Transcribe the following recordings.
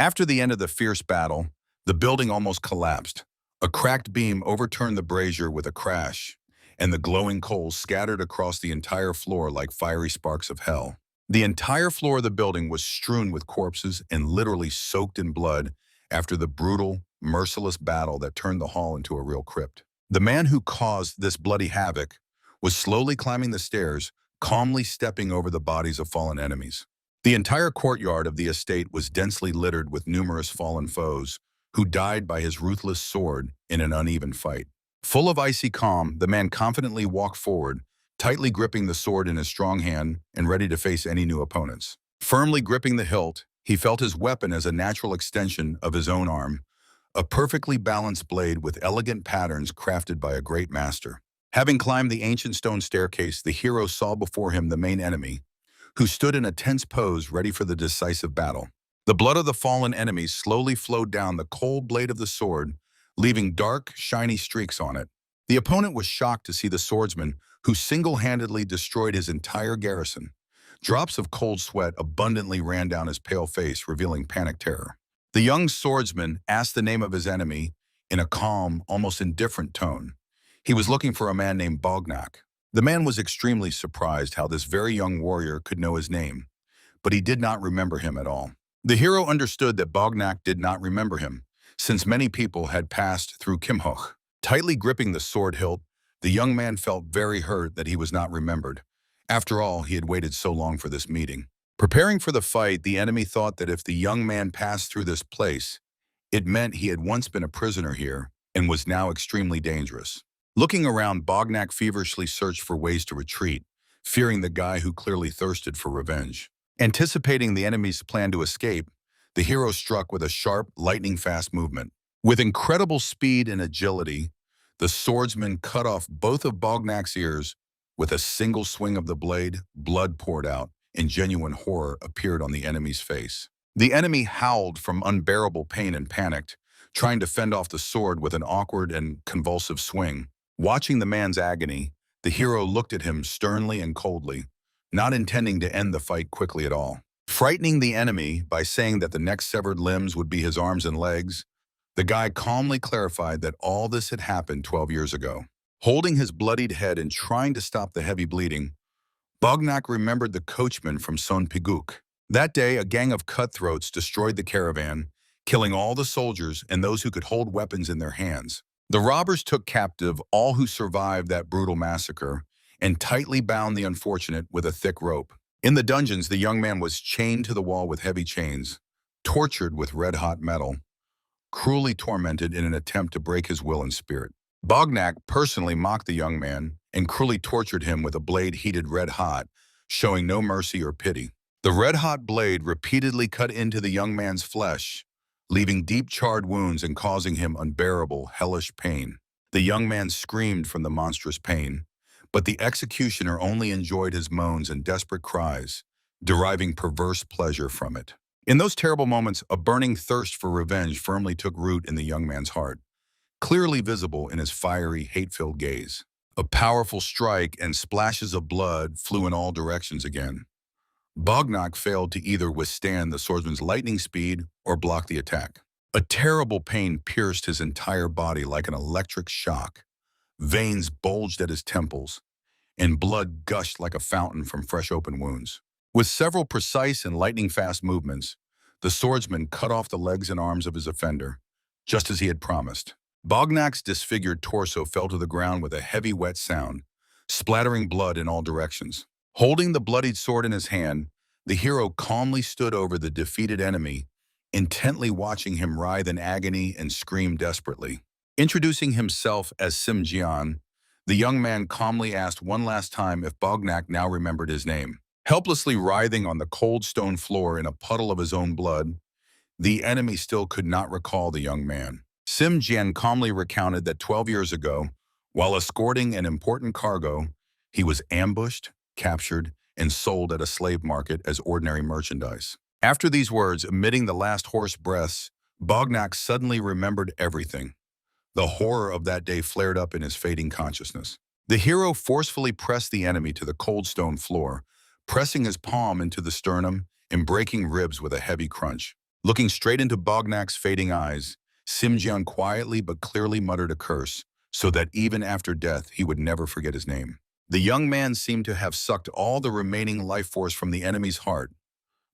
After the end of the fierce battle, the building almost collapsed. A cracked beam overturned the brazier with a crash, and the glowing coals scattered across the entire floor like fiery sparks of hell. The entire floor of the building was strewn with corpses and literally soaked in blood after the brutal, merciless battle that turned the hall into a real crypt. The man who caused this bloody havoc was slowly climbing the stairs, calmly stepping over the bodies of fallen enemies. The entire courtyard of the estate was densely littered with numerous fallen foes who died by his ruthless sword in an uneven fight. Full of icy calm, the man confidently walked forward, tightly gripping the sword in his strong hand and ready to face any new opponents. Firmly gripping the hilt, he felt his weapon as a natural extension of his own arm, a perfectly balanced blade with elegant patterns crafted by a great master. Having climbed the ancient stone staircase, the hero saw before him the main enemy, who stood in a tense pose ready for the decisive battle. The blood of the fallen enemies slowly flowed down the cold blade of the sword, leaving dark, shiny streaks on it. The opponent was shocked to see the swordsman who single-handedly destroyed his entire garrison. Drops of cold sweat abundantly ran down his pale face, revealing panic terror. The young swordsman asked the name of his enemy in a calm, almost indifferent tone. He was looking for a man named Bognak. The man was extremely surprised how this very young warrior could know his name, but he did not remember him at all. The hero understood that Bognak did not remember him, since many people had passed through Kimhoch. Tightly gripping the sword hilt, the young man felt very hurt that he was not remembered. After all, he had waited so long for this meeting. Preparing for the fight, the enemy thought that if the young man passed through this place, it meant he had once been a prisoner here and was now extremely dangerous. Looking around, Bognak feverishly searched for ways to retreat, fearing the guy who clearly thirsted for revenge. Anticipating the enemy's plan to escape, the hero struck with a sharp, lightning-fast movement. With incredible speed and agility, the swordsman cut off both of Bognak's ears. With a single swing of the blade, blood poured out, and genuine horror appeared on the enemy's face. The enemy howled from unbearable pain and panicked, trying to fend off the sword with an awkward and convulsive swing. Watching the man's agony, the hero looked at him sternly and coldly, not intending to end the fight quickly at all. Frightening the enemy by saying that the next severed limbs would be his arms and legs, the guy calmly clarified that all this had happened 12 years ago. Holding his bloodied head and trying to stop the heavy bleeding, Bognak remembered the coachman from Son Piguk. That day, a gang of cutthroats destroyed the caravan, killing all the soldiers and those who could hold weapons in their hands. The robbers took captive all who survived that brutal massacre and tightly bound the unfortunate with a thick rope. In the dungeons, the young man was chained to the wall with heavy chains, tortured with red-hot metal, cruelly tormented in an attempt to break his will and spirit. Bognak personally mocked the young man and cruelly tortured him with a blade heated red-hot, showing no mercy or pity. The red-hot blade repeatedly cut into the young man's flesh, leaving deep charred wounds and causing him unbearable, hellish pain. The young man screamed from the monstrous pain, but the executioner only enjoyed his moans and desperate cries, deriving perverse pleasure from it. In those terrible moments, a burning thirst for revenge firmly took root in the young man's heart, clearly visible in his fiery, hate-filled gaze. A powerful strike and splashes of blood flew in all directions again. Bognak failed to either withstand the swordsman's lightning speed or block the attack. A terrible pain pierced his entire body like an electric shock. Veins bulged at his temples, and blood gushed like a fountain from fresh open wounds. With several precise and lightning-fast movements, the swordsman cut off the legs and arms of his offender, just as he had promised. Bognak's disfigured torso fell to the ground with a heavy, wet sound, splattering blood in all directions. Holding the bloodied sword in his hand, the hero calmly stood over the defeated enemy, intently watching him writhe in agony and scream desperately. Introducing himself as Simjian, the young man calmly asked one last time if Bognak now remembered his name. Helplessly writhing on the cold stone floor in a puddle of his own blood, the enemy still could not recall the young man. Simjian calmly recounted that 12 years ago, while escorting an important cargo, he was ambushed, captured, and sold at a slave market as ordinary merchandise. After these words, emitting the last hoarse breaths, Bognak suddenly remembered everything. The horror of that day flared up in his fading consciousness. The hero forcefully pressed the enemy to the cold stone floor, pressing his palm into the sternum and breaking ribs with a heavy crunch. Looking straight into Bognak's fading eyes, Simjian quietly but clearly muttered a curse, so that even after death he would never forget his name. The young man seemed to have sucked all the remaining life force from the enemy's heart.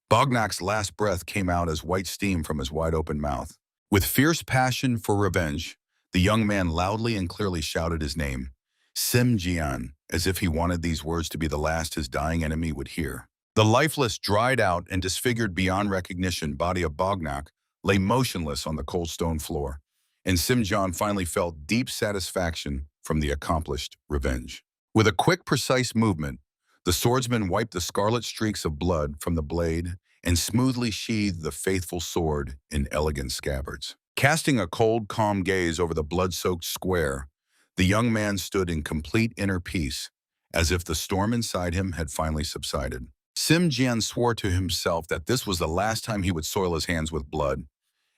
Bognak's last breath came out as white steam from his wide-open mouth. With fierce passion for revenge, the young man loudly and clearly shouted his name, Simjian, as if he wanted these words to be the last his dying enemy would hear. The lifeless, dried out, and disfigured beyond recognition body of Bognak lay motionless on the cold stone floor, and Simjian finally felt deep satisfaction from the accomplished revenge. With a quick, precise movement, the swordsman wiped the scarlet streaks of blood from the blade and smoothly sheathed the faithful sword in elegant scabbards. Casting a cold, calm gaze over the blood-soaked square, the young man stood in complete inner peace, as if the storm inside him had finally subsided. Simjian swore to himself that this was the last time he would soil his hands with blood,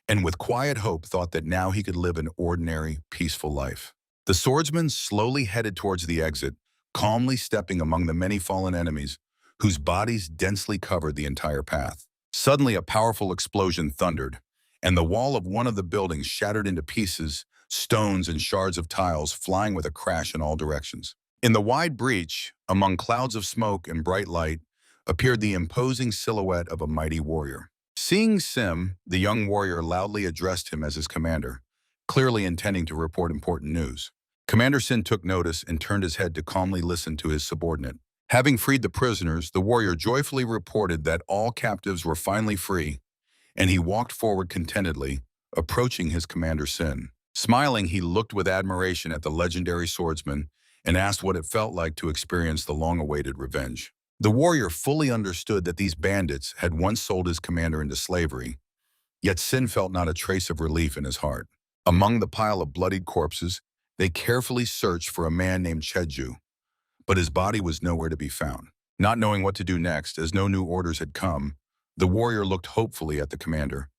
and with quiet hope thought that now he could live an ordinary, peaceful life. The swordsman slowly headed towards the exit, calmly stepping among the many fallen enemies, whose bodies densely covered the entire path. Suddenly, a powerful explosion thundered, and the wall of one of the buildings shattered into pieces, stones and shards of tiles flying with a crash in all directions. In the wide breach, among clouds of smoke and bright light, appeared the imposing silhouette of a mighty warrior. Seeing Sim, the young warrior loudly addressed him as his commander, clearly intending to report important news. Commander Sin took notice and turned his head to calmly listen to his subordinate. Having freed the prisoners, the warrior joyfully reported that all captives were finally free, and he walked forward contentedly, approaching his commander Sin. Smiling, he looked with admiration at the legendary swordsman and asked what it felt like to experience the long-awaited revenge. The warrior fully understood that these bandits had once sold his commander into slavery, yet Sin felt not a trace of relief in his heart. Among the pile of bloodied corpses, they carefully searched for a man named Cheju, but his body was nowhere to be found. Not knowing what to do next, as no new orders had come, the warrior looked hopefully at the commander,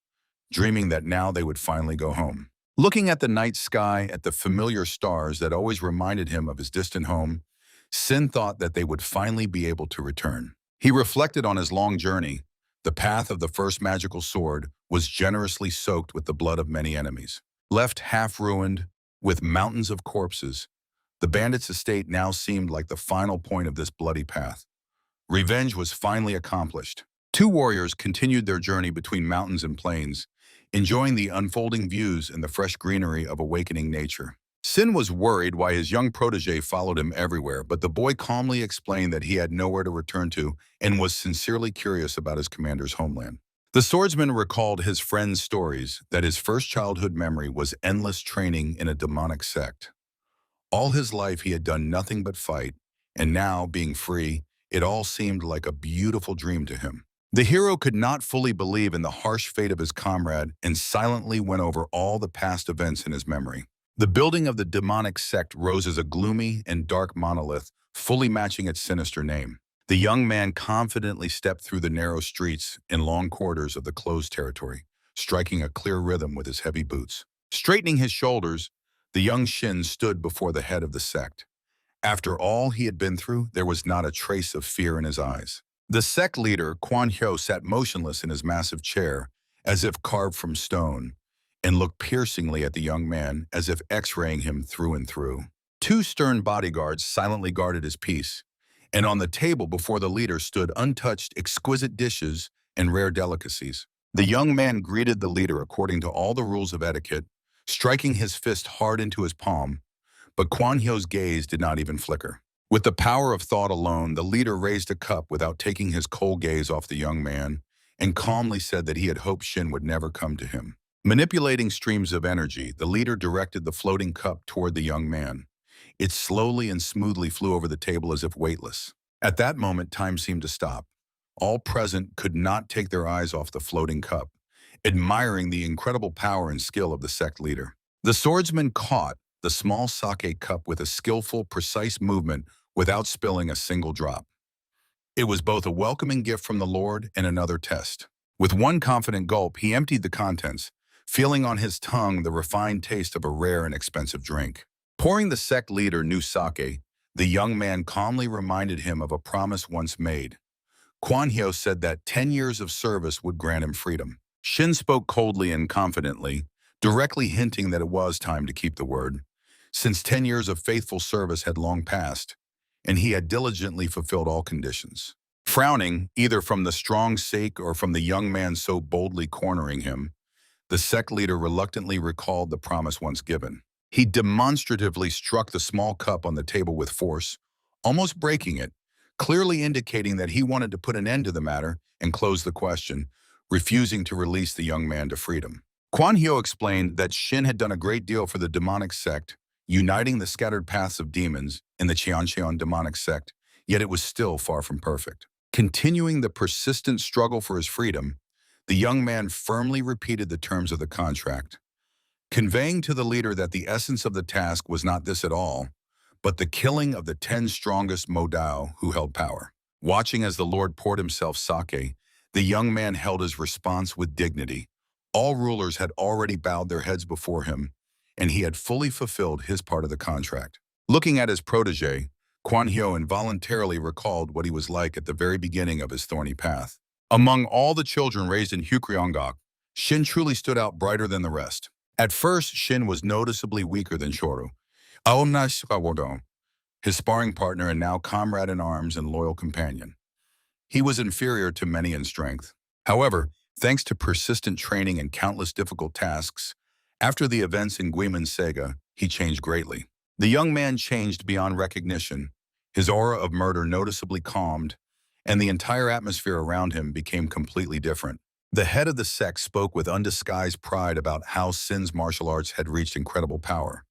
dreaming that now they would finally go home. Looking at the night sky, at the familiar stars that always reminded him of his distant home, Sin thought that they would finally be able to return. He reflected on his long journey. The path of the first magical sword was generously soaked with the blood of many enemies. Left half-ruined, with mountains of corpses, the bandits' estate now seemed like the final point of this bloody path. Revenge was finally accomplished. Two warriors continued their journey between mountains and plains, enjoying the unfolding views and the fresh greenery of awakening nature. Sin was worried why his young protege followed him everywhere, but the boy calmly explained that he had nowhere to return to and was sincerely curious about his commander's homeland. The swordsman recalled his friend's stories that his first childhood memory was endless training in a demonic sect. All his life he had done nothing but fight, and now, being free, it all seemed like a beautiful dream to him. The hero could not fully believe in the harsh fate of his comrade and silently went over all the past events in his memory. The building of the demonic sect rose as a gloomy and dark monolith, fully matching its sinister name. The young man confidently stepped through the narrow streets and long corridors of the closed territory, striking a clear rhythm with his heavy boots. Straightening his shoulders, the young Shin stood before the head of the sect. After all he had been through, there was not a trace of fear in his eyes. The sect leader, Quan Hyo, sat motionless in his massive chair, as if carved from stone, and looked piercingly at the young man as if x-raying him through and through. Two stern bodyguards silently guarded his peace, and on the table before the leader stood untouched exquisite dishes and rare delicacies. The young man greeted the leader according to all the rules of etiquette, striking his fist hard into his palm, but Quan Hyo's gaze did not even flicker. With the power of thought alone, the leader raised a cup without taking his cold gaze off the young man and calmly said that he had hoped Shin would never come to him. Manipulating streams of energy, the leader directed the floating cup toward the young man. It slowly and smoothly flew over the table as if weightless. At that moment, time seemed to stop. All present could not take their eyes off the floating cup, admiring the incredible power and skill of the sect leader. The swordsman caught the small sake cup with a skillful, precise movement without spilling a single drop. It was both a welcoming gift from the Lord and another test. With one confident gulp, he emptied the contents, feeling on his tongue the refined taste of a rare and expensive drink. Pouring the sect leader new sake, the young man calmly reminded him of a promise once made. Quan Hyo said that 10 years of service would grant him freedom. Shin spoke coldly and confidently, directly hinting that it was time to keep the word, since 10 years of faithful service had long passed, and he had diligently fulfilled all conditions. Frowning, either from the strong sake or from the young man so boldly cornering him, the sect leader reluctantly recalled the promise once given. He demonstratively struck the small cup on the table with force, almost breaking it, clearly indicating that he wanted to put an end to the matter and close the question, refusing to release the young man to freedom. Kwan Hyo explained that Shin had done a great deal for the demonic sect, uniting the scattered paths of demons in the Cheoncheon demonic sect, yet it was still far from perfect. Continuing the persistent struggle for his freedom, the young man firmly repeated the terms of the contract, conveying to the leader that the essence of the task was not this at all, but the killing of the 10 strongest Modao who held power. Watching as the Lord poured himself sake, the young man held his response with dignity. All rulers had already bowed their heads before him, and he had fully fulfilled his part of the contract. Looking at his protege, Kwan Hyo involuntarily recalled what he was like at the very beginning of his thorny path. Among all the children raised in Hukryongak, Shin truly stood out brighter than the rest. At first, Shin was noticeably weaker than Shoru, his sparring partner and now comrade in arms and loyal companion. He was inferior to many in strength. However, thanks to persistent training and countless difficult tasks, after the events in Guimon's saga, he changed greatly. The young man changed beyond recognition. His aura of murder noticeably calmed, and the entire atmosphere around him became completely different. The head of the sect spoke with undisguised pride about how Sin's martial arts had reached incredible power,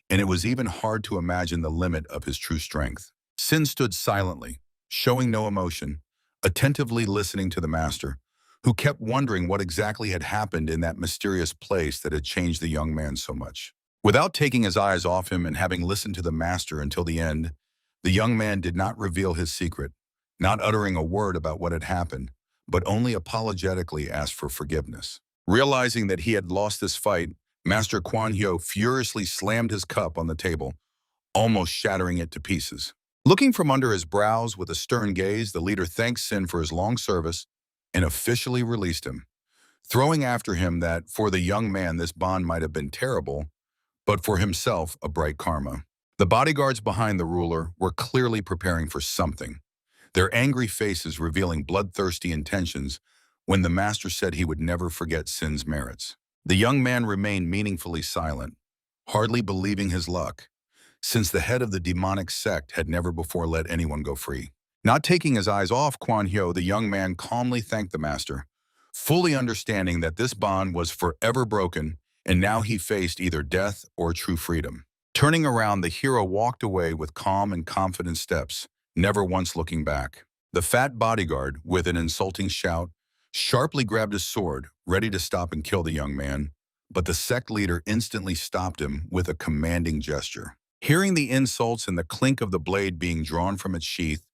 and it was even hard to imagine the limit of his true strength. Sin stood silently, showing no emotion, attentively listening to the master, who kept wondering what exactly had happened in that mysterious place that had changed the young man so much. Without taking his eyes off him and having listened to the master until the end, the young man did not reveal his secret, not uttering a word about what had happened, but only apologetically asked for forgiveness. Realizing that he had lost this fight, Master Kwan Hyo furiously slammed his cup on the table, almost shattering it to pieces. Looking from under his brows with a stern gaze, the leader thanked Sin for his long service and officially released him, throwing after him that for the young man this bond might have been terrible, but for himself a bright karma. The bodyguards behind the ruler were clearly preparing for something, their angry faces revealing bloodthirsty intentions when the master said he would never forget Sin's merits. The young man remained meaningfully silent, hardly believing his luck, since the head of the demonic sect had never before let anyone go free. Not taking his eyes off Kwan Hyo, the young man calmly thanked the master, fully understanding that this bond was forever broken and now he faced either death or true freedom. Turning around, the hero walked away with calm and confident steps, never once looking back. The fat bodyguard, with an insulting shout, sharply grabbed his sword, ready to stop and kill the young man, but the sect leader instantly stopped him with a commanding gesture. Hearing the insults and the clink of the blade being drawn from its sheath,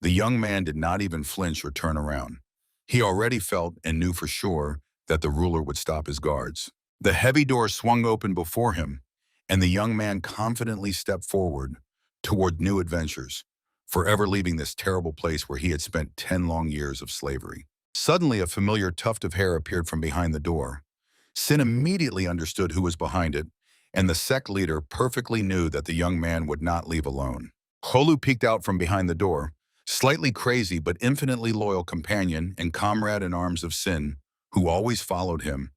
the young man did not even flinch or turn around. He already felt and knew for sure that the ruler would stop his guards. The heavy door swung open before him, and the young man confidently stepped forward toward new adventures, forever leaving this terrible place where he had spent 10 long years of slavery. Suddenly, a familiar tuft of hair appeared from behind the door. Sin immediately understood who was behind it, and the sect leader perfectly knew that the young man would not leave alone. Holu peeked out from behind the door, slightly crazy but infinitely loyal companion and comrade in arms of Sin, who always followed him.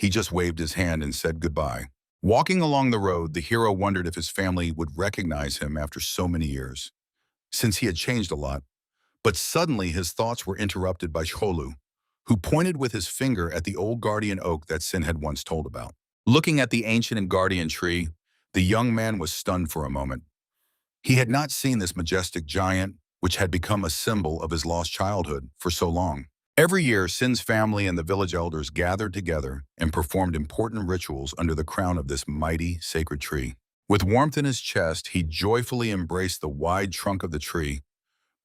He just waved his hand and said goodbye. Walking along the road, the hero wondered if his family would recognize him after so many years, since he had changed a lot. But suddenly his thoughts were interrupted by Holu, who pointed with his finger at the old guardian oak that Sin had once told about. Looking at the ancient and guardian tree, the young man was stunned for a moment. He had not seen this majestic giant, which had become a symbol of his lost childhood, for so long. Every year, Sin's family and the village elders gathered together and performed important rituals under the crown of this mighty, sacred tree. With warmth in his chest, he joyfully embraced the wide trunk of the tree,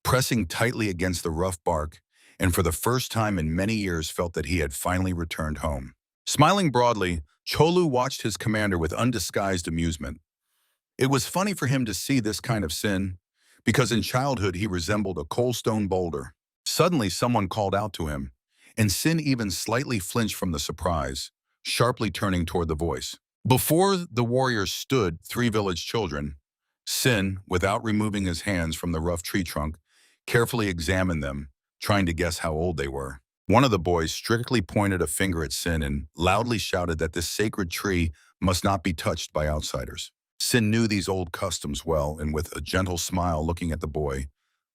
pressing tightly against the rough bark, and for the first time in many years felt that he had finally returned home. Smiling broadly, Cholu watched his commander with undisguised amusement. It was funny for him to see this kind of Sin, because in childhood he resembled a coal stone boulder. Suddenly someone called out to him, and Sin even slightly flinched from the surprise, sharply turning toward the voice. Before the warriors stood 3 village children. Sin, without removing his hands from the rough tree trunk, carefully examined them, trying to guess how old they were. One of the boys strictly pointed a finger at Sin and loudly shouted that this sacred tree must not be touched by outsiders. Sin knew these old customs well, and with a gentle smile looking at the boy,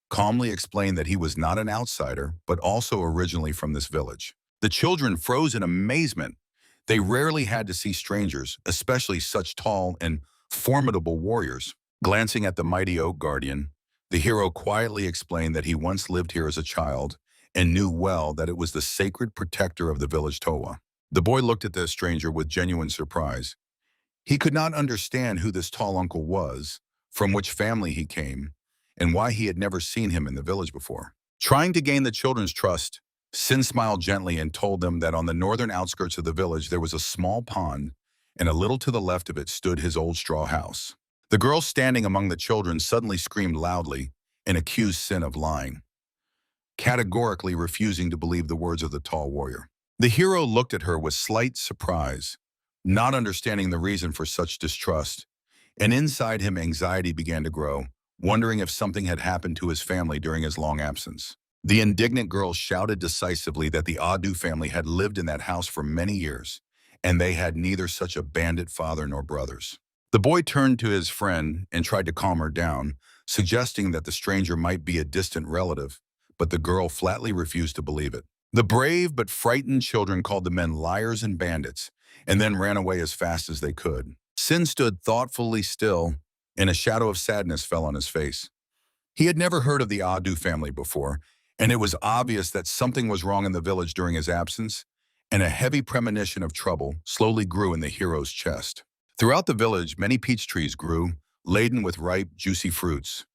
calmly explained that he was not an outsider, but also originally from this village. The children froze in amazement. They rarely had to see strangers, especially such tall and formidable warriors. Glancing at the mighty oak guardian, the hero quietly explained that he once lived here as a child and knew well that it was the sacred protector of the village Towa. The boy looked at the stranger with genuine surprise. He could not understand who this tall uncle was, from which family he came, and why he had never seen him in the village before. Trying to gain the children's trust, Sin smiled gently and told them that on the northern outskirts of the village there was a small pond, and a little to the left of it stood his old straw house. The girl standing among the children suddenly screamed loudly and accused Sin of lying, categorically refusing to believe the words of the tall warrior. The hero looked at her with slight surprise, not understanding the reason for such distrust, and inside him anxiety began to grow, wondering if something had happened to his family during his long absence. The indignant girl shouted decisively that the Adu family had lived in that house for many years, and they had neither such a bandit father nor brothers. The boy turned to his friend and tried to calm her down, suggesting that the stranger might be a distant relative, but the girl flatly refused to believe it. The brave but frightened children called the men liars and bandits, and then ran away as fast as they could. Sin stood thoughtfully still, and a shadow of sadness fell on his face. He had never heard of the Adu family before, and it was obvious that something was wrong in the village during his absence, and a heavy premonition of trouble slowly grew in the hero's chest. Throughout the village, many peach trees grew, laden with ripe, juicy fruits.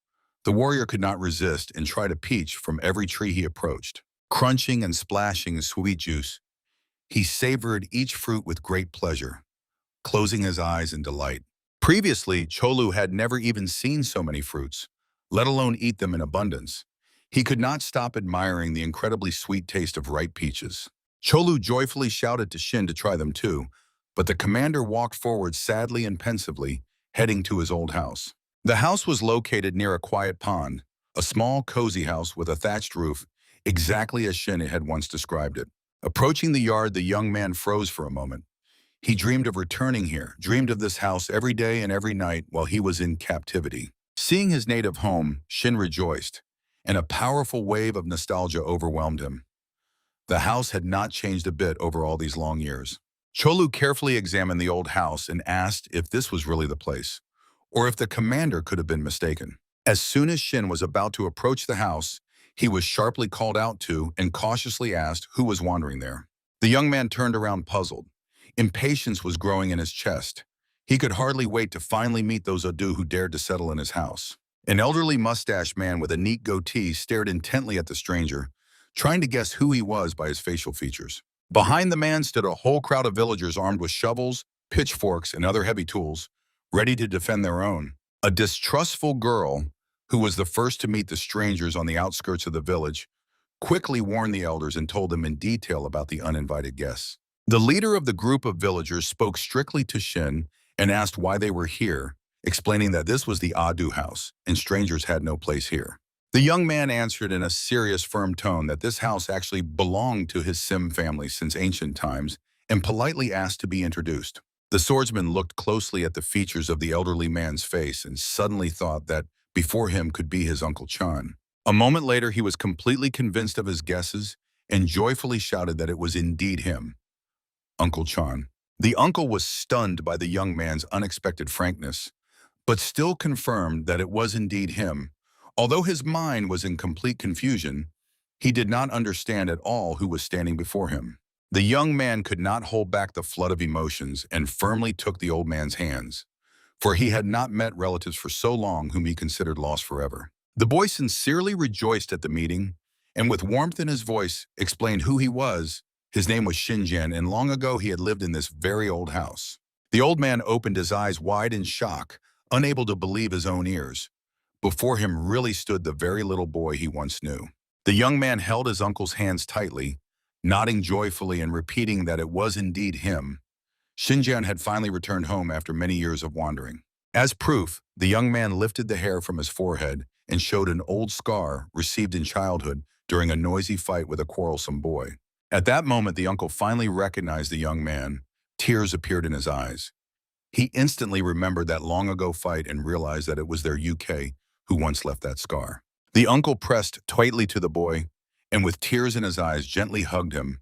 The warrior could not resist and tried a peach from every tree he approached. Crunching and splashing sweet juice, he savored each fruit with great pleasure, closing his eyes in delight. Previously, Cholu had never even seen so many fruits, let alone eat them in abundance. He could not stop admiring the incredibly sweet taste of ripe peaches. Cholu joyfully shouted to Shin to try them too, but the commander walked forward sadly and pensively, heading to his old house. The house was located near a quiet pond, a small, cozy house with a thatched roof, exactly as Shin had once described it. Approaching the yard, the young man froze for a moment. He dreamed of returning here, dreamed of this house every day and every night while he was in captivity. Seeing his native home, Shin rejoiced, and a powerful wave of nostalgia overwhelmed him. The house had not changed a bit over all these long years. Cholu carefully examined the old house and asked if this was really the place, or if the commander could have been mistaken. As soon as Shin was about to approach the house, he was sharply called out to and cautiously asked who was wandering there. The young man turned around puzzled. Impatience was growing in his chest. He could hardly wait to finally meet those Adu who dared to settle in his house. An elderly mustached man with a neat goatee stared intently at the stranger, trying to guess who he was by his facial features. Behind the man stood a whole crowd of villagers armed with shovels, pitchforks, and other heavy tools, ready to defend their own. A distrustful girl, who was the first to meet the strangers on the outskirts of the village, quickly warned the elders and told them in detail about the uninvited guests. The leader of the group of villagers spoke strictly to Shin and asked why they were here, explaining that this was the Adu house and strangers had no place here. The young man answered in a serious, firm tone that this house actually belonged to his Sim family since ancient times and politely asked to be introduced. The swordsman looked closely at the features of the elderly man's face and suddenly thought that before him could be his Uncle Chan. A moment later, he was completely convinced of his guesses and joyfully shouted that it was indeed him, Uncle Chan. The uncle was stunned by the young man's unexpected frankness, but still confirmed that it was indeed him. Although his mind was in complete confusion, he did not understand at all who was standing before him. The young man could not hold back the flood of emotions and firmly took the old man's hands, for he had not met relatives for so long whom he considered lost forever. The boy sincerely rejoiced at the meeting, and with warmth in his voice explained who he was. His name was Shinjan, and long ago he had lived in this very old house. The old man opened his eyes wide in shock, unable to believe his own ears. Before him really stood the very little boy he once knew. The young man held his uncle's hands tightly, Nodding joyfully and repeating that it was indeed him, Xinjian had finally returned home after many years of wandering. As proof, the young man lifted the hair from his forehead and showed an old scar received in childhood during a noisy fight with a quarrelsome boy. At that moment, the uncle finally recognized the young man. Tears appeared in his eyes. He instantly remembered that long-ago fight and realized that it was their UK who once left that scar. The uncle pressed tightly to the boy and with tears in his eyes gently hugged him,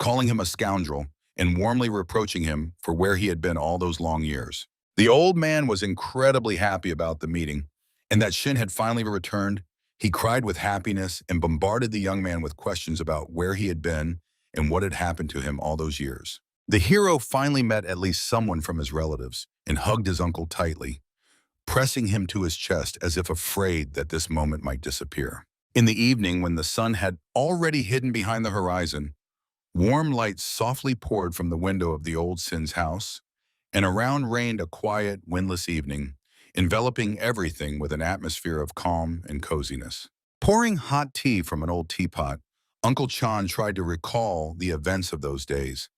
calling him a scoundrel and warmly reproaching him for where he had been all those long years. The old man was incredibly happy about the meeting and that Shin had finally returned. He cried with happiness and bombarded the young man with questions about where he had been and what had happened to him all those years. The hero finally met at least someone from his relatives and hugged his uncle tightly, pressing him to his chest as if afraid that this moment might disappear. In the evening, when the sun had already hidden behind the horizon, warm light softly poured from the window of the old Sin's house, and around reigned a quiet, windless evening, enveloping everything with an atmosphere of calm and coziness. Pouring hot tea from an old teapot, Uncle Chan tried to recall the events of those days,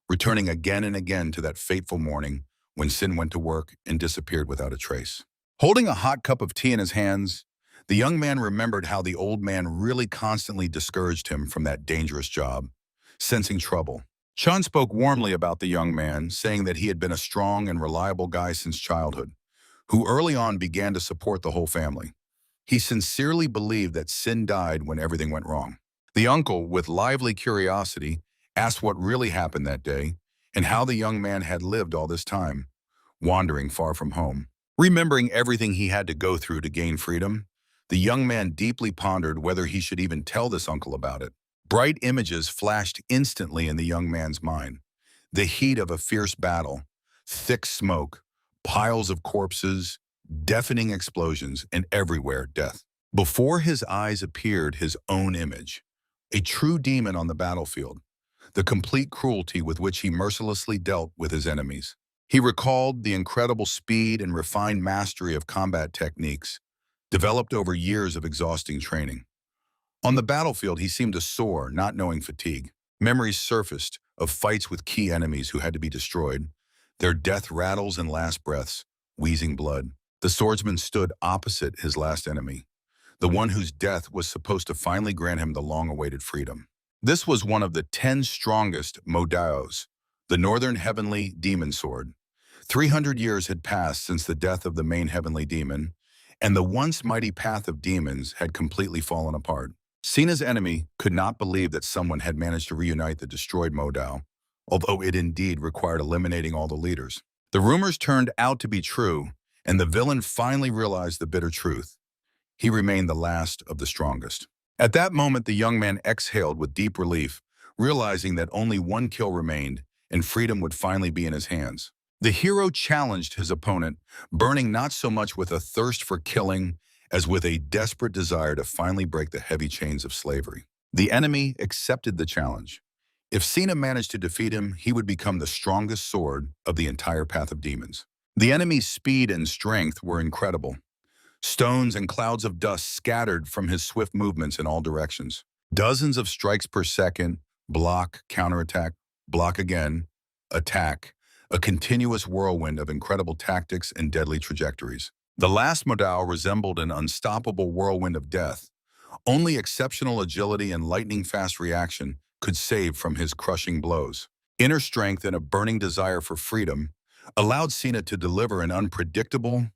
returning again and again to that fateful morning when Sin went to work and disappeared without a trace. Holding a hot cup of tea in his hands, the young man remembered how the old man really constantly discouraged him from that dangerous job. Sensing trouble, Chan spoke warmly about the young man, saying that he had been a strong and reliable guy since childhood, who early on began to support the whole family. He sincerely believed that Sin died when everything went wrong. The uncle, with lively curiosity, asked what really happened that day and how the young man had lived all this time, wandering far from home. Remembering everything he had to go through to gain freedom, the young man deeply pondered whether he should even tell this uncle about it. Bright images flashed instantly in the young man's mind. The heat of a fierce battle, thick smoke, piles of corpses, deafening explosions, and everywhere death. Before his eyes appeared his own image, a true demon on the battlefield, the complete cruelty with which he mercilessly dealt with his enemies. He recalled the incredible speed and refined mastery of combat techniques, developed over years of exhausting training. On the battlefield, he seemed to soar, not knowing fatigue. Memories surfaced of fights with key enemies who had to be destroyed, their death rattles and last breaths, wheezing blood. The swordsman stood opposite his last enemy, the one whose death was supposed to finally grant him the long-awaited freedom. This was one of the 10 strongest Modaos, the Northern Heavenly Demon Sword. 300 years had passed since the death of the main heavenly demon, and the once mighty path of demons had completely fallen apart. Sina's enemy could not believe that someone had managed to reunite the destroyed Modao, although it indeed required eliminating all the leaders. The rumors turned out to be true, and the villain finally realized the bitter truth. He remained the last of the strongest. At that moment, the young man exhaled with deep relief, realizing that only one kill remained, and freedom would finally be in his hands. The hero challenged his opponent, burning not so much with a thirst for killing as with a desperate desire to finally break the heavy chains of slavery. The enemy accepted the challenge. If Sina managed to defeat him, he would become the strongest sword of the entire path of demons. The enemy's speed and strength were incredible. Stones and clouds of dust scattered from his swift movements in all directions. Dozens of strikes per second, block, counterattack, block again, attack, a continuous whirlwind of incredible tactics and deadly trajectories. The last Modao resembled an unstoppable whirlwind of death. Only exceptional agility and lightning-fast reaction could save from his crushing blows. Inner strength and a burning desire for freedom allowed Sina to deliver an unpredictable,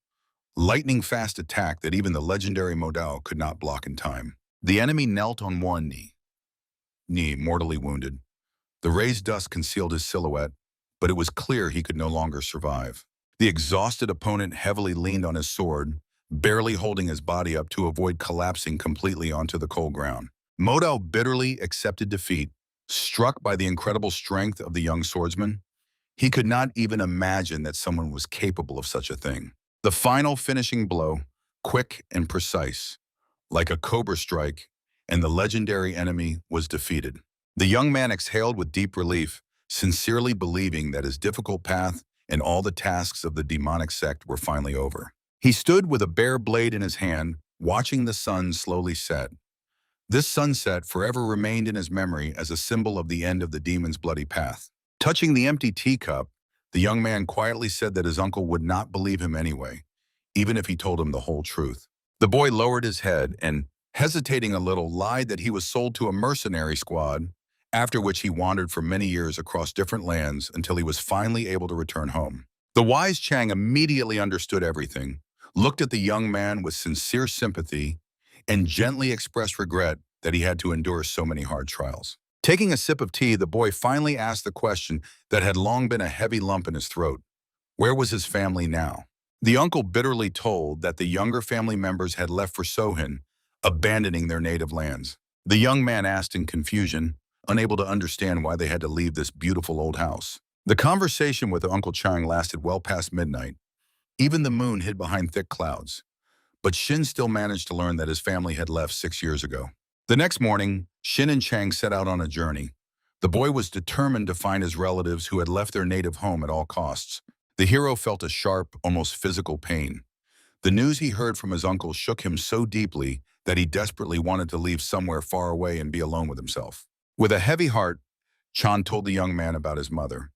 lightning-fast attack that even the legendary Modao could not block in time. The enemy knelt on one knee, mortally wounded. The raised dust concealed his silhouette, but it was clear he could no longer survive. The exhausted opponent heavily leaned on his sword, barely holding his body up to avoid collapsing completely onto the cold ground. Modao bitterly accepted defeat, struck by the incredible strength of the young swordsman. He could not even imagine that someone was capable of such a thing. The final finishing blow, quick and precise, like a cobra strike, and the legendary enemy was defeated. The young man exhaled with deep relief, sincerely believing that his difficult path and all the tasks of the demonic sect were finally over. He stood with a bare blade in his hand, watching the sun slowly set. This sunset forever remained in his memory as a symbol of the end of the demon's bloody path. Touching the empty teacup, the young man quietly said that his uncle would not believe him anyway, even if he told him the whole truth. The boy lowered his head and, hesitating a little, lied that he was sold to a mercenary squad, after which he wandered for many years across different lands until he was finally able to return home. The wise Chang immediately understood everything, looked at the young man with sincere sympathy, and gently expressed regret that he had to endure so many hard trials. Taking a sip of tea, the boy finally asked the question that had long been a heavy lump in his throat. Where was his family now? The uncle bitterly told that the younger family members had left for Sohin, abandoning their native lands. The young man asked in confusion, unable to understand why they had to leave this beautiful old house. The conversation with Uncle Chang lasted well past midnight. Even the moon hid behind thick clouds. But Shin still managed to learn that his family had left 6 years ago. The next morning, Shin and Chang set out on a journey. The boy was determined to find his relatives who had left their native home at all costs. The hero felt a sharp, almost physical pain. The news he heard from his uncle shook him so deeply that he desperately wanted to leave somewhere far away and be alone with himself. With a heavy heart, Chan told the young man about his mother.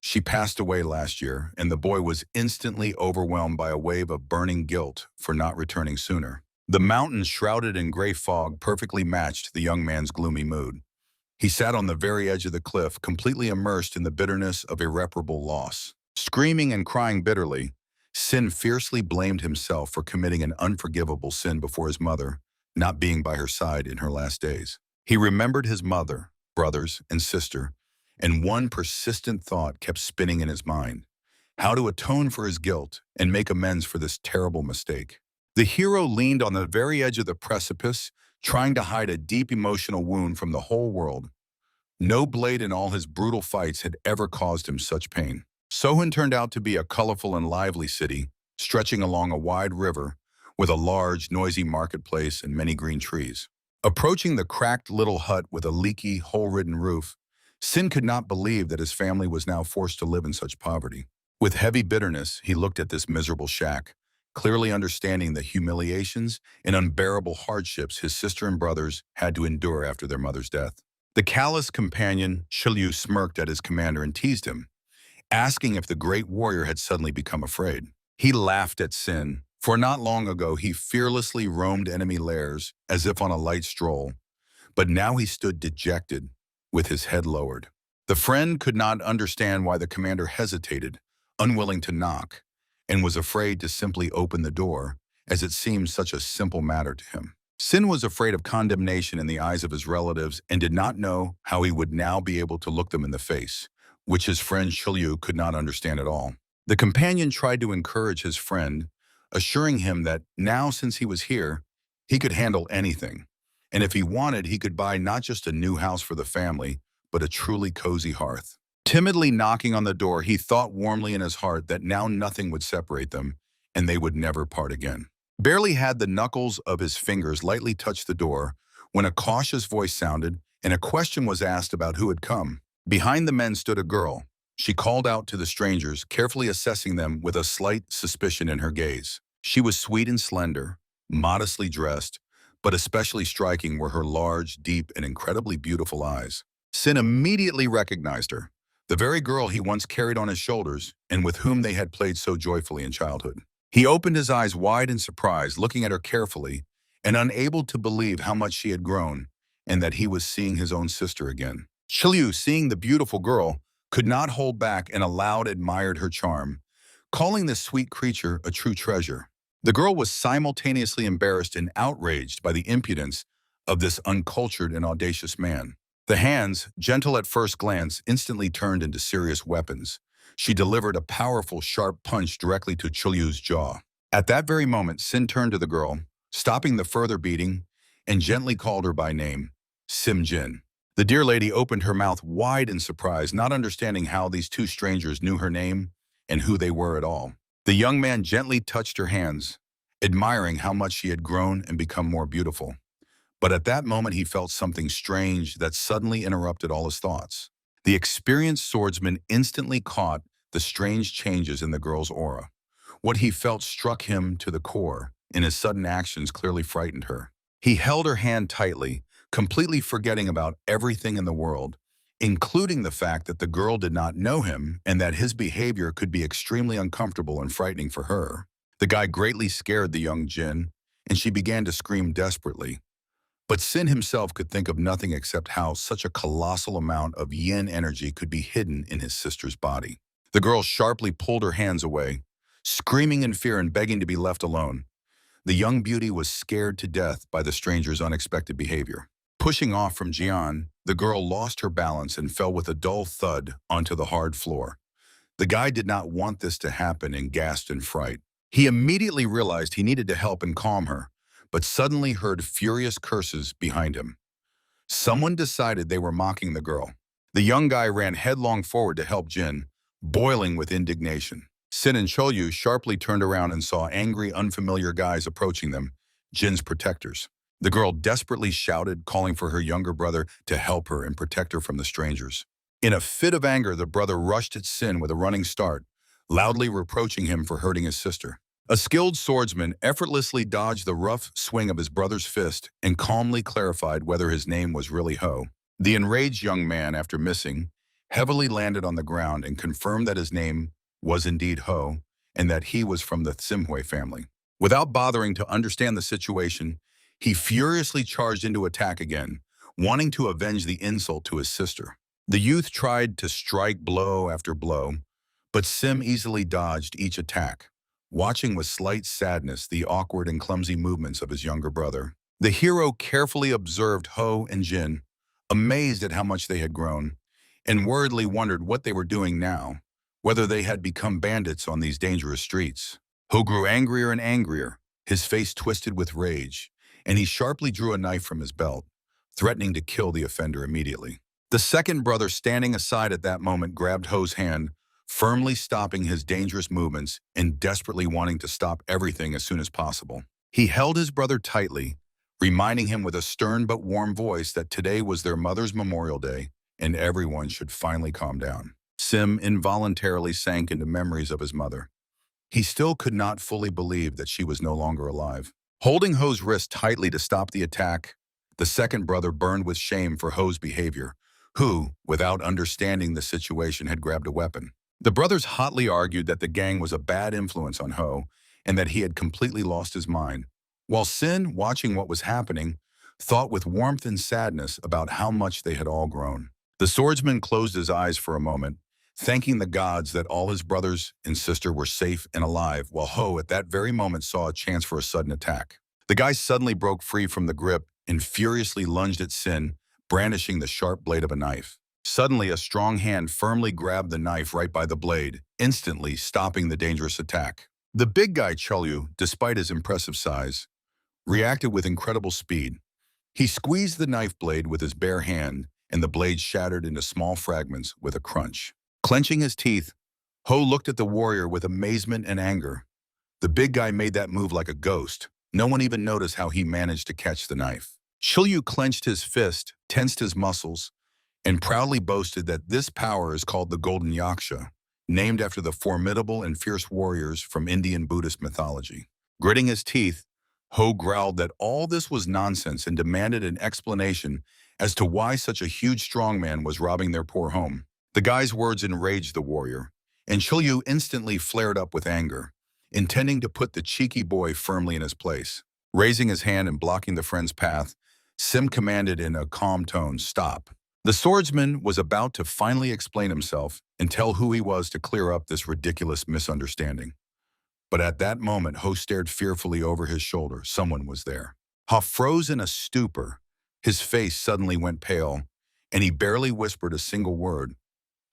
She passed away last year, and the boy was instantly overwhelmed by a wave of burning guilt for not returning sooner. The mountains shrouded in gray fog perfectly matched the young man's gloomy mood. He sat on the very edge of the cliff, completely immersed in the bitterness of irreparable loss. Screaming and crying bitterly, Sin fiercely blamed himself for committing an unforgivable sin before his mother, not being by her side in her last days. He remembered his mother, brothers, and sister, and one persistent thought kept spinning in his mind: how to atone for his guilt and make amends for this terrible mistake. The hero leaned on the very edge of the precipice, trying to hide a deep emotional wound from the whole world. No blade in all his brutal fights had ever caused him such pain. Sohin turned out to be a colorful and lively city, stretching along a wide river, with a large, noisy marketplace and many green trees. Approaching the cracked little hut with a leaky, hole-ridden roof, Sin could not believe that his family was now forced to live in such poverty. With heavy bitterness, he looked at this miserable shack, clearly understanding the humiliations and unbearable hardships his sister and brothers had to endure after their mother's death. The callous companion, Shilyu, smirked at his commander and teased him, asking if the great warrior had suddenly become afraid. He laughed at Sin, for not long ago he fearlessly roamed enemy lairs as if on a light stroll, but now he stood dejected, with his head lowered. The friend could not understand why the commander hesitated, unwilling to knock, and was afraid to simply open the door, as it seemed such a simple matter to him. Sin was afraid of condemnation in the eyes of his relatives and did not know how he would now be able to look them in the face, which his friend Shilyu could not understand at all. The companion tried to encourage his friend, assuring him that now, since he was here, he could handle anything, and if he wanted, he could buy not just a new house for the family, but a truly cozy hearth. Timidly knocking on the door, he thought warmly in his heart that now nothing would separate them, and they would never part again. Barely had the knuckles of his fingers lightly touched the door when a cautious voice sounded and a question was asked about who had come. Behind the men stood a girl. She called out to the strangers, carefully assessing them with a slight suspicion in her gaze. She was sweet and slender, modestly dressed, but especially striking were her large, deep, and incredibly beautiful eyes. Sin immediately recognized her, the very girl he once carried on his shoulders and with whom they had played so joyfully in childhood. He opened his eyes wide in surprise, looking at her carefully, and unable to believe how much she had grown and that he was seeing his own sister again. Shilyu, seeing the beautiful girl, could not hold back and aloud admired her charm, calling this sweet creature a true treasure. The girl was simultaneously embarrassed and outraged by the impudence of this uncultured and audacious man. The hands, gentle at first glance, instantly turned into serious weapons. She delivered a powerful, sharp punch directly to Chilyu's jaw. At that very moment, Sin turned to the girl, stopping the further beating, and gently called her by name, Sim Jin. The dear lady opened her mouth wide in surprise, not understanding how these two strangers knew her name and who they were at all. The young man gently touched her hands, admiring how much she had grown and become more beautiful. But at that moment, he felt something strange that suddenly interrupted all his thoughts. The experienced swordsman instantly caught the strange changes in the girl's aura. What he felt struck him to the core, and his sudden actions clearly frightened her. He held her hand tightly, completely forgetting about everything in the world, including the fact that the girl did not know him and that his behavior could be extremely uncomfortable and frightening for her. The guy greatly scared the young Jin, and she began to scream desperately. But Sin himself could think of nothing except how such a colossal amount of yin energy could be hidden in his sister's body. The girl sharply pulled her hands away, screaming in fear and begging to be left alone. The young beauty was scared to death by the stranger's unexpected behavior. Pushing off from Jian, the girl lost her balance and fell with a dull thud onto the hard floor. The guy did not want this to happen and gasped in fright. He immediately realized he needed to help and calm her, but suddenly heard furious curses behind him. Someone decided they were mocking the girl. The young guy ran headlong forward to help Jin, boiling with indignation. Sin and Cholyu sharply turned around and saw angry, unfamiliar guys approaching them, Jin's protectors. The girl desperately shouted, calling for her younger brother to help her and protect her from the strangers. In a fit of anger, the brother rushed at Sin with a running start, loudly reproaching him for hurting his sister. A skilled swordsman effortlessly dodged the rough swing of his brother's fist and calmly clarified whether his name was really Ho. The enraged young man, after missing, heavily landed on the ground and confirmed that his name was indeed Ho and that he was from the Simhui family. Without bothering to understand the situation, he furiously charged into attack again, wanting to avenge the insult to his sister. The youth tried to strike blow after blow, but Sim easily dodged each attack, watching with slight sadness the awkward and clumsy movements of his younger brother. The hero carefully observed Ho and Jin, amazed at how much they had grown, and worriedly wondered what they were doing now, whether they had become bandits on these dangerous streets. Ho grew angrier and angrier, his face twisted with rage, and he sharply drew a knife from his belt, threatening to kill the offender immediately. The second brother standing aside at that moment grabbed Ho's hand, firmly stopping his dangerous movements and desperately wanting to stop everything as soon as possible. He held his brother tightly, reminding him with a stern but warm voice that today was their mother's Memorial Day and everyone should finally calm down. Sim involuntarily sank into memories of his mother. He still could not fully believe that she was no longer alive. Holding Ho's wrist tightly to stop the attack, the second brother burned with shame for Ho's behavior, who, without understanding the situation, had grabbed a weapon. The brothers hotly argued that the gang was a bad influence on Ho and that he had completely lost his mind, while Sin, watching what was happening, thought with warmth and sadness about how much they had all grown. The swordsman closed his eyes for a moment, thanking the gods that all his brothers and sister were safe and alive, while Ho at that very moment saw a chance for a sudden attack. The guy suddenly broke free from the grip and furiously lunged at Sin, brandishing the sharp blade of a knife. Suddenly, a strong hand firmly grabbed the knife right by the blade, instantly stopping the dangerous attack. The big guy Cholyu, despite his impressive size, reacted with incredible speed. He squeezed the knife blade with his bare hand, and the blade shattered into small fragments with a crunch. Clenching his teeth, Ho looked at the warrior with amazement and anger. The big guy made that move like a ghost. No one even noticed how he managed to catch the knife. Cholyu clenched his fist, tensed his muscles, and proudly boasted that this power is called the Golden Yaksha, named after the formidable and fierce warriors from Indian Buddhist mythology. Gritting his teeth, Ho growled that all this was nonsense and demanded an explanation as to why such a huge strongman was robbing their poor home. The guy's words enraged the warrior, and Cholyu instantly flared up with anger, intending to put the cheeky boy firmly in his place. Raising his hand and blocking the friend's path, Sim commanded in a calm tone, "Stop." The swordsman was about to finally explain himself and tell who he was to clear up this ridiculous misunderstanding. But at that moment, Ho stared fearfully over his shoulder. Someone was there. Ha froze in a stupor. His face suddenly went pale, and he barely whispered a single word.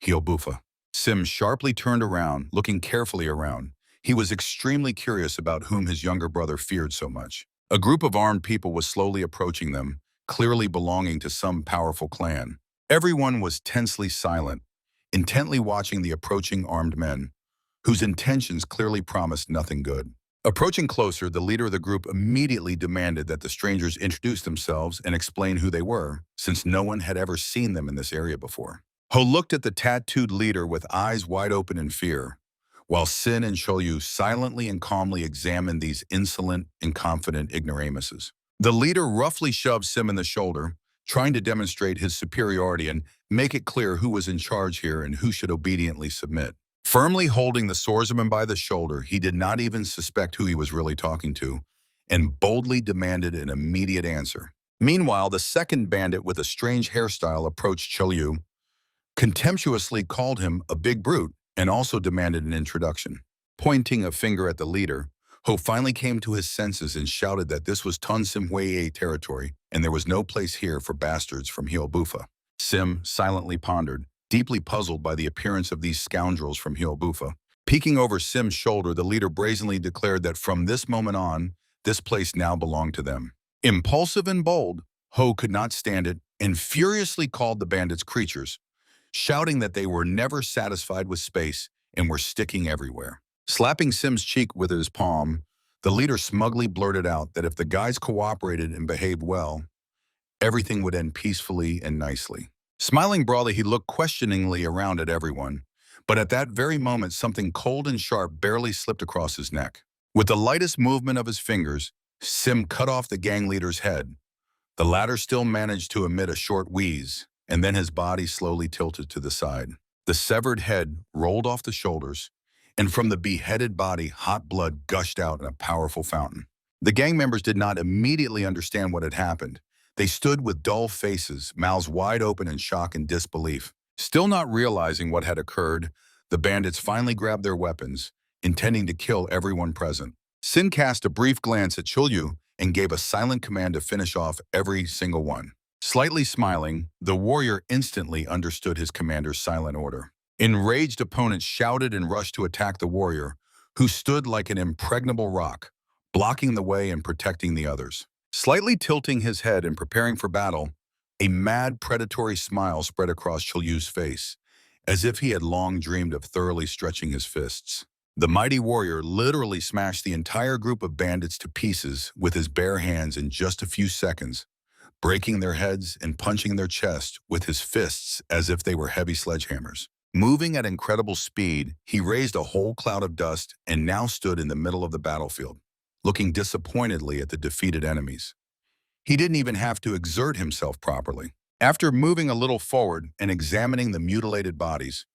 Hiobufa. Sim sharply turned around, looking carefully around. He was extremely curious about whom his younger brother feared so much. A group of armed people was slowly approaching them, clearly belonging to some powerful clan. Everyone was tensely silent, intently watching the approaching armed men, whose intentions clearly promised nothing good. Approaching closer, the leader of the group immediately demanded that the strangers introduce themselves and explain who they were, since no one had ever seen them in this area before. Ho looked at the tattooed leader with eyes wide open in fear, while Sin and Cholyu silently and calmly examined these insolent and confident ignoramuses. The leader roughly shoved Sim in the shoulder, trying to demonstrate his superiority and make it clear who was in charge here and who should obediently submit. Firmly holding the swordsman by the shoulder, he did not even suspect who he was really talking to, and boldly demanded an immediate answer. Meanwhile, the second bandit with a strange hairstyle approached Chulyu, contemptuously called him a big brute, and also demanded an introduction. Pointing a finger at the leader, Ho finally came to his senses and shouted that this was Ton Sim Hueye territory, and there was no place here for bastards from Bufa. Sim silently pondered, deeply puzzled by the appearance of these scoundrels from Bufa. Peeking over Sim's shoulder, the leader brazenly declared that from this moment on, this place now belonged to them. Impulsive and bold, Ho could not stand it and furiously called the bandits creatures, shouting that they were never satisfied with space and were sticking everywhere. Slapping Sim's cheek with his palm, the leader smugly blurted out that if the guys cooperated and behaved well, everything would end peacefully and nicely. Smiling broadly, he looked questioningly around at everyone, but at that very moment something cold and sharp barely slipped across his neck. With the lightest movement of his fingers, Sim cut off the gang leader's head. The latter still managed to emit a short wheeze, and then his body slowly tilted to the side. The severed head rolled off the shoulders, and from the beheaded body, hot blood gushed out in a powerful fountain. The gang members did not immediately understand what had happened. They stood with dull faces, mouths wide open in shock and disbelief. Still not realizing what had occurred, the bandits finally grabbed their weapons, intending to kill everyone present. Sin cast a brief glance at Chulyu and gave a silent command to finish off every single one. Slightly smiling, the warrior instantly understood his commander's silent order. Enraged opponents shouted and rushed to attack the warrior, who stood like an impregnable rock, blocking the way and protecting the others. Slightly tilting his head and preparing for battle, a mad predatory smile spread across Chulyu's face, as if he had long dreamed of thoroughly stretching his fists. The mighty warrior literally smashed the entire group of bandits to pieces with his bare hands in just a few seconds, breaking their heads and punching their chest with his fists as if they were heavy sledgehammers. Moving at incredible speed, he raised a whole cloud of dust and now stood in the middle of the battlefield, looking disappointedly at the defeated enemies. He didn't even have to exert himself properly. After moving a little forward and examining the mutilated bodies,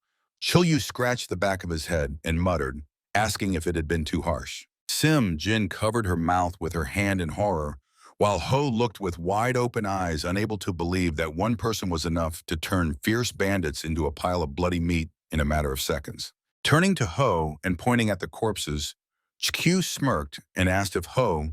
Chulyu scratched the back of his head and muttered, asking if it had been too harsh. Jin covered her mouth with her hand in horror, while Ho looked with wide-open eyes, unable to believe that one person was enough to turn fierce bandits into a pile of bloody meat in a matter of seconds. Turning to Ho and pointing at the corpses, Chikyu smirked and asked if Ho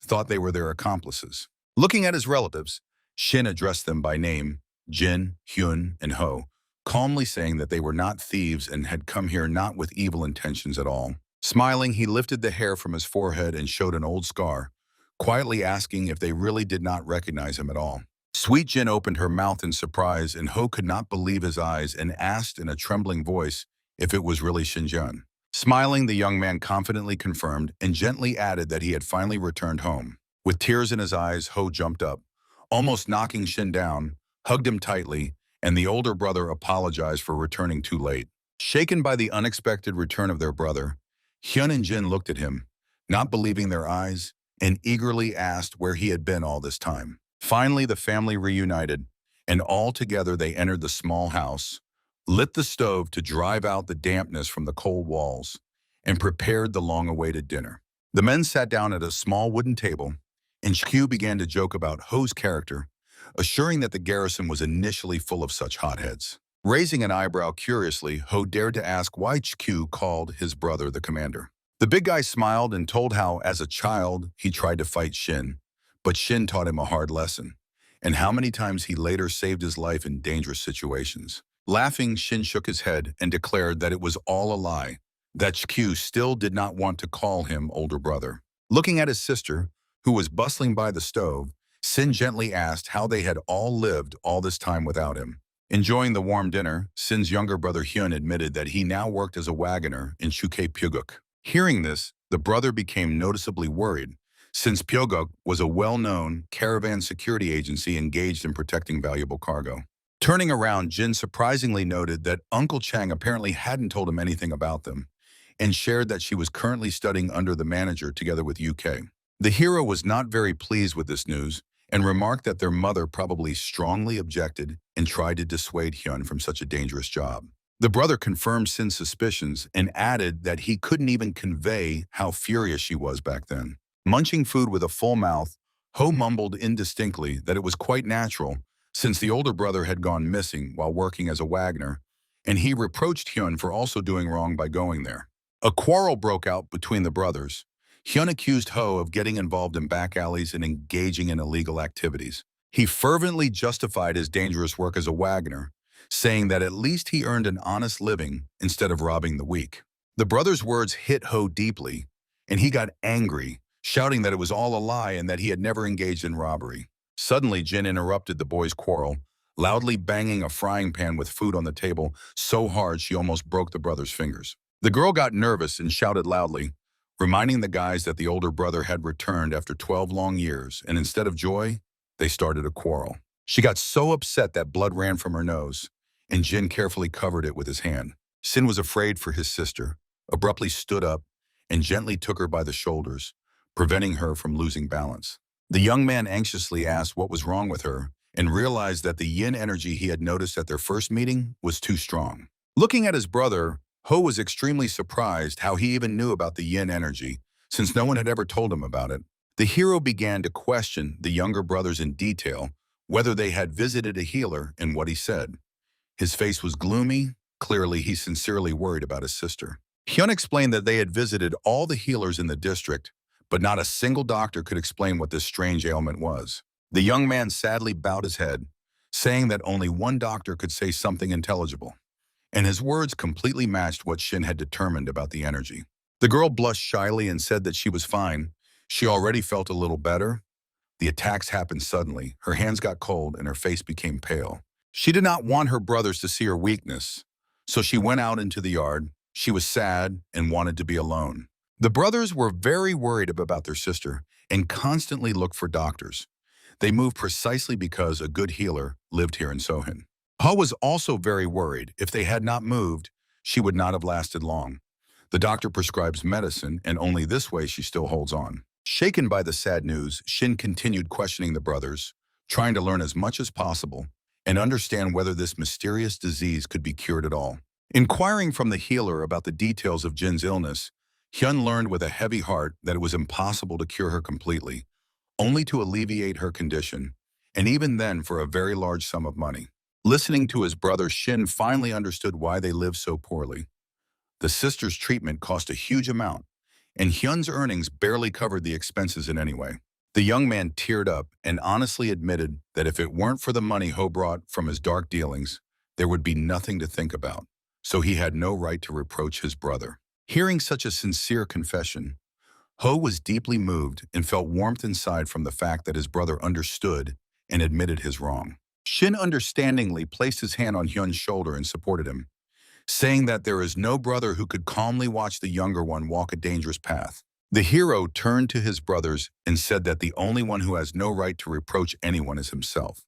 thought they were their accomplices. Looking at his relatives, Shin addressed them by name, Jin, Hyun, and Ho, calmly saying that they were not thieves and had come here not with evil intentions at all. Smiling, he lifted the hair from his forehead and showed an old scar, quietly asking if they really did not recognize him at all. Sweet Jin opened her mouth in surprise, and Ho could not believe his eyes and asked in a trembling voice if it was really Shinjun. Smiling, the young man confidently confirmed and gently added that he had finally returned home. With tears in his eyes, Ho jumped up, almost knocking Shin down, hugged him tightly, and the older brother apologized for returning too late. Shaken by the unexpected return of their brother, Hyun and Jin looked at him, not believing their eyes, and eagerly asked where he had been all this time. Finally, the family reunited, and all together they entered the small house, lit the stove to drive out the dampness from the cold walls, and prepared the long-awaited dinner. The men sat down at a small wooden table, and Chikyu began to joke about Ho's character, assuring that the garrison was initially full of such hotheads. Raising an eyebrow curiously, Ho dared to ask why Chikyu called his brother the commander. The big guy smiled and told how, as a child, he tried to fight Shin, but Shin taught him a hard lesson, and how many times he later saved his life in dangerous situations. Laughing, Shin shook his head and declared that it was all a lie, that Chikyu still did not want to call him older brother. Looking at his sister, who was bustling by the stove, Sin gently asked how they had all lived all this time without him. Enjoying the warm dinner, Sin's younger brother Hyun admitted that he now worked as a wagoner in Chukae Pyuguk. Hearing this, the brother became noticeably worried, since Pyoguk was a well-known caravan security agency engaged in protecting valuable cargo. Turning around, Jin surprisingly noted that Uncle Chang apparently hadn't told him anything about them, and shared that she was currently studying under the manager together with UK. The hero was not very pleased with this news and remarked that their mother probably strongly objected and tried to dissuade Hyun from such a dangerous job. The brother confirmed Sin's suspicions and added that he couldn't even convey how furious she was back then. Munching food with a full mouth, Ho mumbled indistinctly that it was quite natural since the older brother had gone missing while working as a Wagner, and he reproached Hyun for also doing wrong by going there. A quarrel broke out between the brothers. Hyun accused Ho of getting involved in back alleys and engaging in illegal activities. He fervently justified his dangerous work as a Wagner, saying that at least he earned an honest living instead of robbing the weak. The brother's words hit Ho deeply, and he got angry, shouting that it was all a lie and that he had never engaged in robbery. Suddenly, Jin interrupted the boys' quarrel, loudly banging a frying pan with food on the table so hard she almost broke the brother's fingers. The girl got nervous and shouted loudly, reminding the guys that the older brother had returned after 12 long years, and instead of joy, they started a quarrel. She got so upset that blood ran from her nose, and Jin carefully covered it with his hand. Sin was afraid for his sister, abruptly stood up, and gently took her by the shoulders, preventing her from losing balance. The young man anxiously asked what was wrong with her, and realized that the yin energy he had noticed at their first meeting was too strong. Looking at his brother, Ho was extremely surprised how he even knew about the yin energy, since no one had ever told him about it. The hero began to question the younger brothers in detail, whether they had visited a healer and what he said. His face was gloomy. Clearly, he sincerely worried about his sister. Hyun explained that they had visited all the healers in the district, but not a single doctor could explain what this strange ailment was. The young man sadly bowed his head, saying that only one doctor could say something intelligible, and his words completely matched what Shin had determined about the energy. The girl blushed shyly and said that she was fine. She already felt a little better. The attacks happened suddenly. Her hands got cold and her face became pale. She did not want her brothers to see her weakness, so she went out into the yard. She was sad and wanted to be alone. The brothers were very worried about their sister and constantly looked for doctors. They moved precisely because a good healer lived here in Sohin. Ho was also very worried. If they had not moved, she would not have lasted long. The doctor prescribes medicine, and only this way she still holds on. Shaken by the sad news, Shin continued questioning the brothers, trying to learn as much as possible and understand whether this mysterious disease could be cured at all. Inquiring from the healer about the details of Jin's illness, Hyun learned with a heavy heart that it was impossible to cure her completely, only to alleviate her condition, and even then for a very large sum of money. Listening to his brother, Shin finally understood why they lived so poorly. The sister's treatment cost a huge amount, and Hyun's earnings barely covered the expenses in any way. The young man teared up and honestly admitted that if it weren't for the money Ho brought from his dark dealings, there would be nothing to think about, so he had no right to reproach his brother. Hearing such a sincere confession, Ho was deeply moved and felt warmth inside from the fact that his brother understood and admitted his wrong. Shin understandingly placed his hand on Hyun's shoulder and supported him, saying that there is no brother who could calmly watch the younger one walk a dangerous path. The hero turned to his brothers and said that the only one who has no right to reproach anyone is himself,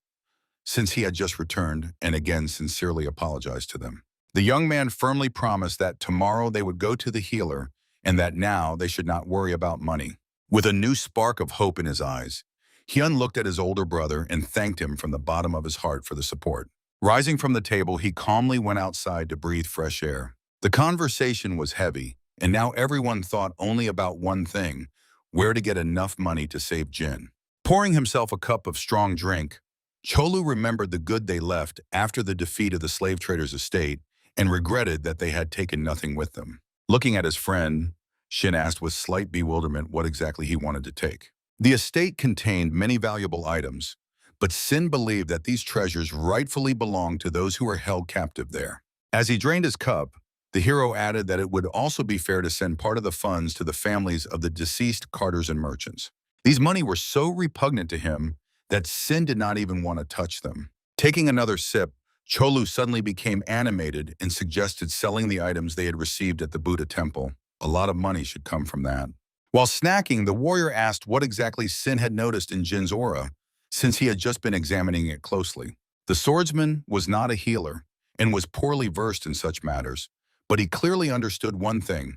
since he had just returned and again sincerely apologized to them. The young man firmly promised that tomorrow they would go to the healer and that now they should not worry about money. With a new spark of hope in his eyes, Hyun looked at his older brother and thanked him from the bottom of his heart for the support. Rising from the table, he calmly went outside to breathe fresh air. The conversation was heavy, and now everyone thought only about one thing: where to get enough money to save Jin. Pouring himself a cup of strong drink, Cholu remembered the good they left after the defeat of the slave trader's estate and regretted that they had taken nothing with them. Looking at his friend, Shin asked with slight bewilderment what exactly he wanted to take. The estate contained many valuable items, but Sin believed that these treasures rightfully belonged to those who were held captive there. As he drained his cup, the hero added that it would also be fair to send part of the funds to the families of the deceased carters and merchants. These money were so repugnant to him that Sin did not even want to touch them. Taking another sip, Cholu suddenly became animated and suggested selling the items they had received at the Buddha temple. A lot of money should come from that. While snacking, the warrior asked what exactly Sin had noticed in Jin's aura, since he had just been examining it closely. The swordsman was not a healer and was poorly versed in such matters, but he clearly understood one thing: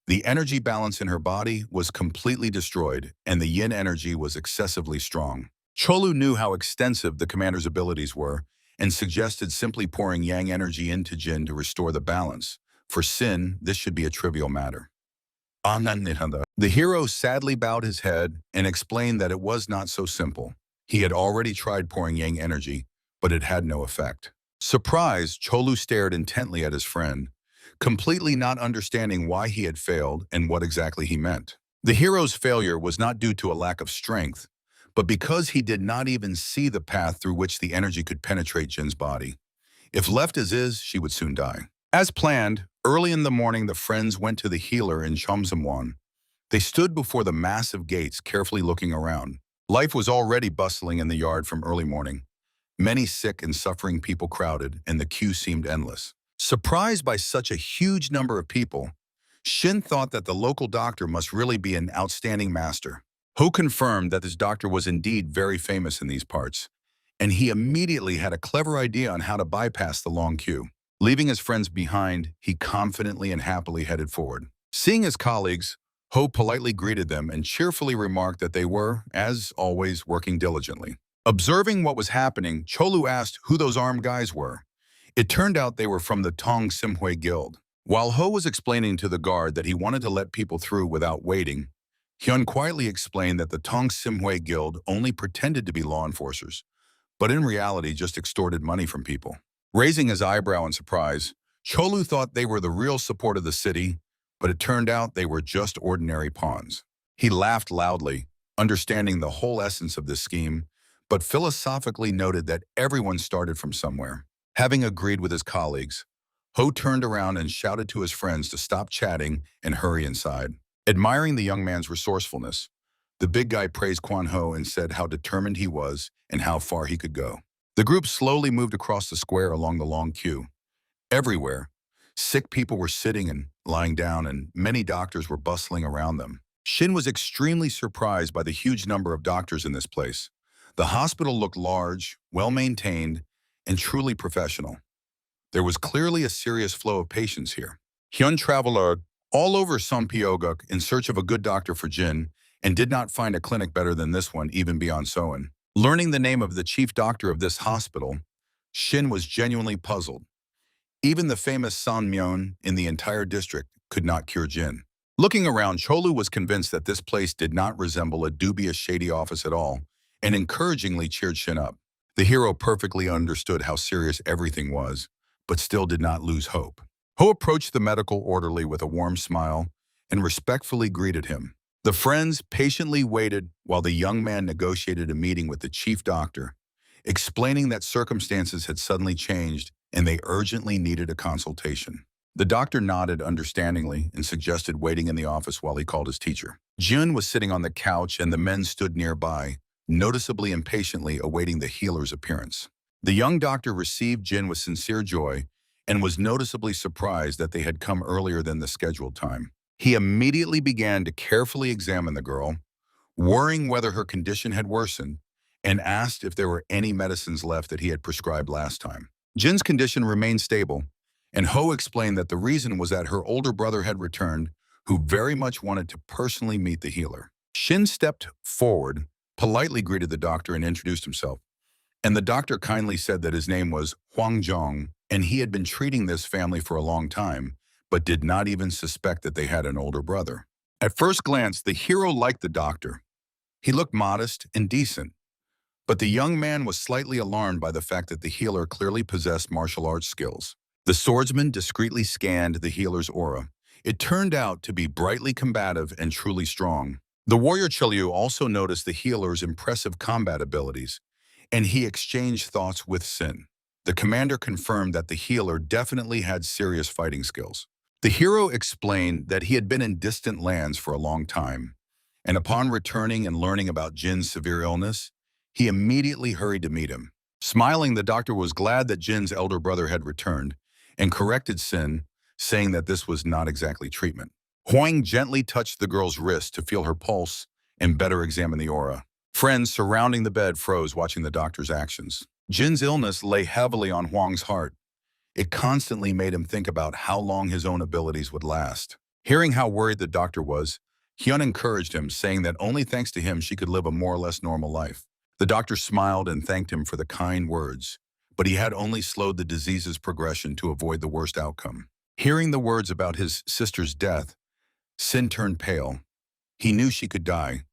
The energy balance in her body was completely destroyed, and the yin energy was excessively strong. Cholu knew how extensive the commander's abilities were and suggested simply pouring yang energy into Jin to restore the balance. For Sin, this should be a trivial matter. The hero sadly bowed his head and explained that it was not so simple. He had already tried pouring yang energy, but it had no effect. Surprised, Cholu stared intently at his friend, completely not understanding why he had failed and what exactly he meant. The hero's failure was not due to a lack of strength, but because he did not even see the path through which the energy could penetrate Jin's body. If left as is, she would soon die. As planned, early in the morning the friends went to the healer in Chomsamwan. They stood before the massive gates, carefully looking around. Life was already bustling in the yard from early morning. Many sick and suffering people crowded, and the queue seemed endless. Surprised by such a huge number of people, Shin thought that the local doctor must really be an outstanding master. Ho confirmed that this doctor was indeed very famous in these parts, and he immediately had a clever idea on how to bypass the long queue. Leaving his friends behind, he confidently and happily headed forward. Seeing his colleagues, Ho politely greeted them and cheerfully remarked that they were, as always, working diligently. Observing what was happening, Cholu asked who those armed guys were. It turned out they were from the Tong Simhui Guild. While Ho was explaining to the guard that he wanted to let people through without waiting, Hyun quietly explained that the Tong Simhui Guild only pretended to be law enforcers, but in reality just extorted money from people. Raising his eyebrow in surprise, Cholu thought they were the real support of the city, but it turned out they were just ordinary pawns. He laughed loudly, understanding the whole essence of this scheme, but philosophically noted that everyone started from somewhere. Having agreed with his colleagues, Ho turned around and shouted to his friends to stop chatting and hurry inside. Admiring the young man's resourcefulness, the big guy praised Kwan Ho and said how determined he was and how far he could go. The group slowly moved across the square along the long queue. Everywhere, sick people were sitting and lying down, and many doctors were bustling around them. Shin was extremely surprised by the huge number of doctors in this place. The hospital looked large, well-maintained, and truly professional. There was clearly a serious flow of patients here. Hyun traveled all over Sonpyeoguk in search of a good doctor for Jin and did not find a clinic better than this one even beyond Seoul. Learning the name of the chief doctor of this hospital, Shin was genuinely puzzled. Even the famous San Myeon in the entire district could not cure Jin. Looking around, Cholu was convinced that this place did not resemble a dubious shady office at all, and encouragingly cheered Shin up. The hero perfectly understood how serious everything was, but still did not lose hope. Ho approached the medical orderly with a warm smile and respectfully greeted him. The friends patiently waited while the young man negotiated a meeting with the chief doctor, explaining that circumstances had suddenly changed and they urgently needed a consultation. The doctor nodded understandingly and suggested waiting in the office while he called his teacher. Jun was sitting on the couch and the men stood nearby, noticeably impatiently awaiting the healer's appearance. The young doctor received Jin with sincere joy and was noticeably surprised that they had come earlier than the scheduled time. He immediately began to carefully examine the girl, worrying whether her condition had worsened, and asked if there were any medicines left that he had prescribed last time. Jin's condition remained stable, and Ho explained that the reason was that her older brother had returned, who very much wanted to personally meet the healer. Shin stepped forward, politely greeted the doctor and introduced himself, and the doctor kindly said that his name was Hwang Jong, and he had been treating this family for a long time, but did not even suspect that they had an older brother. At first glance, the hero liked the doctor. He looked modest and decent, but the young man was slightly alarmed by the fact that the healer clearly possessed martial arts skills. The swordsman discreetly scanned the healer's aura. It turned out to be brightly combative and truly strong. The warrior Chilyu also noticed the healer's impressive combat abilities, and he exchanged thoughts with Sin. The commander confirmed that the healer definitely had serious fighting skills. The hero explained that he had been in distant lands for a long time, and upon returning and learning about Jin's severe illness, he immediately hurried to meet him. Smiling, the doctor was glad that Jin's elder brother had returned and corrected Sin, saying that this was not exactly treatment. Hwang gently touched the girl's wrist to feel her pulse and better examine the aura. Friends surrounding the bed froze watching the doctor's actions. Jin's illness lay heavily on Hwang's heart. It constantly made him think about how long his own abilities would last. Hearing how worried the doctor was, Hyun encouraged him, saying that only thanks to him she could live a more or less normal life. The doctor smiled and thanked him for the kind words, but he had only slowed the disease's progression to avoid the worst outcome. Hearing the words about his sister's death, Sin turned pale. He knew she could die,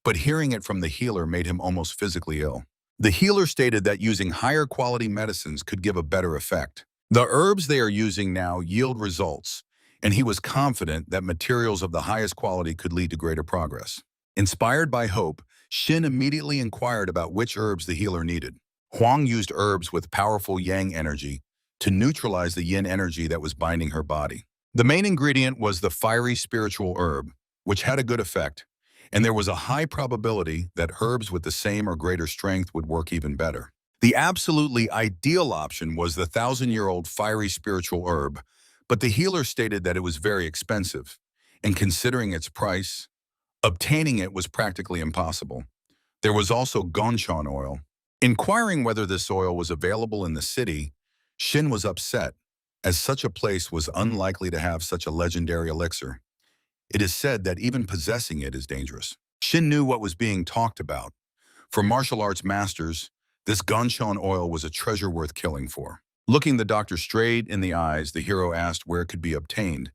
but hearing it from the healer made him almost physically ill. The healer stated that using higher quality medicines could give a better effect. The herbs they are using now yield results, and he was confident that materials of the highest quality could lead to greater progress. Inspired by hope, Shin immediately inquired about which herbs the healer needed. Huang used herbs with powerful yang energy to neutralize the yin energy that was binding her body. The main ingredient was the fiery spiritual herb, which had a good effect, and there was a high probability that herbs with the same or greater strength would work even better. The absolutely ideal option was the 1,000-year-old fiery spiritual herb, but the healer stated that it was very expensive, and considering its price, obtaining it was practically impossible. There was also Gongchan oil. Inquiring whether this oil was available in the city, Shin was upset, as such a place was unlikely to have such a legendary elixir. It is said that even possessing it is dangerous. Shin knew what was being talked about. For martial arts masters, this Gongchan oil was a treasure worth killing for. Looking the doctor straight in the eyes, the hero asked where it could be obtained,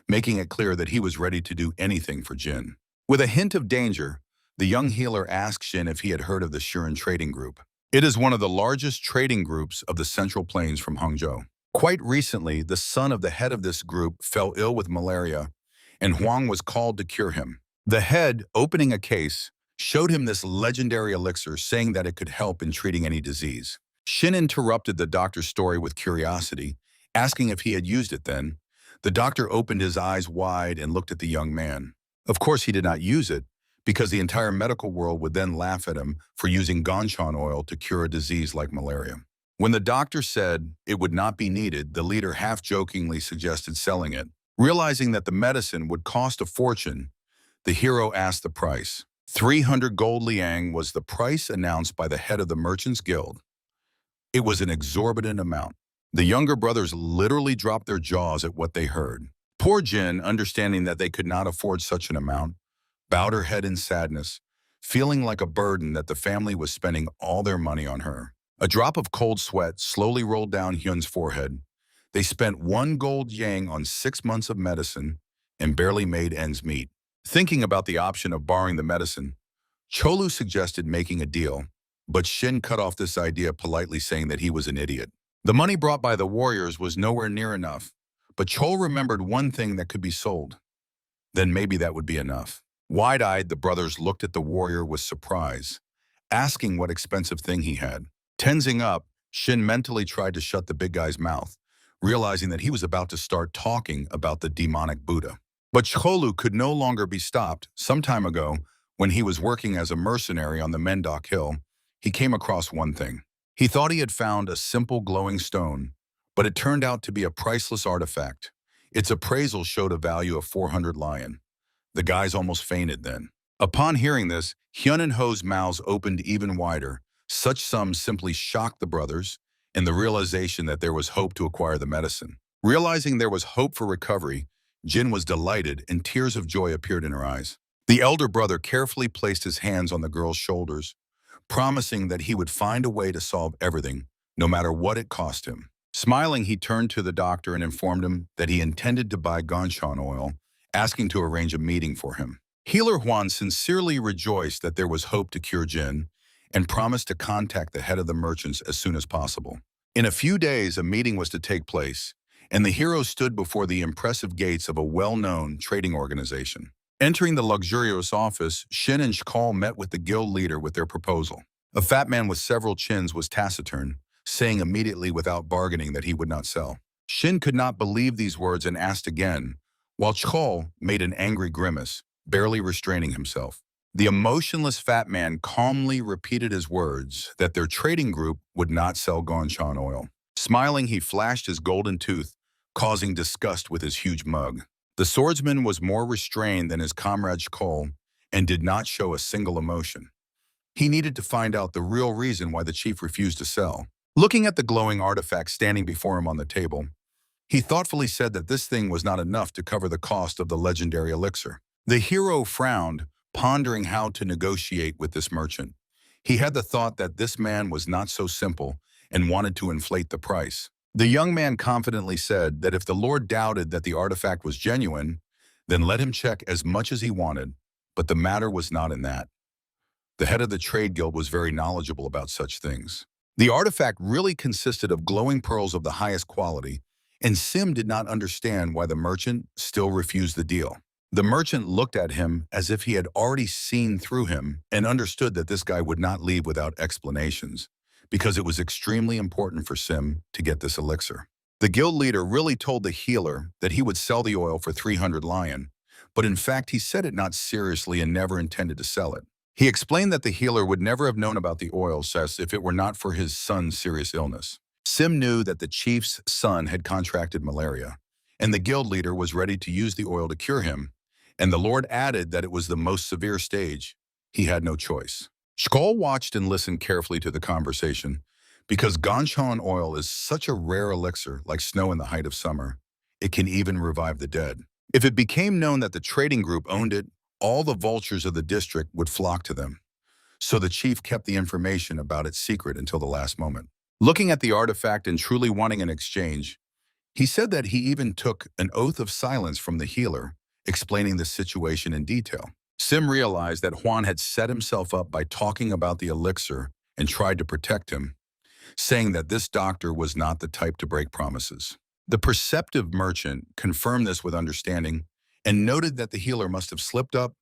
making it clear that he was ready to do anything for Jin. With a hint of danger, the young healer asked Shin if he had heard of the Shuren Trading Group. It is one of the largest trading groups of the Central Plains from Hangzhou. Quite recently, the son of the head of this group fell ill with malaria, and Huang was called to cure him. The head, opening a case, showed him this legendary elixir, saying that it could help in treating any disease. Shin interrupted the doctor's story with curiosity, asking if he had used it then. The doctor opened his eyes wide and looked at the young man. Of course he did not use it, because the entire medical world would then laugh at him for using Gongchan oil to cure a disease like malaria. When the doctor said it would not be needed, the leader half-jokingly suggested selling it. Realizing that the medicine would cost a fortune, the hero asked the price. 300 gold liang was the price announced by the head of the Merchants Guild. It was an exorbitant amount. The younger brothers literally dropped their jaws at what they heard. Poor Jin, understanding that they could not afford such an amount, bowed her head in sadness, feeling like a burden that the family was spending all their money on her. A drop of cold sweat slowly rolled down Hyun's forehead. They spent 1 gold yang on 6 months of medicine and barely made ends meet. Thinking about the option of borrowing the medicine, Cholu suggested making a deal, but Shin cut off this idea, politely saying that he was an idiot. The money brought by the warriors was nowhere near enough, but Chol remembered one thing that could be sold. Then maybe that would be enough. Wide-eyed, the brothers looked at the warrior with surprise, asking what expensive thing he had. Tensing up, Shin mentally tried to shut the big guy's mouth, realizing that he was about to start talking about the demonic Buddha. But Cholu could no longer be stopped. Some time ago, when he was working as a mercenary on the Mendok Hill, he came across one thing. He thought he had found a simple glowing stone, but it turned out to be a priceless artifact. Its appraisal showed a value of 400 lion. The guys almost fainted then. Upon hearing this, Hyun and Ho's mouths opened even wider. Such sums simply shocked the brothers, and the realization that there was hope to acquire the medicine. Realizing there was hope for recovery, Jin was delighted and tears of joy appeared in her eyes. The elder brother carefully placed his hands on the girl's shoulders, promising that he would find a way to solve everything, no matter what it cost him. Smiling, he turned to the doctor and informed him that he intended to buy Gongchan oil, asking to arrange a meeting for him. Healer Huan sincerely rejoiced that there was hope to cure Jin and promised to contact the head of the merchants as soon as possible. In a few days, a meeting was to take place, and the hero stood before the impressive gates of a well-known trading organization. Entering the luxurious office, Shin and Shkal met with the guild leader with their proposal. A fat man with several chins was taciturn, saying immediately without bargaining that he would not sell. Shin could not believe these words and asked again, while Chol made an angry grimace, barely restraining himself. The emotionless fat man calmly repeated his words that their trading group would not sell Gongchan oil. Smiling, he flashed his golden tooth, causing disgust with his huge mug. The swordsman was more restrained than his comrade Chol and did not show a single emotion. He needed to find out the real reason why the chief refused to sell. Looking at the glowing artifact standing before him on the table, He thoughtfully said that this thing was not enough to cover the cost of the legendary elixir. The hero frowned, pondering how to negotiate with this merchant. He had the thought that this man was not so simple and wanted to inflate the price. The young man confidently said that if the Lord doubted that the artifact was genuine, then let him check as much as he wanted, but the matter was not in that. The head of the trade guild was very knowledgeable about such things. The artifact really consisted of glowing pearls of the highest quality, and Sim did not understand why the merchant still refused the deal. The merchant looked at him as if he had already seen through him and understood that this guy would not leave without explanations, because it was extremely important for Sim to get this elixir. The guild leader really told the healer that he would sell the oil for 300 lion, but in fact he said it not seriously and never intended to sell it. He explained that the healer would never have known about the oil cess if it were not for his son's serious illness. Sim knew that the chief's son had contracted malaria, and the guild leader was ready to use the oil to cure him, and the Lord added that it was the most severe stage. He had no choice. Shkol watched and listened carefully to the conversation. Because Ganchon oil is such a rare elixir, like snow in the height of summer, it can even revive the dead. If it became known that the trading group owned it, all the vultures of the district would flock to them. So the chief kept the information about it secret until the last moment. Looking at the artifact and truly wanting an exchange, he said that he even took an oath of silence from the healer, explaining the situation in detail. Sim realized that Juan had set himself up by talking about the elixir and tried to protect him, saying that this doctor was not the type to break promises. The perceptive merchant confirmed this with understanding and noted that the healer must have slipped up,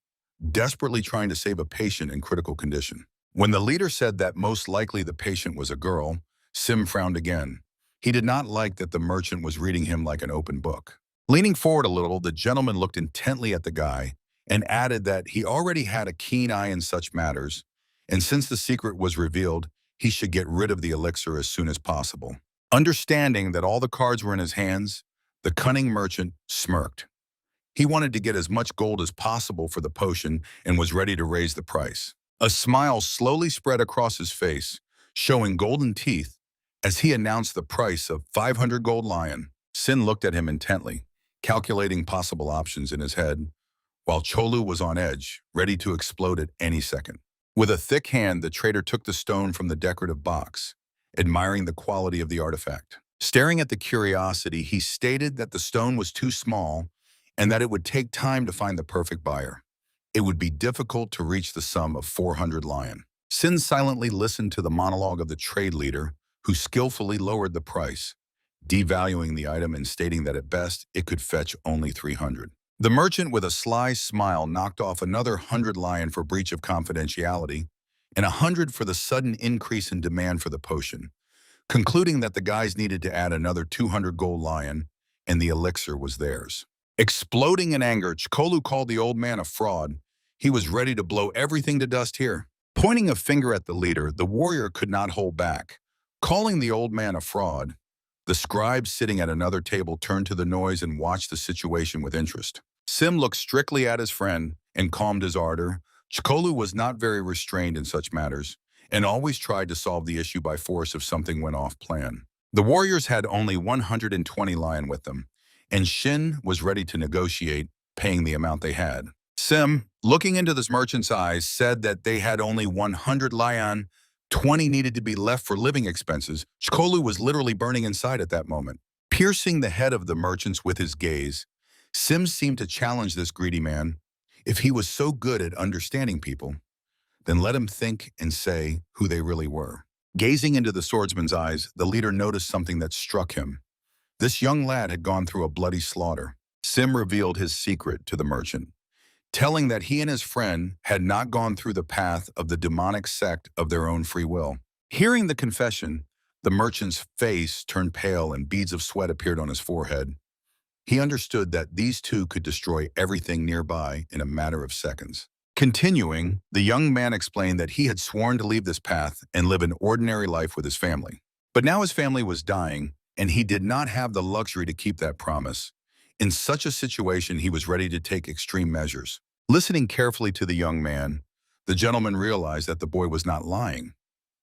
desperately trying to save a patient in critical condition. When the leader said that most likely the patient was a girl, Sim frowned again. He did not like that the merchant was reading him like an open book. Leaning forward a little, the gentleman looked intently at the guy and added that he already had a keen eye in such matters, and since the secret was revealed, he should get rid of the elixir as soon as possible. Understanding that all the cards were in his hands, the cunning merchant smirked. He wanted to get as much gold as possible for the potion and was ready to raise the price. A smile slowly spread across his face, showing golden teeth, as he announced the price of 500 gold lion. Sin looked at him intently, calculating possible options in his head, while Cholu was on edge, ready to explode at any second. With a thick hand, the trader took the stone from the decorative box, admiring the quality of the artifact. Staring at the curiosity, he stated that the stone was too small and that it would take time to find the perfect buyer. It would be difficult to reach the sum of 400 lion. Sin silently listened to the monologue of the trade leader, who skillfully lowered the price, devaluing the item and stating that at best it could fetch only 300. The merchant, with a sly smile, knocked off another 100 lion for breach of confidentiality and 100 for the sudden increase in demand for the potion, concluding that the guys needed to add another 200 gold lion, and the elixir was theirs. Exploding in anger, Chkolu called the old man a fraud. He was ready to blow everything to dust here. Pointing a finger at the leader, the warrior could not hold back. Calling the old man a fraud, the scribe sitting at another table turned to the noise and watched the situation with interest. Sim looked strictly at his friend and calmed his ardor. Chkolu was not very restrained in such matters and always tried to solve the issue by force if something went off plan. The warriors had only 120 lion with them, and Shin was ready to negotiate, paying the amount they had. Sim, looking into this merchant's eyes, said that they had only 100 lion, 20 needed to be left for living expenses. Chkolu was literally burning inside at that moment. Piercing the head of the merchants with his gaze, Sim seemed to challenge this greedy man. If he was so good at understanding people, then let him think and say who they really were. Gazing into the swordsman's eyes, the leader noticed something that struck him. This young lad had gone through a bloody slaughter. Sim revealed his secret to the merchant, telling that he and his friend had not gone through the path of the demonic sect of their own free will. Hearing the confession, the merchant's face turned pale and beads of sweat appeared on his forehead. He understood that these two could destroy everything nearby in a matter of seconds. Continuing, the young man explained that he had sworn to leave this path and live an ordinary life with his family. But now his family was dying, and he did not have the luxury to keep that promise. In such a situation, he was ready to take extreme measures. Listening carefully to the young man, the gentleman realized that the boy was not lying,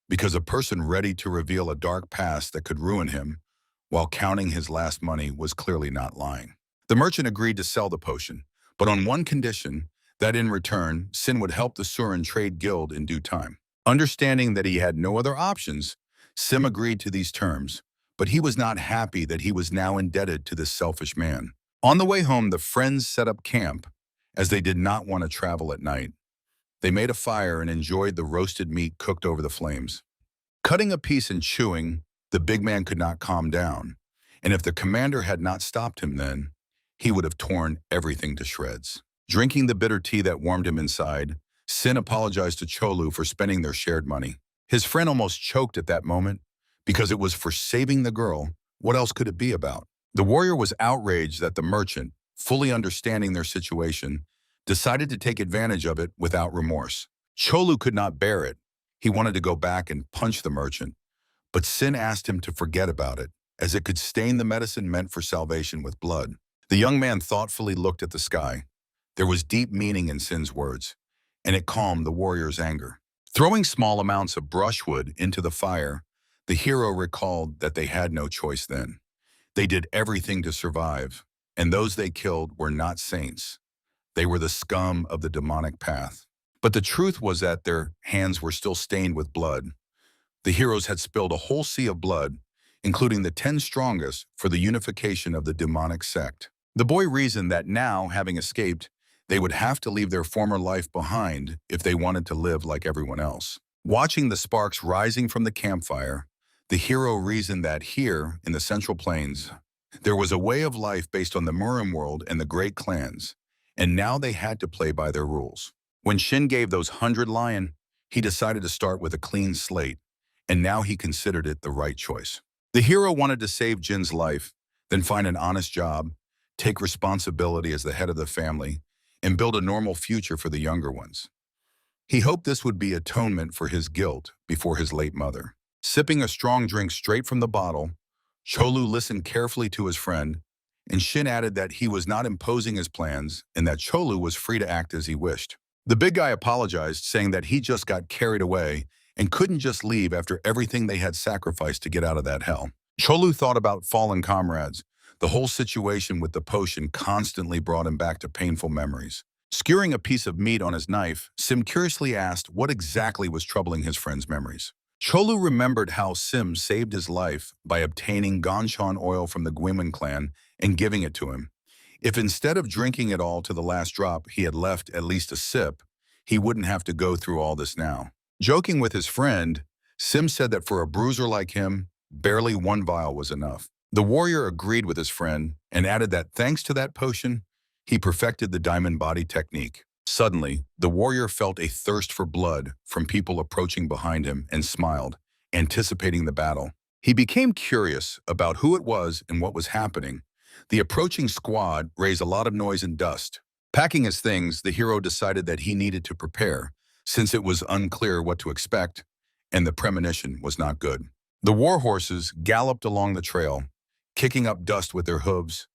because a person ready to reveal a dark past that could ruin him while counting his last money, was clearly not lying. The merchant agreed to sell the potion, but on one condition, that in return, Sin would help the Surin trade guild in due time. Understanding that he had no other options, Sim agreed to these terms, but he was not happy that he was now indebted to this selfish man. On the way home, the friends set up camp, as they did not want to travel at night. They made a fire and enjoyed the roasted meat cooked over the flames. Cutting a piece and chewing, the big man could not calm down, and if the commander had not stopped him then, he would have torn everything to shreds. Drinking the bitter tea that warmed him inside, Sin apologized to Cholu for spending their shared money. His friend almost choked at that moment, because it was for saving the girl. What else could it be about? The warrior was outraged that the merchant, fully understanding their situation, decided to take advantage of it without remorse. Cholu could not bear it. He wanted to go back and punch the merchant, but Sin asked him to forget about it, as it could stain the medicine meant for salvation with blood. The young man thoughtfully looked at the sky. There was deep meaning in Sin's words, and it calmed the warrior's anger. Throwing small amounts of brushwood into the fire, the hero recalled that they had no choice then. They did everything to survive, and those they killed were not saints. They were the scum of the demonic path. But the truth was that their hands were still stained with blood. The heroes had spilled a whole sea of blood, including the 10 strongest, for the unification of the demonic sect. The boy reasoned that now, having escaped, they would have to leave their former life behind if they wanted to live like everyone else. Watching the sparks rising from the campfire, the hero reasoned that here, in the Central Plains, there was a way of life based on the Murim world and the great clans, and now they had to play by their rules. When Shin gave those 100 lion, he decided to start with a clean slate, and now he considered it the right choice. The hero wanted to save Jin's life, then find an honest job, take responsibility as the head of the family, and build a normal future for the younger ones. He hoped this would be atonement for his guilt before his late mother. Sipping a strong drink straight from the bottle, Cholu listened carefully to his friend, and Shin added that he was not imposing his plans and that Cholu was free to act as he wished. The big guy apologized, saying that he just got carried away and couldn't just leave after everything they had sacrificed to get out of that hell. Cholu thought about fallen comrades. The whole situation with the potion constantly brought him back to painful memories. Skewering a piece of meat on his knife, Sim curiously asked what exactly was troubling his friend's memories. Cholu remembered how Sim saved his life by obtaining Ganshan oil from the Gwimin clan and giving it to him. If instead of drinking it all to the last drop, he had left at least a sip, he wouldn't have to go through all this now. Joking with his friend, Sim said that for a bruiser like him, barely one vial was enough. The warrior agreed with his friend and added that thanks to that potion, he perfected the diamond body technique. Suddenly, the warrior felt a thirst for blood from people approaching behind him and smiled, anticipating the battle. He became curious about who it was and what was happening. The approaching squad raised a lot of noise and dust. Packing his things, the hero decided that he needed to prepare, since it was unclear what to expect, and the premonition was not good. The war horses galloped along the trail, kicking up dust with their hooves,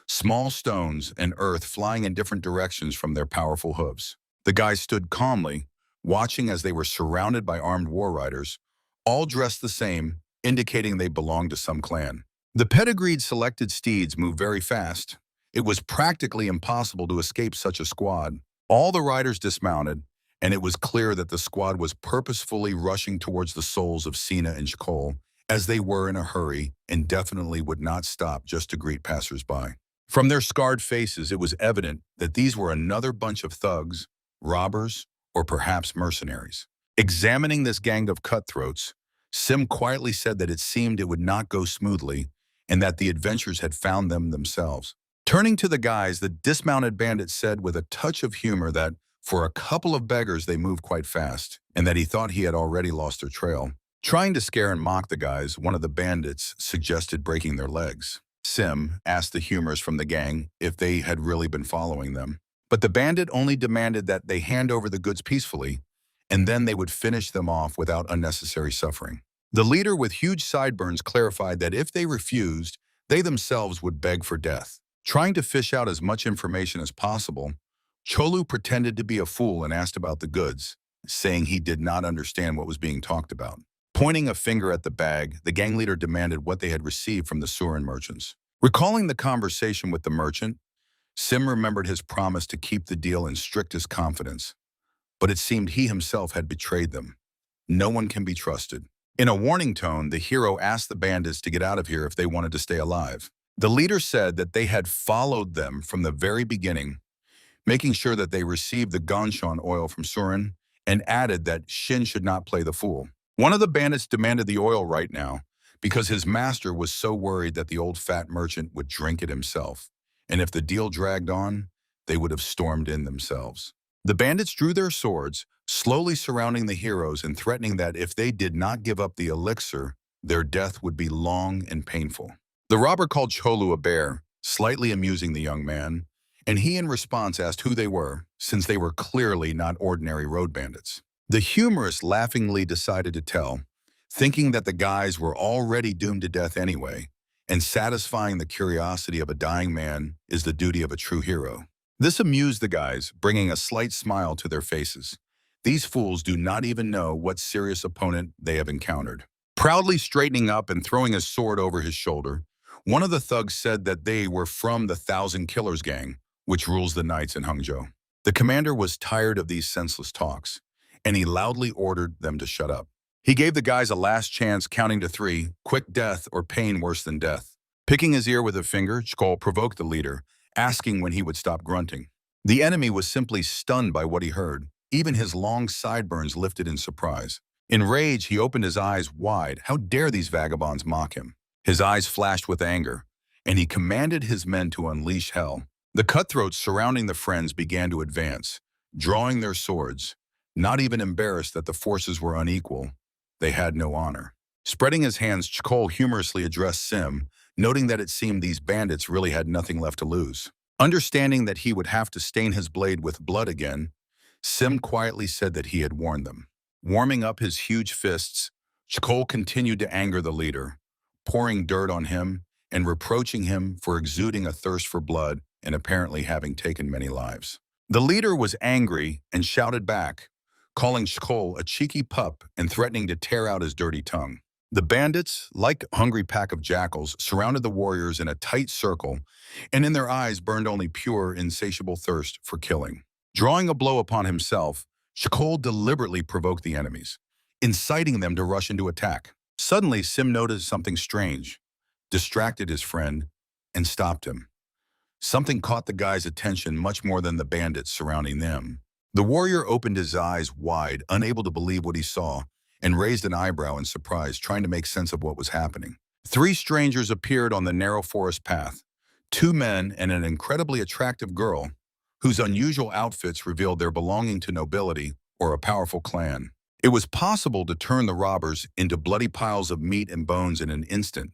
small stones and earth flying in different directions from their powerful hooves. The guys stood calmly, watching as they were surrounded by armed war riders, all dressed the same, indicating they belonged to some clan. The pedigreed selected steeds moved very fast. It was practically impossible to escape such a squad. All the riders dismounted, and it was clear that the squad was purposefully rushing towards the souls of Sina and Shkol, as they were in a hurry and definitely would not stop just to greet passers-by. From their scarred faces, it was evident that these were another bunch of thugs, robbers, or perhaps mercenaries. Examining this gang of cutthroats, Sim quietly said that it seemed it would not go smoothly and that the adventurers had found them themselves. Turning to the guys, the dismounted bandit said with a touch of humor that for a couple of beggars they moved quite fast, and that he thought he had already lost their trail. Trying to scare and mock the guys, one of the bandits suggested breaking their legs. Sim asked the humors from the gang if they had really been following them, but the bandit only demanded that they hand over the goods peacefully, and then they would finish them off without unnecessary suffering. The leader with huge sideburns clarified that if they refused, they themselves would beg for death. Trying to fish out as much information as possible, Cholu pretended to be a fool and asked about the goods, saying he did not understand what was being talked about. Pointing a finger at the bag, the gang leader demanded what they had received from the Surin merchants. Recalling the conversation with the merchant, Sim remembered his promise to keep the deal in strictest confidence, but it seemed he himself had betrayed them. No one can be trusted. In a warning tone, the hero asked the bandits to get out of here if they wanted to stay alive. The leader said that they had followed them from the very beginning, making sure that they received the Ganshan oil from Surin, and added that Shin should not play the fool. One of the bandits demanded the oil right now because his master was so worried that the old fat merchant would drink it himself, and if the deal dragged on, they would have stormed in themselves. The bandits drew their swords, slowly surrounding the heroes and threatening that if they did not give up the elixir, their death would be long and painful. The robber called Cholu a bear, slightly amusing the young man, and he in response asked who they were, since they were clearly not ordinary road bandits. The humorist laughingly decided to tell, thinking that the guys were already doomed to death anyway, and satisfying the curiosity of a dying man is the duty of a true hero. This amused the guys, bringing a slight smile to their faces. These fools do not even know what serious opponent they have encountered. Proudly straightening up and throwing his sword over his shoulder, one of the thugs said that they were from the Thousand Killers gang, which rules the nights in Hangzhou. The commander was tired of these senseless talks, and he loudly ordered them to shut up. He gave the guys a last chance, counting to 3, quick death or pain worse than death. Picking his ear with a finger, Chkol provoked the leader, asking when he would stop grunting. The enemy was simply stunned by what he heard. Even his long sideburns lifted in surprise. In rage, he opened his eyes wide. How dare these vagabonds mock him? His eyes flashed with anger, and he commanded his men to unleash hell. The cutthroats surrounding the friends began to advance, drawing their swords. Not even embarrassed that the forces were unequal, they had no honor. Spreading his hands, Chkol humorously addressed Sim, noting that it seemed these bandits really had nothing left to lose. Understanding that he would have to stain his blade with blood again, Sim quietly said that he had warned them. Warming up his huge fists, Chkol continued to anger the leader, pouring dirt on him and reproaching him for exuding a thirst for blood and apparently having taken many lives. The leader was angry and shouted back, calling Chkol a cheeky pup and threatening to tear out his dirty tongue. The bandits, like a hungry pack of jackals, surrounded the warriors in a tight circle, and in their eyes burned only pure, insatiable thirst for killing. Drawing a blow upon himself, Chkol deliberately provoked the enemies, inciting them to rush into attack. Suddenly, Sim noticed something strange, distracted his friend, and stopped him. Something caught the guy's attention much more than the bandits surrounding them. The warrior opened his eyes wide, unable to believe what he saw, and raised an eyebrow in surprise, trying to make sense of what was happening. 3 strangers appeared on the narrow forest path, 2 men and an incredibly attractive girl, whose unusual outfits revealed their belonging to nobility or a powerful clan. It was possible to turn the robbers into bloody piles of meat and bones in an instant,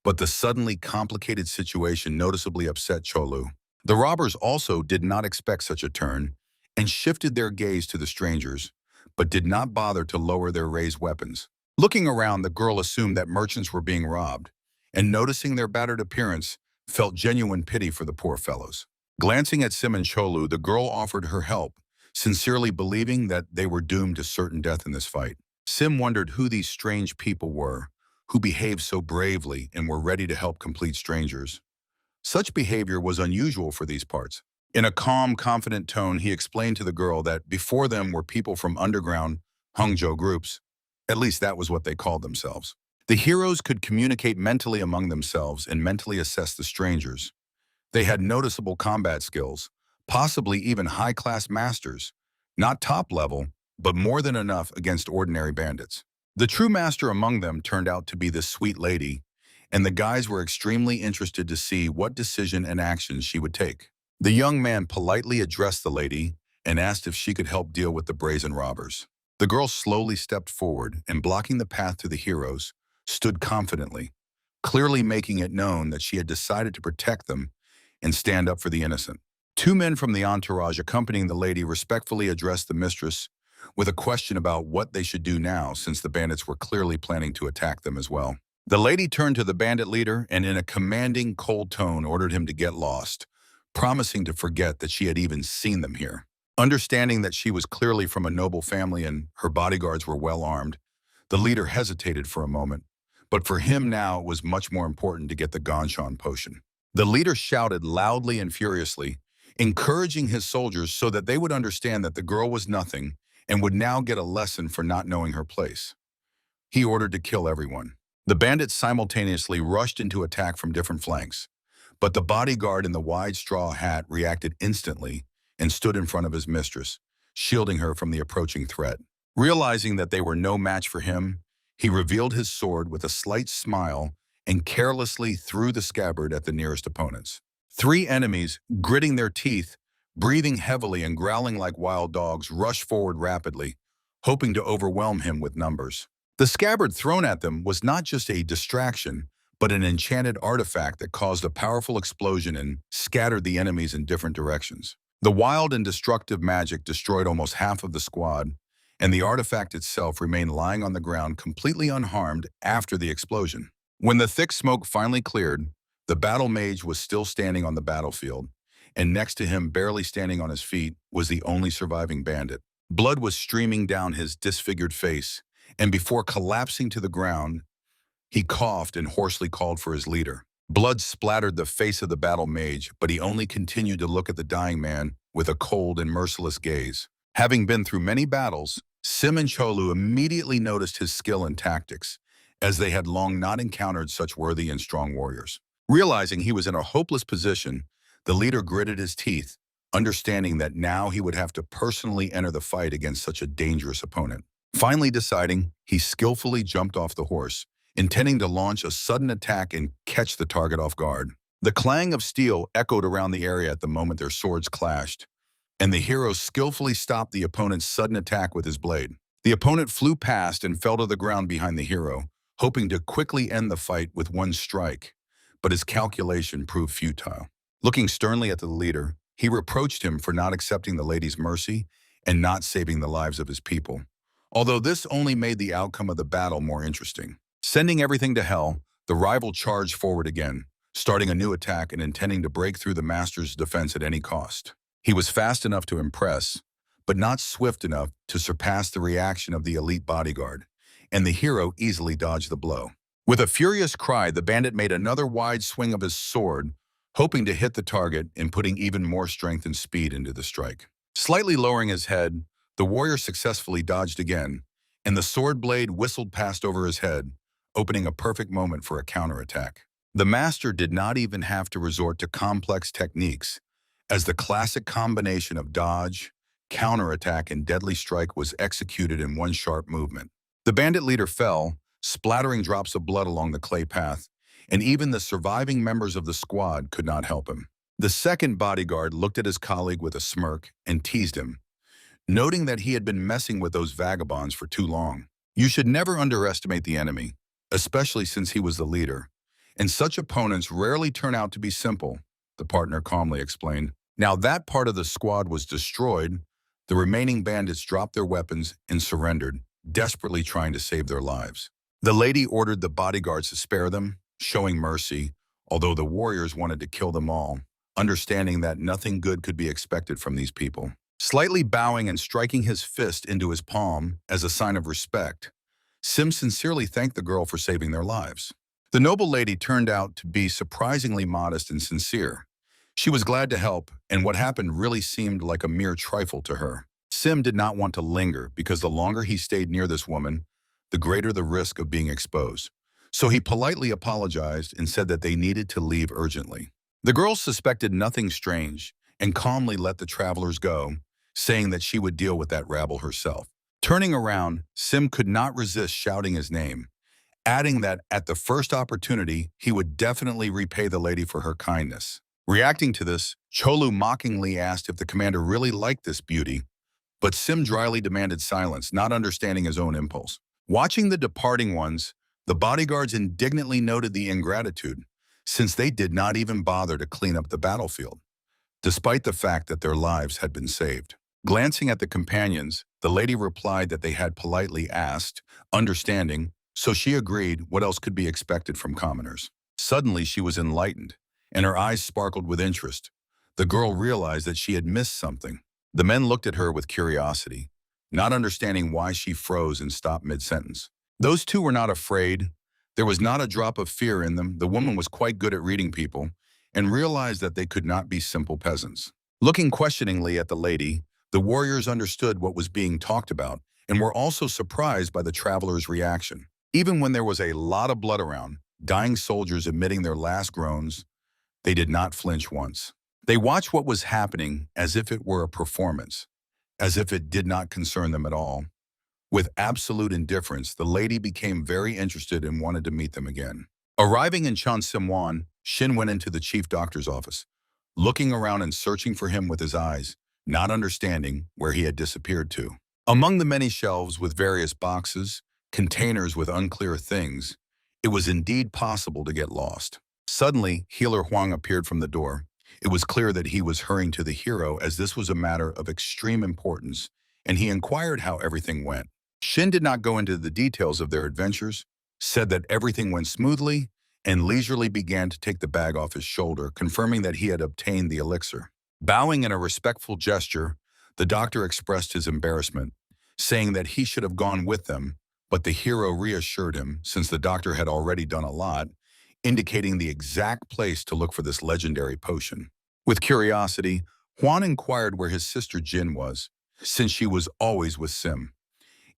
but the suddenly complicated situation noticeably upset Cholu. The robbers also did not expect such a turn and shifted their gaze to the strangers, but did not bother to lower their raised weapons. Looking around, the girl assumed that merchants were being robbed, and noticing their battered appearance, felt genuine pity for the poor fellows. Glancing at Sim and Cholu, the girl offered her help, sincerely believing that they were doomed to certain death in this fight. Sim wondered who these strange people were, who behaved so bravely and were ready to help complete strangers. Such behavior was unusual for these parts. In a calm, confident tone, he explained to the girl that before them were people from underground Hangzhou groups. At least that was what they called themselves. The heroes could communicate mentally among themselves and mentally assess the strangers. They had noticeable combat skills, possibly even high-class masters, not top level, but more than enough against ordinary bandits. The true master among them turned out to be this sweet lady, and the guys were extremely interested to see what decision and actions she would take. The young man politely addressed the lady and asked if she could help deal with the brazen robbers. The girl slowly stepped forward and, blocking the path to the heroes, stood confidently, clearly making it known that she had decided to protect them and stand up for the innocent. 2 men from the entourage accompanying the lady respectfully addressed the mistress with a question about what they should do now, since the bandits were clearly planning to attack them as well. The lady turned to the bandit leader and in a commanding, cold tone ordered him to get lost, promising to forget that she had even seen them here. Understanding that she was clearly from a noble family and her bodyguards were well armed, The leader hesitated for a moment, but for him now it was much more important to get the Ganshan potion. The leader shouted loudly and furiously, encouraging his soldiers so that they would understand that the girl was nothing and would now get a lesson for not knowing her place. He ordered to kill everyone. The bandits simultaneously rushed into attack from different flanks, but the bodyguard in the wide straw hat reacted instantly and stood in front of his mistress, shielding her from the approaching threat. Realizing that they were no match for him, he revealed his sword with a slight smile and carelessly threw the scabbard at the nearest opponents. 3 enemies, gritting their teeth, breathing heavily and growling like wild dogs, rushed forward rapidly, hoping to overwhelm him with numbers. The scabbard thrown at them was not just a distraction, but an enchanted artifact that caused a powerful explosion and scattered the enemies in different directions. The wild and destructive magic destroyed almost half of the squad, and the artifact itself remained lying on the ground completely unharmed after the explosion. When the thick smoke finally cleared, the battle mage was still standing on the battlefield, and next to him, barely standing on his feet, was the only surviving bandit. Blood was streaming down his disfigured face, and before collapsing to the ground, he coughed and hoarsely called for his leader. Blood splattered the face of the battle mage, but he only continued to look at the dying man with a cold and merciless gaze. Having been through many battles, Sim and Cholu immediately noticed his skill and tactics, as they had long not encountered such worthy and strong warriors. Realizing he was in a hopeless position, the leader gritted his teeth, understanding that now he would have to personally enter the fight against such a dangerous opponent. Finally deciding, he skillfully jumped off the horse, intending to launch a sudden attack and catch the target off guard. The clang of steel echoed around the area at the moment their swords clashed, and the hero skillfully stopped the opponent's sudden attack with his blade. The opponent flew past and fell to the ground behind the hero, hoping to quickly end the fight with one strike, but his calculation proved futile. Looking sternly at the leader, he reproached him for not accepting the lady's mercy and not saving the lives of his people, although this only made the outcome of the battle more interesting. Sending everything to hell, the rival charged forward again, starting a new attack and intending to break through the master's defense at any cost. He was fast enough to impress, but not swift enough to surpass the reaction of the elite bodyguard, and the hero easily dodged the blow. With a furious cry, the bandit made another wide swing of his sword, hoping to hit the target and putting even more strength and speed into the strike. Slightly lowering his head, the warrior successfully dodged again, and the sword blade whistled past over his head, opening a perfect moment for a counterattack. The master did not even have to resort to complex techniques, as the classic combination of dodge, counterattack, and deadly strike was executed in one sharp movement. The bandit leader fell, splattering drops of blood along the clay path, and even the surviving members of the squad could not help him. The second bodyguard looked at his colleague with a smirk and teased him, noting that he had been messing with those vagabonds for too long. You should never underestimate the enemy, especially since he was the leader, and such opponents rarely turn out to be simple, the partner calmly explained. Now that part of the squad was destroyed, the remaining bandits dropped their weapons and surrendered, desperately trying to save their lives. The lady ordered the bodyguards to spare them, showing mercy, although the warriors wanted to kill them all, understanding that nothing good could be expected from these people. Slightly bowing and striking his fist into his palm as a sign of respect, Sim sincerely thanked the girl for saving their lives. The noble lady turned out to be surprisingly modest and sincere. She was glad to help, and what happened really seemed like a mere trifle to her. Sim did not want to linger because the longer he stayed near this woman, the greater the risk of being exposed. So he politely apologized and said that they needed to leave urgently. The girl suspected nothing strange and calmly let the travelers go, saying that she would deal with that rabble herself. Turning around, Sim could not resist shouting his name, adding that at the first opportunity, he would definitely repay the lady for her kindness. Reacting to this, Cholu mockingly asked if the commander really liked this beauty, but Sim dryly demanded silence, not understanding his own impulse. Watching the departing ones, the bodyguards indignantly noted the ingratitude, since they did not even bother to clean up the battlefield, despite the fact that their lives had been saved. Glancing at the companions, the lady replied that they had politely asked, understanding, so she agreed what else could be expected from commoners. Suddenly she was enlightened, and her eyes sparkled with interest. The girl realized that she had missed something. The men looked at her with curiosity, not understanding why she froze and stopped mid-sentence. Those two were not afraid. There was not a drop of fear in them. The woman was quite good at reading people and realized that they could not be simple peasants. Looking questioningly at the lady, the warriors understood what was being talked about and were also surprised by the traveler's reaction. Even when there was a lot of blood around, dying soldiers emitting their last groans, they did not flinch once. They watched what was happening as if it were a performance, as if it did not concern them at all. With absolute indifference, the lady became very interested and wanted to meet them again. Arriving in Cheonsimwan, Shin went into the chief doctor's office, looking around and searching for him with his eyes, not understanding where he had disappeared to. Among the many shelves with various boxes, containers with unclear things, it was indeed possible to get lost. Suddenly, Healer Huang appeared from the door. It was clear that he was hurrying to the hero as this was a matter of extreme importance, and he inquired how everything went. Shin did not go into the details of their adventures, said that everything went smoothly, and leisurely began to take the bag off his shoulder, confirming that he had obtained the elixir. Bowing in a respectful gesture, the doctor expressed his embarrassment, saying that he should have gone with them, but the hero reassured him, since the doctor had already done a lot, indicating the exact place to look for this legendary potion. With curiosity, Huan inquired where his sister Jin was, since she was always with Sim.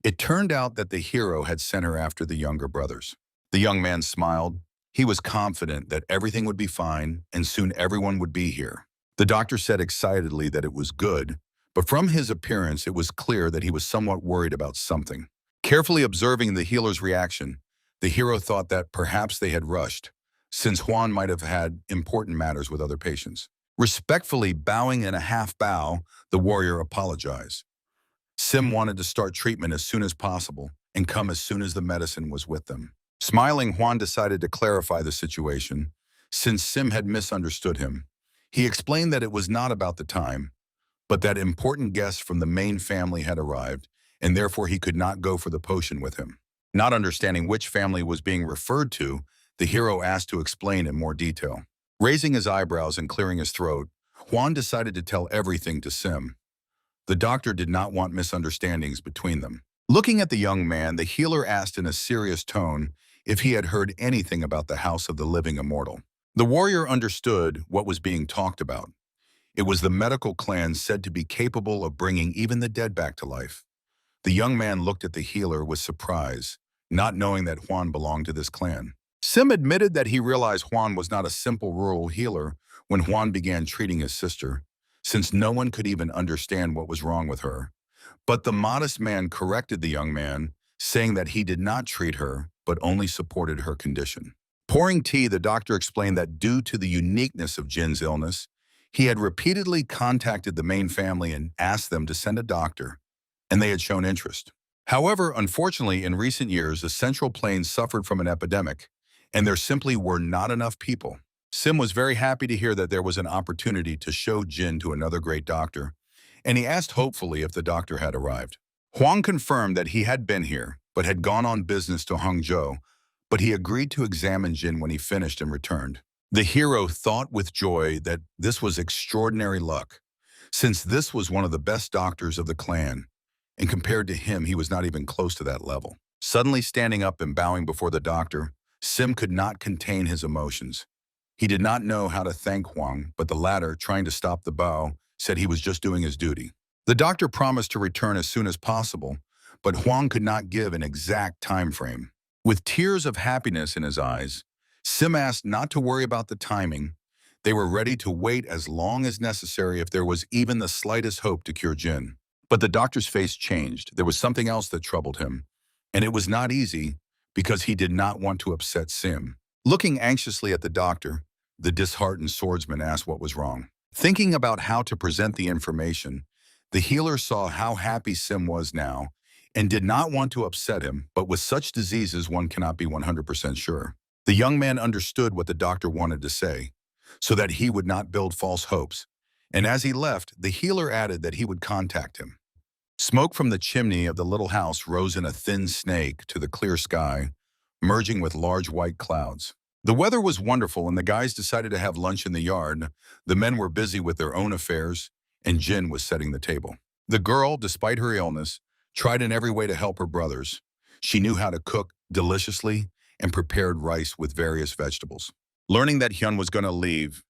It turned out that the hero had sent her after the younger brothers. The young man smiled. He was confident that everything would be fine and soon everyone would be here. The doctor said excitedly that it was good, but from his appearance it was clear that he was somewhat worried about something. Carefully observing the healer's reaction, the hero thought that perhaps they had rushed, since Huan might have had important matters with other patients. Respectfully bowing in a half bow, the warrior apologized. Sim wanted to start treatment as soon as possible and come as soon as the medicine was with them. Smiling, Huan decided to clarify the situation, since Sim had misunderstood him. He explained that it was not about the time, but that important guests from the main family had arrived, and therefore he could not go for the potion with him. Not understanding which family was being referred to, the hero asked to explain in more detail. Raising his eyebrows and clearing his throat, Huan decided to tell everything to Sim. The doctor did not want misunderstandings between them. Looking at the young man, the healer asked in a serious tone if he had heard anything about the House of the Living Immortal. The warrior understood what was being talked about. It was the medical clan said to be capable of bringing even the dead back to life. The young man looked at the healer with surprise, not knowing that Huan belonged to this clan. Sim admitted that he realized Huan was not a simple rural healer when Huan began treating his sister, since no one could even understand what was wrong with her. But the modest man corrected the young man, saying that he did not treat her, but only supported her condition. Pouring tea, the doctor explained that due to the uniqueness of Jin's illness, he had repeatedly contacted the main family and asked them to send a doctor, and they had shown interest. However, unfortunately, in recent years, the Central Plains suffered from an epidemic, and there simply were not enough people. Sim was very happy to hear that there was an opportunity to show Jin to another great doctor, and he asked hopefully if the doctor had arrived. Huang confirmed that he had been here, but had gone on business to Hangzhou, but he agreed to examine Jin when he finished and returned. The hero thought with joy that this was extraordinary luck, since this was one of the best doctors of the clan, and compared to him, he was not even close to that level. Suddenly standing up and bowing before the doctor, Sim could not contain his emotions. He did not know how to thank Huang, but the latter, trying to stop the bow, said he was just doing his duty. The doctor promised to return as soon as possible, but Huang could not give an exact time frame. With tears of happiness in his eyes, Sim asked not to worry about the timing. They were ready to wait as long as necessary if there was even the slightest hope to cure Jin. But the doctor's face changed. There was something else that troubled him, and it was not easy because he did not want to upset Sim. Looking anxiously at the doctor, the disheartened swordsman asked what was wrong. Thinking about how to present the information, the healer saw how happy Sim was now and did not want to upset him, but with such diseases one cannot be 100% sure. The young man understood what the doctor wanted to say, so that he would not build false hopes, and as he left, the healer added that he would contact him. Smoke from the chimney of the little house rose in a thin snake to the clear sky, merging with large white clouds. The weather was wonderful and the guys decided to have lunch in the yard. The men were busy with their own affairs, and Jin was setting the table. The girl, despite her illness, tried in every way to help her brothers. She knew how to cook deliciously and prepared rice with various vegetables. Learning that Hyun was going to leave,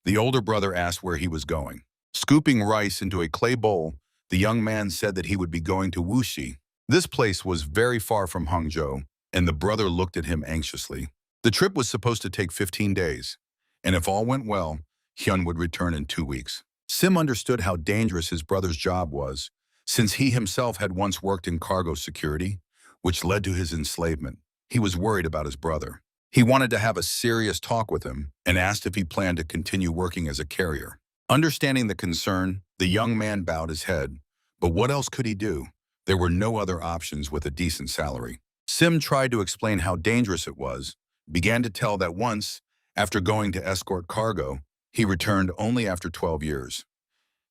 the older brother asked where he was going. Scooping rice into a clay bowl, the young man said that he would be going to Wuxi. This place was very far from Hangzhou, and the brother looked at him anxiously. The trip was supposed to take 15 days, and if all went well, Hyun would return in 2 weeks. Sim understood how dangerous his brother's job was, since he himself had once worked in cargo security, which led to his enslavement. He was worried about his brother. He wanted to have a serious talk with him and asked if he planned to continue working as a carrier. Understanding the concern, the young man bowed his head. But what else could he do? There were no other options with a decent salary. Sim tried to explain how dangerous it was, began to tell that once, after going to escort cargo, he returned only after 12 years.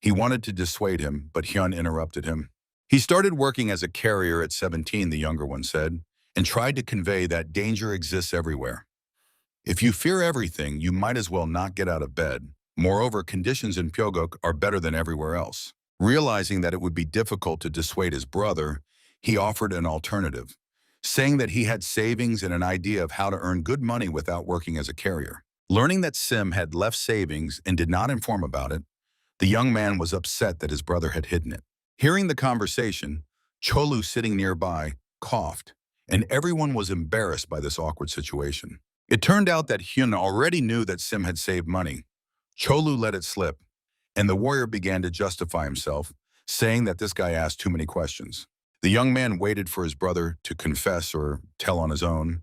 He wanted to dissuade him, but Hyun interrupted him. He started working as a carrier at 17, the younger one said, and tried to convey that danger exists everywhere. If you fear everything, you might as well not get out of bed. Moreover, conditions in Pyeonguk are better than everywhere else. Realizing that it would be difficult to dissuade his brother, he offered an alternative, saying that he had savings and an idea of how to earn good money without working as a carrier. Learning that Sim had left savings and did not inform about it, the young man was upset that his brother had hidden it. Hearing the conversation, Cholu, sitting nearby, coughed, and everyone was embarrassed by this awkward situation. It turned out that Hyun already knew that Sim had saved money. Cholu let it slip, and the warrior began to justify himself, saying that this guy asked too many questions. The young man waited for his brother to confess or tell on his own.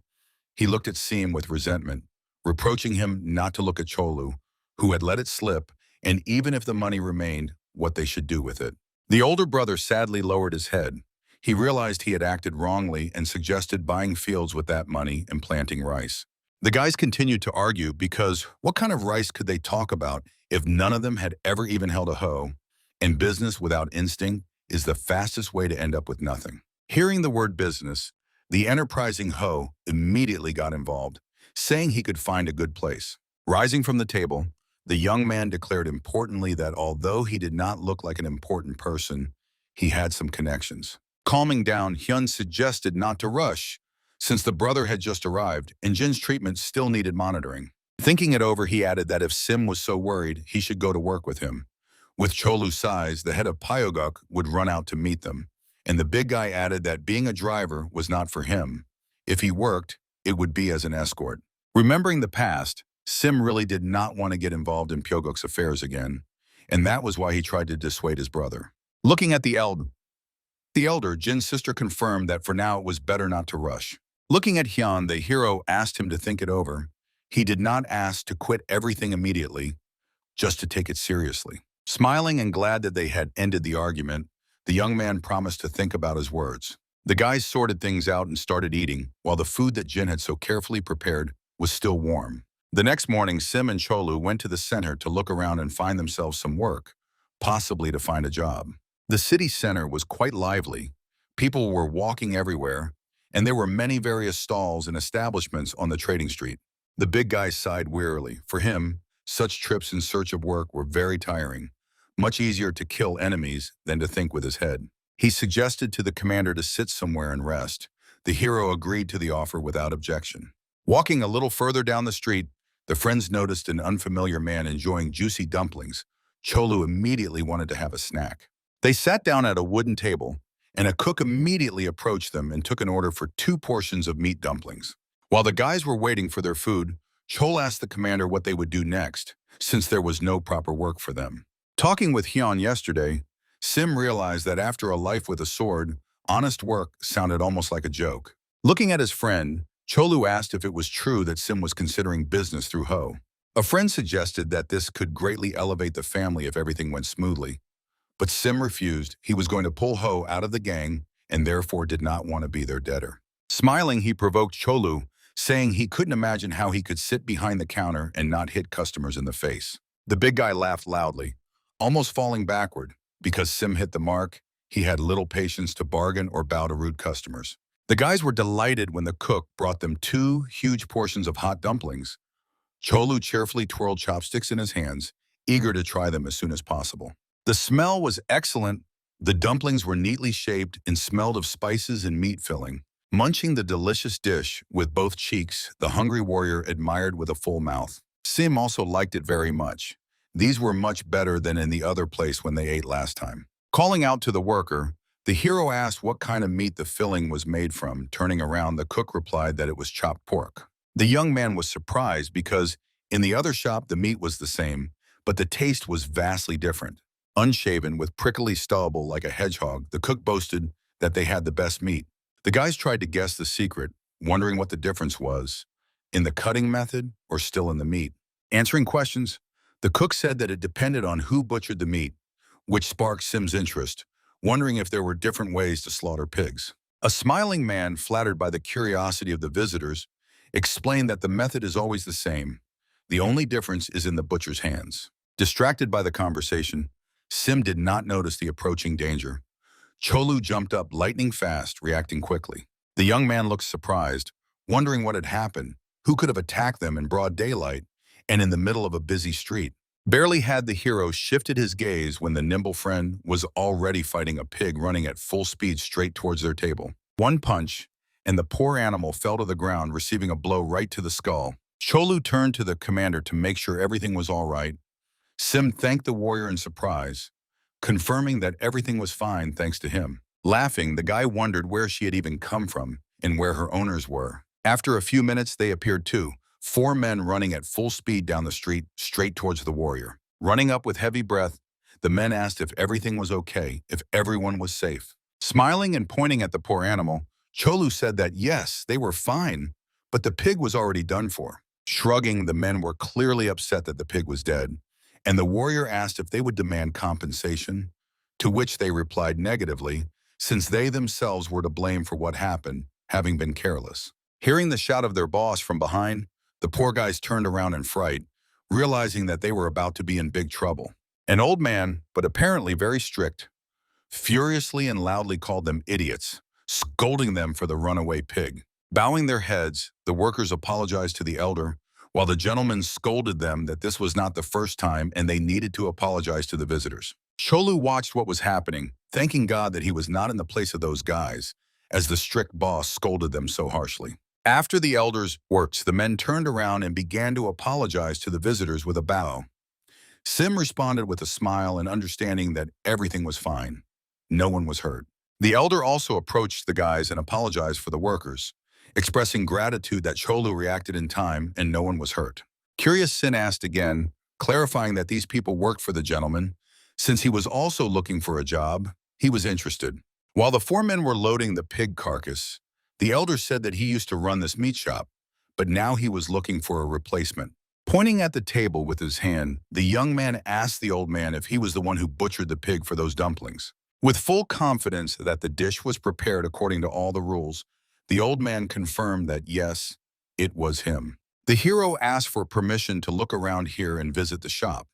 He looked at Sim with resentment, reproaching him not to look at Cholu, who had let it slip, and even if the money remained, what they should do with it. The older brother sadly lowered his head. He realized he had acted wrongly and suggested buying fields with that money and planting rice. The guys continued to argue because what kind of rice could they talk about if none of them had ever even held a hoe? And business without instinct is the fastest way to end up with nothing. Hearing the word business, the enterprising hoe immediately got involved, saying he could find a good place. Rising from the table, the young man declared importantly that although he did not look like an important person, he had some connections. Calming down, Hyun suggested not to rush, since the brother had just arrived and Jin's treatment still needed monitoring. Thinking it over, he added that if Sim was so worried, he should go to work with him. With Cholu's size, the head of Pyeonguk would run out to meet them, and the big guy added that being a driver was not for him. If he worked, it would be as an escort. Remembering the past, Sim really did not want to get involved in Pyeonguk's affairs again, and that was why he tried to dissuade his brother. Looking at the elder, Jin's sister confirmed that for now it was better not to rush. Looking at Hyun, the hero asked him to think it over. He did not ask to quit everything immediately, just to take it seriously. Smiling and glad that they had ended the argument, the young man promised to think about his words. The guys sorted things out and started eating, while the food that Jin had so carefully prepared was still warm. The next morning, Sim and Cholu went to the center to look around and find themselves some work, possibly to find a job. The city center was quite lively. People were walking everywhere, and there were many various stalls and establishments on the trading street. The big guy sighed wearily. For him, such trips in search of work were very tiring. Much easier to kill enemies than to think with his head. He suggested to the commander to sit somewhere and rest. The hero agreed to the offer without objection. Walking a little further down the street, the friends noticed an unfamiliar man enjoying juicy dumplings. Cholu immediately wanted to have a snack. They sat down at a wooden table, and a cook immediately approached them and took an order for 2 portions of meat dumplings. While the guys were waiting for their food, Chol asked the commander what they would do next, since there was no proper work for them. Talking with Hyun yesterday, Sim realized that after a life with a sword, honest work sounded almost like a joke. Looking at his friend, Cholu asked if it was true that Sim was considering business through Ho. A friend suggested that this could greatly elevate the family if everything went smoothly. But Sim refused. He was going to pull Ho out of the gang and therefore did not want to be their debtor. Smiling, he provoked Cholu, saying he couldn't imagine how he could sit behind the counter and not hit customers in the face. The big guy laughed loudly, almost falling backward. Because Sim hit the mark, he had little patience to bargain or bow to rude customers. The guys were delighted when the cook brought them 2 huge portions of hot dumplings. Cholu cheerfully twirled chopsticks in his hands, eager to try them as soon as possible. The smell was excellent, The dumplings were neatly shaped and smelled of spices and meat filling. Munching the delicious dish with both cheeks, the hungry warrior admired with a full mouth. Sim also liked it very much. These were much better than in the other place when they ate last time. Calling out to the worker, the hero asked what kind of meat the filling was made from. Turning around, the cook replied that it was chopped pork. The young man was surprised because in the other shop the meat was the same, but the taste was vastly different. Unshaven with prickly stubble like a hedgehog, the cook boasted that they had the best meat. The guys tried to guess the secret, wondering what the difference was, in the cutting method or still in the meat. Answering questions, the cook said that it depended on who butchered the meat, which sparked Sim's interest, wondering if there were different ways to slaughter pigs. A smiling man, flattered by the curiosity of the visitors, explained that the method is always the same. The only difference is in the butcher's hands. Distracted by the conversation, Sim did not notice the approaching danger. Cholu jumped up lightning fast, reacting quickly. The young man looked surprised, wondering what had happened, who could have attacked them in broad daylight and in the middle of a busy street. Barely had the hero shifted his gaze when the nimble friend was already fighting a pig running at full speed straight towards their table. One punch, and the poor animal fell to the ground, receiving a blow right to the skull. Cholu turned to the commander to make sure everything was all right. Sim thanked the warrior in surprise, confirming that everything was fine thanks to him. Laughing, the guy wondered where she had even come from and where her owners were. After a few minutes, they appeared too. 4 men running at full speed down the street, straight towards the warrior. Running up with heavy breath, the men asked if everything was okay, if everyone was safe. Smiling and pointing at the poor animal, Cholu said that yes, they were fine, but the pig was already done for. Shrugging, the men were clearly upset that the pig was dead, and the warrior asked if they would demand compensation, to which they replied negatively, since they themselves were to blame for what happened, having been careless. Hearing the shout of their boss from behind, the poor guys turned around in fright, realizing that they were about to be in big trouble. An old man, but apparently very strict, furiously and loudly called them idiots, scolding them for the runaway pig. Bowing their heads, the workers apologized to the elder, while the gentleman scolded them that this was not the first time and they needed to apologize to the visitors. Cholu watched what was happening, thanking God that he was not in the place of those guys, as the strict boss scolded them so harshly. After the elders' works, the men turned around and began to apologize to the visitors with a bow. Sim responded with a smile and understanding that everything was fine. No one was hurt. The elder also approached the guys and apologized for the workers, expressing gratitude that Cholu reacted in time and no one was hurt. Curious Sin asked again, clarifying that these people worked for the gentleman. Since he was also looking for a job, he was interested. While the 4 men were loading the pig carcass, the elder said that he used to run this meat shop, but now he was looking for a replacement. Pointing at the table with his hand, the young man asked the old man if he was the one who butchered the pig for those dumplings. With full confidence that the dish was prepared according to all the rules, the old man confirmed that yes, it was him. The hero asked for permission to look around here and visit the shop.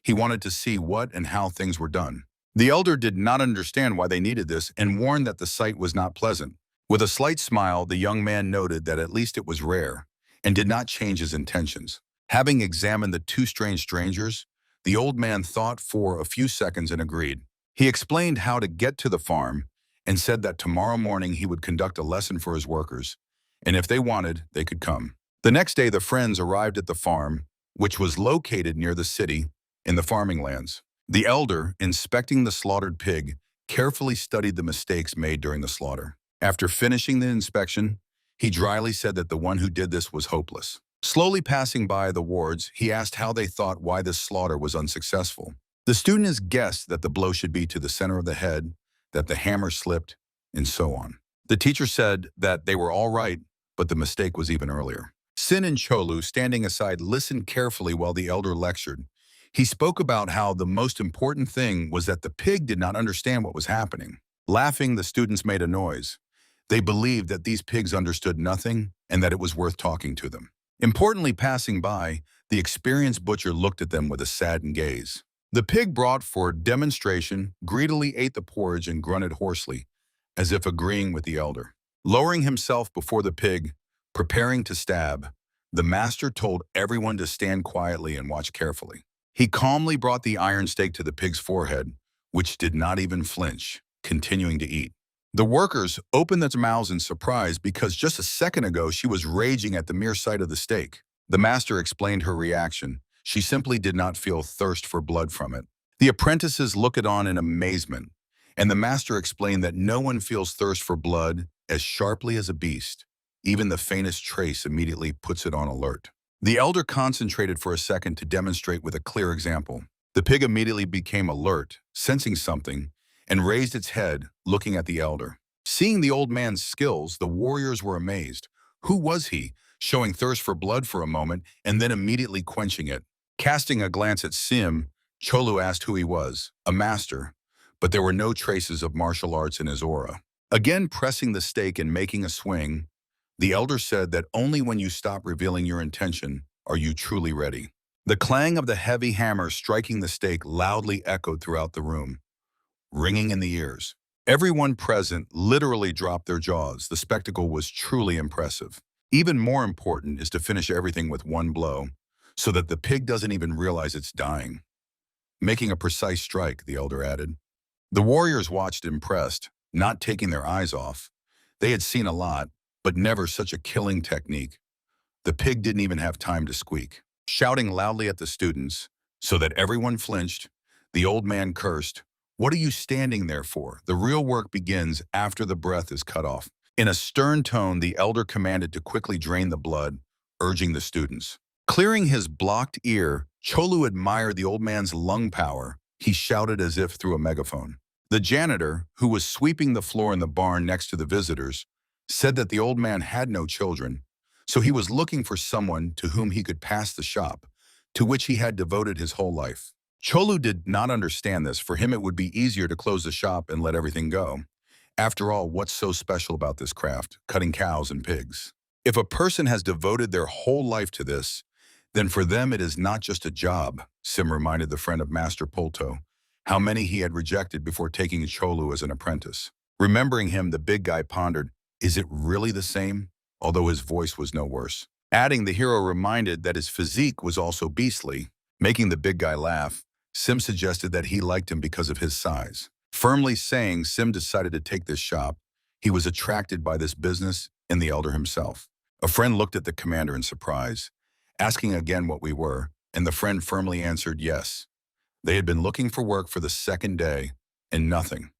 He wanted to see what and how things were done. The elder did not understand why they needed this and warned that the sight was not pleasant. With a slight smile, the young man noted that at least it was rare and did not change his intentions. Having examined the 2 strange strangers, the old man thought for a few seconds and agreed. He explained how to get to the farm and said that tomorrow morning he would conduct a lesson for his workers, and if they wanted, they could come. The next day, the friends arrived at the farm, which was located near the city in the farming lands. The elder, inspecting the slaughtered pig, carefully studied the mistakes made during the slaughter. After finishing the inspection, he dryly said that the one who did this was hopeless. Slowly passing by the wards, he asked how they thought why this slaughter was unsuccessful. The students guessed that the blow should be to the center of the head, that the hammer slipped, and so on. The teacher said that they were all right, but the mistake was even earlier. Sin and Cholu, standing aside, listened carefully while the elder lectured. He spoke about how the most important thing was that the pig did not understand what was happening. Laughing, the students made a noise. They believed that these pigs understood nothing and that it was worth talking to them. Importantly, passing by, the experienced butcher looked at them with a saddened gaze. The pig brought for demonstration greedily ate the porridge and grunted hoarsely, as if agreeing with the elder. Lowering himself before the pig, preparing to stab, the master told everyone to stand quietly and watch carefully. He calmly brought the iron stake to the pig's forehead, which did not even flinch, continuing to eat. The workers opened their mouths in surprise because just a second ago she was raging at the mere sight of the steak. The master explained her reaction. She simply did not feel thirst for blood from it. The apprentices looked on in amazement, and the master explained that no one feels thirst for blood as sharply as a beast. Even the faintest trace immediately puts it on alert. The elder concentrated for a second to demonstrate with a clear example. The pig immediately became alert, sensing something, and raised its head, looking at the elder. Seeing the old man's skills, the warriors were amazed. Who was he, showing thirst for blood for a moment and then immediately quenching it? Casting a glance at Sim, Cholu asked who he was. A master, but there were no traces of martial arts in his aura. Again pressing the stake and making a swing, the elder said that only when you stop revealing your intention are you truly ready. The clang of the heavy hammer striking the stake loudly echoed throughout the room, ringing in the ears. Everyone present literally dropped their jaws. The spectacle was truly impressive. Even more important is to finish everything with one blow, so that the pig doesn't even realize it's dying. Making a precise strike, the elder added. The warriors watched impressed, not taking their eyes off. They had seen a lot, but never such a killing technique. The pig didn't even have time to squeak. Shouting loudly at the students, so that everyone flinched, the old man cursed, "What are you standing there for? The real work begins after the breath is cut off." In a stern tone, the elder commanded to quickly drain the blood, urging the students. Clearing his blocked ear, Cholu admired the old man's lung power. He shouted as if through a megaphone. The janitor, who was sweeping the floor in the barn next to the visitors, said that the old man had no children, so he was looking for someone to whom he could pass the shop, to which he had devoted his whole life. Cholu did not understand this. For him, it would be easier to close the shop and let everything go. After all, what's so special about this craft, cutting cows and pigs? If a person has devoted their whole life to this, then for them it is not just a job, Sim reminded the friend of Master Polto, how many he had rejected before taking Cholu as an apprentice. Remembering him, the big guy pondered, is it really the same? Although his voice was no worse. Adding, the hero reminded that his physique was also beastly. Making the big guy laugh, Sim suggested that he liked him because of his size. Firmly saying Sim decided to take this shop, he was attracted by this business and the elder himself. A friend looked at the commander in surprise, asking again what we were, and the friend firmly answered yes. They had been looking for work for the second day, and nothing.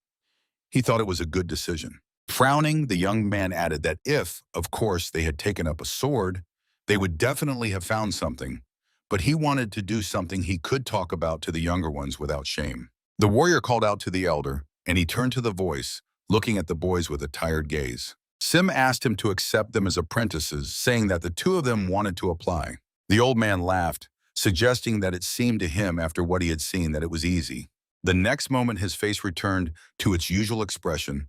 He thought it was a good decision. Frowning, the young man added that if, of course, they had taken up a sword, they would definitely have found something, but he wanted to do something he could talk about to the younger ones without shame. The warrior called out to the elder, and he turned to the voice, looking at the boys with a tired gaze. Sim asked him to accept them as apprentices, saying that the two of them wanted to apply. The old man laughed, suggesting that it seemed to him after what he had seen that it was easy. The next moment his face returned to its usual expression,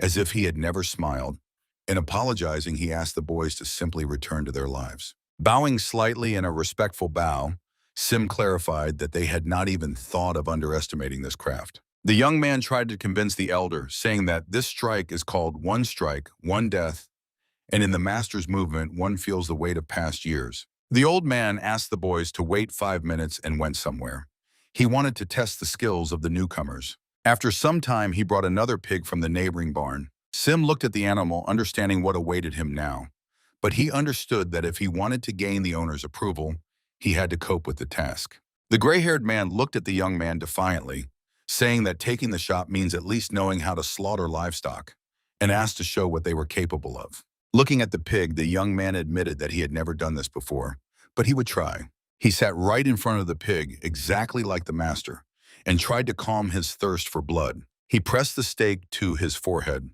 as if he had never smiled. In apologizing, he asked the boys to simply return to their lives. Bowing slightly in a respectful bow, Sim clarified that they had not even thought of underestimating this craft. The young man tried to convince the elder, saying that this strike is called one strike, one death, and in the master's movement, one feels the weight of past years. The old man asked the boys to wait 5 minutes and went somewhere. He wanted to test the skills of the newcomers. After some time, he brought another pig from the neighboring barn. Sim looked at the animal, understanding what awaited him now. But he understood that if he wanted to gain the owner's approval, he had to cope with the task. The gray-haired man looked at the young man defiantly, saying that taking the shop means at least knowing how to slaughter livestock, and asked to show what they were capable of. Looking at the pig, the young man admitted that he had never done this before, but he would try. He sat right in front of the pig, exactly like the master, and tried to calm his thirst for blood. He pressed the stake to his forehead.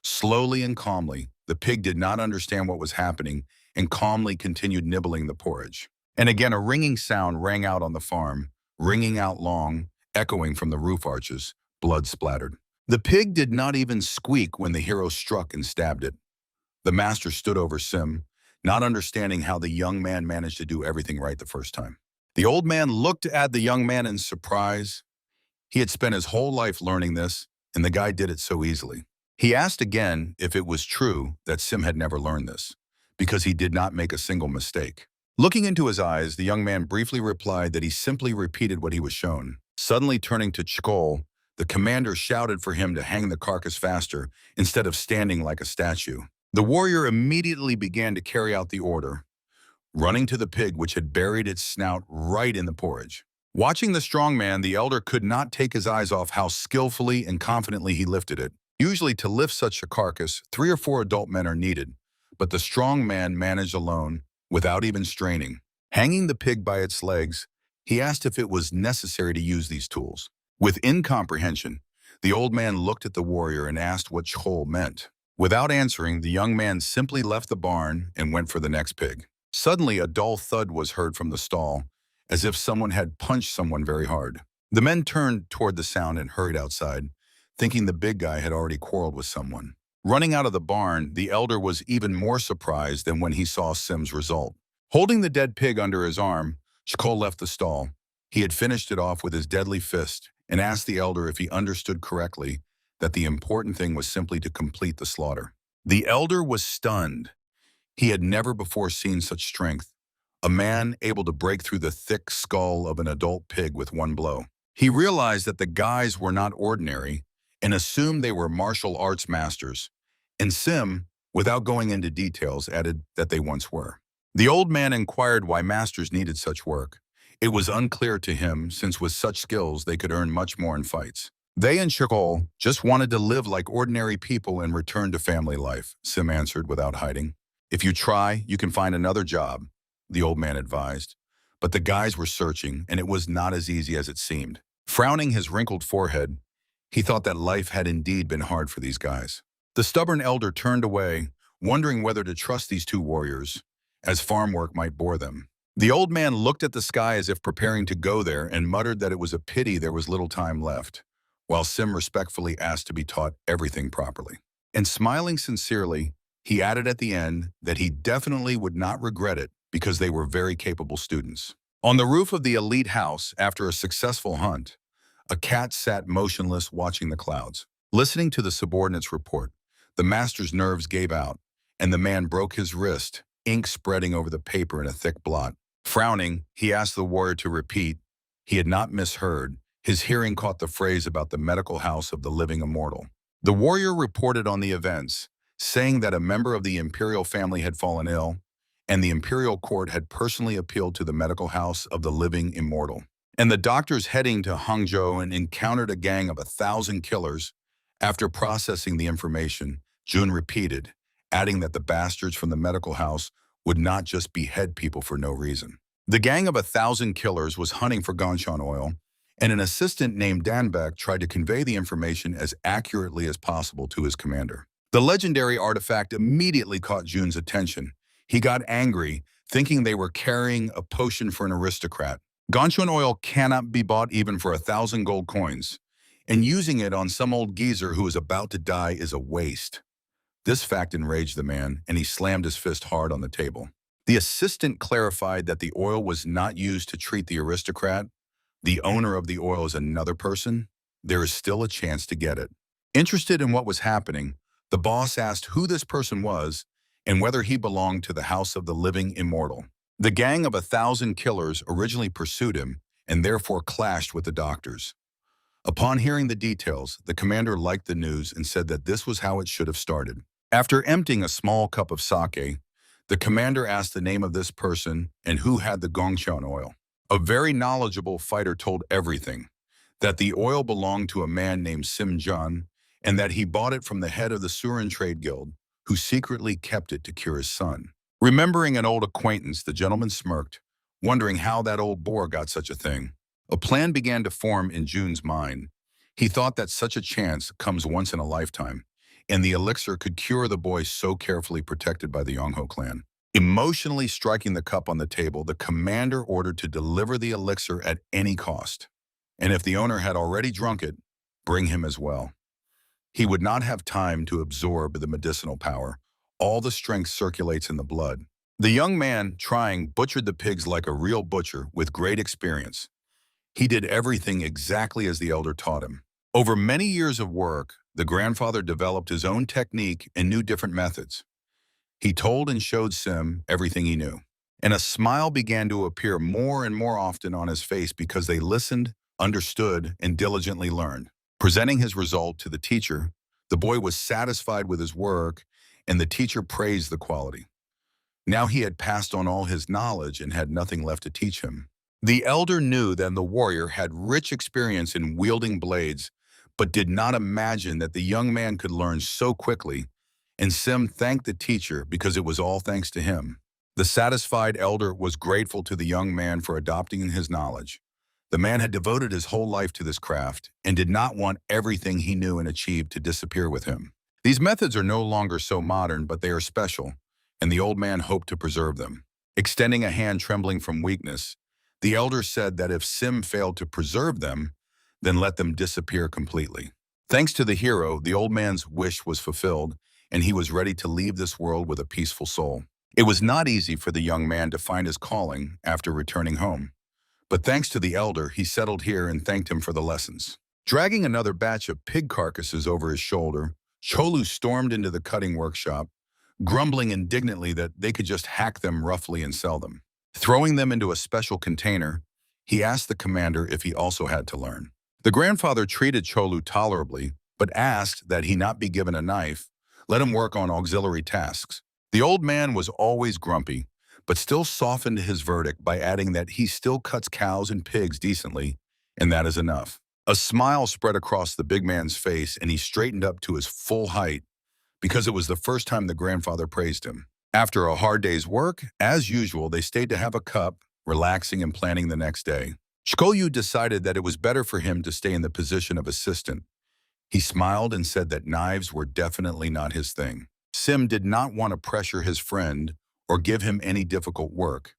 Slowly and calmly, the pig did not understand what was happening and calmly continued nibbling the porridge. And again, a ringing sound rang out on the farm, ringing out long, echoing from the roof arches, blood splattered. The pig did not even squeak when the hero struck and stabbed it. The master stood over Sim, not understanding how the young man managed to do everything right the first time. The old man looked at the young man in surprise. He had spent his whole life learning this, and the guy did it so easily. He asked again if it was true that Sim had never learned this, because he did not make a single mistake. Looking into his eyes, the young man briefly replied that he simply repeated what he was shown. Suddenly turning to Chkol, The commander shouted for him to hang the carcass faster instead of standing like a statue. The warrior immediately began to carry out the order, running to the pig which had buried its snout right in the porridge. Watching the strong man, the elder could not take his eyes off how skillfully and confidently he lifted it. Usually to lift such a carcass, 3 or 4 adult men are needed, but the strong man managed alone, without even straining. Hanging the pig by its legs, he asked if it was necessary to use these tools. With incomprehension, the old man looked at the warrior and asked what chol meant. Without answering, the young man simply left the barn and went for the next pig. Suddenly, a dull thud was heard from the stall, as if someone had punched someone very hard. The men turned toward the sound and hurried outside, thinking the big guy had already quarreled with someone. Running out of the barn, the elder was even more surprised than when he saw Sim's result. Holding the dead pig under his arm, Chkol left the stall. He had finished it off with his deadly fist and asked the elder if he understood correctly that the important thing was simply to complete the slaughter. The elder was stunned. He had never before seen such strength, a man able to break through the thick skull of an adult pig with one blow. He realized that the guys were not ordinary and assumed they were martial arts masters, and Sim, without going into details, added that they once were. The old man inquired why masters needed such work. It was unclear to him, since with such skills they could earn much more in fights. They and Chikol just wanted to live like ordinary people and return to family life, Sim answered without hiding. If you try, you can find another job, the old man advised. But the guys were searching, and it was not as easy as it seemed. Frowning his wrinkled forehead, he thought that life had indeed been hard for these guys. The stubborn elder turned away, wondering whether to trust these 2 warriors, as farm work might bore them. The old man looked at the sky as if preparing to go there and muttered that it was a pity there was little time left, while Sim respectfully asked to be taught everything properly. And smiling sincerely, he added at the end that he definitely would not regret it because they were very capable students. On the roof of the elite house, after a successful hunt, a cat sat motionless watching the clouds. Listening to the subordinate's report, the master's nerves gave out, and the man broke his wrist, ink spreading over the paper in a thick blot. Frowning, he asked the warrior to repeat. He had not misheard. His hearing caught the phrase about the medical house of the living immortal. The warrior reported on the events, saying that a member of the imperial family had fallen ill, and the imperial court had personally appealed to the medical house of the living immortal. And the doctors heading to Hangzhou and encountered a gang of 1,000 killers. After processing the information, Jun repeated, adding that the bastards from the medical house would not just behead people for no reason. The gang of 1,000 killers was hunting for Gongchan oil, and an assistant named Danbek tried to convey the information as accurately as possible to his commander. The legendary artifact immediately caught Jun's attention. He got angry, thinking they were carrying a potion for an aristocrat. Gongchan oil cannot be bought even for 1,000 gold coins, and using it on some old geezer who is about to die is a waste. This fact enraged the man, and he slammed his fist hard on the table. The assistant clarified that the oil was not used to treat the aristocrat. The owner of the oil is another person. There is still a chance to get it. Interested in what was happening, the boss asked who this person was and whether he belonged to the house of the living immortal. The gang of 1,000 killers originally pursued him and therefore clashed with the doctors. Upon hearing the details, the commander liked the news and said that this was how it should have started. After emptying a small cup of sake, the commander asked the name of this person and who had the Gongchan oil. A very knowledgeable fighter told everything, that the oil belonged to a man named Sim Jun, and that he bought it from the head of the Surin Trade Guild, who secretly kept it to cure his son. Remembering an old acquaintance, the gentleman smirked, wondering how that old boar got such a thing. A plan began to form in Jun's mind. He thought that such a chance comes once in a lifetime, and the elixir could cure the boy so carefully protected by the Yongho clan. Emotionally striking the cup on the table, the commander ordered to deliver the elixir at any cost. And if the owner had already drunk it, bring him as well. He would not have time to absorb the medicinal power. All the strength circulates in the blood. The young man, trying, butchered the pigs like a real butcher with great experience. He did everything exactly as the elder taught him. Over many years of work, the grandfather developed his own technique and knew different methods. He told and showed Sim everything he knew. And a smile began to appear more and more often on his face because they listened, understood, and diligently learned. Presenting his result to the teacher, the boy was satisfied with his work, and the teacher praised the quality. Now he had passed on all his knowledge and had nothing left to teach him. The elder knew that the warrior had rich experience in wielding blades, but did not imagine that the young man could learn so quickly, and Sim thanked the teacher because it was all thanks to him. The satisfied elder was grateful to the young man for adopting his knowledge. The man had devoted his whole life to this craft and did not want everything he knew and achieved to disappear with him. These methods are no longer so modern, but they are special, and the old man hoped to preserve them. Extending a hand trembling from weakness, the elder said that if Sim failed to preserve them, then let them disappear completely. Thanks to the hero, the old man's wish was fulfilled, and he was ready to leave this world with a peaceful soul. It was not easy for the young man to find his calling after returning home. But thanks to the elder, he settled here and thanked him for the lessons. Dragging another batch of pig carcasses over his shoulder, Cholu stormed into the cutting workshop, grumbling indignantly that they could just hack them roughly and sell them. Throwing them into a special container, he asked the commander if he also had to learn. The grandfather treated Cholu tolerably, but asked that he not be given a knife, let him work on auxiliary tasks. The old man was always grumpy, but still softened his verdict by adding that he still cuts cows and pigs decently, and that is enough. A smile spread across the big man's face, and he straightened up to his full height because it was the first time the grandfather praised him. After a hard day's work, as usual, they stayed to have a cup, relaxing and planning the next day. Shkolyu decided that it was better for him to stay in the position of assistant. He smiled and said that knives were definitely not his thing. Sim did not want to pressure his friend or give him any difficult work.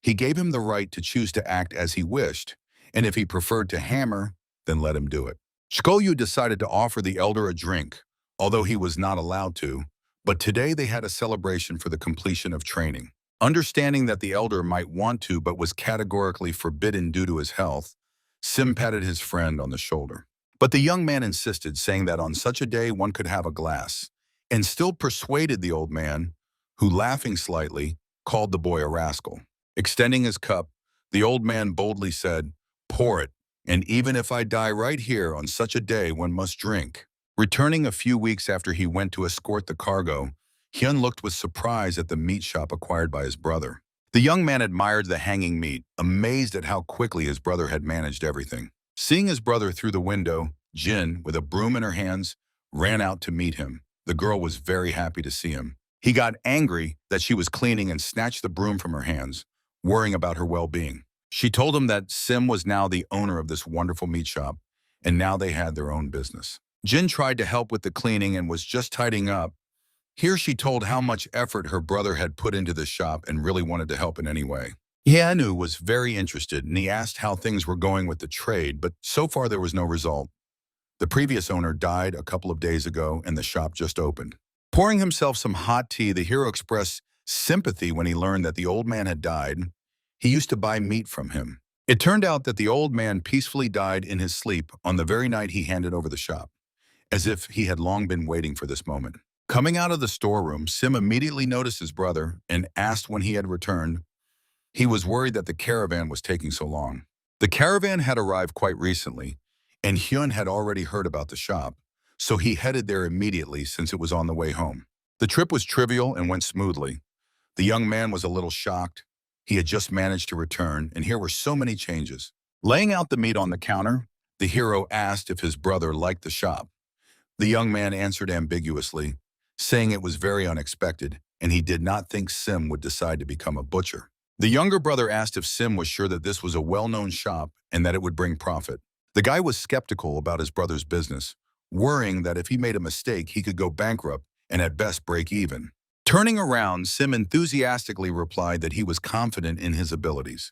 He gave him the right to choose to act as he wished, and if he preferred to hammer, then let him do it. Shkolyu decided to offer the elder a drink, although he was not allowed to, but today they had a celebration for the completion of training. Understanding that the elder might want to but was categorically forbidden due to his health, Sim patted his friend on the shoulder. But the young man insisted, saying that on such a day one could have a glass, and still persuaded the old man, who, laughing slightly, called the boy a rascal. Extending his cup, the old man boldly said, "Pour it, and even if I die right here on such a day, one must drink." Returning a few weeks after he went to escort the cargo, Hyun looked with surprise at the meat shop acquired by his brother. The young man admired the hanging meat, amazed at how quickly his brother had managed everything. Seeing his brother through the window, Jin, with a broom in her hands, ran out to meet him. The girl was very happy to see him. He got angry that she was cleaning and snatched the broom from her hands, worrying about her well-being. She told him that Sim was now the owner of this wonderful meat shop, and now they had their own business. Jin tried to help with the cleaning and was just tidying up. Here she told how much effort her brother had put into the shop and really wanted to help in any way. Yahello was very interested, and he asked how things were going with the trade, but so far there was no result. The previous owner died a couple of days ago, and the shop just opened. Pouring himself some hot tea, the hero expressed sympathy when he learned that the old man had died. He used to buy meat from him. It turned out that the old man peacefully died in his sleep on the very night he handed over the shop, as if he had long been waiting for this moment. Coming out of the storeroom, Sim immediately noticed his brother and asked when he had returned. He was worried that the caravan was taking so long. The caravan had arrived quite recently, and Hyun had already heard about the shop, so he headed there immediately since it was on the way home. The trip was trivial and went smoothly. The young man was a little shocked. He had just managed to return, and here were so many changes. Laying out the meat on the counter, the hero asked if his brother liked the shop. The young man answered ambiguously, saying it was very unexpected, and he did not think Sim would decide to become a butcher. The younger brother asked if Sim was sure that this was a well-known shop and that it would bring profit. The guy was skeptical about his brother's business, worrying that if he made a mistake, he could go bankrupt and at best break even. Turning around, Sim enthusiastically replied that he was confident in his abilities,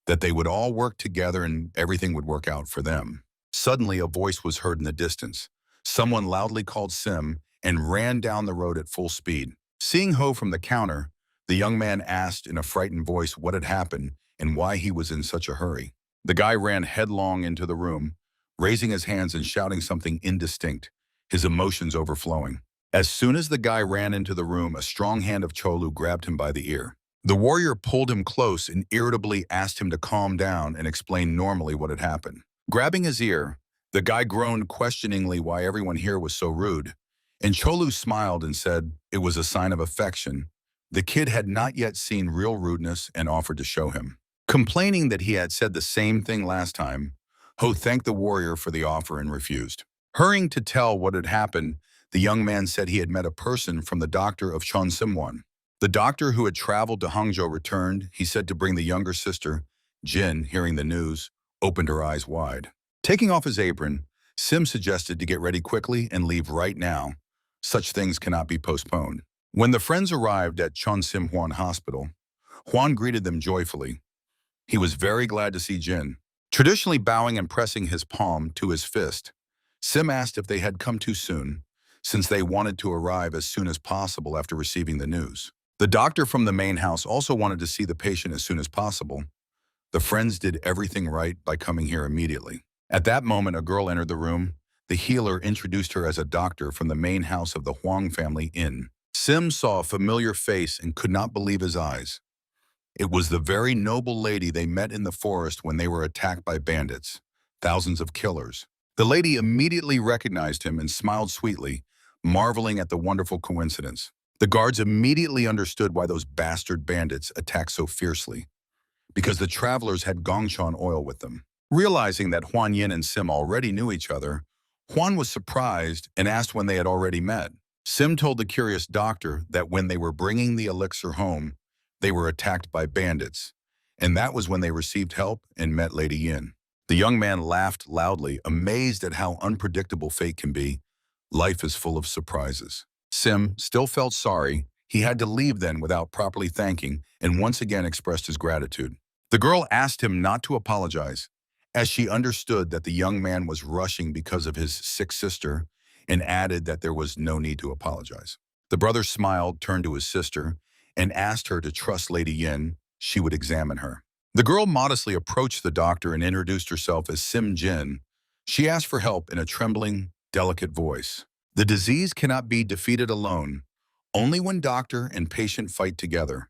that they would all work together and everything would work out for them. Suddenly, a voice was heard in the distance. Someone loudly called Sim and ran down the road at full speed. Seeing Ho from the counter, the young man asked in a frightened voice what had happened and why he was in such a hurry. The guy ran headlong into the room, raising his hands and shouting something indistinct, his emotions overflowing. As soon as the guy ran into the room, a strong hand of Cholu grabbed him by the ear. The warrior pulled him close and irritably asked him to calm down and explain normally what had happened. Grabbing his ear, The guy groaned questioningly why everyone here was so rude, and Cholu smiled and said it was a sign of affection. The kid had not yet seen real rudeness and offered to show him. Complaining that he had said the same thing last time, Ho thanked the warrior for the offer and refused. Hurrying to tell what had happened, the young man said he had met a person from the doctor of Chonsimwon. The doctor who had traveled to Hangzhou returned. He said to bring the younger sister. Jin, hearing the news, opened her eyes wide. Taking off his apron, Sim suggested to get ready quickly and leave right now. Such things cannot be postponed. When the friends arrived at Chonsimwon Hospital, Huan greeted them joyfully. He was very glad to see Jin. Traditionally bowing and pressing his palm to his fist, Sim asked if they had come too soon, since they wanted to arrive as soon as possible after receiving the news. The doctor from the main house also wanted to see the patient as soon as possible. The friends did everything right by coming here immediately. At that moment, a girl entered the room. The healer introduced her as a doctor from the main house of the Huang family inn. Sim saw a familiar face and could not believe his eyes. It was the very noble lady they met in the forest when they were attacked by bandits, thousands of killers. The lady immediately recognized him and smiled sweetly, marveling at the wonderful coincidence. The guards immediately understood why those bastard bandits attacked so fiercely, because the travelers had Gongshan oil with them. Realizing that Huan Yin and Sim already knew each other, Huan was surprised and asked when they had already met. Sim told the curious doctor that when they were bringing the elixir home, they were attacked by bandits, and that was when they received help and met Lady Yin. The young man laughed loudly, amazed at how unpredictable fate can be. Life is full of surprises. Sim still felt sorry. He had to leave then without properly thanking and once again expressed his gratitude. The girl asked him not to apologize, as she understood that the young man was rushing because of his sick sister, and added that there was no need to apologize. The brother smiled, turned to his sister, and asked her to trust Lady Yin. She would examine her. The girl modestly approached the doctor and introduced herself as Sim Jin. She asked for help in a trembling, delicate voice. The disease cannot be defeated alone. Only when doctor and patient fight together.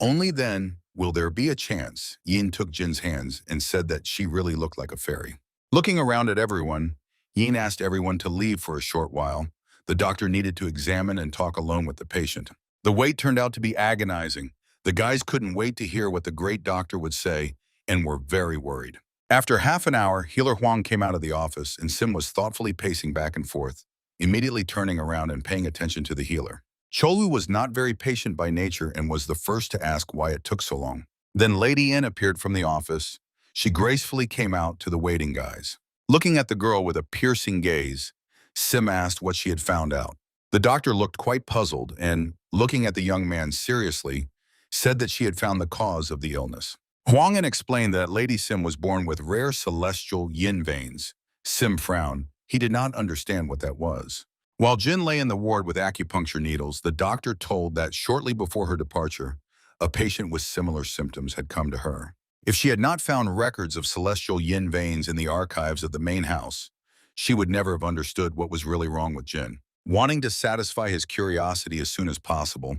Only then will there be a chance. Yin took Jin's hands and said that she really looked like a fairy. Looking around at everyone, Yin asked everyone to leave for a short while. The doctor needed to examine and talk alone with the patient. The wait turned out to be agonizing. The guys couldn't wait to hear what the great doctor would say and were very worried. After half an hour, Healer Huang came out of the office and Sim was thoughtfully pacing back and forth, immediately turning around and paying attention to the healer. Cholu was not very patient by nature and was the first to ask why it took so long. Then Lady Yin appeared from the office. She gracefully came out to the waiting guys. Looking at the girl with a piercing gaze, Sim asked what she had found out. The doctor looked quite puzzled and, looking at the young man seriously, said that she had found the cause of the illness. Huang'an explained that Lady Sim was born with rare celestial yin veins. Sim frowned. He did not understand what that was. While Jin lay in the ward with acupuncture needles, the doctor told that shortly before her departure, a patient with similar symptoms had come to her. If she had not found records of celestial yin veins in the archives of the main house, she would never have understood what was really wrong with Jin. Wanting to satisfy his curiosity as soon as possible,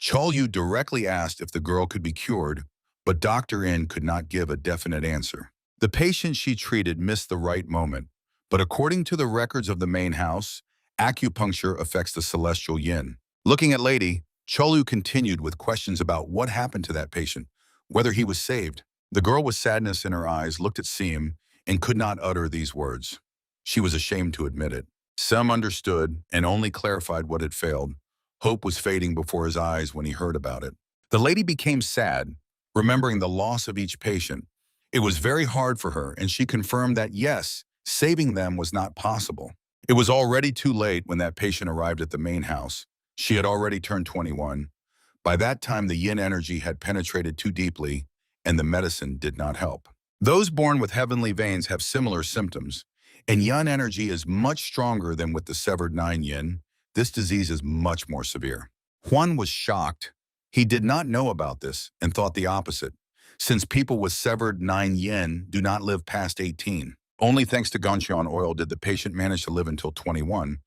Chol Yu directly asked if the girl could be cured, but Dr. In could not give a definite answer. The patient she treated missed the right moment, but according to the records of the main house, acupuncture affects the celestial yin. Looking at Lady, Cholu continued with questions about what happened to that patient, whether he was saved. The girl with sadness in her eyes looked at Sim and could not utter these words. She was ashamed to admit it. Sim understood and only clarified what had failed. Hope was fading before his eyes when he heard about it. The lady became sad, remembering the loss of each patient. It was very hard for her, and she confirmed that yes, saving them was not possible. It was already too late when that patient arrived at the main house. She had already turned 21. By that time, the yin energy had penetrated too deeply, and the medicine did not help. Those born with heavenly veins have similar symptoms, and yin energy is much stronger than with the severed 9 yin. This disease is much more severe. Huan was shocked. He did not know about this and thought the opposite, since people with severed 9 yin do not live past 18. Only thanks to Gongxian oil did the patient manage to live until 21.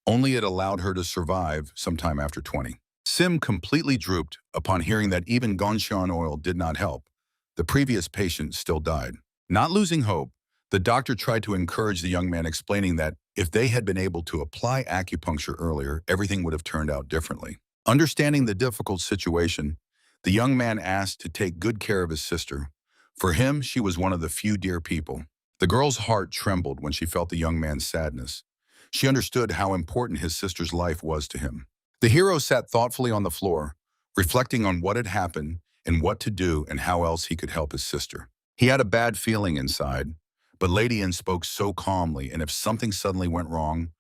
Only it allowed her to survive sometime after 20. Sim completely drooped upon hearing that even Gongxian oil did not help. The previous patient still died. Not losing hope, The doctor tried to encourage the young man, explaining that if they had been able to apply acupuncture earlier, everything would have turned out differently. Understanding the difficult situation, the young man asked to take good care of his sister. For him, she was one of the few dear people. The girl's heart trembled when she felt the young man's sadness. She understood how important his sister's life was to him. The hero sat thoughtfully on the floor, reflecting on what had happened and what to do and how else he could help his sister. He had a bad feeling inside, but Lady N spoke so calmly, and if something suddenly went wrong,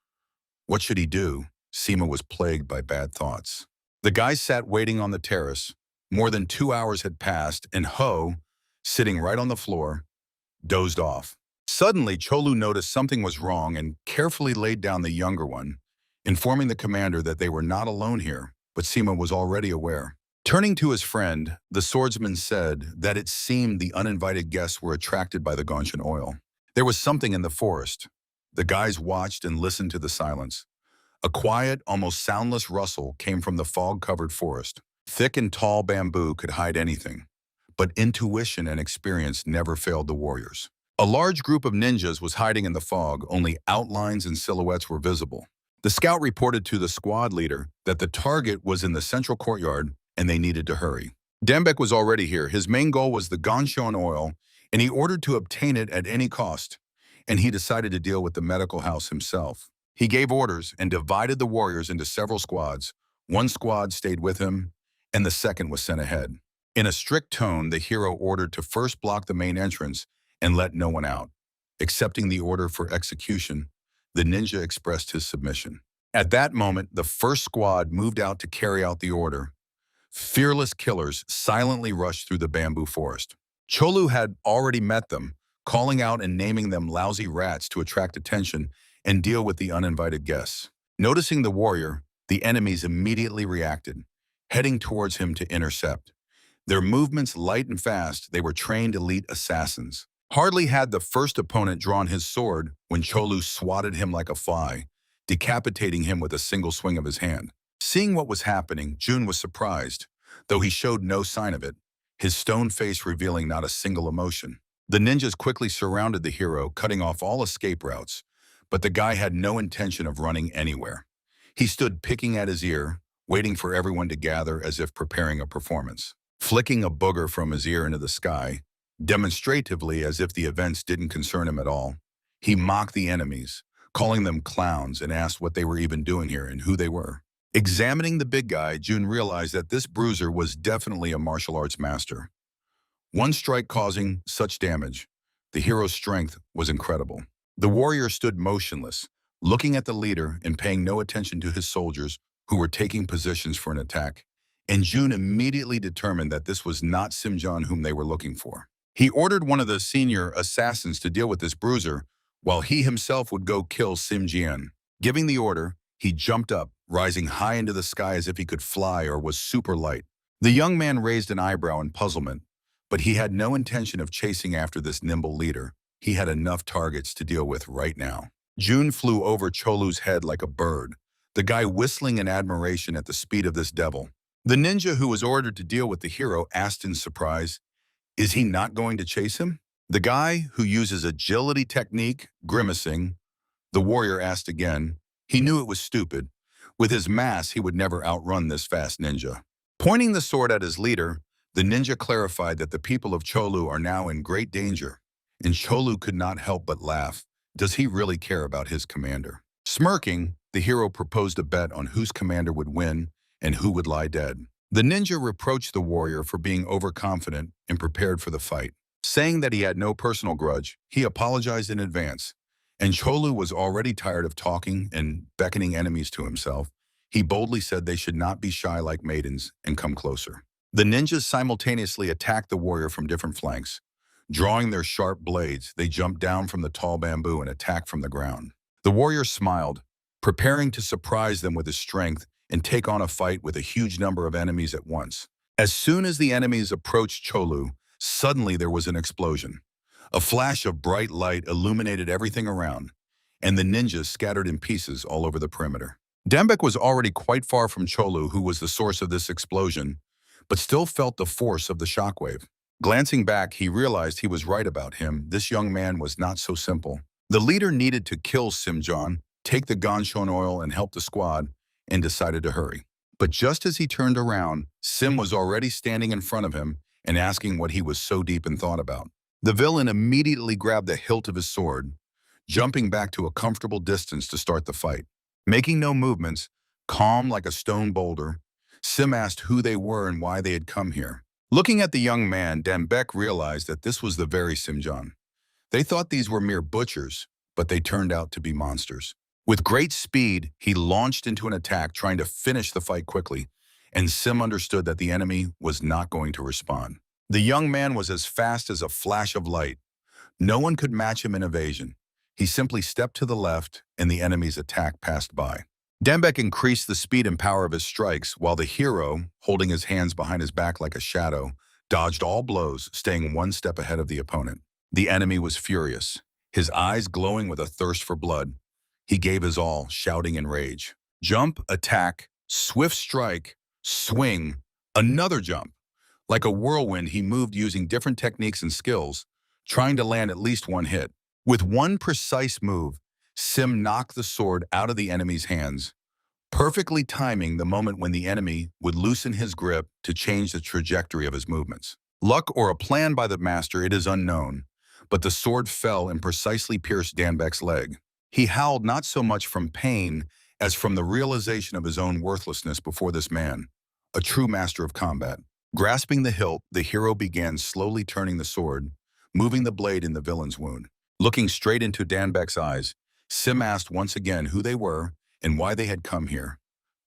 what should he do? Seema was plagued by bad thoughts. The guys sat waiting on the terrace. More than 2 hours had passed, and Ho, sitting right on the floor, dozed off. Suddenly, Cholu noticed something was wrong and carefully laid down the younger one, informing the commander that they were not alone here, but Seema was already aware. Turning to his friend, the swordsman said that it seemed the uninvited guests were attracted by the Gonshin oil. There was something in the forest. The guys watched and listened to the silence. A quiet, almost soundless rustle came from the fog-covered forest. Thick and tall bamboo could hide anything, but intuition and experience never failed the warriors. A large group of ninjas was hiding in the fog, only outlines and silhouettes were visible. The scout reported to the squad leader that the target was in the central courtyard and they needed to hurry. Dembek was already here. His main goal was the Gonshin oil, and he ordered to obtain it at any cost, and he decided to deal with the medical house himself. He gave orders and divided the warriors into several squads. One squad stayed with him, and the second was sent ahead. In a strict tone, the hero ordered to first block the main entrance and let no one out. Accepting the order for execution, the ninja expressed his submission. At that moment, the first squad moved out to carry out the order. Fearless killers silently rushed through the bamboo forest. Cholu had already met them, calling out and naming them lousy rats to attract attention and deal with the uninvited guests. Noticing the warrior, the enemies immediately reacted, heading towards him to intercept. Their movements light and fast, they were trained elite assassins. Hardly had the first opponent drawn his sword when Cholu swatted him like a fly, decapitating him with a single swing of his hand. Seeing what was happening, Jun was surprised, though he showed no sign of it, his stone face revealing not a single emotion. The ninjas quickly surrounded the hero, cutting off all escape routes, but the guy had no intention of running anywhere. He stood picking at his ear, waiting for everyone to gather as if preparing a performance. Flicking a booger from his ear into the sky, demonstratively as if the events didn't concern him at all, he mocked the enemies, calling them clowns, and asked what they were even doing here and who they were. Examining the big guy, Jun realized that this bruiser was definitely a martial arts master. One strike causing such damage, the hero's strength was incredible. The warrior stood motionless, looking at the leader and paying no attention to his soldiers who were taking positions for an attack. And Jun immediately determined that this was not Simjan whom they were looking for. He ordered one of the senior assassins to deal with this bruiser, while he himself would go kill Simjian. Giving the order, he jumped up, rising high into the sky as if he could fly or was super light. The young man raised an eyebrow in puzzlement, but he had no intention of chasing after this nimble leader. He had enough targets to deal with right now. Jun flew over Cholu's head like a bird, the guy whistling in admiration at the speed of this devil. The ninja who was ordered to deal with the hero asked in surprise, "Is he not going to chase him?" The guy who uses agility technique, grimacing, the warrior asked again. He knew it was stupid. With his mass, he would never outrun this fast ninja. Pointing the sword at his leader, the ninja clarified that the people of Cholu are now in great danger, and Cholu could not help but laugh. Does he really care about his commander? Smirking, the hero proposed a bet on whose commander would win and who would lie dead. The ninja reproached the warrior for being overconfident and prepared for the fight. Saying that he had no personal grudge, he apologized in advance. And Cholu was already tired of talking and beckoning enemies to himself. He boldly said they should not be shy like maidens and come closer. The ninjas simultaneously attacked the warrior from different flanks. Drawing their sharp blades, they jumped down from the tall bamboo and attacked from the ground. The warrior smiled, preparing to surprise them with his strength and take on a fight with a huge number of enemies at once. As soon as the enemies approached Cholu, suddenly there was an explosion. A flash of bright light illuminated everything around, and the ninjas scattered in pieces all over the perimeter. Dembek was already quite far from Cholu, who was the source of this explosion, but still felt the force of the shockwave. Glancing back, he realized he was right about him. This young man was not so simple. The leader needed to kill Simjon, take the Ganshon oil and help the squad, and decided to hurry. But just as he turned around, Sim was already standing in front of him and asking what he was so deep in thought about. The villain immediately grabbed the hilt of his sword, jumping back to a comfortable distance to start the fight. Making no movements, calm like a stone boulder, Sim asked who they were and why they had come here. Looking at the young man, Danbek realized that this was the very Simjon. They thought these were mere butchers, but they turned out to be monsters. With great speed, he launched into an attack trying to finish the fight quickly, and Sim understood that the enemy was not going to respond. The young man was as fast as a flash of light. No one could match him in evasion. He simply stepped to the left, and the enemy's attack passed by. Dembek increased the speed and power of his strikes, while the hero, holding his hands behind his back like a shadow, dodged all blows, staying one step ahead of the opponent. The enemy was furious, his eyes glowing with a thirst for blood. He gave his all, shouting in rage. Jump, attack, swift strike, swing, another jump. Like a whirlwind, he moved using different techniques and skills, trying to land at least one hit. With one precise move, Sim knocked the sword out of the enemy's hands, perfectly timing the moment when the enemy would loosen his grip to change the trajectory of his movements. Luck or a plan by the master, it is unknown, but the sword fell and precisely pierced Danbek's leg. He howled not so much from pain as from the realization of his own worthlessness before this man, a true master of combat. Grasping the hilt, the hero began slowly turning the sword, moving the blade in the villain's wound. Looking straight into Danbek's eyes, Sim asked once again who they were and why they had come here.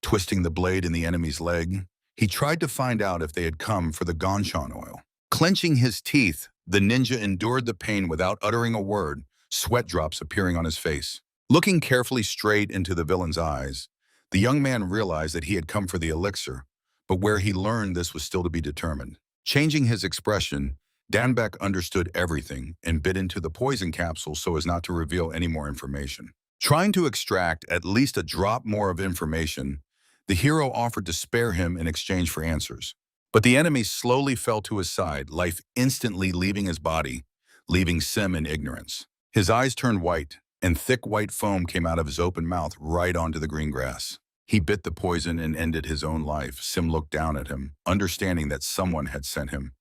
Twisting the blade in the enemy's leg, he tried to find out if they had come for the Ganshon oil. Clenching his teeth, the ninja endured the pain without uttering a word, sweat drops appearing on his face. Looking carefully straight into the villain's eyes, the young man realized that he had come for the elixir, but where he learned this was still to be determined. Changing his expression, Danbek understood everything and bit into the poison capsule so as not to reveal any more information. Trying to extract at least a drop more of information, the hero offered to spare him in exchange for answers. But the enemy slowly fell to his side, life instantly leaving his body, leaving Sim in ignorance. His eyes turned white, and thick white foam came out of his open mouth right onto the green grass. He bit the poison and ended his own life. Sim looked down at him, understanding that someone had sent him.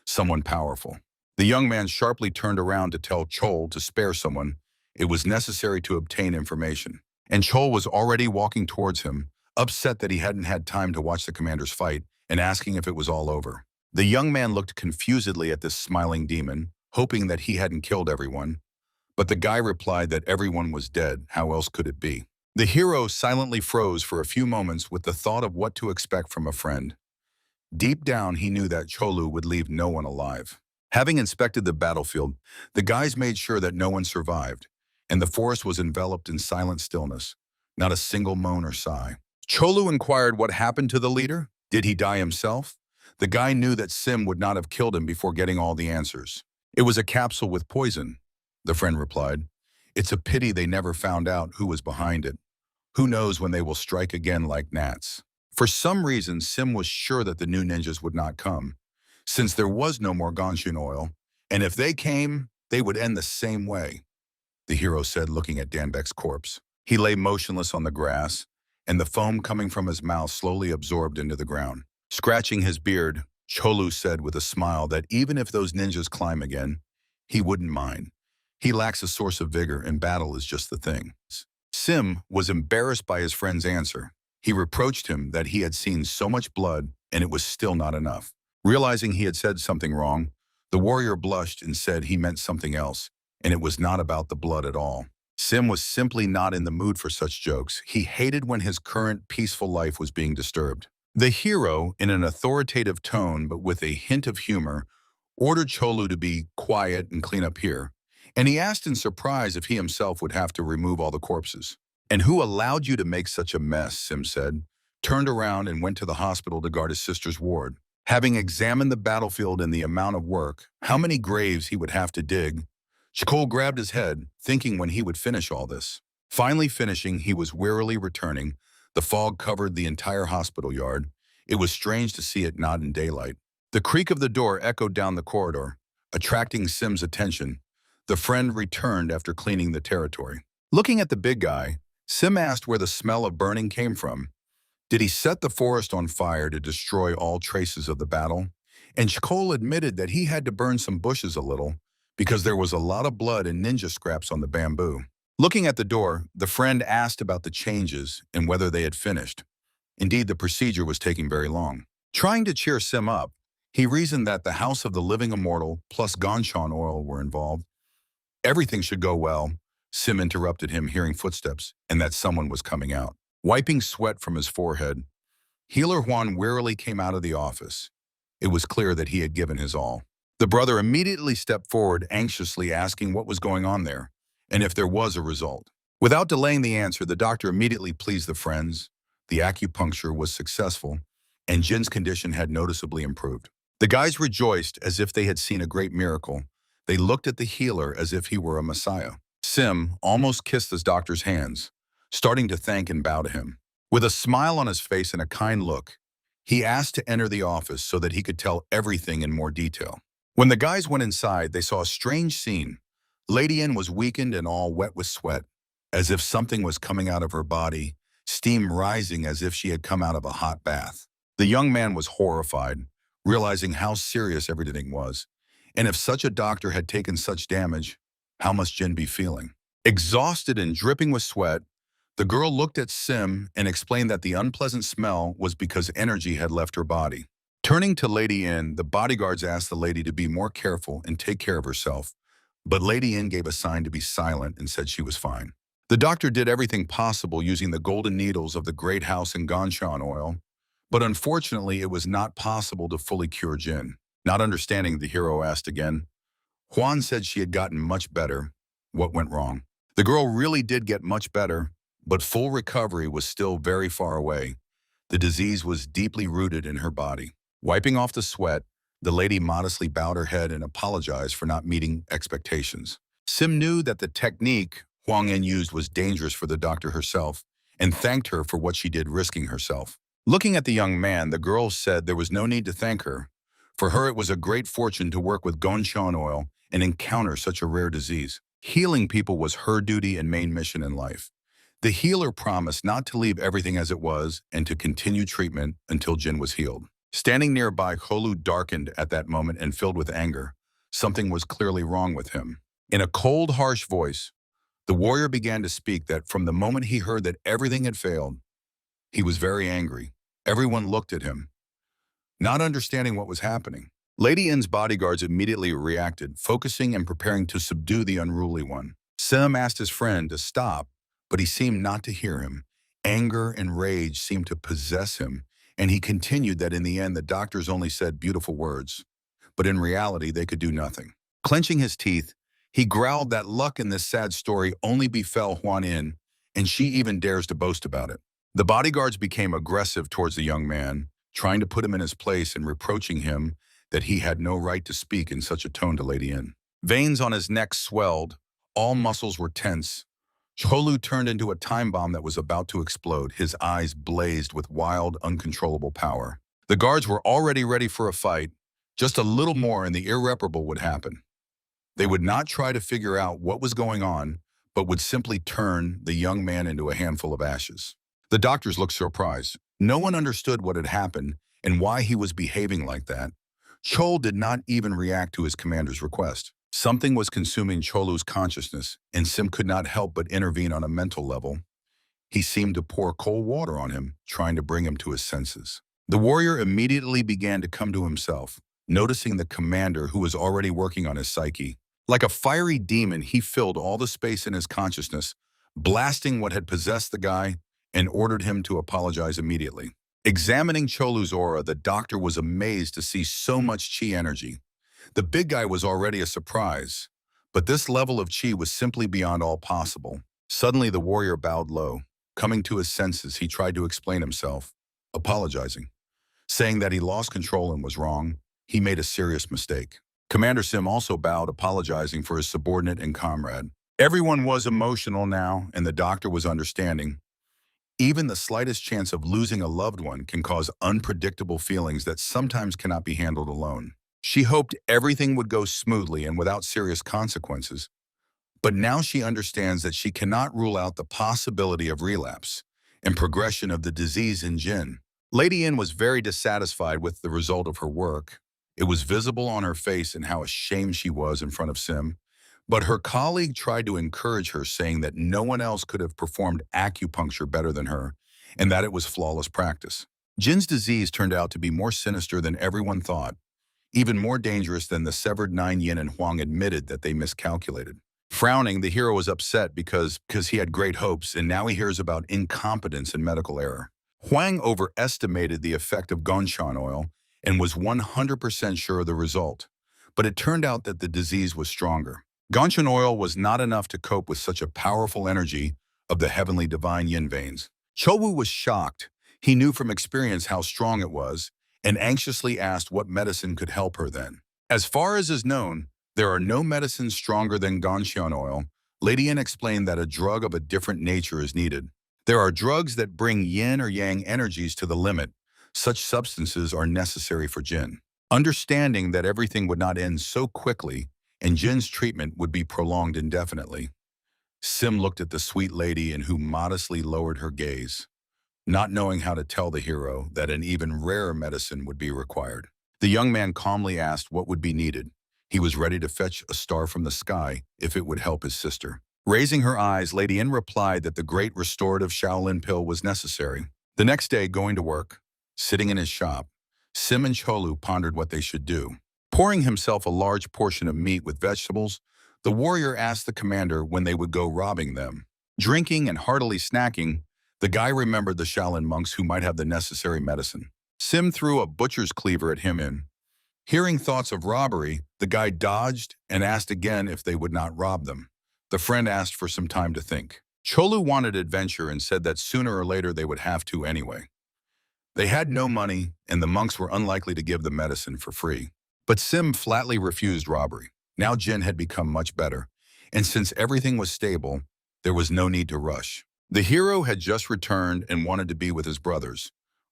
Someone powerful. The young man sharply turned around to tell Chol to spare someone. It was necessary to obtain information. And Chol was already walking towards him, upset that he hadn't had time to watch the commanders fight, and asking if it was all over. The young man looked confusedly at this smiling demon, hoping that he hadn't killed everyone. But the guy replied that everyone was dead. How else could it be? The hero silently froze for a few moments with the thought of what to expect from a friend. Deep down, he knew that Cholu would leave no one alive. Having inspected the battlefield, the guys made sure that no one survived, and the forest was enveloped in silent stillness, not a single moan or sigh. Cholu inquired what happened to the leader. Did he die himself? The guy knew that Sim would not have killed him before getting all the answers. It was a capsule with poison, the friend replied. It's a pity they never found out who was behind it. Who knows when they will strike again like gnats. For some reason, Sim was sure that the new ninjas would not come, since there was no more Ganshun oil, and if they came, they would end the same way, the hero said, looking at Danbek's corpse. He lay motionless on the grass, and the foam coming from his mouth slowly absorbed into the ground. Scratching his beard, Cholu said with a smile that even if those ninjas climb again, he wouldn't mind. He lacks a source of vigor, and battle is just the thing. Sim was embarrassed by his friend's answer. He reproached him that he had seen so much blood, and it was still not enough. Realizing he had said something wrong, the warrior blushed and said he meant something else, and it was not about the blood at all. Sim was simply not in the mood for such jokes. He hated when his current peaceful life was being disturbed. The hero, in an authoritative tone but with a hint of humor, ordered Cholu to be quiet and clean up here, and he asked in surprise if he himself would have to remove all the corpses. And who allowed you to make such a mess, Sim said, turned around and went to the hospital to guard his sister's ward. Having examined the battlefield and the amount of work, how many graves he would have to dig, Chol grabbed his head, thinking when he would finish all this. Finally finishing, he was wearily returning. The fog covered the entire hospital yard. It was strange to see it not in daylight. The creak of the door echoed down the corridor, attracting Sim's attention. The friend returned after cleaning the territory. Looking at the big guy, Sim asked where the smell of burning came from. Did he set the forest on fire to destroy all traces of the battle? And Cole admitted that he had to burn some bushes a little because there was a lot of blood and ninja scraps on the bamboo. Looking at the door, the friend asked about the changes and whether they had finished. Indeed, the procedure was taking very long. Trying to cheer Sim up, he reasoned that the House of the Living Immortal plus Ganshan oil were involved. Everything should go well, Sim interrupted him, hearing footsteps, and that someone was coming out. Wiping sweat from his forehead, Healer Juan wearily came out of the office. It was clear that he had given his all. The brother immediately stepped forward, anxiously asking what was going on there, and if there was a result. Without delaying the answer, the doctor immediately pleased the friends. The acupuncture was successful, and Jin's condition had noticeably improved. The guys rejoiced as if they had seen a great miracle. They looked at the healer as if he were a messiah. Sim almost kissed his doctor's hands, starting to thank and bow to him. With a smile on his face and a kind look, he asked to enter the office so that he could tell everything in more detail. When the guys went inside, they saw a strange scene. Lady N was weakened and all wet with sweat, as if something was coming out of her body, steam rising as if she had come out of a hot bath. The young man was horrified, realizing how serious everything was. And if such a doctor had taken such damage, how must Jin be feeling? Exhausted and dripping with sweat, the girl looked at Sim and explained that the unpleasant smell was because energy had left her body. Turning to Lady N, the bodyguards asked the lady to be more careful and take care of herself, but Lady N gave a sign to be silent and said she was fine. The doctor did everything possible using the golden needles of the great house in Ganshan oil, but unfortunately it was not possible to fully cure Jin. Not understanding, the hero asked again. Juan said she had gotten much better. What went wrong? The girl really did get much better, but full recovery was still very far away. The disease was deeply rooted in her body. Wiping off the sweat, the lady modestly bowed her head and apologized for not meeting expectations. Sim knew that the technique Huang En used was dangerous for the doctor herself and thanked her for what she did, risking herself. Looking at the young man, the girl said there was no need to thank her. For her, it was a great fortune to work with Ganshan oil and encounter such a rare disease. Healing people was her duty and main mission in life. The healer promised not to leave everything as it was and to continue treatment until Jin was healed. Standing nearby, Holu darkened at that moment and filled with anger. Something was clearly wrong with him. In a cold, harsh voice, the warrior began to speak that from the moment he heard that everything had failed, he was very angry. Everyone looked at him, not understanding what was happening. Lady N's bodyguards immediately reacted, focusing and preparing to subdue the unruly one. Sim asked his friend to stop, but he seemed not to hear him. Anger and rage seemed to possess him, and he continued that in the end the doctors only said beautiful words, but in reality they could do nothing. Clenching his teeth, he growled that luck in this sad story only befell Huan In, and she even dares to boast about it. The bodyguards became aggressive towards the young man, trying to put him in his place and reproaching him that he had no right to speak in such a tone to Lady In. Veins on his neck swelled, all muscles were tense. Cholu turned into a time bomb that was about to explode. His eyes blazed with wild, uncontrollable power. The guards were already ready for a fight. Just a little more and the irreparable would happen. They would not try to figure out what was going on, but would simply turn the young man into a handful of ashes. The doctors looked surprised. No one understood what had happened and why he was behaving like that. Chol did not even react to his commander's request. Something was consuming Cholu's consciousness, and Sim could not help but intervene on a mental level. He seemed to pour cold water on him, trying to bring him to his senses. The warrior immediately began to come to himself, noticing the commander who was already working on his psyche. Like a fiery demon, he filled all the space in his consciousness, blasting what had possessed the guy, and ordered him to apologize immediately. Examining Cholu's aura, the doctor was amazed to see so much chi energy. The big guy was already a surprise, but this level of chi was simply beyond all possible. Suddenly, the warrior bowed low. Coming to his senses, he tried to explain himself, apologizing, saying that he lost control and was wrong. He made a serious mistake. Commander Sim also bowed, apologizing for his subordinate and comrade. Everyone was emotional now, and the doctor was understanding. Even the slightest chance of losing a loved one can cause unpredictable feelings that sometimes cannot be handled alone. She hoped everything would go smoothly and without serious consequences, but now she understands that she cannot rule out the possibility of relapse and progression of the disease in Jin. Lady N was very dissatisfied with the result of her work. It was visible on her face and how ashamed she was in front of Sim. But her colleague tried to encourage her, saying that no one else could have performed acupuncture better than her, and that it was flawless practice. Jin's disease turned out to be more sinister than everyone thought, even more dangerous than the severed 9 Yin, and Huang admitted that they miscalculated. Frowning, the hero was upset because he had great hopes, and now he hears about incompetence and medical error. Huang overestimated the effect of Gonshan oil and was 100% sure of the result, but it turned out that the disease was stronger. Gonshan oil was not enough to cope with such a powerful energy of the heavenly divine yin veins. Chowu was shocked. He knew from experience how strong it was, and anxiously asked what medicine could help her then. As far as is known, there are no medicines stronger than Gonshan oil. Lady Yin explained that a drug of a different nature is needed. There are drugs that bring yin or yang energies to the limit. Such substances are necessary for Jin. Understanding that everything would not end so quickly, and Jin's treatment would be prolonged indefinitely, Sim looked at the sweet lady and who modestly lowered her gaze, not knowing how to tell the hero that an even rarer medicine would be required. The young man calmly asked what would be needed. He was ready to fetch a star from the sky if it would help his sister. Raising her eyes, Lady Yin replied that the great restorative Shaolin pill was necessary. The next day, going to work, sitting in his shop, Sim and Cholu pondered what they should do. Pouring himself a large portion of meat with vegetables, the warrior asked the commander when they would go robbing them. Drinking and heartily snacking, the guy remembered the Shaolin monks who might have the necessary medicine. Sim threw a butcher's cleaver at him. Hearing thoughts of robbery, the guy dodged and asked again if they would not rob them. The friend asked for some time to think. Cholu wanted adventure and said that sooner or later they would have to anyway. They had no money, and the monks were unlikely to give the medicine for free. But Sim flatly refused robbery. Now Jin had become much better, and since everything was stable, there was no need to rush. The hero had just returned and wanted to be with his brothers,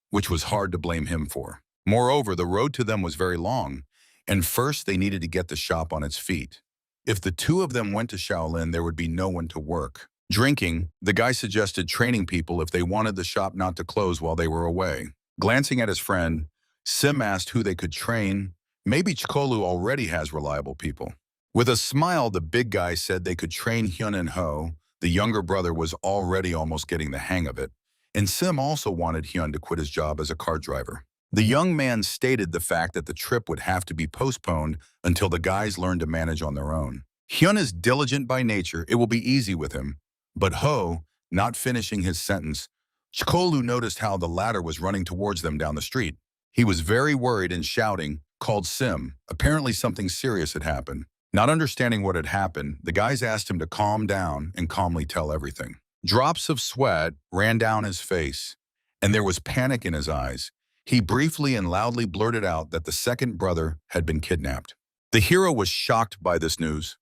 which was hard to blame him for. Moreover, the road to them was very long, and first they needed to get the shop on its feet. If the two of them went to Shaolin, there would be no one to work. Drinking, the guy suggested training people if they wanted the shop not to close while they were away. Glancing at his friend, Sim asked who they could train. Maybe Chikolu already has reliable people. With a smile, the big guy said they could train Hyun and Ho. The younger brother was already almost getting the hang of it, and Sim also wanted Hyun to quit his job as a car driver. The young man stated the fact that the trip would have to be postponed until the guys learned to manage on their own. Hyun is diligent by nature, it will be easy with him. But Ho, not finishing his sentence, Chikolu noticed how the latter was running towards them down the street. He was very worried and shouting, called Sim. Apparently something serious had happened. Not understanding what had happened, the guys asked him to calm down and calmly tell everything. Drops of sweat ran down his face, and there was panic in his eyes. He briefly and loudly blurted out that the second brother had been kidnapped. The hero was shocked by this news.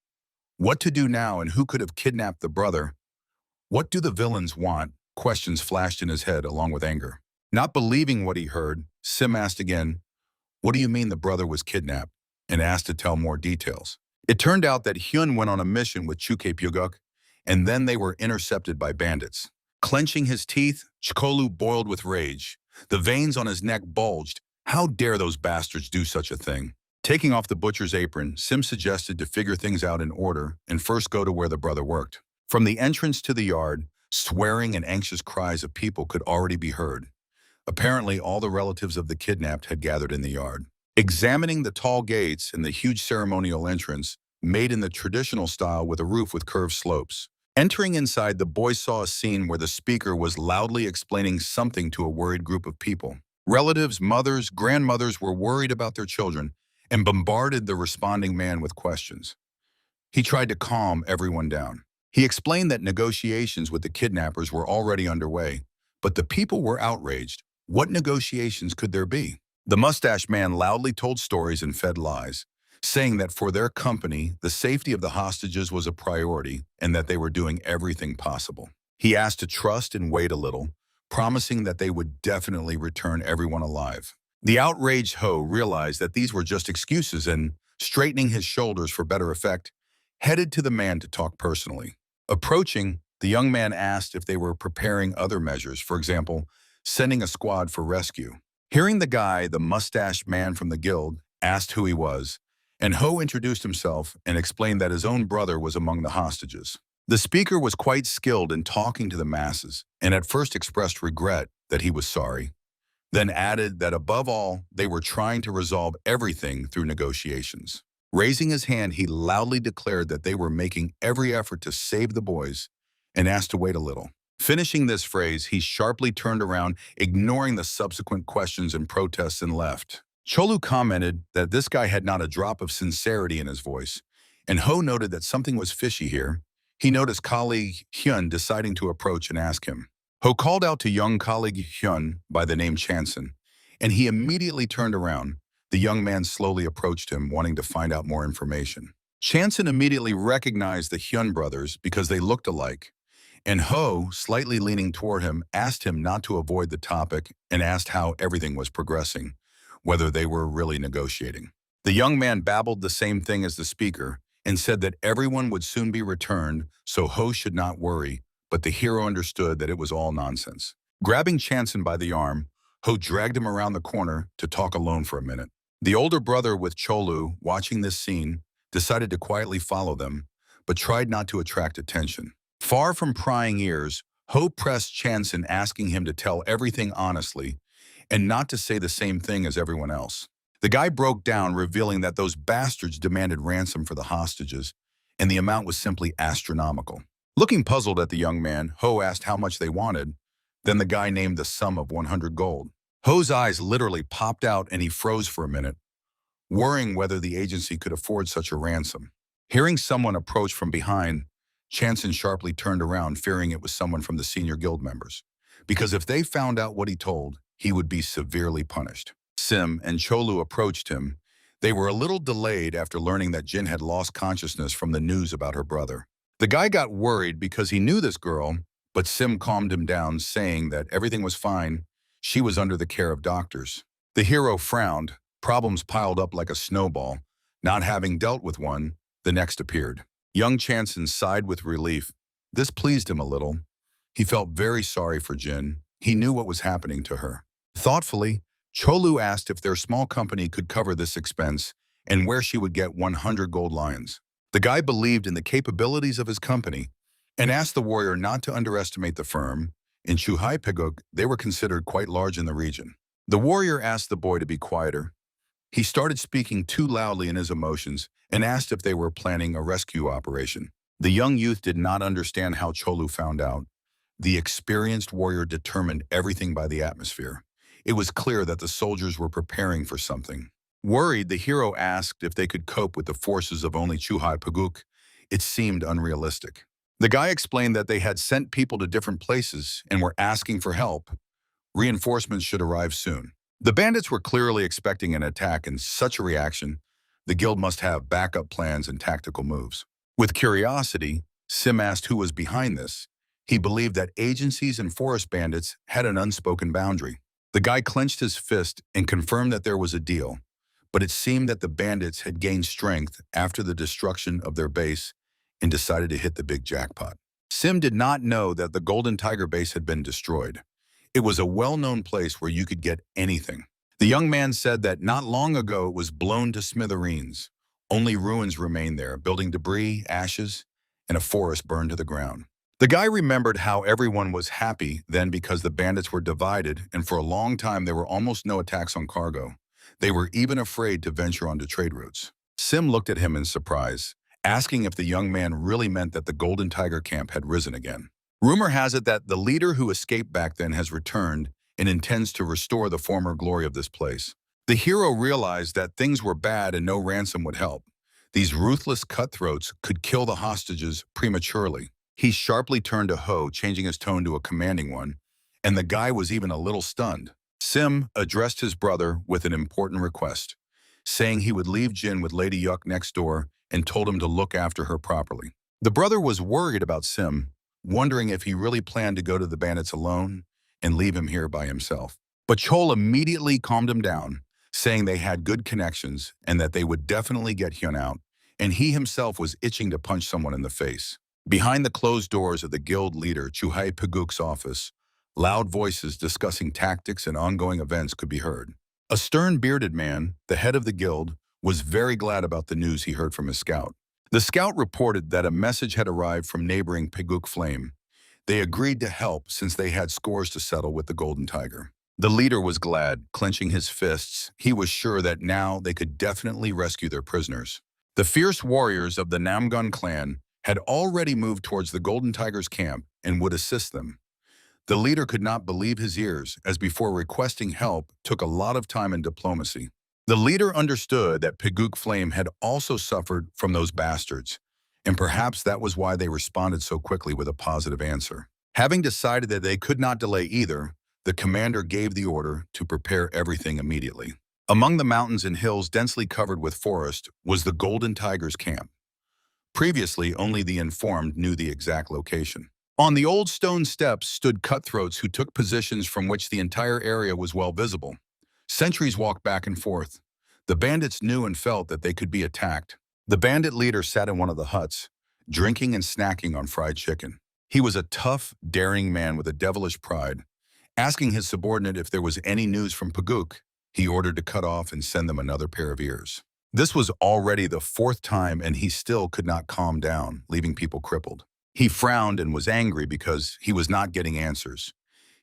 What to do now, and who could have kidnapped the brother? What do the villains want? Questions flashed in his head along with anger. Not believing what he heard, Sim asked again, "What do you mean the brother was kidnapped?" and asked to tell more details. It turned out that Hyun went on a mission with Chuke Pyuguk, and then they were intercepted by bandits. Clenching his teeth, Chikolu boiled with rage. The veins on his neck bulged. How dare those bastards do such a thing? Taking off the butcher's apron, Sim suggested to figure things out in order and first go to where the brother worked. From the entrance to the yard, swearing and anxious cries of people could already be heard. Apparently, all the relatives of the kidnapped had gathered in the yard. Examining the tall gates and the huge ceremonial entrance, made in the traditional style with a roof with curved slopes. Entering inside, the boys saw a scene where the speaker was loudly explaining something to a worried group of people. Relatives, mothers, grandmothers were worried about their children and bombarded the responding man with questions. He tried to calm everyone down. He explained that negotiations with the kidnappers were already underway, but the people were outraged. What negotiations could there be? The mustache man loudly told stories and fed lies, saying that for their company, the safety of the hostages was a priority and that they were doing everything possible. He asked to trust and wait a little, promising that they would definitely return everyone alive. The outraged Ho realized that these were just excuses and, straightening his shoulders for better effect, headed to the man to talk personally. Approaching, the young man asked if they were preparing other measures, for example, sending a squad for rescue. Hearing the guy, the mustached man from the guild, asked who he was, and Ho introduced himself and explained that his own brother was among the hostages. The speaker was quite skilled in talking to the masses and at first expressed regret that he was sorry, then added that above all, they were trying to resolve everything through negotiations. Raising his hand, he loudly declared that they were making every effort to save the boys and asked to wait a little. Finishing this phrase, he sharply turned around, ignoring the subsequent questions and protests, and left. Cholu commented that this guy had not a drop of sincerity in his voice, and Ho noted that something was fishy here. He noticed colleague Hyun deciding to approach and ask him. Ho called out to young colleague Hyun by the name Chanson, and he immediately turned around. The young man slowly approached him, wanting to find out more information. Chanson immediately recognized the Hyun brothers because they looked alike, and Ho, slightly leaning toward him, asked him not to avoid the topic and asked how everything was progressing, whether they were really negotiating. The young man babbled the same thing as the speaker and said that everyone would soon be returned, so Ho should not worry, but the hero understood that it was all nonsense. Grabbing Chanson by the arm, Ho dragged him around the corner to talk alone for a minute. The older brother with Cholu, watching this scene, decided to quietly follow them, but tried not to attract attention. Far from prying ears, Ho pressed Chanson, asking him to tell everything honestly and not to say the same thing as everyone else. The guy broke down, revealing that those bastards demanded ransom for the hostages, and the amount was simply astronomical. Looking puzzled at the young man, Ho asked how much they wanted. Then the guy named the sum of 100 gold. Ho's eyes literally popped out and he froze for a minute, worrying whether the agency could afford such a ransom. Hearing someone approach from behind, Chanson sharply turned around, fearing it was someone from the senior guild members, because if they found out what he told, he would be severely punished. Sim and Cholu approached him. They were a little delayed after learning that Jin had lost consciousness from the news about her brother. The guy got worried because he knew this girl, but Sim calmed him down, saying that everything was fine. She was under the care of doctors. The hero frowned. Problems piled up like a snowball. Not having dealt with one, the next appeared. Young Chanson sighed with relief. This pleased him a little. He felt very sorry for Jin. He knew what was happening to her. Thoughtfully, Cholu asked if their small company could cover this expense and where she would get 100 gold lions. The guy believed in the capabilities of his company and asked the warrior not to underestimate the firm. In Chuhai Peguk, they were considered quite large in the region. The warrior asked the boy to be quieter. He started speaking too loudly in his emotions and asked if they were planning a rescue operation. The young youth did not understand how Cholu found out. The experienced warrior determined everything by the atmosphere. It was clear that the soldiers were preparing for something. Worried, the hero asked if they could cope with the forces of only Chuhai Peguk. It seemed unrealistic. The guy explained that they had sent people to different places and were asking for help. Reinforcements should arrive soon. The bandits were clearly expecting an attack, and such a reaction, the guild must have backup plans and tactical moves. With curiosity, Sim asked who was behind this. He believed that agencies and forest bandits had an unspoken boundary. The guy clenched his fist and confirmed that there was a deal, but it seemed that the bandits had gained strength after the destruction of their base and decided to hit the big jackpot. Sim did not know that the Golden Tiger base had been destroyed. It was a well-known place where you could get anything. The young man said that not long ago it was blown to smithereens. Only ruins remained there, building debris, ashes, and a forest burned to the ground. The guy remembered how everyone was happy then because the bandits were divided, and for a long time there were almost no attacks on cargo. They were even afraid to venture onto trade routes. Sim looked at him in surprise, asking if the young man really meant that the Golden Tiger camp had risen again. Rumor has it that the leader who escaped back then has returned and intends to restore the former glory of this place. The hero realized that things were bad and no ransom would help. These ruthless cutthroats could kill the hostages prematurely. He sharply turned to Ho, changing his tone to a commanding one, and the guy was even a little stunned. Sim addressed his brother with an important request, saying he would leave Jin with Lady Yuck next door and told him to look after her properly. The brother was worried about Sim, wondering if he really planned to go to the bandits alone, and leave him here by himself. But Chol immediately calmed him down, saying they had good connections and that they would definitely get Hyun out, and he himself was itching to punch someone in the face. Behind the closed doors of the guild leader Chuhae Paguk's office, loud voices discussing tactics and ongoing events could be heard. A stern bearded man, the head of the guild, was very glad about the news he heard from his scout. The scout reported that a message had arrived from neighboring Paguk Flame. They agreed to help since they had scores to settle with the Golden Tiger. The leader was glad, clenching his fists. He was sure that now they could definitely rescue their prisoners. The fierce warriors of the Namgun clan had already moved towards the Golden Tiger's camp and would assist them. The leader could not believe his ears, as before requesting help took a lot of time and diplomacy. The leader understood that Paguk Flame had also suffered from those bastards, and perhaps that was why they responded so quickly with a positive answer. Having decided that they could not delay either, the commander gave the order to prepare everything immediately. Among the mountains and hills densely covered with forest was the Golden Tiger's camp. Previously, only the informed knew the exact location. On the old stone steps stood cutthroats who took positions from which the entire area was well visible. Sentries walked back and forth. The bandits knew and felt that they could be attacked. The bandit leader sat in one of the huts, drinking and snacking on fried chicken. He was a tough, daring man with a devilish pride. Asking his subordinate if there was any news from Paguk, he ordered to cut off and send them another pair of ears. This was already the fourth time, and he still could not calm down, leaving people crippled. He frowned and was angry because he was not getting answers.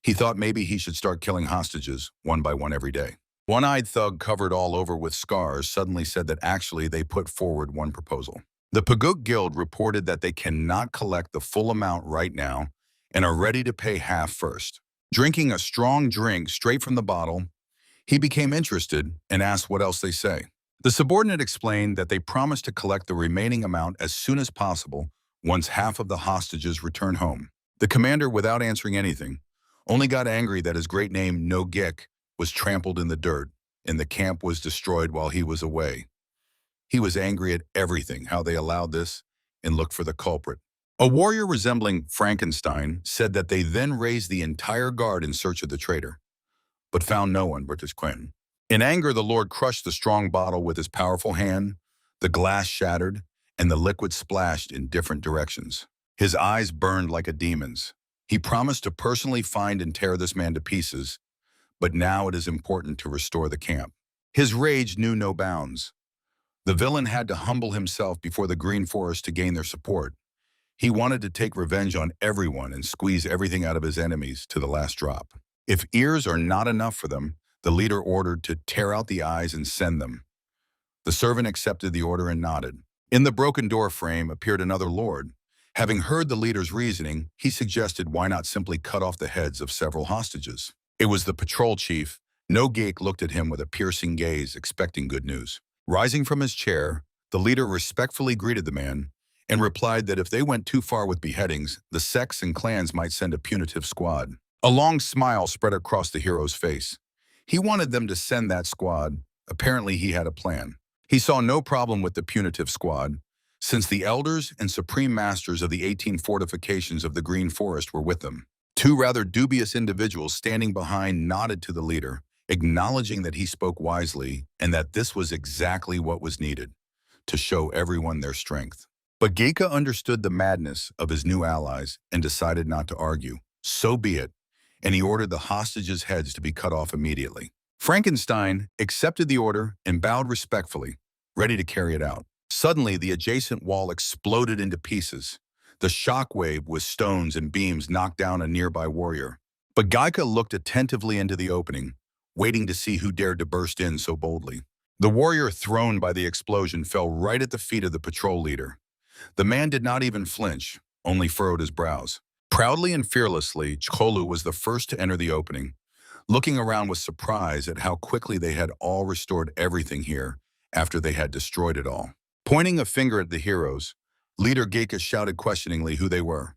He thought maybe he should start killing hostages one by one every day. One-eyed thug covered all over with scars suddenly said that actually they put forward one proposal. The Paguk Guild reported that they cannot collect the full amount right now and are ready to pay half first. Drinking a strong drink straight from the bottle, he became interested and asked what else they say. The subordinate explained that they promised to collect the remaining amount as soon as possible once half of the hostages return home. The commander, without answering anything, only got angry that his great name, No Gik, was trampled in the dirt and the camp was destroyed while he was away. He was angry at everything, how they allowed this, and looked for the culprit. A warrior resembling Frankenstein said that they then raised the entire guard in search of the traitor, but found no one, British Quinn. In anger, the Lord crushed the strong bottle with his powerful hand, the glass shattered, and the liquid splashed in different directions. His eyes burned like a demon's. He promised to personally find and tear this man to pieces, but now it is important to restore the camp. His rage knew no bounds. The villain had to humble himself before the Green Forest to gain their support. He wanted to take revenge on everyone and squeeze everything out of his enemies to the last drop. If ears are not enough for them, the leader ordered to tear out the eyes and send them. The servant accepted the order and nodded. In the broken door frame appeared another lord. Having heard the leader's reasoning, he suggested why not simply cut off the heads of several hostages. It was the patrol chief. No Gik looked at him with a piercing gaze, expecting good news. Rising from his chair, the leader respectfully greeted the man and replied that if they went too far with beheadings, the sects and clans might send a punitive squad. A long smile spread across the hero's face. He wanted them to send that squad. Apparently, he had a plan. He saw no problem with the punitive squad, since the elders and supreme masters of the 18 fortifications of the Green Forest were with them. Two rather dubious individuals standing behind nodded to the leader, acknowledging that he spoke wisely and that this was exactly what was needed, to show everyone their strength. But Geika understood the madness of his new allies and decided not to argue. So be it, and he ordered the hostages' heads to be cut off immediately. Frankenstein accepted the order and bowed respectfully, ready to carry it out. Suddenly, the adjacent wall exploded into pieces. The shockwave with stones and beams knocked down a nearby warrior. But Geika looked attentively into the opening, waiting to see who dared to burst in so boldly. The warrior thrown by the explosion fell right at the feet of the patrol leader. The man did not even flinch, only furrowed his brows. Proudly and fearlessly, Cholu was the first to enter the opening, looking around with surprise at how quickly they had all restored everything here after they had destroyed it all. Pointing a finger at the heroes, Leader Geika shouted questioningly who they were,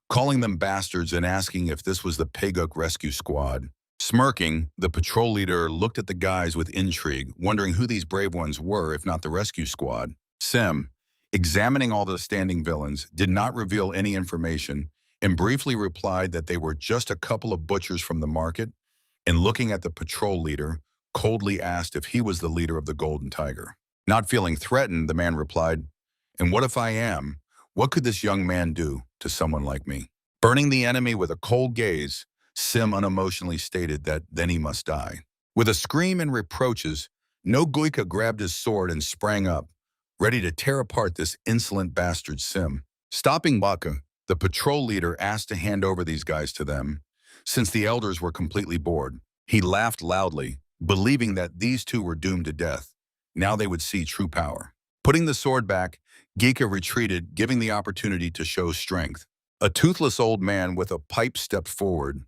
calling them bastards and asking if this was the Paguk rescue squad. Smirking, the patrol leader looked at the guys with intrigue, wondering who these brave ones were if not the rescue squad. Sim, examining all the standing villains, did not reveal any information and briefly replied that they were just a couple of butchers from the market, and looking at the patrol leader, coldly asked if he was the leader of the Golden Tiger. Not feeling threatened, the man replied, "And what if I am? What could this young man do to someone like me?" Burning the enemy with a cold gaze, Sim unemotionally stated that then he must die. With a scream and reproaches, No Goika grabbed his sword and sprang up, ready to tear apart this insolent bastard Sim. Stopping Baka, the patrol leader asked to hand over these guys to them, since the elders were completely bored. He laughed loudly, believing that these two were doomed to death. Now they would see true power. Putting the sword back, Geika retreated, giving the opportunity to show strength. A toothless old man with a pipe stepped forward,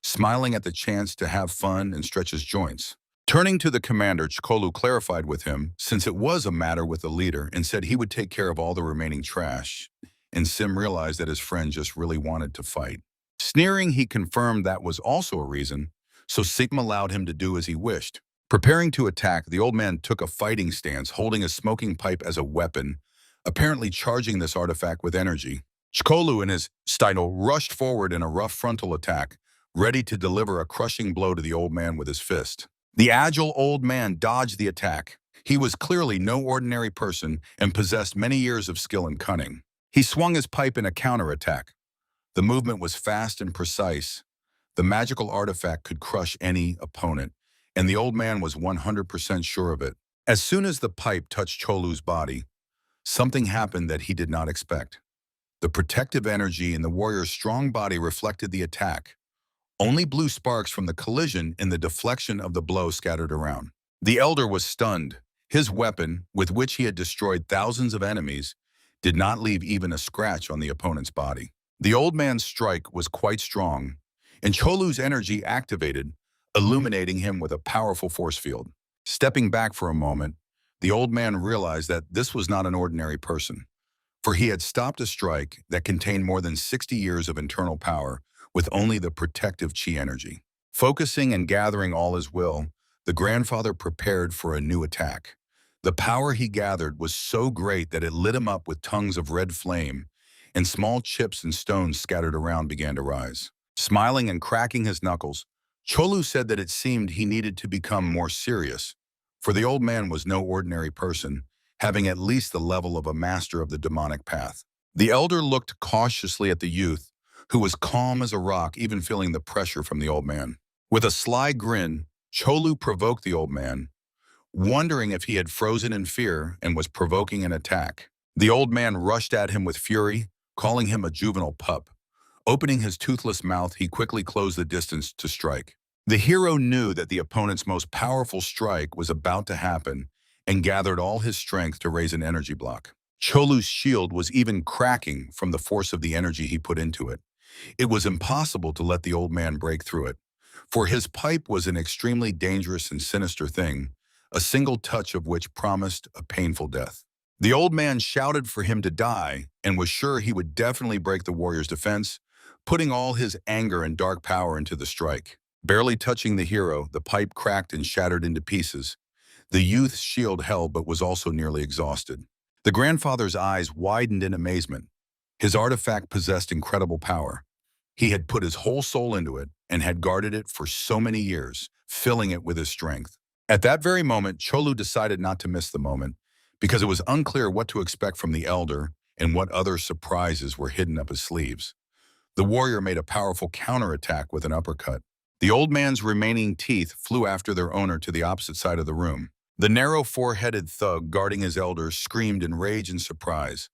smiling at the chance to have fun and stretch his joints. Turning to the commander, Chkolu clarified with him, since it was a matter with the leader, and said he would take care of all the remaining trash. And Sim realized that his friend just really wanted to fight. Sneering, he confirmed that was also a reason, so Sigma allowed him to do as he wished. Preparing to attack, the old man took a fighting stance, holding a smoking pipe as a weapon, apparently charging this artifact with energy. Chkolu and his Steino rushed forward in a rough frontal attack, ready to deliver a crushing blow to the old man with his fist. The agile old man dodged the attack. He was clearly no ordinary person and possessed many years of skill and cunning. He swung his pipe in a counterattack. The movement was fast and precise. The magical artifact could crush any opponent, and the old man was 100% sure of it. As soon as the pipe touched Cholu's body, something happened that he did not expect. The protective energy in the warrior's strong body reflected the attack. Only blue sparks from the collision and the deflection of the blow scattered around. The elder was stunned. His weapon, with which he had destroyed thousands of enemies, did not leave even a scratch on the opponent's body. The old man's strike was quite strong, and Cholu's energy activated, illuminating him with a powerful force field. Stepping back for a moment, the old man realized that this was not an ordinary person, for he had stopped a strike that contained more than 60 years of internal power with only the protective chi energy. Focusing and gathering all his will, the grandfather prepared for a new attack. The power he gathered was so great that it lit him up with tongues of red flame, and small chips and stones scattered around began to rise. Smiling and cracking his knuckles, Cholu said that it seemed he needed to become more serious, for the old man was no ordinary person, having at least the level of a master of the demonic path. The elder looked cautiously at the youth, who was calm as a rock, even feeling the pressure from the old man. With a sly grin, Cholu provoked the old man, wondering if he had frozen in fear and was provoking an attack. The old man rushed at him with fury, calling him a juvenile pup. Opening his toothless mouth, he quickly closed the distance to strike. The hero knew that the opponent's most powerful strike was about to happen and gathered all his strength to raise an energy block. Cholu's shield was even cracking from the force of the energy he put into it. It was impossible to let the old man break through it, for his pipe was an extremely dangerous and sinister thing, a single touch of which promised a painful death. The old man shouted for him to die and was sure he would definitely break the warrior's defense, putting all his anger and dark power into the strike. Barely touching the hero, the pipe cracked and shattered into pieces. The youth's shield held but was also nearly exhausted. The grandfather's eyes widened in amazement. His artifact possessed incredible power. He had put his whole soul into it and had guarded it for so many years, filling it with his strength. At that very moment, Cholu decided not to miss the moment, because it was unclear what to expect from the elder and what other surprises were hidden up his sleeves. The warrior made a powerful counterattack with an uppercut. The old man's remaining teeth flew after their owner to the opposite side of the room. The narrow four-headed thug guarding his elder screamed in rage and surprise.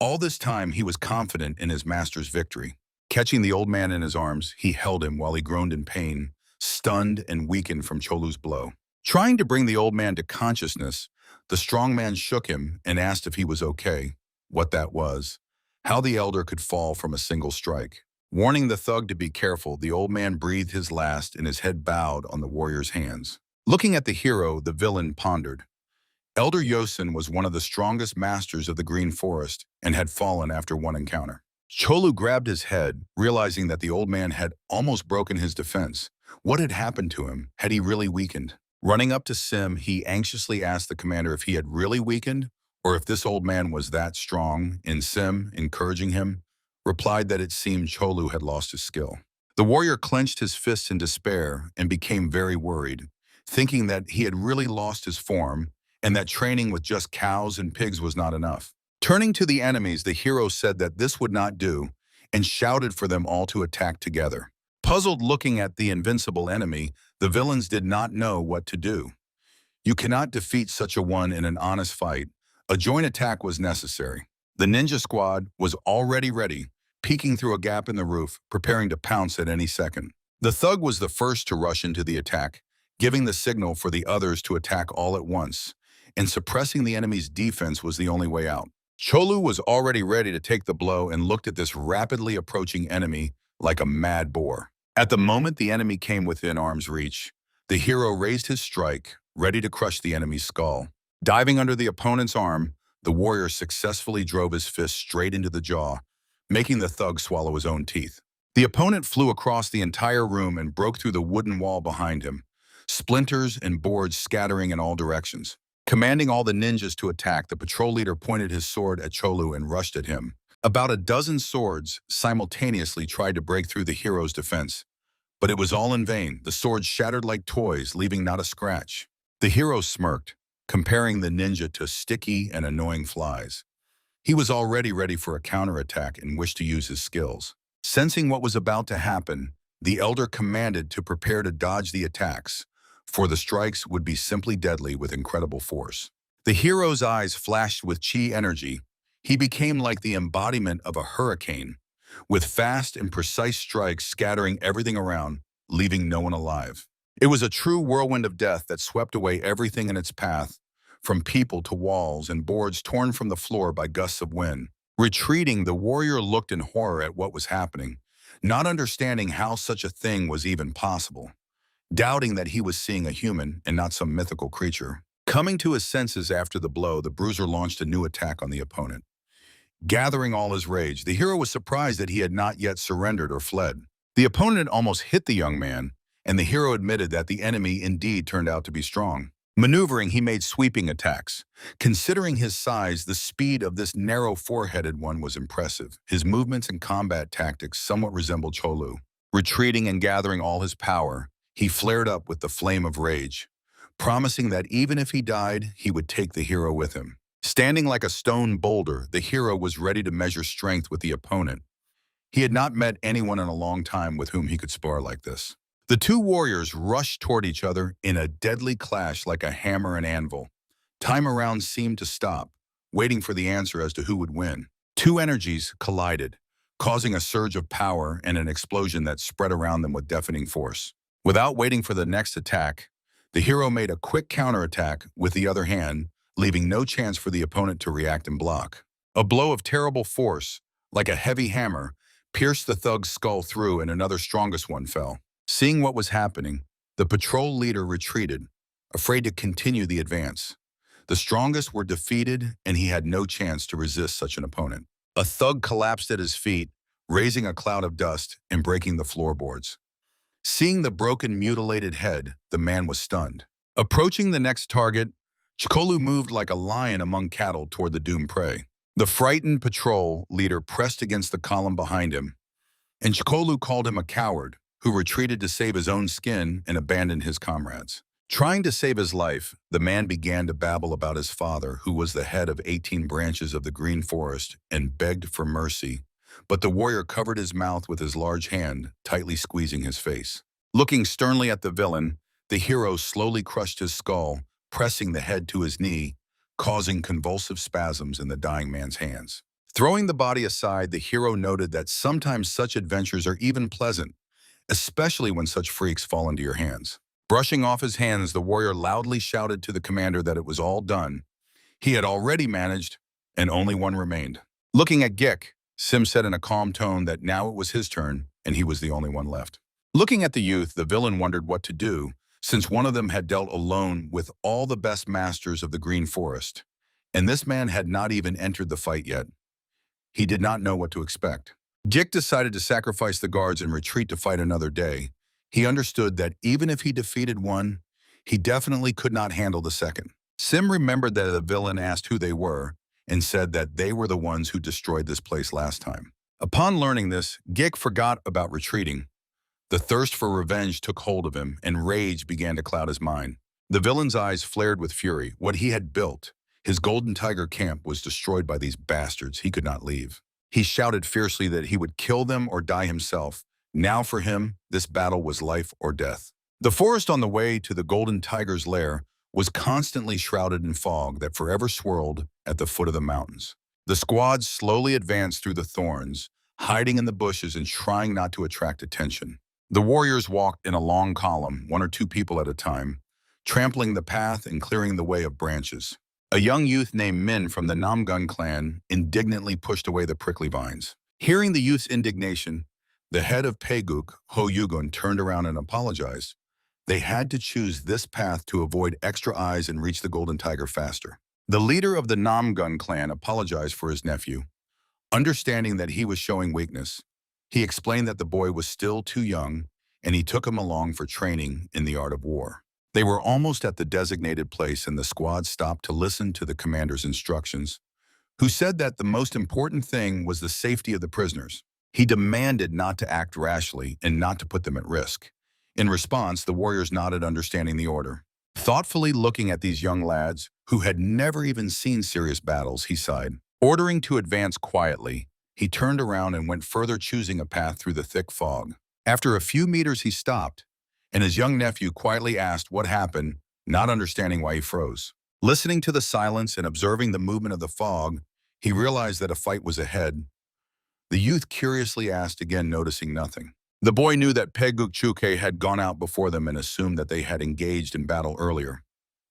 All this time, he was confident in his master's victory. Catching the old man in his arms, he held him while he groaned in pain, stunned and weakened from Cholu's blow. Trying to bring the old man to consciousness, the strong man shook him and asked if he was okay, what that was, how the elder could fall from a single strike. Warning the thug to be careful, the old man breathed his last and his head bowed on the warrior's hands. Looking at the hero, the villain pondered. Elder Yosin was one of the strongest masters of the Green Forest and had fallen after one encounter. Cholu grabbed his head, realizing that the old man had almost broken his defense. What had happened to him? Had he really weakened? Running up to Sim, he anxiously asked the commander if he had really weakened, or if this old man was that strong, and Sim, encouraging him, replied that it seemed Cholu had lost his skill. The warrior clenched his fists in despair and became very worried, thinking that he had really lost his form and that training with just cows and pigs was not enough. Turning to the enemies, the hero said that this would not do and shouted for them all to attack together. Puzzled looking at the invincible enemy, the villains did not know what to do. You cannot defeat such a one in an honest fight. A joint attack was necessary. The ninja squad was already ready, peeking through a gap in the roof, preparing to pounce at any second. The thug was the first to rush into the attack, giving the signal for the others to attack all at once, and suppressing the enemy's defense was the only way out. Cholu was already ready to take the blow and looked at this rapidly approaching enemy like a mad boar. At the moment the enemy came within arm's reach, the hero raised his strike, ready to crush the enemy's skull. Diving under the opponent's arm, the warrior successfully drove his fist straight into the jaw, making the thug swallow his own teeth. The opponent flew across the entire room and broke through the wooden wall behind him, splinters and boards scattering in all directions. Commanding all the ninjas to attack, the patrol leader pointed his sword at Cholu and rushed at him. About a dozen swords simultaneously tried to break through the hero's defense, but it was all in vain. The swords shattered like toys, leaving not a scratch. The hero smirked, comparing the ninja to sticky and annoying flies. He was already ready for a counterattack and wished to use his skills. Sensing what was about to happen, the elder commanded to prepare to dodge the attacks, for the strikes would be simply deadly with incredible force. The hero's eyes flashed with chi energy. He became like the embodiment of a hurricane, with fast and precise strikes scattering everything around, leaving no one alive. It was a true whirlwind of death that swept away everything in its path, from people to walls and boards torn from the floor by gusts of wind. Retreating, the warrior looked in horror at what was happening, not understanding how such a thing was even possible, doubting that he was seeing a human and not some mythical creature. Coming to his senses after the blow, the bruiser launched a new attack on the opponent. Gathering all his rage, the hero was surprised that he had not yet surrendered or fled. The opponent almost hit the young man, and the hero admitted that the enemy indeed turned out to be strong. Maneuvering, he made sweeping attacks. Considering his size, the speed of this narrow four-headed one was impressive. His movements and combat tactics somewhat resembled Cholu. Retreating and gathering all his power, he flared up with the flame of rage, promising that even if he died, he would take the hero with him. Standing like a stone boulder, the hero was ready to measure strength with the opponent. He had not met anyone in a long time with whom he could spar like this. The two warriors rushed toward each other in a deadly clash like a hammer and anvil. Time around seemed to stop, waiting for the answer as to who would win. Two energies collided, causing a surge of power and an explosion that spread around them with deafening force. Without waiting for the next attack, the hero made a quick counterattack with the other hand, leaving no chance for the opponent to react and block. A blow of terrible force, like a heavy hammer, pierced the thug's skull through and another strongest one fell. Seeing what was happening, the patrol leader retreated, afraid to continue the advance. The strongest were defeated, and he had no chance to resist such an opponent. A thug collapsed at his feet, raising a cloud of dust and breaking the floorboards. Seeing the broken, mutilated head, the man was stunned. Approaching the next target, Cholu moved like a lion among cattle toward the doomed prey. The frightened patrol leader pressed against the column behind him, and Cholu called him a coward who retreated to save his own skin and abandoned his comrades. Trying to save his life, the man began to babble about his father, who was the head of 18 branches of the green forest, and begged for mercy. But the warrior covered his mouth with his large hand, tightly squeezing his face. Looking sternly at the villain, the hero slowly crushed his skull, pressing the head to his knee, causing convulsive spasms in the dying man's hands. Throwing the body aside, the hero noted that sometimes such adventures are even pleasant, especially when such freaks fall into your hands. Brushing off his hands, the warrior loudly shouted to the commander that it was all done. He had already managed, and only one remained. Looking at Gik, Sim said in a calm tone that now it was his turn, and he was the only one left. Looking at the youth, the villain wondered what to do, since one of them had dealt alone with all the best masters of the green forest, and this man had not even entered the fight yet. He did not know what to expect. Gik decided to sacrifice the guards and retreat to fight another day. He understood that even if he defeated one, he definitely could not handle the second. Sim remembered that the villain asked who they were and said that they were the ones who destroyed this place last time. Upon learning this, Gik forgot about retreating. The thirst for revenge took hold of him, and rage began to cloud his mind. The villain's eyes flared with fury. What he had built, his Golden Tiger camp, was destroyed by these bastards. He could not leave. He shouted fiercely that he would kill them or die himself. Now for him, this battle was life or death. The forest on the way to the Golden Tiger's lair was constantly shrouded in fog that forever swirled at the foot of the mountains. The squad slowly advanced through the thorns, hiding in the bushes and trying not to attract attention. The warriors walked in a long column, 1 or 2 people at a time, trampling the path and clearing the way of branches. A young youth named Min from the Namgun clan indignantly pushed away the prickly vines. Hearing the youth's indignation, the head of Paeguk, Ho Yugun, turned around and apologized. They had to choose this path to avoid extra eyes and reach the Golden Tiger faster. The leader of the Namgun clan apologized for his nephew. Understanding that he was showing weakness, he explained that the boy was still too young, and he took him along for training in the art of war. They were almost at the designated place, and the squad stopped to listen to the commander's instructions, who said that the most important thing was the safety of the prisoners. He demanded not to act rashly and not to put them at risk. In response, the warriors nodded, understanding the order. Thoughtfully looking at these young lads, who had never even seen serious battles, he sighed. Ordering to advance quietly, he turned around and went further, choosing a path through the thick fog. After a few meters, he stopped, and his young nephew quietly asked what happened, not understanding why he froze. Listening to the silence and observing the movement of the fog, he realized that a fight was ahead. The youth curiously asked again, noticing nothing. The boy knew that Paeguk Chuke had gone out before them and assumed that they had engaged in battle earlier.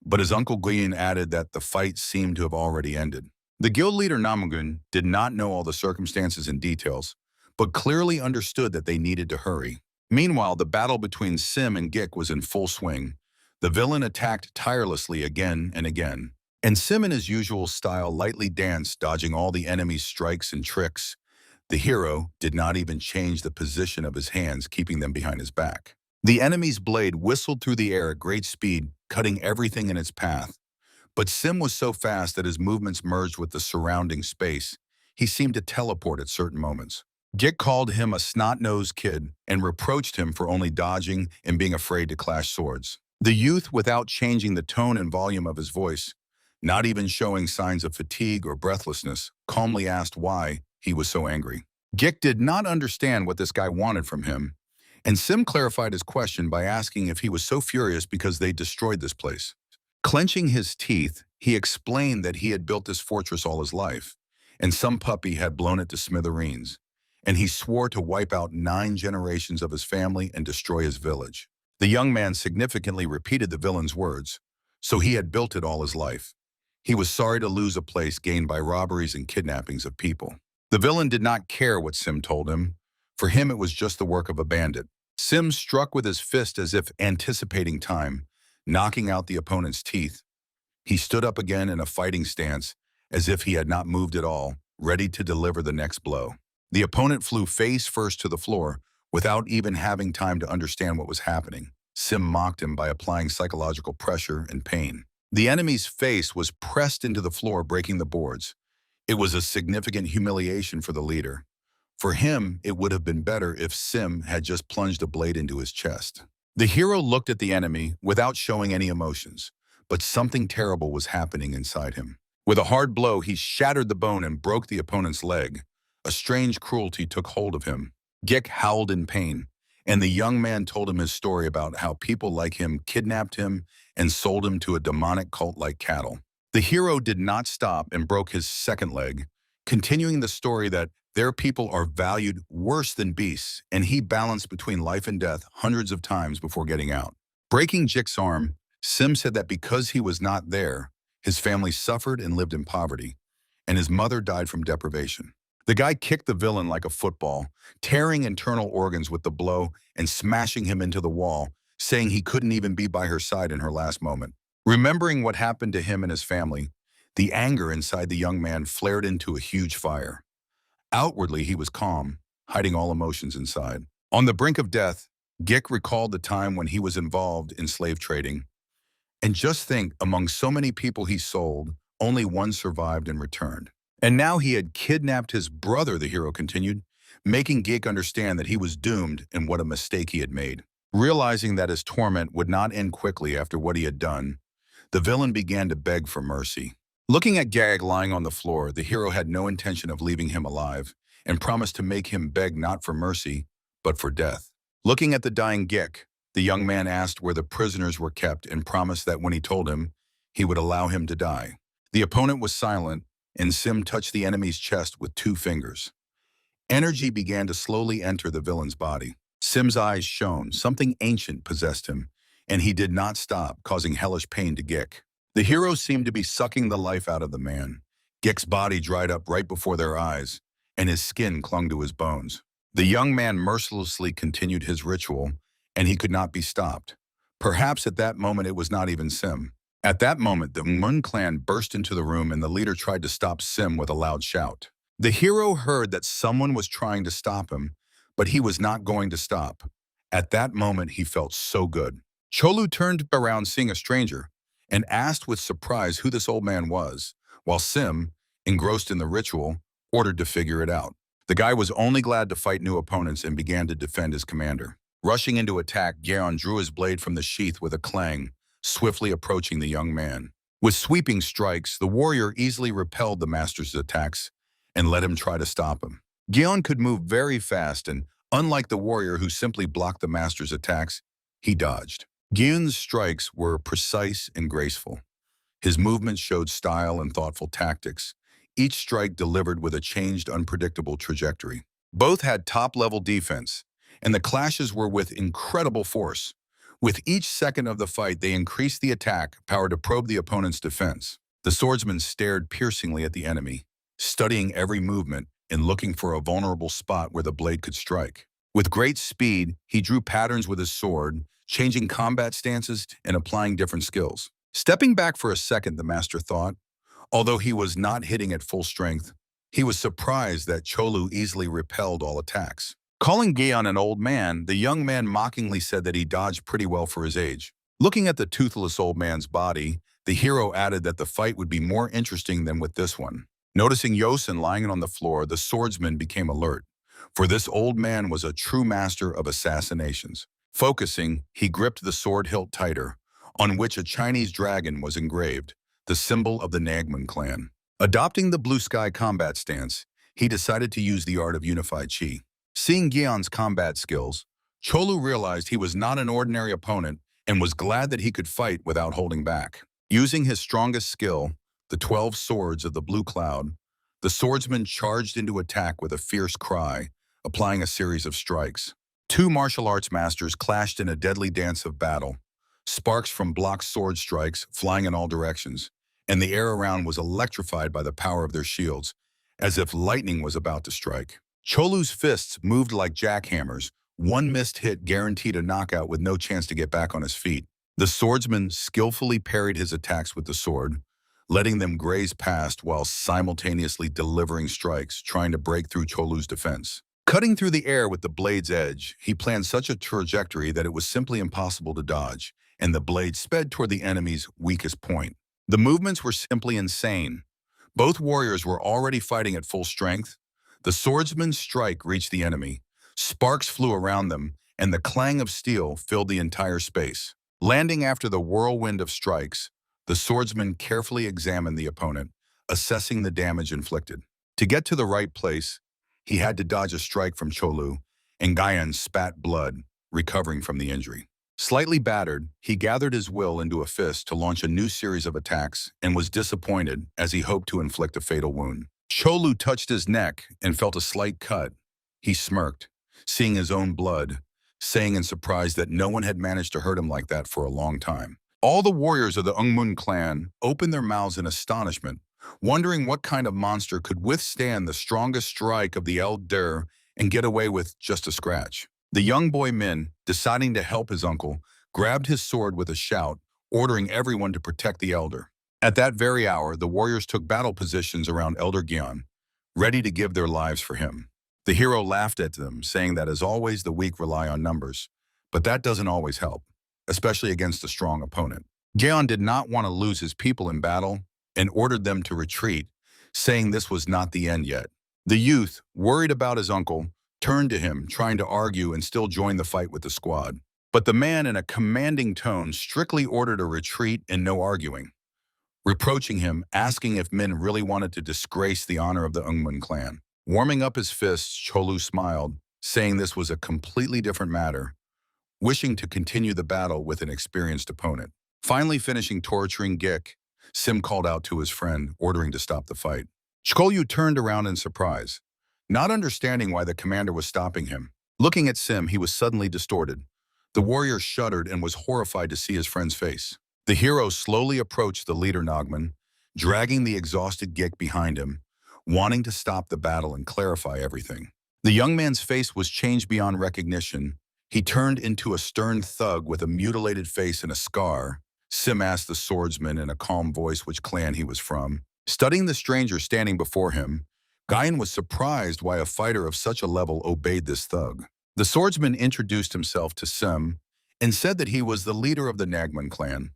But his uncle Guian added that the fight seemed to have already ended. The guild leader Namagun did not know all the circumstances and details, but clearly understood that they needed to hurry. Meanwhile, the battle between Sim and Gik was in full swing. The villain attacked tirelessly again and again, and Sim in his usual style lightly danced, dodging all the enemy's strikes and tricks. The hero did not even change the position of his hands, keeping them behind his back. The enemy's blade whistled through the air at great speed, cutting everything in its path. But Sim was so fast that his movements merged with the surrounding space. He seemed to teleport at certain moments. Gik called him a snot-nosed kid and reproached him for only dodging and being afraid to clash swords. The youth, without changing the tone and volume of his voice, not even showing signs of fatigue or breathlessness, calmly asked why he was so angry. Gik did not understand what this guy wanted from him, and Sim clarified his question by asking if he was so furious because they destroyed this place. Clenching his teeth, he explained that he had built this fortress all his life, and some puppy had blown it to smithereens, and he swore to wipe out 9 generations of his family and destroy his village. The young man significantly repeated the villain's words, so he had built it all his life. He was sorry to lose a place gained by robberies and kidnappings of people. The villain did not care what Sim told him. For him, it was just the work of a bandit. Sim struck with his fist as if anticipating time, knocking out the opponent's teeth. He stood up again in a fighting stance, as if he had not moved at all, ready to deliver the next blow. The opponent flew face first to the floor, without even having time to understand what was happening. Sim mocked him by applying psychological pressure and pain. The enemy's face was pressed into the floor, breaking the boards. It was a significant humiliation for the leader. For him, it would have been better if Sim had just plunged a blade into his chest. The hero looked at the enemy without showing any emotions, but something terrible was happening inside him. With a hard blow, he shattered the bone and broke the opponent's leg. A strange cruelty took hold of him. Gik howled in pain, and the young man told him his story about how people like him kidnapped him and sold him to a demonic cult like cattle. The hero did not stop and broke his second leg, continuing the story that their people are valued worse than beasts, and he balanced between life and death hundreds of times before getting out. Breaking Gik's arm, Sim said that because he was not there, his family suffered and lived in poverty, and his mother died from deprivation. The guy kicked the villain like a football, tearing internal organs with the blow and smashing him into the wall, saying he couldn't even be by her side in her last moment. Remembering what happened to him and his family, the anger inside the young man flared into a huge fire. Outwardly, he was calm, hiding all emotions inside. On the brink of death, Gik recalled the time when he was involved in slave trading. And just think, among so many people he sold, only one survived and returned. And now he had kidnapped his brother, the hero continued. making Geek understand that he was doomed and what a mistake he had made. Realizing that his torment would not end quickly after what he had done, the villain began to beg for mercy. Looking at Gag lying on the floor, the hero had no intention of leaving him alive and promised to make him beg not for mercy, but for death. Looking at the dying Geek, the young man asked where the prisoners were kept and promised that when he told him, he would allow him to die. The opponent was silent, and Sim touched the enemy's chest with 2 fingers. Energy began to slowly enter the villain's body. Sim's eyes shone, something ancient possessed him, and he did not stop, causing hellish pain to Geek. The hero seemed to be sucking the life out of the man. Geek's body dried up right before their eyes, and his skin clung to his bones. The young man mercilessly continued his ritual, and he could not be stopped. Perhaps at that moment it was not even Sim. At that moment, the Mun clan burst into the room and the leader tried to stop Sim with a loud shout. The hero heard that someone was trying to stop him, but he was not going to stop. At that moment, he felt so good. Cholu turned around seeing a stranger and asked with surprise who this old man was, while Sim, engrossed in the ritual, ordered to figure it out. The guy was only glad to fight new opponents and began to defend his commander. Rushing into attack, Gaon drew his blade from the sheath with a clang, swiftly approaching the young man. With sweeping strikes, the warrior easily repelled the master's attacks and let him try to stop him. Gaon could move very fast, and unlike the warrior who simply blocked the master's attacks, he dodged. Gaon's strikes were precise and graceful. His movements showed style and thoughtful tactics, each strike delivered with a changed, unpredictable trajectory. Both had top-level defense, and the clashes were with incredible force. With each second of the fight, they increased the attack power to probe the opponent's defense. The swordsman stared piercingly at the enemy, studying every movement and looking for a vulnerable spot where the blade could strike. With great speed, he drew patterns with his sword, changing combat stances and applying different skills. Stepping back for a second, the master thought, although he was not hitting at full strength, he was surprised that Cholu easily repelled all attacks. Calling Gaon an old man, the young man mockingly said that he dodged pretty well for his age. Looking at the toothless old man's body, the hero added that the fight would be more interesting than with this one. Noticing Yosen lying on the floor, the swordsman became alert, for this old man was a true master of assassinations. Focusing, he gripped the sword hilt tighter, on which a Chinese dragon was engraved, the symbol of the Nagmun clan. Adopting the blue sky combat stance, he decided to use the art of unified chi. Seeing Gaon's combat skills, Cholu realized he was not an ordinary opponent and was glad that he could fight without holding back. Using his strongest skill, the 12 swords of the blue cloud, the swordsman charged into attack with a fierce cry, applying a series of strikes. 2 martial arts masters clashed in a deadly dance of battle, sparks from blocked sword strikes flying in all directions, and the air around was electrified by the power of their shields, as if lightning was about to strike. Cholu's fists moved like jackhammers. One missed hit guaranteed a knockout with no chance to get back on his feet. The swordsman skillfully parried his attacks with the sword, letting them graze past while simultaneously delivering strikes, trying to break through Cholu's defense. Cutting through the air with the blade's edge, he planned such a trajectory that it was simply impossible to dodge, and the blade sped toward the enemy's weakest point. The movements were simply insane. Both warriors were already fighting at full strength. The swordsman's strike reached the enemy. Sparks flew around them, and the clang of steel filled the entire space. Landing after the whirlwind of strikes, the swordsman carefully examined the opponent, assessing the damage inflicted. To get to the right place, he had to dodge a strike from Cholu, and Gayan spat blood, recovering from the injury. Slightly battered, he gathered his will into a fist to launch a new series of attacks and was disappointed as he hoped to inflict a fatal wound. Cholu touched his neck and felt a slight cut. He smirked, seeing his own blood, saying in surprise that no one had managed to hurt him like that for a long time. All the warriors of the Ungmun clan opened their mouths in astonishment, wondering what kind of monster could withstand the strongest strike of the elder and get away with just a scratch. The young boy Min, deciding to help his uncle, grabbed his sword with a shout, ordering everyone to protect the elder. At that very hour, the warriors took battle positions around Elder Gyan, ready to give their lives for him. The hero laughed at them, saying that as always the weak rely on numbers, but that doesn't always help, especially against a strong opponent. Gyan did not want to lose his people in battle and ordered them to retreat, saying this was not the end yet. The youth, worried about his uncle, turned to him, trying to argue and still join the fight with the squad. But the man, in a commanding tone, strictly ordered a retreat and no arguing, reproaching him, asking if Min really wanted to disgrace the honor of the Ungmun clan. Warming up his fists, Cholu smiled, saying this was a completely different matter, wishing to continue the battle with an experienced opponent. Finally finishing torturing Gek, Sim called out to his friend, ordering to stop the fight. Chkolyu turned around in surprise, not understanding why the commander was stopping him. Looking at Sim, he was suddenly distorted. The warrior shuddered and was horrified to see his friend's face. The hero slowly approached the leader Nagman, dragging the exhausted Gek behind him, wanting to stop the battle and clarify everything. The young man's face was changed beyond recognition. He turned into a stern thug with a mutilated face and a scar. Sim asked the swordsman in a calm voice which clan he was from. Studying the stranger standing before him, Guyan was surprised why a fighter of such a level obeyed this thug. The swordsman introduced himself to Sim and said that he was the leader of the Nagman clan.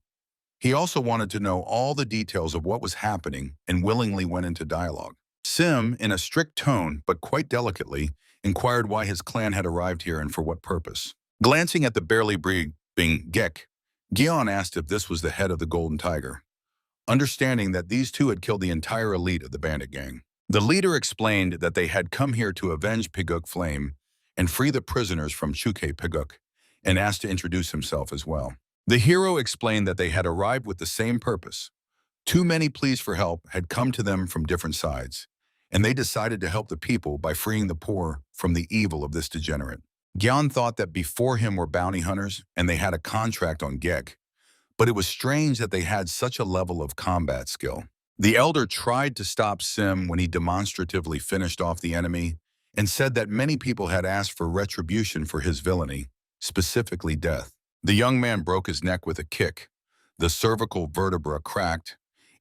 He also wanted to know all the details of what was happening and willingly went into dialogue. Sim, in a strict tone but quite delicately, inquired why his clan had arrived here and for what purpose. Glancing at the barely breathing Gek, Gyeon asked if this was the head of the Golden Tiger, understanding that these two had killed the entire elite of the bandit gang. The leader explained that they had come here to avenge Piguk Flame and free the prisoners from Chuke Piguk, and asked to introduce himself as well. The hero explained that they had arrived with the same purpose. Too many pleas for help had come to them from different sides, and they decided to help the people by freeing the poor from the evil of this degenerate. Gyan thought that before him were bounty hunters, and they had a contract on Gek, but it was strange that they had such a level of combat skill. The elder tried to stop Sim when he demonstratively finished off the enemy and said that many people had asked for retribution for his villainy, specifically death. The young man broke his neck with a kick, the cervical vertebra cracked,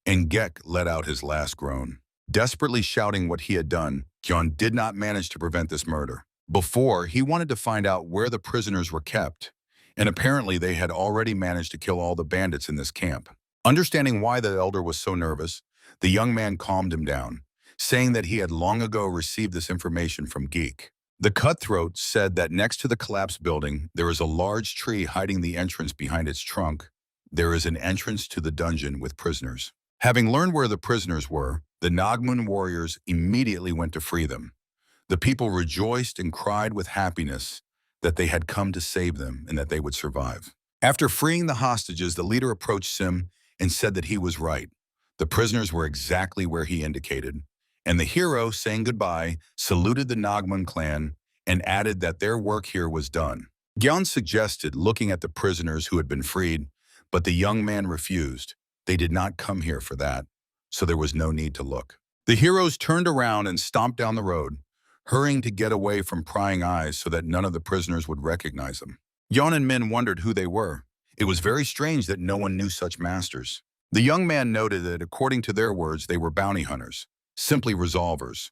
and Gek let out his last groan. Desperately shouting what he had done, Gyeon did not manage to prevent this murder. Before, he wanted to find out where the prisoners were kept, and apparently they had already managed to kill all the bandits in this camp. Understanding why the elder was so nervous, the young man calmed him down, saying that he had long ago received this information from Geek. The cutthroat said that next to the collapsed building, there is a large tree hiding the entrance behind its trunk. There is an entrance to the dungeon with prisoners. Having learned where the prisoners were, the Nagmun warriors immediately went to free them. The people rejoiced and cried with happiness that they had come to save them and that they would survive. After freeing the hostages, the leader approached Sim and said that he was right. The prisoners were exactly where he indicated, and the hero, saying goodbye, saluted the Nagmun clan and added that their work here was done. Gyeon suggested looking at the prisoners who had been freed, but the young man refused. They did not come here for that, so there was no need to look. The heroes turned around and stomped down the road, hurrying to get away from prying eyes so that none of the prisoners would recognize them. Yeon and Min wondered who they were. It was very strange that no one knew such masters. The young man noted that according to their words, they were bounty hunters, simply resolvers.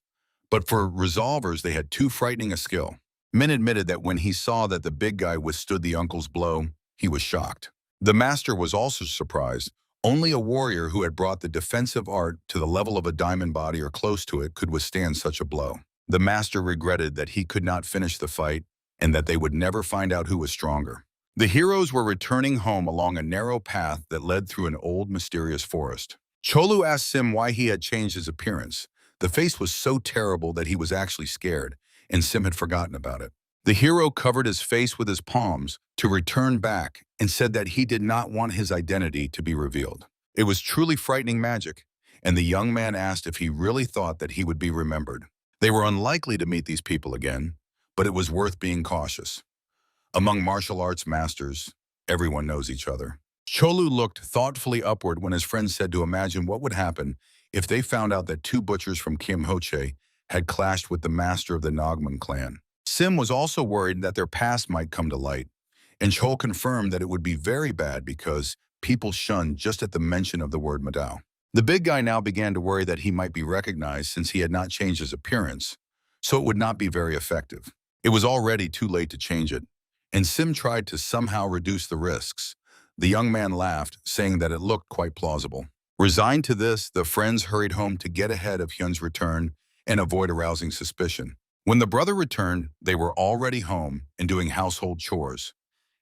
But for resolvers, they had too frightening a skill. Min admitted that when he saw that the big guy withstood the uncle's blow, he was shocked. The master was also surprised. Only a warrior who had brought the defensive art to the level of a diamond body or close to it could withstand such a blow. The master regretted that he could not finish the fight and that they would never find out who was stronger. The heroes were returning home along a narrow path that led through an old, mysterious forest. Cholu asked Sim why he had changed his appearance. The face was so terrible that he was actually scared, and Sim had forgotten about it. The hero covered his face with his palms to return back and said that he did not want his identity to be revealed. It was truly frightening magic, and the young man asked if he really thought that he would be remembered. They were unlikely to meet these people again, but it was worth being cautious. Among martial arts masters, everyone knows each other. Cholu looked thoughtfully upward when his friend said to imagine what would happen if they found out that two butchers from Kim Hoche had clashed with the master of the Nagmun clan. Sim was also worried that their past might come to light, and Chol confirmed that it would be very bad because people shunned just at the mention of the word Madao. The big guy now began to worry that he might be recognized since he had not changed his appearance, so it would not be very effective. It was already too late to change it, and Sim tried to somehow reduce the risks. The young man laughed, saying that it looked quite plausible. Resigned to this, the friends hurried home to get ahead of Hyun's return and avoid arousing suspicion. When the brother returned, they were already home and doing household chores.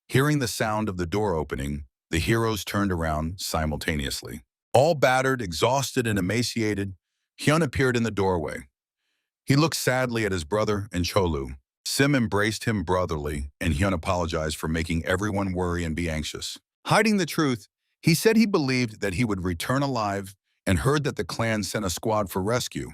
Hearing the sound of the door opening, the heroes turned around simultaneously. All battered, exhausted, and emaciated, Hyun appeared in the doorway. He looked sadly at his brother and Cholu. Sim embraced him brotherly, and Hyun apologized for making everyone worry and be anxious. Hiding the truth, he said he believed that he would return alive and heard that the clan sent a squad for rescue.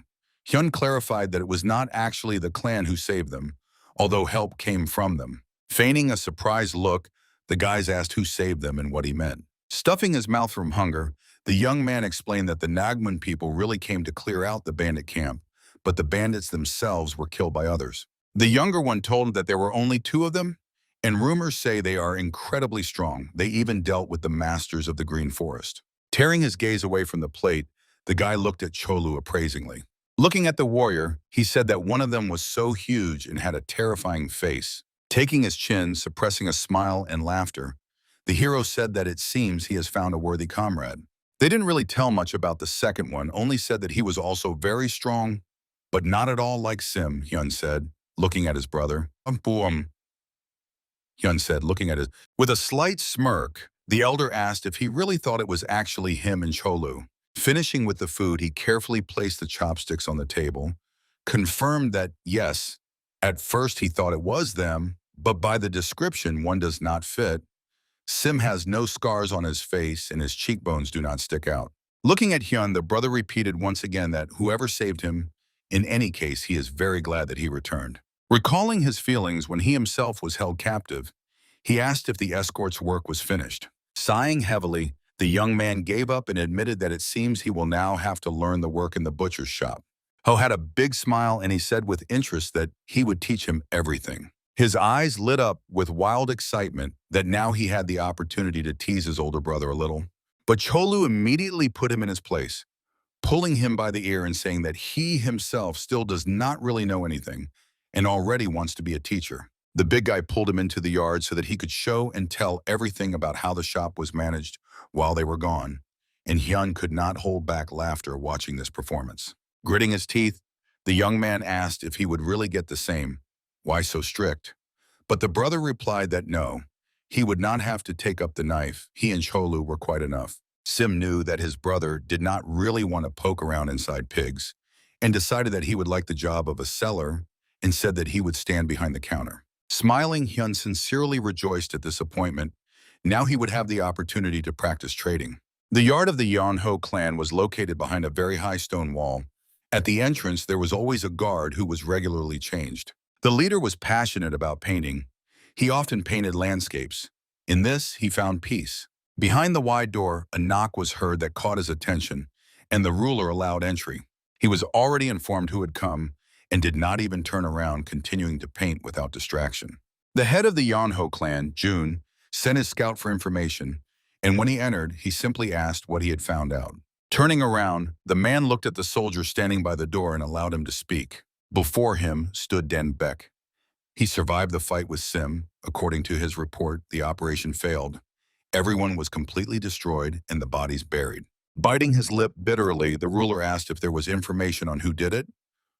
Hyun clarified that it was not actually the clan who saved them, although help came from them. Feigning a surprised look, the guys asked who saved them and what he meant. Stuffing his mouth from hunger, the young man explained that the Nagman people really came to clear out the bandit camp, but the bandits themselves were killed by others. The younger one told him that there were only two of them, and rumors say they are incredibly strong. They even dealt with the masters of the Green Forest. Tearing his gaze away from the plate, the guy looked at Cholu appraisingly. Looking at the warrior, he said that one of them was so huge and had a terrifying face. Taking his chin, suppressing a smile and laughter, the hero said that it seems he has found a worthy comrade. They didn't really tell much about the second one, only said that he was also very strong, but not at all like Sim, Hyun said, looking at his brother. Hyun said, looking at his... With a slight smirk, the elder asked if he really thought it was actually him and Cholu. Finishing with the food, he carefully placed the chopsticks on the table, confirmed that, yes, at first he thought it was them, but by the description, one does not fit. Sim has no scars on his face and his cheekbones do not stick out. Looking at Hyun, the brother repeated once again that whoever saved him, in any case, he is very glad that he returned. Recalling his feelings when he himself was held captive, he asked if the escort's work was finished. Sighing heavily, the young man gave up and admitted that it seems he will now have to learn the work in the butcher's shop. Ho had a big smile and he said with interest that he would teach him everything. His eyes lit up with wild excitement that now he had the opportunity to tease his older brother a little. But Cholu immediately put him in his place, pulling him by the ear and saying that he himself still does not really know anything and already wants to be a teacher. The big guy pulled him into the yard so that he could show and tell everything about how the shop was managed while they were gone, and Hyun could not hold back laughter watching this performance. Gritting his teeth, the young man asked if he would really get the same. Why so strict? But the brother replied that no, he would not have to take up the knife. He and Cholu were quite enough. Sim knew that his brother did not really want to poke around inside pigs and decided that he would like the job of a seller and said that he would stand behind the counter. Smiling, Hyun sincerely rejoiced at this appointment. Now he would have the opportunity to practice trading. The yard of the Yeonho clan was located behind a very high stone wall. At the entrance, there was always a guard who was regularly changed. The leader was passionate about painting. He often painted landscapes. In this, he found peace. Behind the wide door, a knock was heard that caught his attention, and the ruler allowed entry. He was already informed who had come and did not even turn around, continuing to paint without distraction. The head of the Yeonho clan, Jun, sent his scout for information, and when he entered, he simply asked what he had found out. Turning around, the man looked at the soldier standing by the door and allowed him to speak. Before him stood Dan Beck. He survived the fight with Sim. According to his report, the operation failed. Everyone was completely destroyed and the bodies buried. Biting his lip bitterly, the ruler asked if there was information on who did it.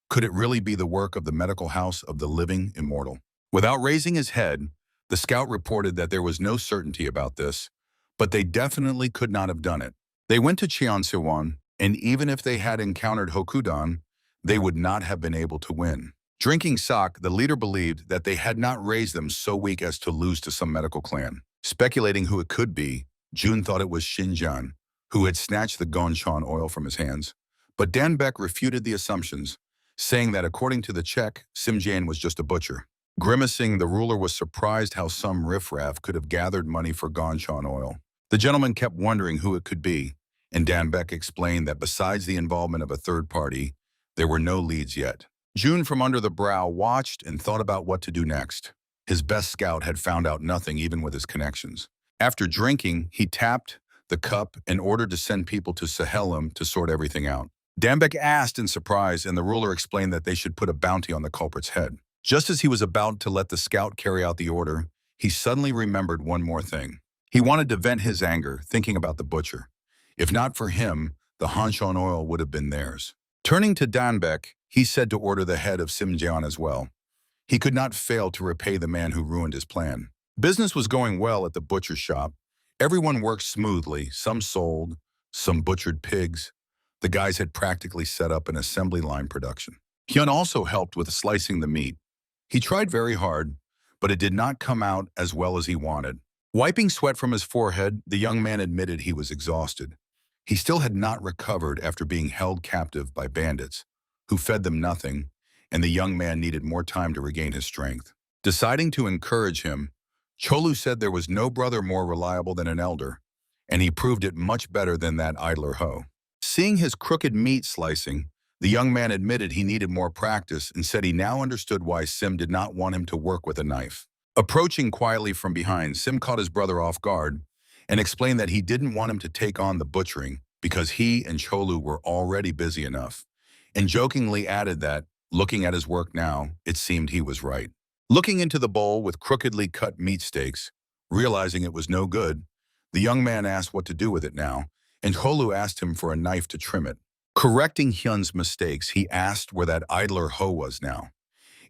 Could it really be the work of the medical house of the living immortal? Without raising his head, the scout reported that there was no certainty about this, but they definitely could not have done it. They went to Cheonsewan, and even if they had encountered Hokudan, they would not have been able to win. Drinking sak, the leader believed that they had not raised them so weak as to lose to some medical clan. Speculating who it could be, Jun thought it was Shinjan, who had snatched the Gonshan oil from his hands. But Dan Beck refuted the assumptions, saying that according to the check, Simjan was just a butcher. Grimacing, the ruler was surprised how some riffraff could have gathered money for Gonshan oil. The gentleman kept wondering who it could be, and Dan Beck explained that besides the involvement of a third party, there were no leads yet. Jun from under the brow watched and thought about what to do next. His best scout had found out nothing even with his connections. After drinking, he tapped the cup and ordered to send people to Yahello to sort everything out. Dambek asked in surprise, and the ruler explained that they should put a bounty on the culprit's head. Just as he was about to let the scout carry out the order, he suddenly remembered one more thing. He wanted to vent his anger, thinking about the butcher. If not for him, the Hanshan oil would have been theirs. Turning to Danbek, he said to order the head of Simjian as well. He could not fail to repay the man who ruined his plan. Business was going well at the butcher shop. Everyone worked smoothly. Some sold, some butchered pigs. The guys had practically set up an assembly line production. Hyun also helped with slicing the meat. He tried very hard, but it did not come out as well as he wanted. Wiping sweat from his forehead, the young man admitted he was exhausted. He still had not recovered after being held captive by bandits, who fed them nothing, and the young man needed more time to regain his strength. Deciding to encourage him, Cholu said there was no brother more reliable than an elder, and he proved it much better than that idler Ho. Seeing his crooked meat slicing, the young man admitted he needed more practice and said he now understood why Sim did not want him to work with a knife. Approaching quietly from behind, Sim caught his brother off guard and explained that he didn't want him to take on the butchering because he and Cholu were already busy enough, and jokingly added that, looking at his work now, it seemed he was right. Looking into the bowl with crookedly cut meat steaks, realizing it was no good, the young man asked what to do with it now, and Cholu asked him for a knife to trim it. Correcting Hyun's mistakes, he asked where that idler Ho was now.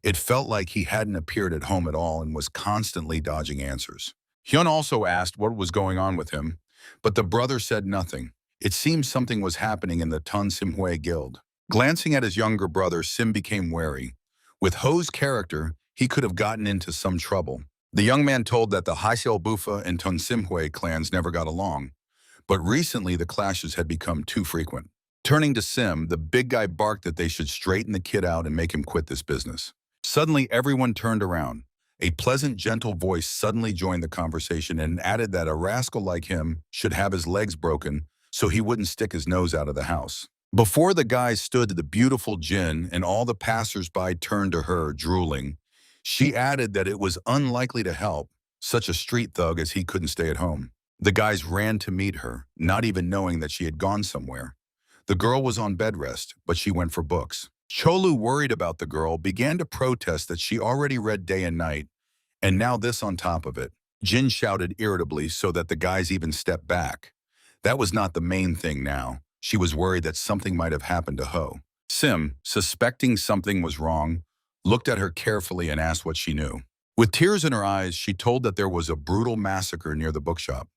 It felt like he hadn't appeared at home at all and was constantly dodging answers. Hyun also asked what was going on with him, but the brother said nothing. It seemed something was happening in the Ton Simhue guild. Glancing at his younger brother, Sim became wary. With Ho's character, he could have gotten into some trouble. The young man told that the Haisel Bufa and Ton Simhue clans never got along, but recently the clashes had become too frequent. Turning to Sim, the big guy barked that they should straighten the kid out and make him quit this business. Suddenly, everyone turned around. A pleasant, gentle voice suddenly joined the conversation and added that a rascal like him should have his legs broken so he wouldn't stick his nose out of the house. Before the guys stood the beautiful Jin and all the passers-by turned to her, drooling, she added that it was unlikely to help such a street thug as he couldn't stay at home. The guys ran to meet her, not even knowing that she had gone somewhere. The girl was on bed rest, but she went for books. Cholu, worried about the girl, began to protest that she already read day and night, and now this on top of it. Jin shouted irritably so that the guys even stepped back. That was not the main thing now. She was worried that something might have happened to Ho. Sim, suspecting something was wrong, looked at her carefully and asked what she knew. With tears in her eyes, she told that there was a brutal massacre near the bookshop.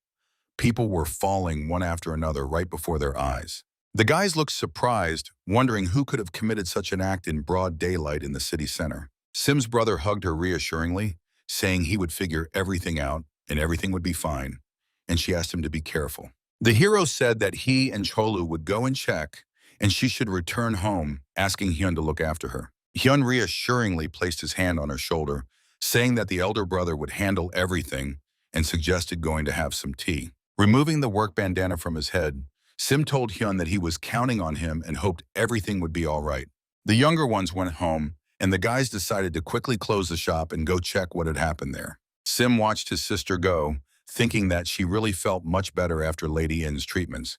People were falling one after another right before their eyes. The guys looked surprised, wondering who could have committed such an act in broad daylight in the city center. Sim's brother hugged her reassuringly, saying he would figure everything out and everything would be fine, and she asked him to be careful. The hero said that he and Cholu would go and check, and she should return home, asking Hyun to look after her. Hyun reassuringly placed his hand on her shoulder, saying that the elder brother would handle everything and suggested going to have some tea. Removing the work bandana from his head, Sim told Hyun that he was counting on him and hoped everything would be all right. The younger ones went home, and the guys decided to quickly close the shop and go check what had happened there. Sim watched his sister go, thinking that she really felt much better after Lady In's treatments,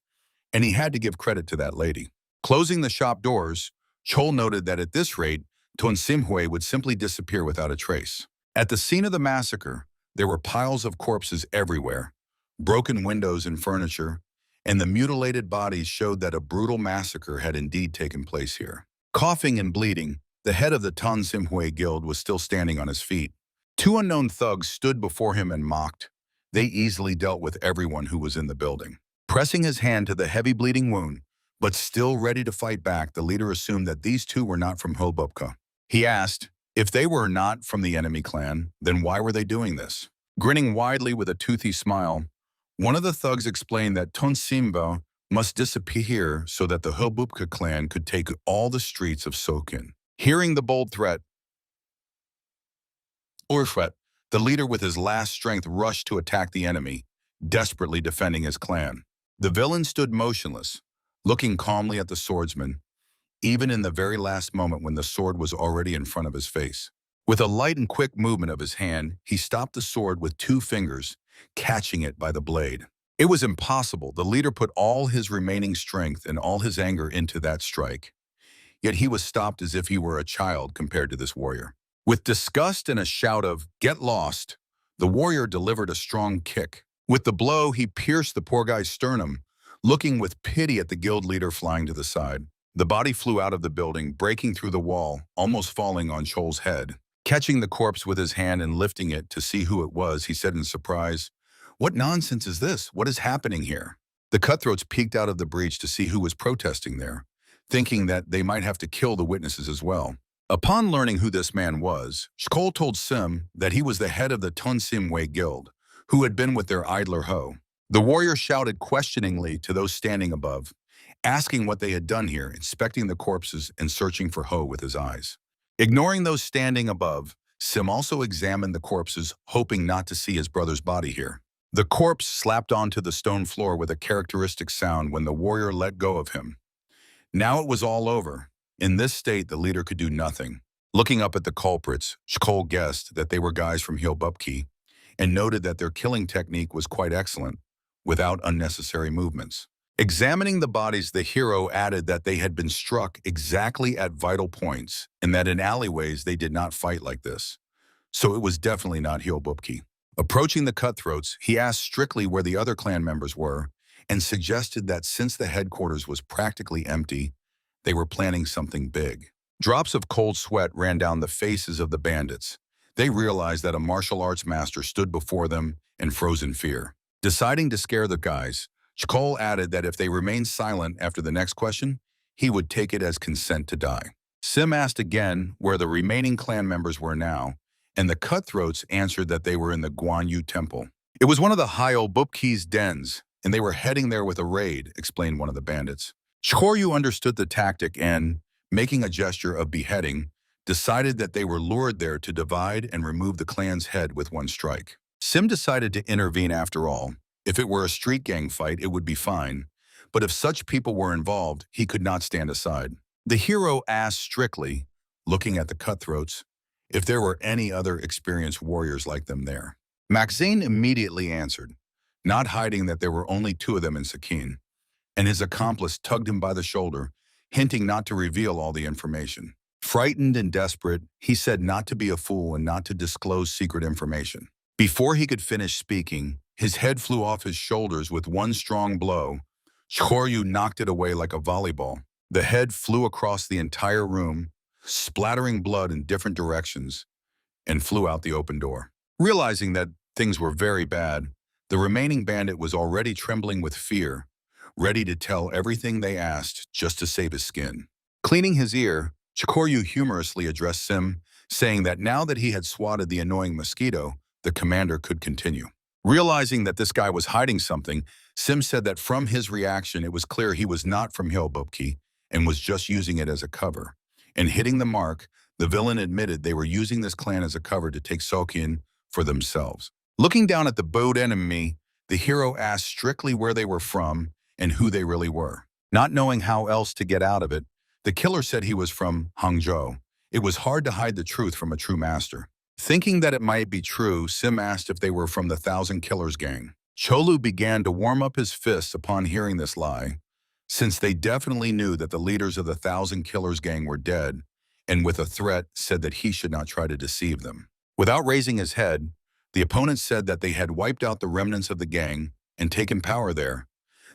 and he had to give credit to that lady. Closing the shop doors, Chol noted that at this rate, Ton Simhue would simply disappear without a trace. At the scene of the massacre, there were piles of corpses everywhere, broken windows and furniture, and the mutilated bodies showed that a brutal massacre had indeed taken place here. Coughing and bleeding, the head of the Ton Simhue guild was still standing on his feet. Two unknown thugs stood before him and mocked. They easily dealt with everyone who was in the building. Pressing his hand to the heavy bleeding wound, but still ready to fight back, the leader assumed that these two were not from Hobupka. He asked, if they were not from the enemy clan, then why were they doing this? Grinning widely with a toothy smile, one of the thugs explained that Ton Simba must disappear so that the Hobupka clan could take all the streets of Sokin. Hearing the bold threat, the leader with his last strength rushed to attack the enemy, desperately defending his clan. The villain stood motionless, looking calmly at the swordsman, even in the very last moment when the sword was already in front of his face. With a light and quick movement of his hand, he stopped the sword with 2 fingers, catching it by the blade. It was impossible. The leader put all his remaining strength and all his anger into that strike. Yet he was stopped as if he were a child compared to this warrior. With disgust and a shout of, "Get lost," the warrior delivered a strong kick. With the blow, he pierced the poor guy's sternum, looking with pity at the guild leader flying to the side. The body flew out of the building, breaking through the wall, almost falling on Chol's head. Catching the corpse with his hand and lifting it to see who it was, he said in surprise, "What nonsense is this? What is happening here?" The cutthroats peeked out of the breach to see who was protesting there, thinking that they might have to kill the witnesses as well. Upon learning who this man was, Chol told Sim that he was the head of the Tunsimwe Guild, who had been with their idler Ho. The warrior shouted questioningly to those standing above, asking what they had done here, inspecting the corpses and searching for Ho with his eyes. Ignoring those standing above, Sim also examined the corpses, hoping not to see his brother's body here. The corpse slapped onto the stone floor with a characteristic sound when the warrior let go of him. Now it was all over. In this state, the leader could do nothing. Looking up at the culprits, Shkol guessed that they were guys from Hilbupki and noted that their killing technique was quite excellent, without unnecessary movements. Examining the bodies, the hero added that they had been struck exactly at vital points and that in alleyways they did not fight like this. So it was definitely not Hilbupki. Approaching the cutthroats, he asked strictly where the other clan members were and suggested that since the headquarters was practically empty, they were planning something big. Drops of cold sweat ran down the faces of the bandits. They realized that a martial arts master stood before them and froze in fear. Deciding to scare the guys, Chkol added that if they remained silent after the next question, he would take it as consent to die. Sim asked again where the remaining clan members were now, and the cutthroats answered that they were in the Guan Yu temple. It was one of the Hyol Bupki's dens, and they were heading there with a raid, explained one of the bandits. Choryu understood the tactic and, making a gesture of beheading, decided that they were lured there to divide and remove the clan's head with one strike. Sim decided to intervene after all. If it were a street gang fight, it would be fine, but if such people were involved, he could not stand aside. The hero asked strictly, looking at the cutthroats, if there were any other experienced warriors like them there. Maxine immediately answered, not hiding that there were only 2 of them in Sakin, and his accomplice tugged him by the shoulder, hinting not to reveal all the information. Frightened and desperate, he said not to be a fool and not to disclose secret information. Before he could finish speaking, his head flew off his shoulders with one strong blow. Choryu knocked it away like a volleyball. The head flew across the entire room, splattering blood in different directions, and flew out the open door. Realizing that things were very bad, the remaining bandit was already trembling with fear, ready to tell everything they asked just to save his skin. Cleaning his ear, Choryu humorously addressed Sim, saying that now that he had swatted the annoying mosquito, the commander could continue. Realizing that this guy was hiding something, Sim said that from his reaction it was clear he was not from Hilbupki and was just using it as a cover. And hitting the mark, the villain admitted they were using this clan as a cover to take Sokin for themselves. Looking down at the bowed enemy, the hero asked strictly where they were from and who they really were. Not knowing how else to get out of it, the killer said he was from Hangzhou. It was hard to hide the truth from a true master. Thinking that it might be true, Sim asked if they were from the Thousand Killers gang. Cholu began to warm up his fists upon hearing this lie, since they definitely knew that the leaders of the Thousand Killers gang were dead, and with a threat said that he should not try to deceive them. Without raising his head, the opponent said that they had wiped out the remnants of the gang and taken power there,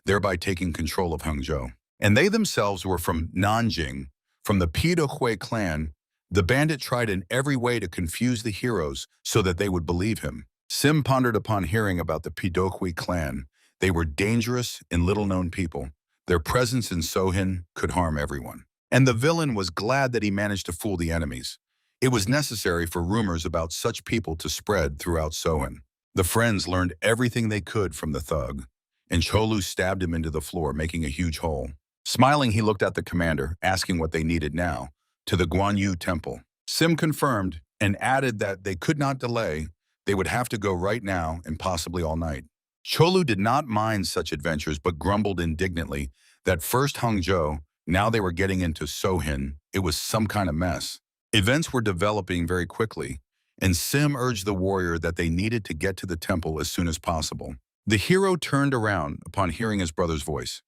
thereby taking control of Hangzhou. And they themselves were from Nanjing, from the Pidohui clan. The bandit tried in every way to confuse the heroes so that they would believe him. Sim pondered upon hearing about the Pidohui clan. They were dangerous and little-known people. Their presence in Sohin could harm everyone. And the villain was glad that he managed to fool the enemies. It was necessary for rumors about such people to spread throughout Sohin. The friends learned everything they could from the thug, and Cholu stabbed him into the floor, making a huge hole. Smiling, he looked at the commander, asking what they needed now. To the Guan Yu temple. Sim confirmed and added that they could not delay. They would have to go right now and possibly all night. Cholu did not mind such adventures but grumbled indignantly that first Hangzhou, now they were getting into Sohin. It was some kind of mess. Events were developing very quickly, and Sim urged the warrior that they needed to get to the temple as soon as possible. The hero turned around upon hearing his brother's voice.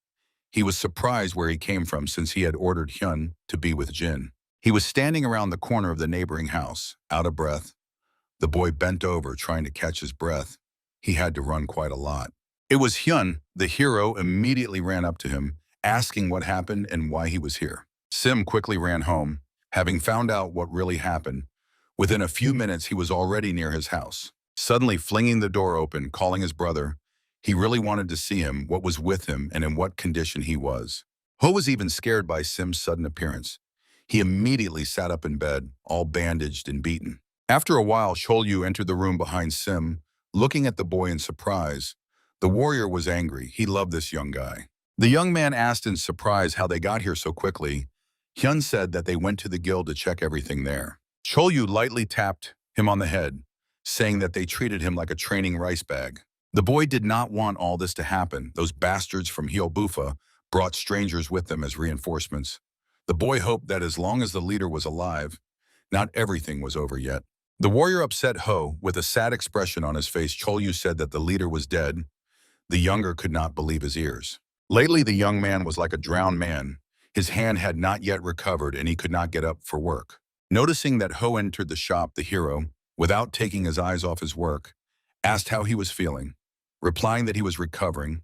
He was surprised where he came from since he had ordered Hyun to be with Jin. He was standing around the corner of the neighboring house, out of breath. The boy bent over, trying to catch his breath. He had to run quite a lot. It was Hyun. The hero immediately ran up to him, asking what happened and why he was here. Sim quickly ran home, having found out what really happened. Within a few minutes, he was already near his house. Suddenly flinging the door open, calling his brother, he really wanted to see him, what was with him, and in what condition he was. Ho was even scared by Sim's sudden appearance. He immediately sat up in bed, all bandaged and beaten. After a while, Cholyu entered the room behind Sim, looking at the boy in surprise. The warrior was angry. He loved this young guy. The young man asked in surprise how they got here so quickly. Hyun said that they went to the guild to check everything there. Cholyu lightly tapped him on the head, saying that they treated him like a training rice bag. The boy did not want all this to happen. Those bastards from Hyobufa brought strangers with them as reinforcements. The boy hoped that as long as the leader was alive, not everything was over yet. The warrior upset Ho. With a sad expression on his face, Cholyu said that the leader was dead. The younger could not believe his ears. Lately, the young man was like a drowned man. His hand had not yet recovered and he could not get up for work. Noticing that Ho entered the shop, the hero, without taking his eyes off his work, asked how he was feeling. Replying that he was recovering,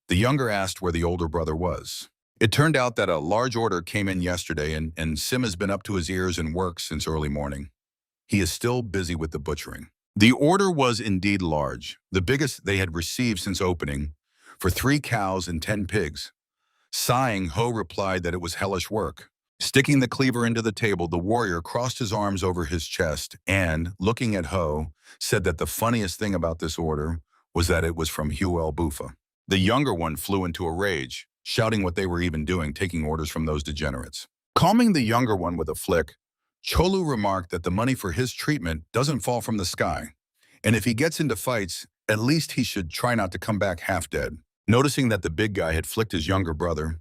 the younger asked where the older brother was. It turned out that a large order came in yesterday and Sim has been up to his ears in work since early morning. He is still busy with the butchering. The order was indeed large, the biggest they had received since opening, for 3 cows and 10 pigs. Sighing, Ho replied that it was hellish work. Sticking the cleaver into the table, the warrior crossed his arms over his chest and, looking at Ho, said that the funniest thing about this order was that it was from Hyobufa. The younger one flew into a rage, shouting what they were even doing, taking orders from those degenerates. Calming the younger one with a flick, Cholu remarked that the money for his treatment doesn't fall from the sky, and if he gets into fights, at least he should try not to come back half dead. Noticing that the big guy had flicked his younger brother,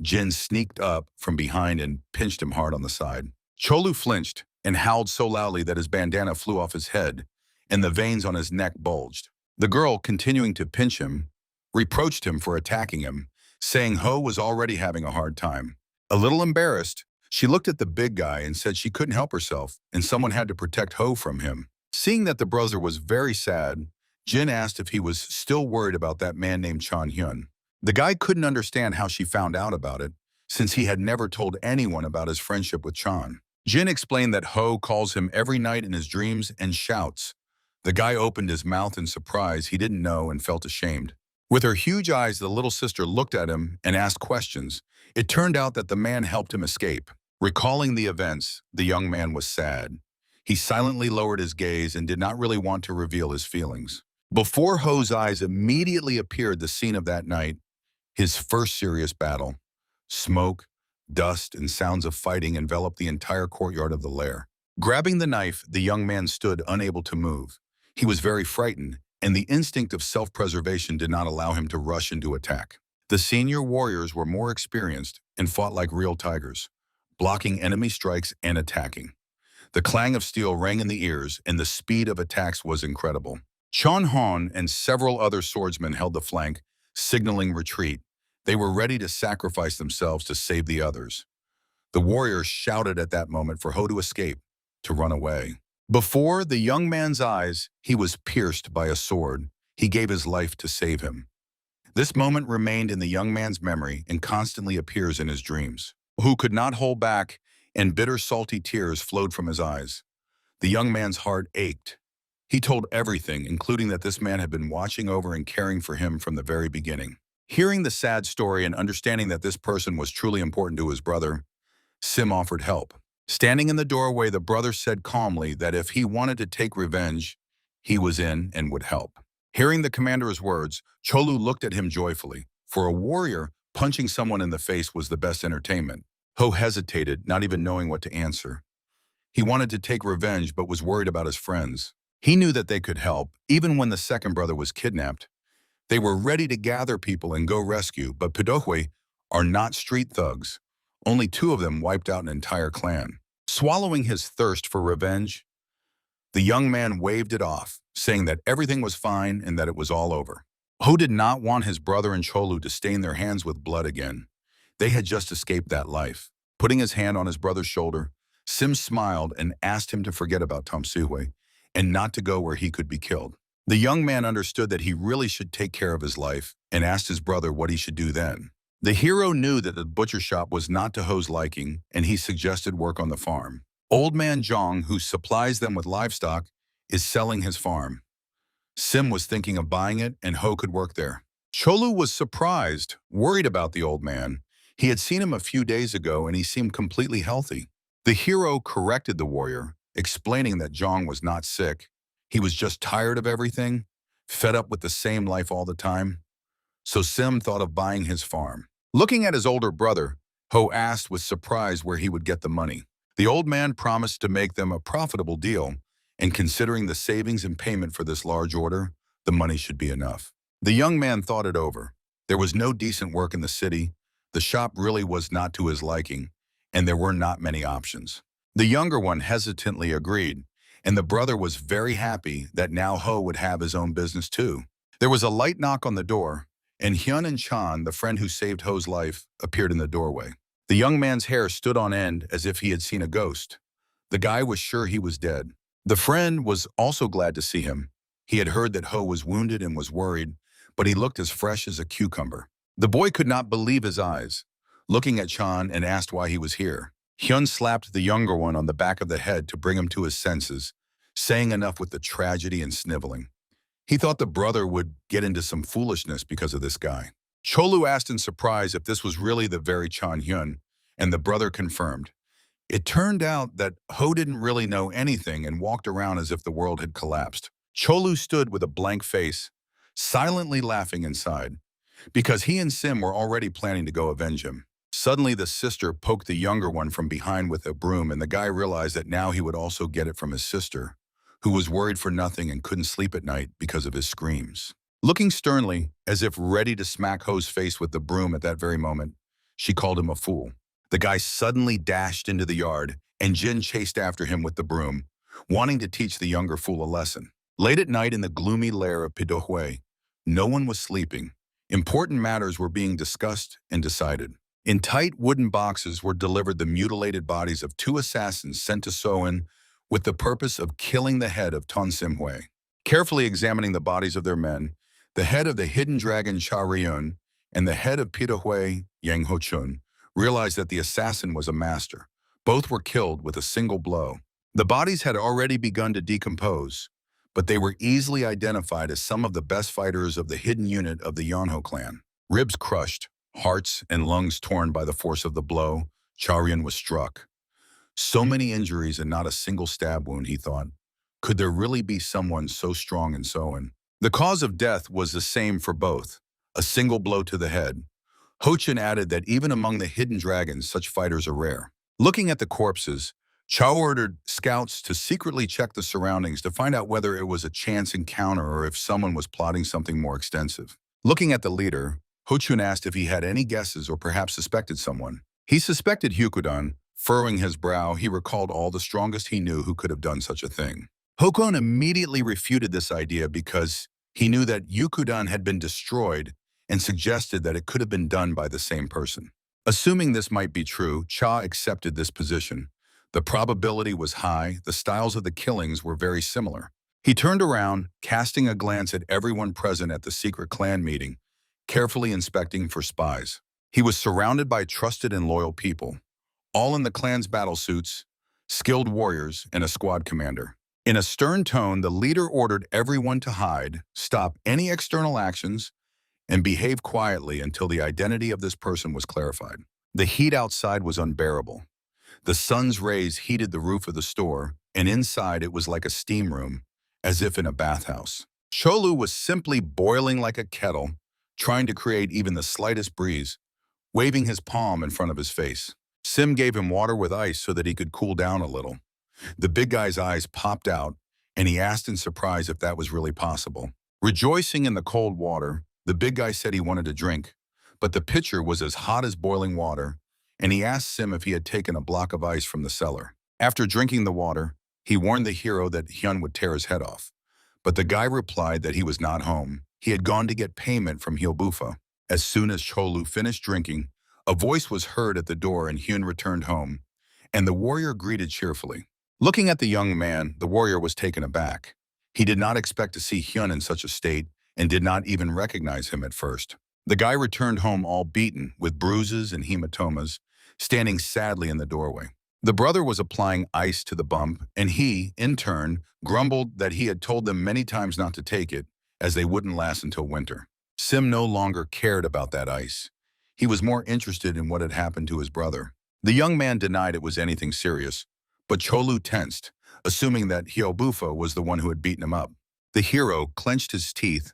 Jin sneaked up from behind and pinched him hard on the side. Cholu flinched and howled so loudly that his bandana flew off his head and the veins on his neck bulged. The girl, continuing to pinch him, reproached him for attacking him, saying Ho was already having a hard time. A little embarrassed, she looked at the big guy and said she couldn't help herself and someone had to protect Ho from him. Seeing that the brother was very sad, Jin asked if he was still worried about that man named Chan Hyun. The guy couldn't understand how she found out about it, since he had never told anyone about his friendship with Chan. Jin explained that Ho calls him every night in his dreams and shouts. The guy opened his mouth in surprise. He didn't know and felt ashamed. With her huge eyes, the little sister looked at him and asked questions. It turned out that the man helped him escape. Recalling the events, the young man was sad. He silently lowered his gaze and did not really want to reveal his feelings. Before Ho's eyes immediately appeared the scene of that night, his first serious battle. Smoke, dust, and sounds of fighting enveloped the entire courtyard of the lair. Grabbing the knife, the young man stood unable to move. He was very frightened, and the instinct of self-preservation did not allow him to rush into attack. The senior warriors were more experienced and fought like real tigers, blocking enemy strikes and attacking. The clang of steel rang in the ears, and the speed of attacks was incredible. Chon Hon and several other swordsmen held the flank, signaling retreat. They were ready to sacrifice themselves to save the others. The warriors shouted at that moment for Ho to escape, to run away. Before the young man's eyes, he was pierced by a sword. He gave his life to save him. This moment remained in the young man's memory and constantly appears in his dreams. Ho could not hold back, and bitter, salty tears flowed from his eyes. The young man's heart ached. He told everything, including that this man had been watching over and caring for him from the very beginning. Hearing the sad story and understanding that this person was truly important to his brother, Sim offered help. Standing in the doorway, the brother said calmly that if he wanted to take revenge, he was in and would help. Hearing the commander's words, Cholu looked at him joyfully. For a warrior, punching someone in the face was the best entertainment. Ho hesitated, not even knowing what to answer. He wanted to take revenge but was worried about his friends. He knew that they could help, even when the second brother was kidnapped. They were ready to gather people and go rescue, but Pidohwe are not street thugs. Only 2 of them wiped out an entire clan. Swallowing his thirst for revenge, the young man waved it off, saying that everything was fine and that it was all over. Ho did not want his brother and Cholu to stain their hands with blood again. They had just escaped that life. Putting his hand on his brother's shoulder, Sim smiled and asked him to forget about Tom Suhui and not to go where he could be killed. The young man understood that he really should take care of his life and asked his brother what he should do then. The hero knew that the butcher shop was not to Ho's liking, and he suggested work on the farm. Old man Zhang, who supplies them with livestock, is selling his farm. Sim was thinking of buying it, and Ho could work there. Cholu was surprised, worried about the old man. He had seen him a few days ago, and he seemed completely healthy. The hero corrected the warrior, explaining that Zhang was not sick. He was just tired of everything, fed up with the same life all the time. So Sim thought of buying his farm. Looking at his older brother, Ho asked with surprise where he would get the money. The old man promised to make them a profitable deal, and considering the savings and payment for this large order, the money should be enough. The young man thought it over. There was no decent work in the city, the shop really was not to his liking, and there were not many options. The younger one hesitantly agreed, and the brother was very happy that now Ho would have his own business too. There was a light knock on the door, and Hyun and Chan, the friend who saved Ho's life, appeared in the doorway. The young man's hair stood on end as if he had seen a ghost. The guy was sure he was dead. The friend was also glad to see him. He had heard that Ho was wounded and was worried, but he looked as fresh as a cucumber. The boy could not believe his eyes, looking at Chan, and asked why he was here. Hyun slapped the younger one on the back of the head to bring him to his senses, saying enough with the tragedy and sniveling. He thought the brother would get into some foolishness because of this guy. Cholu asked in surprise if this was really the very Chan Hyun, and the brother confirmed. It turned out that Ho didn't really know anything and walked around as if the world had collapsed. Cholu stood with a blank face, silently laughing inside, because he and Sim were already planning to go avenge him. Suddenly, the sister poked the younger one from behind with a broom, and the guy realized that now he would also get it from his sister, who was worried for nothing and couldn't sleep at night because of his screams. Looking sternly, as if ready to smack Ho's face with the broom at that very moment, she called him a fool. The guy suddenly dashed into the yard, and Jin chased after him with the broom, wanting to teach the younger fool a lesson. Late at night in the gloomy lair of Pidohue, no one was sleeping. Important matters were being discussed and decided. In tight wooden boxes were delivered the mutilated bodies of 2 assassins sent to Soin with the purpose of killing the head of Ton Simhui. Carefully examining the bodies of their men, the head of the hidden dragon Cha Ryun and the head of Pidohue Yang Ho-chun realized that the assassin was a master. Both were killed with a single blow. The bodies had already begun to decompose, but they were easily identified as some of the best fighters of the hidden unit of the Yonho clan. Ribs crushed, hearts and lungs torn by the force of the blow, Charyan was struck. So many injuries and not a single stab wound, he thought. Could there really be someone so strong and so in? The cause of death was the same for both, a single blow to the head. Ho-chun added that even among the hidden dragons, such fighters are rare. Looking at the corpses, Chow ordered scouts to secretly check the surroundings to find out whether it was a chance encounter or if someone was plotting something more extensive. Looking at the leader, Ho-chun asked if he had any guesses or perhaps suspected someone. He suspected Hyukudan. Furrowing his brow, he recalled all the strongest he knew who could have done such a thing. Hokon immediately refuted this idea because he knew that Yukudan had been destroyed and suggested that it could have been done by the same person. Assuming this might be true, Cha accepted this position. The probability was high, the styles of the killings were very similar. He turned around, casting a glance at everyone present at the secret clan meeting, carefully inspecting for spies. He was surrounded by trusted and loyal people, all in the clan's battle suits, skilled warriors, and a squad commander. In a stern tone, the leader ordered everyone to hide, stop any external actions, and behave quietly until the identity of this person was clarified. The heat outside was unbearable. The sun's rays heated the roof of the store, and inside it was like a steam room, as if in a bathhouse. Cholu was simply boiling like a kettle, trying to create even the slightest breeze, waving his palm in front of his face. Sim gave him water with ice so that he could cool down a little. The big guy's eyes popped out, and he asked in surprise if that was really possible. Rejoicing in the cold water, the big guy said he wanted a drink, but the pitcher was as hot as boiling water, and he asked Sim if he had taken a block of ice from the cellar. After drinking the water, he warned the hero that Hyun would tear his head off. But the guy replied that he was not home. He had gone to get payment from Hyobufa. As soon as Cholu finished drinking, a voice was heard at the door and Hyun returned home, and the warrior greeted cheerfully. Looking at the young man, the warrior was taken aback. He did not expect to see Hyun in such a state and did not even recognize him at first. The guy returned home all beaten, with bruises and hematomas, standing sadly in the doorway. The brother was applying ice to the bump, and he, in turn, grumbled that he had told them many times not to take it, as they wouldn't last until winter. Sim no longer cared about that ice. He was more interested in what had happened to his brother. The young man denied it was anything serious, but Cholu tensed, assuming that Hyobufa was the one who had beaten him up. The hero clenched his teeth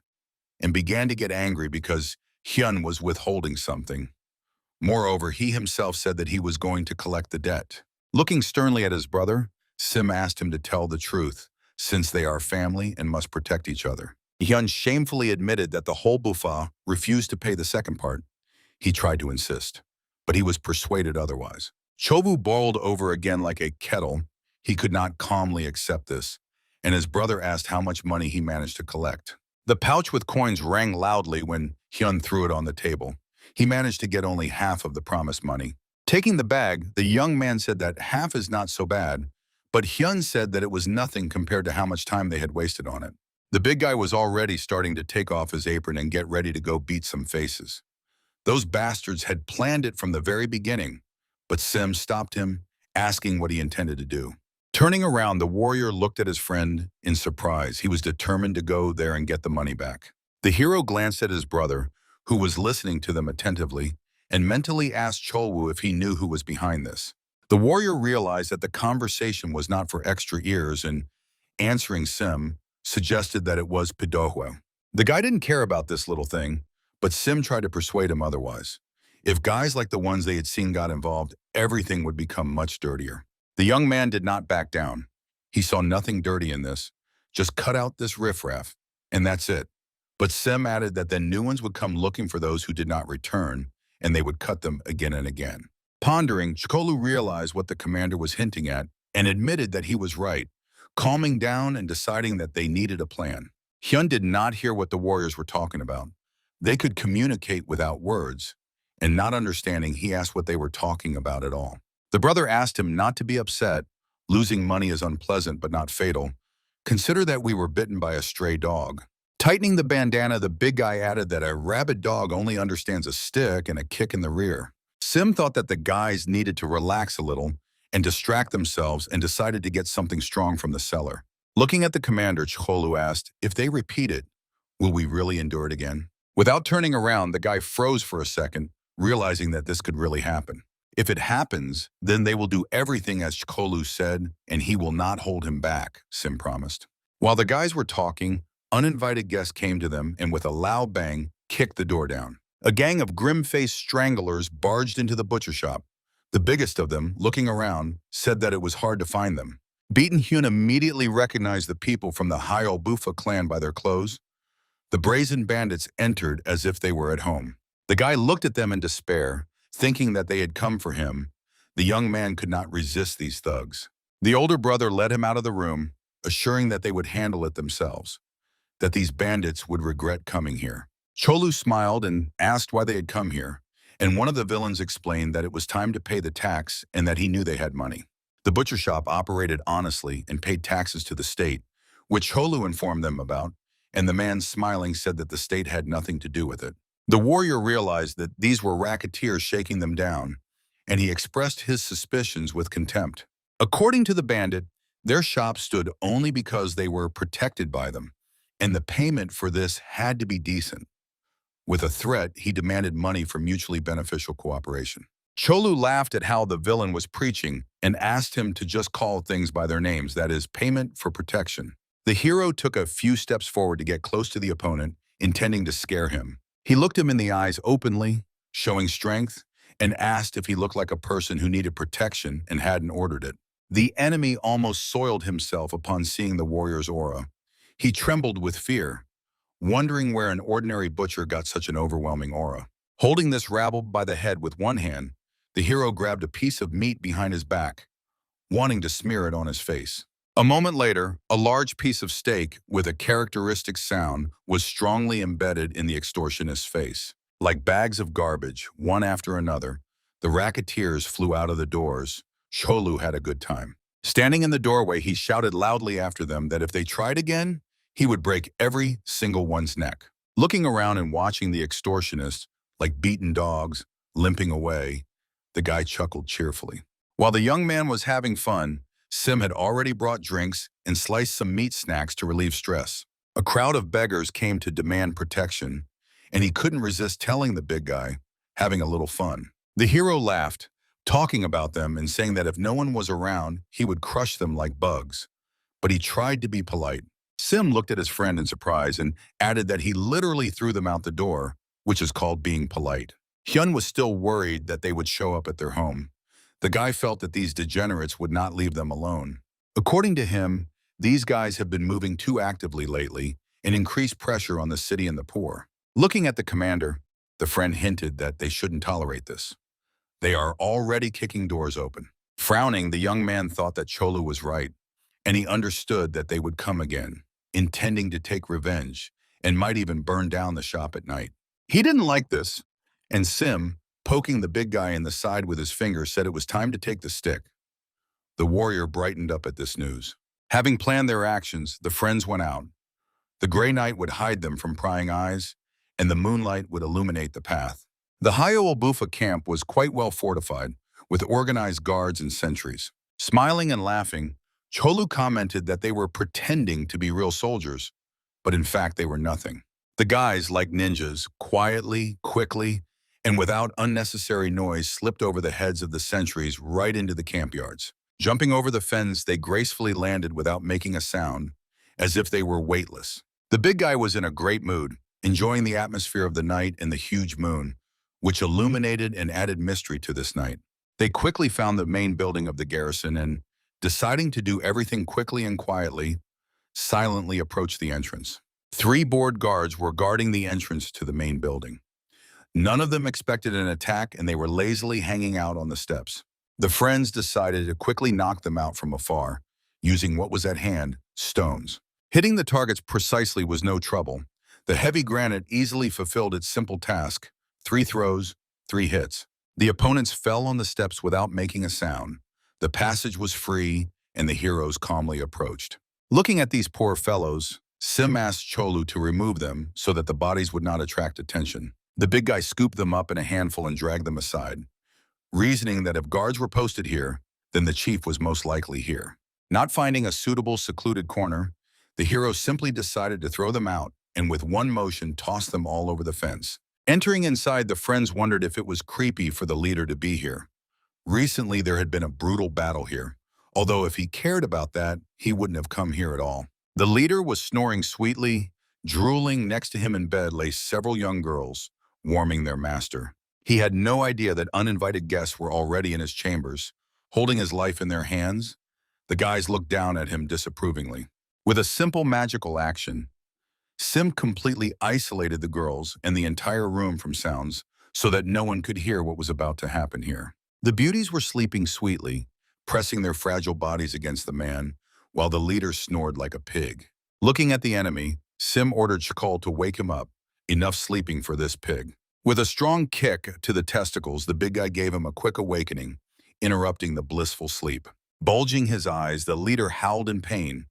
and began to get angry because Hyun was withholding something. Moreover, he himself said that he was going to collect the debt. Looking sternly at his brother, Sim asked him to tell the truth, since they are family and must protect each other. Hyun shamefully admitted that the whole Bufa refused to pay the second part. He tried to insist, but he was persuaded otherwise. Chobu boiled over again like a kettle. He could not calmly accept this, and his brother asked how much money he managed to collect. The pouch with coins rang loudly when Hyun threw it on the table. He managed to get only half of the promised money. Taking the bag, the young man said that half is not so bad, but Hyun said that it was nothing compared to how much time they had wasted on it. The big guy was already starting to take off his apron and get ready to go beat some faces. Those bastards had planned it from the very beginning, but Sim stopped him, asking what he intended to do. Turning around, the warrior looked at his friend in surprise. He was determined to go there and get the money back. The hero glanced at his brother, who was listening to them attentively, and mentally asked Cholwoo if he knew who was behind this. The warrior realized that the conversation was not for extra ears and, answering Sim, suggested that it was Pidohue. The guy didn't care about this little thing, but Sim tried to persuade him otherwise. If guys like the ones they had seen got involved, everything would become much dirtier. The young man did not back down. He saw nothing dirty in this. Just cut out this riffraff, and that's it. But Sim added that then new ones would come looking for those who did not return, and they would cut them again and again. Pondering, Chikolu realized what the commander was hinting at and admitted that he was right, calming down and deciding that they needed a plan. Hyun did not hear what the warriors were talking about. They could communicate without words, and not understanding, he asked what they were talking about at all. The brother asked him not to be upset. Losing money is unpleasant but not fatal. Consider that we were bitten by a stray dog. Tightening the bandana, the big guy added that a rabid dog only understands a stick and a kick in the rear. Sim thought that the guys needed to relax a little and distract themselves and decided to get something strong from the cellar. Looking at the commander, Cholu asked, if they repeat it, will we really endure it again? Without turning around, the guy froze for a second, realizing that this could really happen. If it happens, then they will do everything as Cholu said, and he will not hold him back, Sim promised. While the guys were talking, uninvited guests came to them and with a loud bang, kicked the door down. A gang of grim-faced stranglers barged into the butcher shop. The biggest of them, looking around, said that it was hard to find them. Beaten Hyun immediately recognized the people from the Hyobufa clan by their clothes. The brazen bandits entered as if they were at home. The guy looked at them in despair, thinking that they had come for him. The young man could not resist these thugs. The older brother led him out of the room, assuring that they would handle it themselves, that these bandits would regret coming here. Cholu smiled and asked why they had come here, and one of the villains explained that it was time to pay the tax and that he knew they had money. The butcher shop operated honestly and paid taxes to the state, which Cholu informed them about, and the man smiling said that the state had nothing to do with it. The warrior realized that these were racketeers shaking them down, and he expressed his suspicions with contempt. According to the bandit, their shop stood only because they were protected by them, and the payment for this had to be decent. With a threat, he demanded money for mutually beneficial cooperation. Cholu laughed at how the villain was preaching and asked him to just call things by their names, that is, payment for protection. The hero took a few steps forward to get close to the opponent, intending to scare him. He looked him in the eyes openly, showing strength, and asked if he looked like a person who needed protection and hadn't ordered it. The enemy almost soiled himself upon seeing the warrior's aura. He trembled with fear, wondering where an ordinary butcher got such an overwhelming aura. Holding this rabble by the head with one hand, the hero grabbed a piece of meat behind his back, wanting to smear it on his face. A moment later, a large piece of steak with a characteristic sound was strongly embedded in the extortionist's face. Like bags of garbage, one after another, the racketeers flew out of the doors. Cholu had a good time. Standing in the doorway, he shouted loudly after them that if they tried again, he would break every single one's neck. Looking around and watching the extortionist, like beaten dogs, limping away, the guy chuckled cheerfully. While the young man was having fun, Sim had already brought drinks and sliced some meat snacks to relieve stress. A crowd of beggars came to demand protection, and he couldn't resist telling the big guy, having a little fun. The hero laughed, talking about them and saying that if no one was around, he would crush them like bugs. But he tried to be polite. Sim looked at his friend in surprise and added that he literally threw them out the door, which is called being polite. Hyun was still worried that they would show up at their home. The guy felt that these degenerates would not leave them alone. According to him, these guys have been moving too actively lately and increased pressure on the city and the poor. Looking at the commander, the friend hinted that they shouldn't tolerate this. They are already kicking doors open. Frowning, the young man thought that Cholu was right, and he understood that they would come again, intending to take revenge, and might even burn down the shop at night. He didn't like this, and Sim, poking the big guy in the side with his finger, said it was time to take the stick. The warrior brightened up at this news. Having planned their actions, the friends went out. The gray night would hide them from prying eyes, and the moonlight would illuminate the path. The Yahello camp was quite well fortified, with organized guards and sentries. Smiling and laughing, Cholu commented that they were pretending to be real soldiers, but in fact they were nothing. The guys, like ninjas, quietly, quickly, and without unnecessary noise slipped over the heads of the sentries right into the camp yards. Jumping over the fence, they gracefully landed without making a sound, as if they were weightless. The big guy was in a great mood, enjoying the atmosphere of the night and the huge moon, which illuminated and added mystery to this night. They quickly found the main building of the garrison and, deciding to do everything quickly and quietly, silently approached the entrance. 3 board guards were guarding the entrance to the main building. None of them expected an attack, and they were lazily hanging out on the steps. The friends decided to quickly knock them out from afar, using what was at hand, stones. Hitting the targets precisely was no trouble. The heavy granite easily fulfilled its simple task: 3 throws, 3 hits. The opponents fell on the steps without making a sound. The passage was free, and the heroes calmly approached. Looking at these poor fellows, Sim asked Cholu to remove them so that the bodies would not attract attention. The big guy scooped them up in a handful and dragged them aside, reasoning that if guards were posted here, then the chief was most likely here. Not finding a suitable secluded corner, the hero simply decided to throw them out and with one motion tossed them all over the fence. Entering inside, the friends wondered if it was creepy for the leader to be here. Recently, there had been a brutal battle here, although if he cared about that, he wouldn't have come here at all. The leader was snoring sweetly. Drooling next to him in bed lay several young girls, warming their master. He had no idea that uninvited guests were already in his chambers, holding his life in their hands. The guys looked down at him disapprovingly. With a simple magical action, Sim completely isolated the girls and the entire room from sounds so that no one could hear what was about to happen here. The beauties were sleeping sweetly, pressing their fragile bodies against the man, while the leader snored like a pig. Looking at the enemy, Sim ordered Shakal to wake him up. Enough sleeping for this pig. With a strong kick to the testicles, the big guy gave him a quick awakening, interrupting the blissful sleep. Bulging his eyes, the leader howled in pain.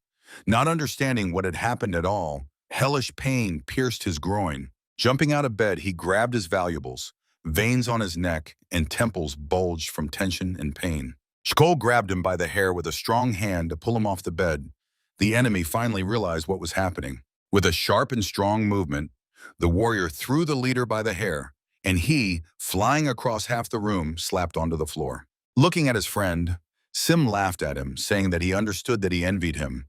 Not understanding what had happened at all, hellish pain pierced his groin. Jumping out of bed, he grabbed his valuables. Veins on his neck and temples bulged from tension and pain. Shkol grabbed him by the hair with a strong hand to pull him off the bed. The enemy finally realized what was happening. With a sharp and strong movement, the warrior threw the leader by the hair, and he, flying across half the room, slapped onto the floor. Looking at his friend, Sim laughed at him, saying that he understood that he envied him.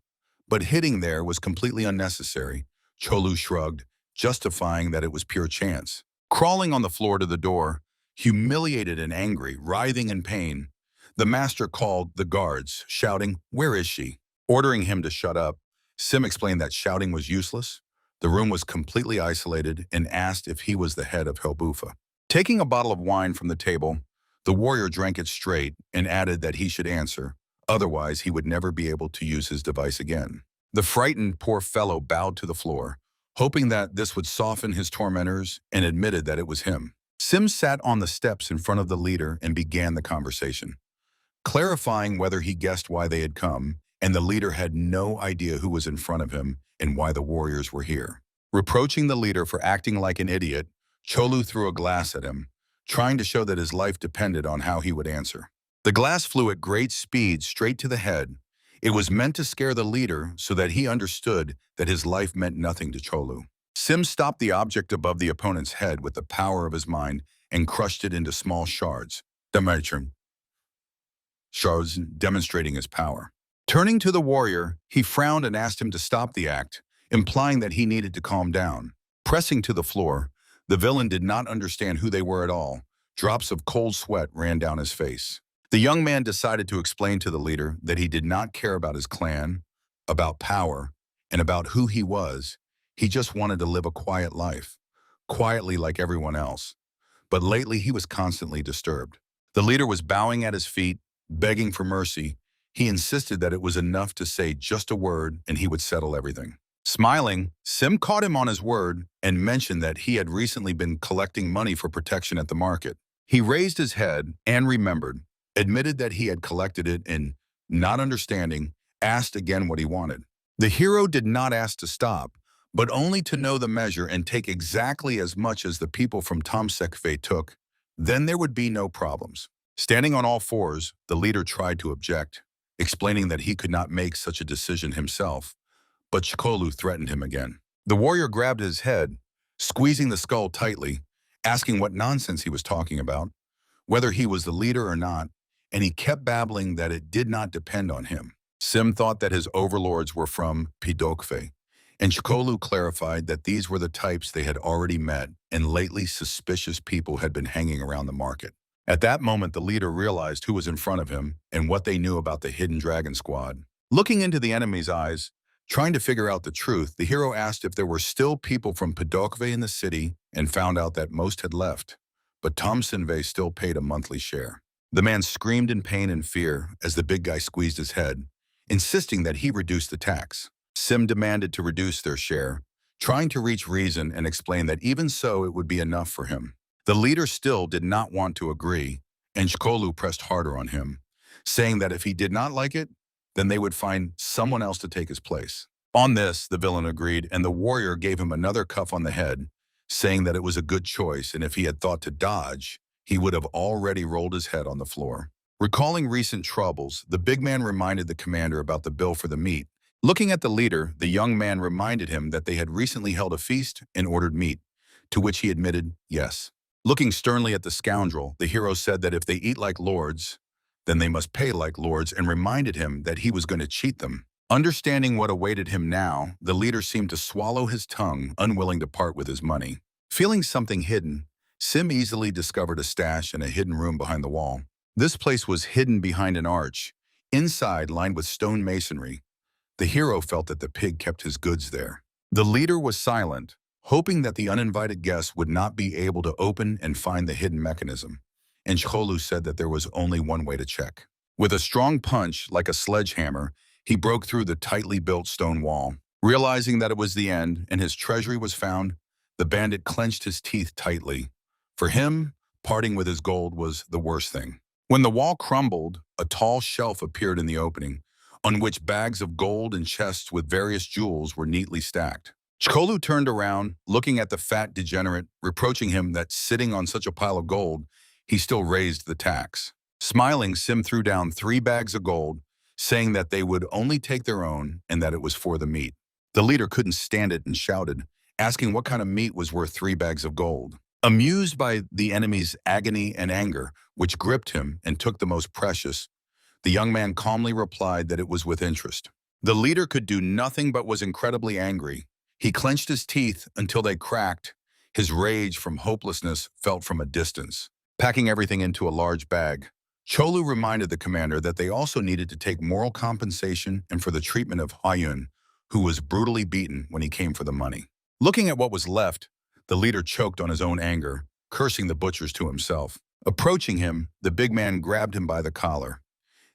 But hitting there was completely unnecessary. Cholu shrugged, justifying that it was pure chance. Crawling on the floor to the door, humiliated and angry, writhing in pain, the master called the guards, shouting, "Where is she?" Ordering him to shut up, Sim explained that shouting was useless. The room was completely isolated and asked if he was the head of Helbufa. Taking a bottle of wine from the table, the warrior drank it straight and added that he should answer, otherwise he would never be able to use his device again. The frightened poor fellow bowed to the floor, hoping that this would soften his tormentors, and admitted that it was him. Sim sat on the steps in front of the leader and began the conversation, clarifying whether he guessed why they had come, and the leader had no idea who was in front of him and why the warriors were here. Reproaching the leader for acting like an idiot, Cholu threw a glass at him, trying to show that his life depended on how he would answer. The glass flew at great speed straight to the head. It was meant to scare the leader so that he understood that his life meant nothing to Cholu. Sim stopped the object above the opponent's head with the power of his mind and crushed it into small shards, demonstrating his power. Turning to the warrior, he frowned and asked him to stop the act, implying that he needed to calm down. Pressing to the floor, the villain did not understand who they were at all. Drops of cold sweat ran down his face. The young man decided to explain to the leader that he did not care about his clan, about power, and about who he was. He just wanted to live a quiet life, quietly like everyone else. But lately he was constantly disturbed. The leader was bowing at his feet, begging for mercy. He insisted that it was enough to say just a word and he would settle everything. Smiling, Sim caught him on his word and mentioned that he had recently been collecting money for protection at the market. He raised his head and remembered, admitted that he had collected it and, not understanding, asked again what he wanted. The hero did not ask to stop, but only to know the measure and take exactly as much as the people from Sect took. Then there would be no problems. Standing on all fours, the leader tried to object, explaining that he could not make such a decision himself, but Cholu threatened him again. The warrior grabbed his head, squeezing the skull tightly, asking what nonsense he was talking about, whether he was the leader or not, and he kept babbling that it did not depend on him. Sim thought that his overlords were from Pidokve, and Cholu clarified that these were the types they had already met, and lately suspicious people had been hanging around the market. At that moment, the leader realized who was in front of him and what they knew about the Hidden Dragon Squad. Looking into the enemy's eyes, trying to figure out the truth, the hero asked if there were still people from Pidokve in the city and found out that most had left, but Sinve still paid a monthly share. The man screamed in pain and fear as the big guy squeezed his head, insisting that he reduce the tax. Sim demanded to reduce their share, trying to reach reason and explain that even so it would be enough for him. The leader still did not want to agree, and Cholu pressed harder on him, saying that if he did not like it, then they would find someone else to take his place. On this, the villain agreed, and the warrior gave him another cuff on the head, saying that it was a good choice, and if he had thought to dodge, he would have already rolled his head on the floor. Recalling recent troubles, the big man reminded the commander about the bill for the meat. Looking at the leader, the young man reminded him that they had recently held a feast and ordered meat, to which he admitted yes. Looking sternly at the scoundrel, the hero said that if they eat like lords, then they must pay like lords, and reminded him that he was going to cheat them. Understanding what awaited him now, the leader seemed to swallow his tongue, unwilling to part with his money. Feeling something hidden, Sim easily discovered a stash in a hidden room behind the wall. This place was hidden behind an arch, inside lined with stone masonry. The hero felt that the pig kept his goods there. The leader was silent, hoping that the uninvited guests would not be able to open and find the hidden mechanism. And Cholu said that there was only one way to check. With a strong punch, like a sledgehammer, he broke through the tightly built stone wall. Realizing that it was the end and his treasury was found, the bandit clenched his teeth tightly. For him, parting with his gold was the worst thing. When the wall crumbled, a tall shelf appeared in the opening, on which bags of gold and chests with various jewels were neatly stacked. Cholu turned around, looking at the fat degenerate, reproaching him that sitting on such a pile of gold, he still raised the tax. Smiling, Sim threw down 3 bags of gold, saying that they would only take their own and that it was for the meat. The leader couldn't stand it and shouted, asking what kind of meat was worth 3 bags of gold. Amused by the enemy's agony and anger, which gripped him and took the most precious, the young man calmly replied that it was with interest. The leader could do nothing but was incredibly angry. He clenched his teeth until they cracked. His rage from hopelessness felt from a distance. Packing everything into a large bag, Cholu reminded the commander that they also needed to take moral compensation and for the treatment of Hyun, who was brutally beaten when he came for the money. Looking at what was left, the leader choked on his own anger, cursing the butchers to himself. Approaching him, the big man grabbed him by the collar.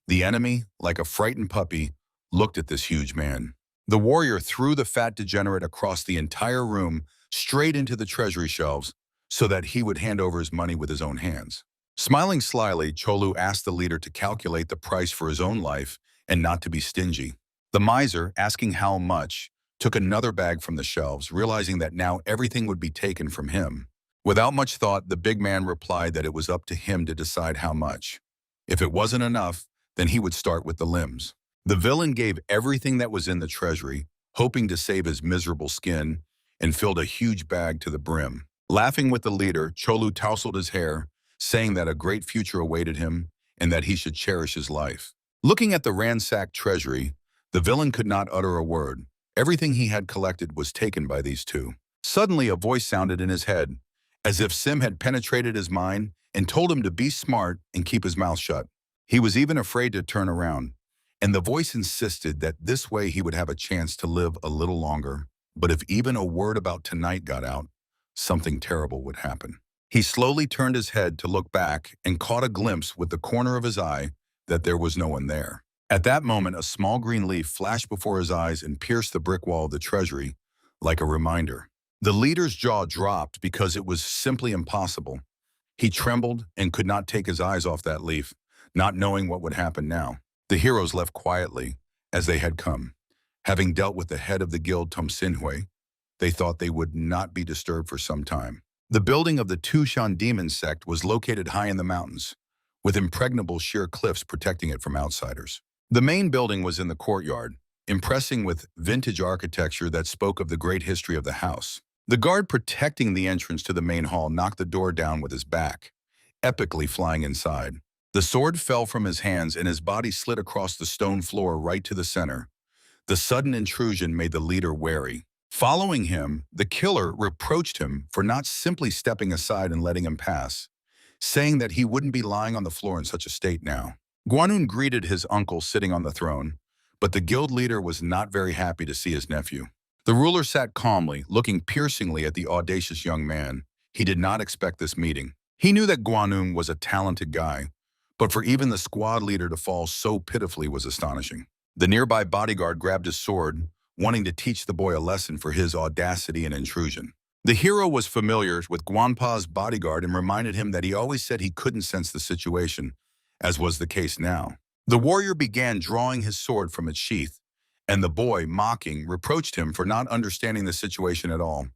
The enemy, like a frightened puppy, looked at this huge man. The warrior threw the fat degenerate across the entire room, straight into the treasury shelves, so that he would hand over his money with his own hands. Smiling slyly, Cholu asked the leader to calculate the price for his own life and not to be stingy. The miser, asking how much, took another bag from the shelves, realizing that now everything would be taken from him. Without much thought, the big man replied that it was up to him to decide how much. If it wasn't enough, then he would start with the limbs. The villain gave everything that was in the treasury, hoping to save his miserable skin, and filled a huge bag to the brim. Laughing with the leader, Cholu tousled his hair, saying that a great future awaited him and that he should cherish his life. Looking at the ransacked treasury, the villain could not utter a word. Everything he had collected was taken by these two. Suddenly, a voice sounded in his head, as if Sim had penetrated his mind and told him to be smart and keep his mouth shut. He was even afraid to turn around, and the voice insisted that this way he would have a chance to live a little longer. But if even a word about tonight got out, something terrible would happen. He slowly turned his head to look back and caught a glimpse with the corner of his eye that there was no one there. At that moment, a small green leaf flashed before his eyes and pierced the brick wall of the treasury like a reminder. The leader's jaw dropped because it was simply impossible. He trembled and could not take his eyes off that leaf, not knowing what would happen now. The heroes left quietly, as they had come. Having dealt with the head of the guild, Tom Sinhui, they thought they would not be disturbed for some time. The building of the Tushan demon sect was located high in the mountains, with impregnable sheer cliffs protecting it from outsiders. The main building was in the courtyard, impressing with vintage architecture that spoke of the great history of the house. The guard protecting the entrance to the main hall knocked the door down with his back, epically flying inside. The sword fell from his hands and his body slid across the stone floor right to the center. The sudden intrusion made the leader wary. Following him, the killer reproached him for not simply stepping aside and letting him pass, saying that he wouldn't be lying on the floor in such a state now. Guanun greeted his uncle sitting on the throne, but the guild leader was not very happy to see his nephew. The ruler sat calmly, looking piercingly at the audacious young man. He did not expect this meeting. He knew that Guanun was a talented guy, but for even the squad leader to fall so pitifully was astonishing. The nearby bodyguard grabbed his sword, wanting to teach the boy a lesson for his audacity and intrusion. The hero was familiar with Guanpa's bodyguard and reminded him that he always said he couldn't sense the situation, as was the case now. The warrior began drawing his sword from its sheath, and the boy, mocking, reproached him for not understanding the situation at all.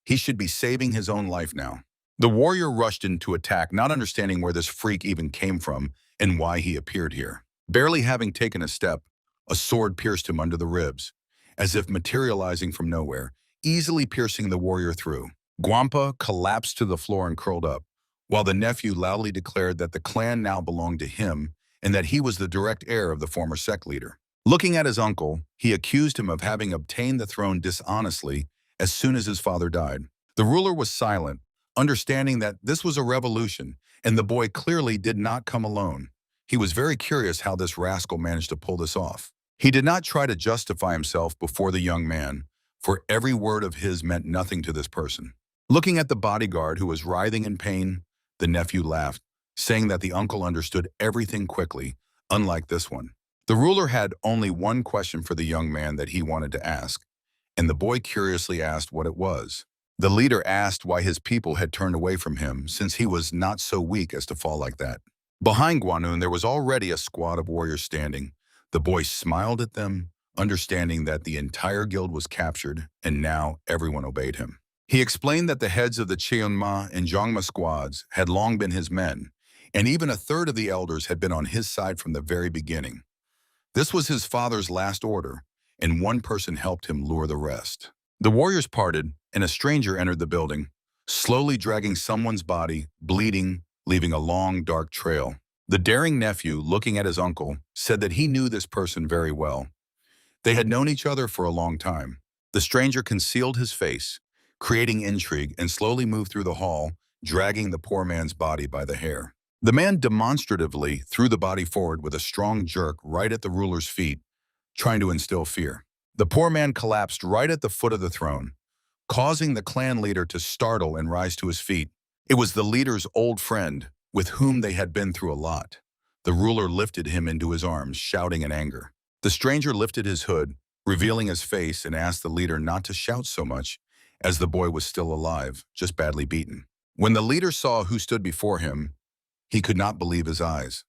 He should be saving his own life now. The warrior rushed into attack, not understanding where this freak even came from and why he appeared here. Barely having taken a step, a sword pierced him under the ribs, as if materializing from nowhere, easily piercing the warrior through. Guampa collapsed to the floor and curled up, while the nephew loudly declared that the clan now belonged to him and that he was the direct heir of the former sect leader. Looking at his uncle, he accused him of having obtained the throne dishonestly as soon as his father died. The ruler was silent, understanding that this was a revolution, and the boy clearly did not come alone. He was very curious how this rascal managed to pull this off. He did not try to justify himself before the young man, for every word of his meant nothing to this person. Looking at the bodyguard who was writhing in pain, the nephew laughed, saying that the uncle understood everything quickly, unlike this one. The ruler had only one question for the young man that he wanted to ask, and the boy curiously asked what it was. The leader asked why his people had turned away from him, since he was not so weak as to fall like that. Behind Guanun, there was already a squad of warriors standing. The boy smiled at them, understanding that the entire guild was captured, and now everyone obeyed him. He explained that the heads of the Cheonma and Zhongma squads had long been his men, and even a third of the elders had been on his side from the very beginning. This was his father's last order, and one person helped him lure the rest. The warriors parted, and a stranger entered the building, slowly dragging someone's body, bleeding, leaving a long, dark trail. The daring nephew, looking at his uncle, said that he knew this person very well. They had known each other for a long time. The stranger concealed his face, creating intrigue, and slowly moved through the hall, dragging the poor man's body by the hair. The man demonstratively threw the body forward with a strong jerk right at the ruler's feet, trying to instill fear. The poor man collapsed right at the foot of the throne, causing the clan leader to startle and rise to his feet. It was the leader's old friend, with whom they had been through a lot. The ruler lifted him into his arms, shouting in anger. The stranger lifted his hood, revealing his face, and asked the leader not to shout so much, as the boy was still alive, just badly beaten. When the leader saw who stood before him, he could not believe his eyes.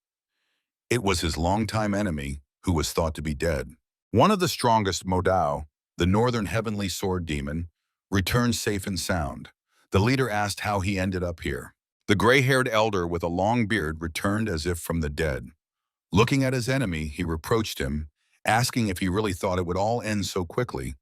It was his longtime enemy, who was thought to be dead. One of the strongest Modao, the northern heavenly sword demon, returned safe and sound. The leader asked how he ended up here. The gray-haired elder with a long beard returned as if from the dead. Looking at his enemy, he reproached him, asking if he really thought it would all end so quickly,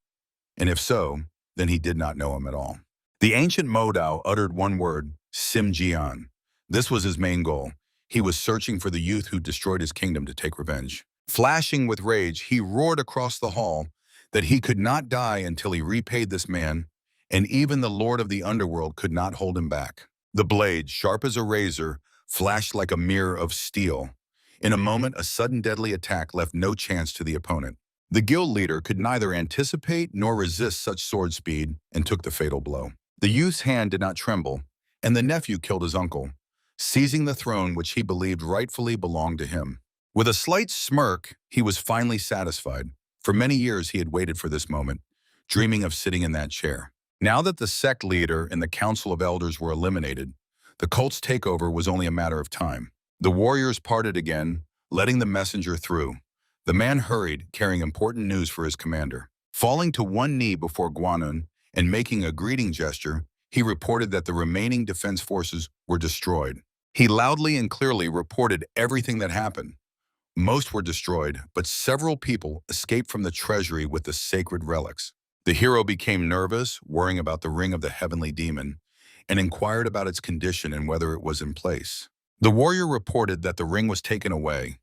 and if so, then he did not know him at all. The ancient Modao uttered one word, Simjian. This was his main goal. He was searching for the youth who destroyed his kingdom to take revenge. Flashing with rage, he roared across the hall that he could not die until he repaid this man, and even the lord of the underworld could not hold him back. The blade, sharp as a razor, flashed like a mirror of steel. In a moment, a sudden deadly attack left no chance to the opponent. The guild leader could neither anticipate nor resist such sword speed and took the fatal blow. The youth's hand did not tremble, and the nephew killed his uncle, seizing the throne which he believed rightfully belonged to him. With a slight smirk, he was finally satisfied. For many years he had waited for this moment, dreaming of sitting in that chair. Now that the sect leader and the council of elders were eliminated, the cult's takeover was only a matter of time. The warriors parted again, letting the messenger through. The man hurried, carrying important news for his commander. Falling to one knee before Guanun and making a greeting gesture, he reported that the remaining defense forces were destroyed. He loudly and clearly reported everything that happened. Most were destroyed, but several people escaped from the treasury with the sacred relics. The hero became nervous, worrying about the ring of the heavenly demon, and inquired about its condition and whether it was in place. The warrior reported that the ring was taken away.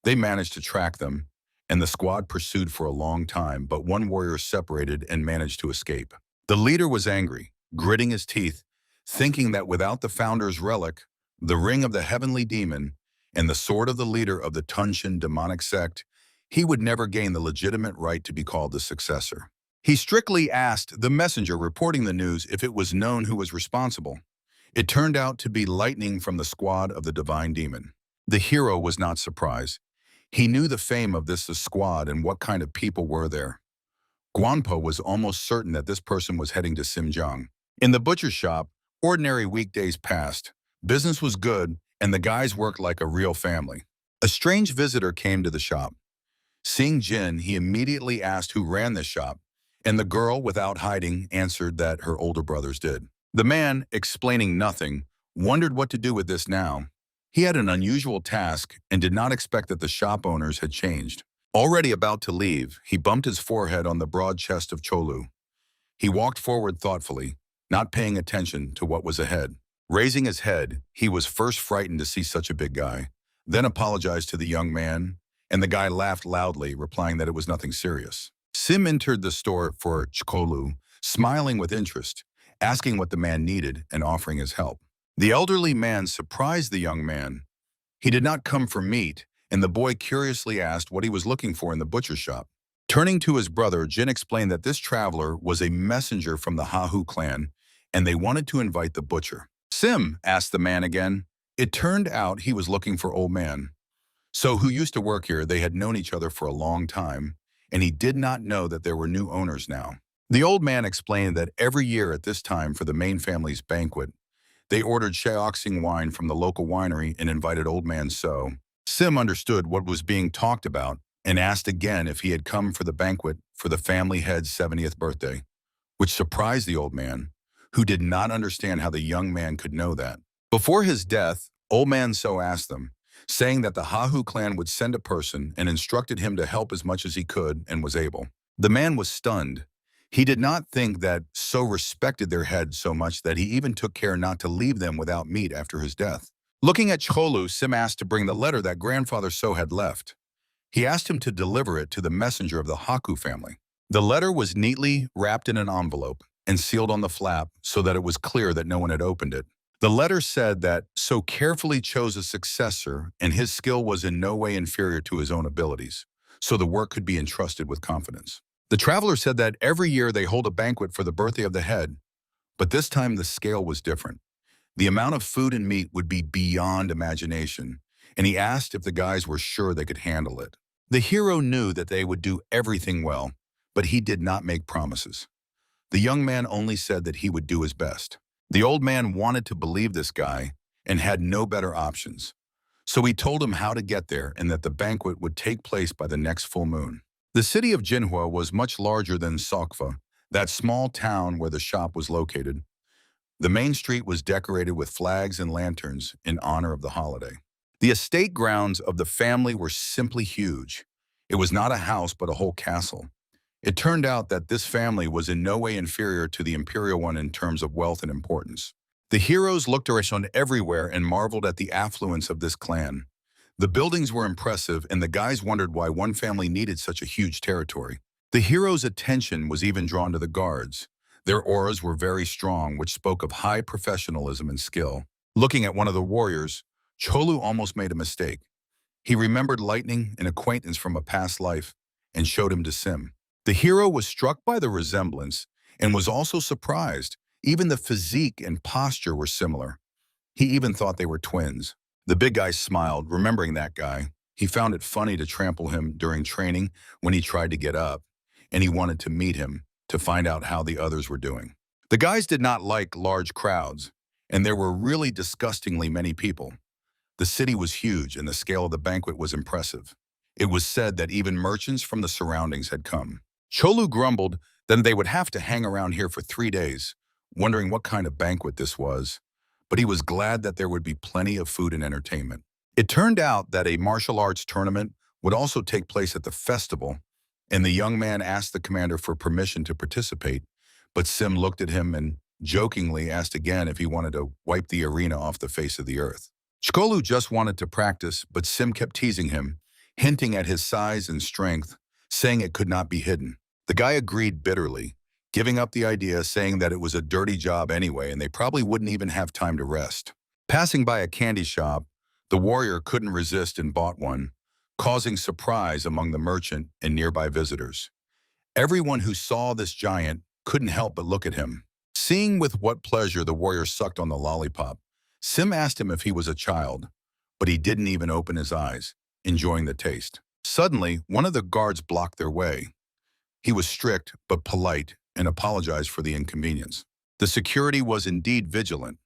They managed to track them, and the squad pursued for a long time, but one warrior separated and managed to escape. The leader was angry, gritting his teeth, thinking that without the founder's relic, the ring of the heavenly demon, and the sword of the leader of the Tunshin demonic sect, he would never gain the legitimate right to be called the successor. He strictly asked the messenger reporting the news if it was known who was responsible. It turned out to be lightning from the squad of the divine demon. The hero was not surprised. He knew the fame of this squad and what kind of people were there. Guanpo was almost certain that this person was heading to Simjiang. In the butcher shop, ordinary weekdays passed. Business was good, and the guys worked like a real family. A strange visitor came to the shop. Seeing Jin, he immediately asked who ran this shop, and the girl, without hiding, answered that her older brothers did. The man, explaining nothing, wondered what to do with this now. He had an unusual task and did not expect that the shop owners had changed. Already about to leave, he bumped his forehead on the broad chest of Cholu. He walked forward thoughtfully, not paying attention to what was ahead. Raising his head, he was first frightened to see such a big guy, then apologized to the young man, and the guy laughed loudly, replying that it was nothing serious. Sim entered the store for Cholu, smiling with interest, asking what the man needed and offering his help. The elderly man surprised the young man. He did not come for meat, and the boy curiously asked what he was looking for in the butcher shop. Turning to his brother, Jin explained that this traveler was a messenger from the Hahu clan, and they wanted to invite the butcher. Sim, asked the man again. It turned out he was looking for old man. So who used to work here, they had known each other for a long time, and he did not know that there were new owners now. The old man explained that every year at this time for the main family's banquet, they ordered Shaoxing wine from the local winery and invited old man So. Sim understood what was being talked about and asked again if he had come for the banquet for the family head's 70th birthday, which surprised the old man, who did not understand how the young man could know that. Before his death, old man So asked them, saying that the Hahu clan would send a person and instructed him to help as much as he could and was able. The man was stunned. He did not think that So respected their head so much that he even took care not to leave them without meat after his death. Looking at Cholu, Sim asked to bring the letter that grandfather So had left. He asked him to deliver it to the messenger of the Haku family. The letter was neatly wrapped in an envelope and sealed on the flap so that it was clear that no one had opened it. The letter said that So carefully chose a successor and his skill was in no way inferior to his own abilities, so the work could be entrusted with confidence. The traveler said that every year they hold a banquet for the birthday of the head, but this time the scale was different. The amount of food and meat would be beyond imagination, and he asked if the guys were sure they could handle it. The hero knew that they would do everything well, but he did not make promises. The young man only said that he would do his best. The old man wanted to believe this guy and had no better options, so he told him how to get there and that the banquet would take place by the next full moon. The city of Jinhua was much larger than Sokfa, that small town where the shop was located. The main street was decorated with flags and lanterns in honor of the holiday. The estate grounds of the family were simply huge. It was not a house but a whole castle. It turned out that this family was in no way inferior to the imperial one in terms of wealth and importance. The heroes looked around everywhere and marveled at the affluence of this clan. The buildings were impressive, and the guys wondered why one family needed such a huge territory. The heroes' attention was even drawn to the guards. Their auras were very strong, which spoke of high professionalism and skill. Looking at one of the warriors, Cholu almost made a mistake. He remembered Lightning, an acquaintance from a past life, and showed him to Sim. The hero was struck by the resemblance and was also surprised. Even the physique and posture were similar. He even thought they were twins. The big guy smiled, remembering that guy. He found it funny to trample him during training when he tried to get up, and he wanted to meet him to find out how the others were doing. The guys did not like large crowds, and there were really disgustingly many people. The city was huge, and the scale of the banquet was impressive. It was said that even merchants from the surroundings had come. Cholu grumbled that they would have to hang around here for 3 days, wondering what kind of banquet this was, but he was glad that there would be plenty of food and entertainment. It turned out that a martial arts tournament would also take place at the festival, and the young man asked the commander for permission to participate, but Sim looked at him and jokingly asked again if he wanted to wipe the arena off the face of the earth. Cholu just wanted to practice, but Sim kept teasing him, hinting at his size and strength, saying it could not be hidden. The guy agreed bitterly, giving up the idea, saying that it was a dirty job anyway and they probably wouldn't even have time to rest. Passing by a candy shop, the warrior couldn't resist and bought one, causing surprise among the merchant and nearby visitors. Everyone who saw this giant couldn't help but look at him. Seeing with what pleasure the warrior sucked on the lollipop, Sim asked him if he was a child, but he didn't even open his eyes, enjoying the taste. Suddenly, one of the guards blocked their way. He was strict but polite and apologized for the inconvenience. The security was indeed vigilant.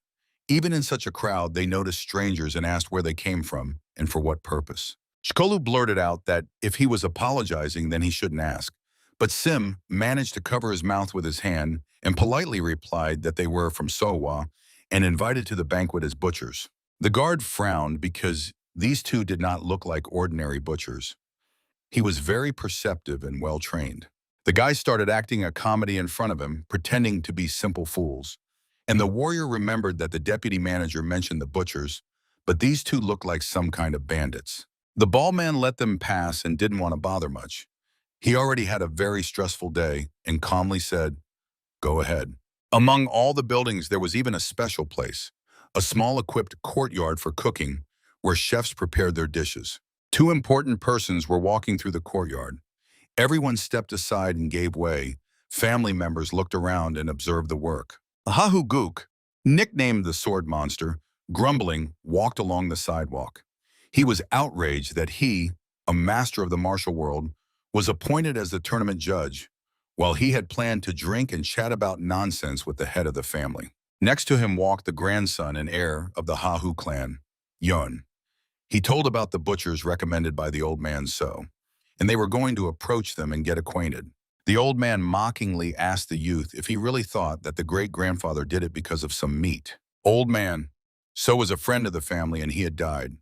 Even in such a crowd, they noticed strangers and asked where they came from and for what purpose. Shkolu blurted out that if he was apologizing, then he shouldn't ask. But Sim managed to cover his mouth with his hand and politely replied that they were from Sowa and invited to the banquet as butchers. The guard frowned because these two did not look like ordinary butchers. He was very perceptive and well-trained. The guys started acting a comedy in front of him, pretending to be simple fools. And the warrior remembered that the deputy manager mentioned the butchers, but these two looked like some kind of bandits. The ball man let them pass and didn't want to bother much. He already had a very stressful day and calmly said, "Go ahead." Among all the buildings, there was even a special place, a small equipped courtyard for cooking, where chefs prepared their dishes. Two important persons were walking through the courtyard. Everyone stepped aside and gave way. Family members looked around and observed the work. Ahahu Gook, nicknamed the Sword Monster, grumbling, walked along the sidewalk. He was outraged that he, a master of the martial world, was appointed as the tournament judge, while he had planned to drink and chat about nonsense with the head of the family. Next to him walked the grandson and heir of the Hahu clan, Yun. He told about the butchers recommended by the old man So, and they were going to approach them and get acquainted. The old man mockingly asked the youth if he really thought that the great-grandfather did it because of some meat. "Old man, So was a friend of the family and he had died."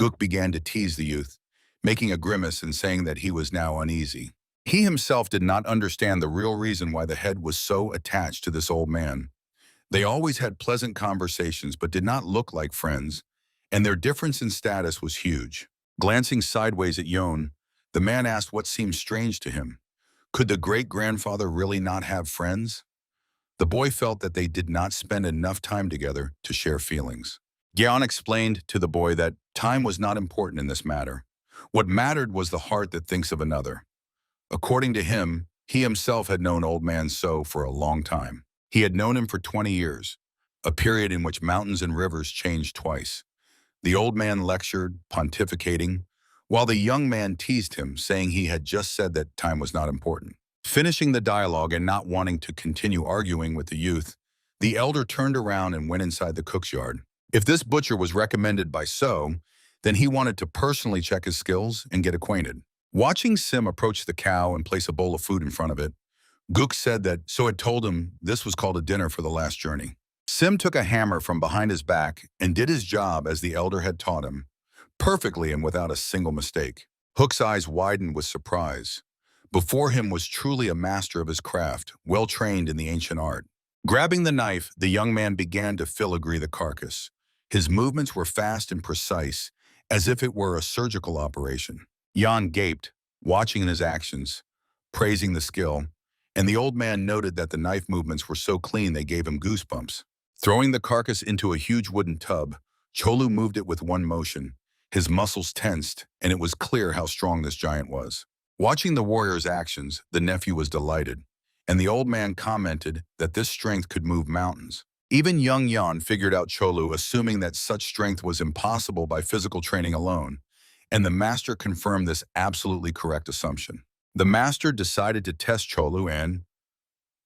Gook began to tease the youth, making a grimace and saying that he was now uneasy. He himself did not understand the real reason why the head was so attached to this old man. They always had pleasant conversations but did not look like friends, and their difference in status was huge. Glancing sideways at Yon, the man asked what seemed strange to him. Could the great-grandfather really not have friends? The boy felt that they did not spend enough time together to share feelings. Gyeon explained to the boy that time was not important in this matter. What mattered was the heart that thinks of another. According to him, he himself had known old man So for a long time. He had known him for 20 years, a period in which mountains and rivers changed twice. The old man lectured, pontificating, while the young man teased him, saying he had just said that time was not important. Finishing the dialogue and not wanting to continue arguing with the youth, the elder turned around and went inside the cook's yard. If this butcher was recommended by So, then he wanted to personally check his skills and get acquainted. Watching Sim approach the cow and place a bowl of food in front of it, Gook said that so had told him this was called a dinner for the last journey. Sim took a hammer from behind his back and did his job as the elder had taught him, perfectly and without a single mistake. Hook's eyes widened with surprise. Before him was truly a master of his craft, well trained in the ancient art. Grabbing the knife, the young man began to filigree the carcass. His movements were fast and precise, as if it were a surgical operation. Jan gaped, watching his actions, praising the skill, and the old man noted that the knife movements were so clean they gave him goosebumps. Throwing the carcass into a huge wooden tub, Cholu moved it with one motion. His muscles tensed, and it was clear how strong this giant was. Watching the warrior's actions, the nephew was delighted, and the old man commented that this strength could move mountains. Even young Yan figured out Cholu, assuming that such strength was impossible by physical training alone, and the master confirmed this absolutely correct assumption. The master decided to test Cholu and,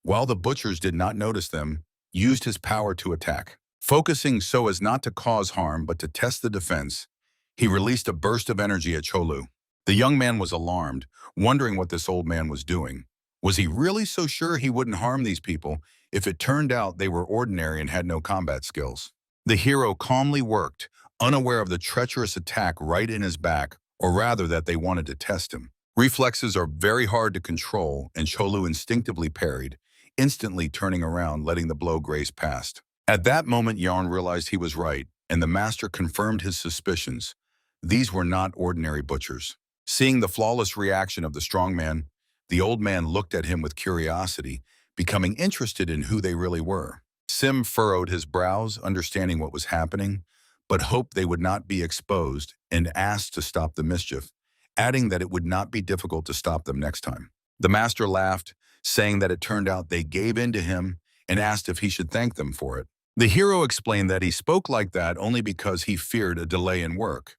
while the butchers did not notice them, used his power to attack. Focusing so as not to cause harm but to test the defense, he released a burst of energy at Cholu. The young man was alarmed, wondering what this old man was doing. Was he really so sure he wouldn't harm these people if it turned out they were ordinary and had no combat skills? The hero calmly worked, unaware of the treacherous attack right in his back, or rather that they wanted to test him. Reflexes are very hard to control, and Cholu instinctively parried, instantly turning around, letting the blow graze past. At that moment, Yarn realized he was right, and the master confirmed his suspicions. These were not ordinary butchers. Seeing the flawless reaction of the strong man, the old man looked at him with curiosity, becoming interested in who they really were. Sim furrowed his brows, understanding what was happening, but hoped they would not be exposed and asked to stop the mischief, adding that it would not be difficult to stop them next time. The master laughed, saying that it turned out they gave in to him and asked if he should thank them for it. The hero explained that he spoke like that only because he feared a delay in work,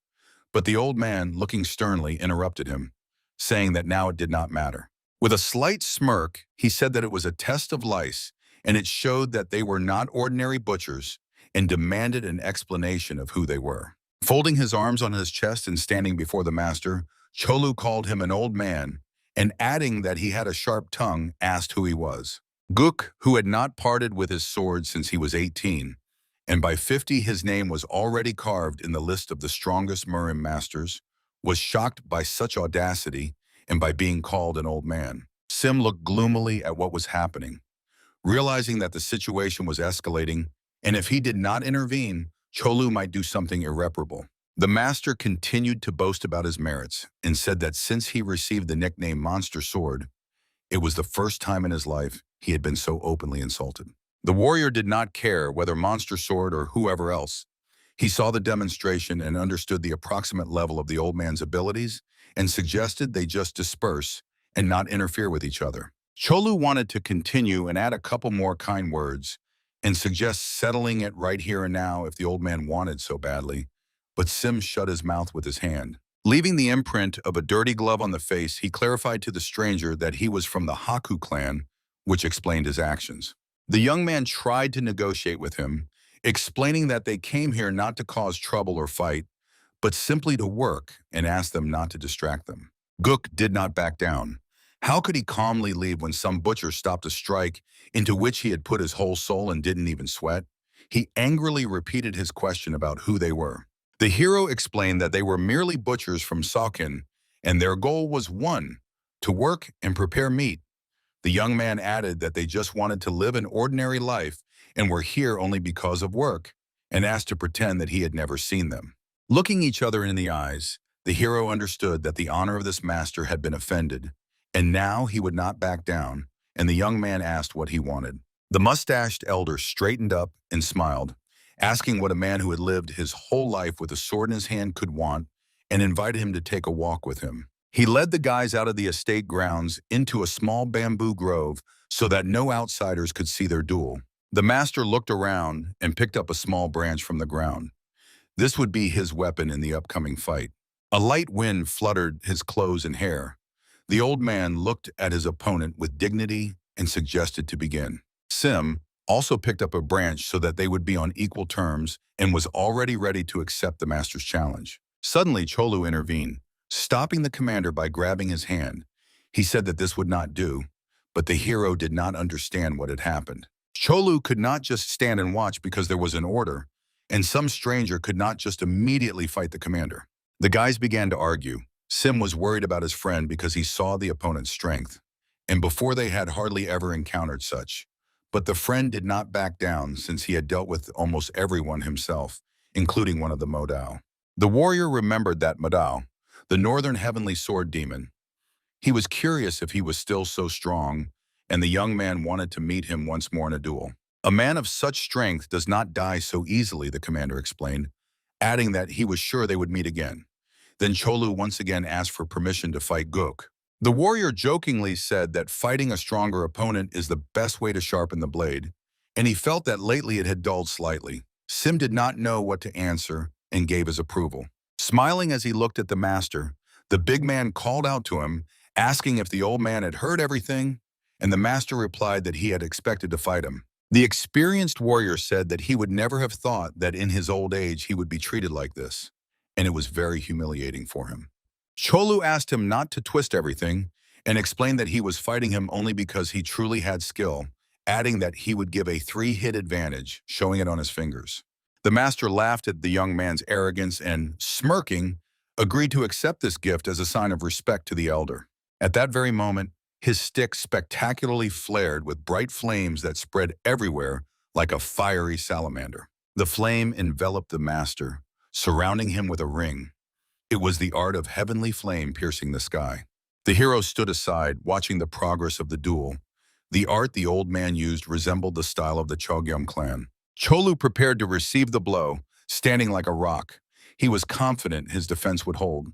but the old man, looking sternly, interrupted him, saying that now it did not matter. With a slight smirk, he said that it was a test of lice, and it showed that they were not ordinary butchers, and demanded an explanation of who they were. Folding his arms on his chest and standing before the master, Cholu called him an old man, and adding that he had a sharp tongue, asked who he was. Gook, who had not parted with his sword since he was 18, and by 50 his name was already carved in the list of the strongest Murim masters, was shocked by such audacity and by being called an old man. Sim looked gloomily at what was happening, realizing that the situation was escalating, and if he did not intervene, Cholu might do something irreparable. The master continued to boast about his merits and said that since he received the nickname Monster Sword, it was the first time in his life he had been so openly insulted. The warrior did not care whether Monster Sword or whoever else. He saw the demonstration and understood the approximate level of the old man's abilities and suggested they just disperse and not interfere with each other. Cholu wanted to continue and add a couple more kind words and suggest settling it right here and now if the old man wanted so badly, but Sim shut his mouth with his hand. Leaving the imprint of a dirty glove on the face, he clarified to the stranger that he was from the Haku clan, which explained his actions. The young man tried to negotiate with him, explaining that they came here not to cause trouble or fight, but simply to work, and asked them not to distract them. Gook did not back down. How could he calmly leave when some butcher stopped a strike into which he had put his whole soul and didn't even sweat? He angrily repeated his question about who they were. The hero explained that they were merely butchers from Sakin, and their goal was one, to work and prepare meat. The young man added that they just wanted to live an ordinary life and were here only because of work, and asked to pretend that he had never seen them. Looking each other in the eyes, the hero understood that the honor of this master had been offended, and now he would not back down, and the young man asked what he wanted. The mustached elder straightened up and smiled, asking what a man who had lived his whole life with a sword in his hand could want, and invited him to take a walk with him. He led the guys out of the estate grounds into a small bamboo grove so that no outsiders could see their duel. The master looked around and picked up a small branch from the ground. This would be his weapon in the upcoming fight. A light wind fluttered his clothes and hair. The old man looked at his opponent with dignity and suggested to begin. Sim also picked up a branch so that they would be on equal terms and was already ready to accept the master's challenge. Suddenly, Cholu intervened, stopping the commander by grabbing his hand. He said that this would not do, but the hero did not understand what had happened. Cholu could not just stand and watch because there was an order, and some stranger could not just immediately fight the commander. The guys began to argue. Sim was worried about his friend because he saw the opponent's strength, and before they had hardly ever encountered such. But the friend did not back down since he had dealt with almost everyone himself, including one of the Modao. The warrior remembered that Modao, the northern heavenly sword demon. He was curious if he was still so strong, and the young man wanted to meet him once more in a duel. A man of such strength does not die so easily, the commander explained, adding that he was sure they would meet again. Then Cholu once again asked for permission to fight Guk. The warrior jokingly said that fighting a stronger opponent is the best way to sharpen the blade, and he felt that lately it had dulled slightly. Sim did not know what to answer and gave his approval. Smiling as he looked at the master, the big man called out to him, asking if the old man had heard everything, and the master replied that he had expected to fight him. The experienced warrior said that he would never have thought that in his old age he would be treated like this, and it was very humiliating for him. Cholu asked him not to twist everything and explained that he was fighting him only because he truly had skill, adding that he would give a 3-hit advantage, showing it on his fingers. The master laughed at the young man's arrogance and, smirking, agreed to accept this gift as a sign of respect to the elder. At that very moment, his stick spectacularly flared with bright flames that spread everywhere like a fiery salamander. The flame enveloped the master, surrounding him with a ring. It was the art of heavenly flame piercing the sky. The hero stood aside, watching the progress of the duel. The art the old man used resembled the style of the Chogyam clan. Cholu prepared to receive the blow, standing like a rock. He was confident his defense would hold.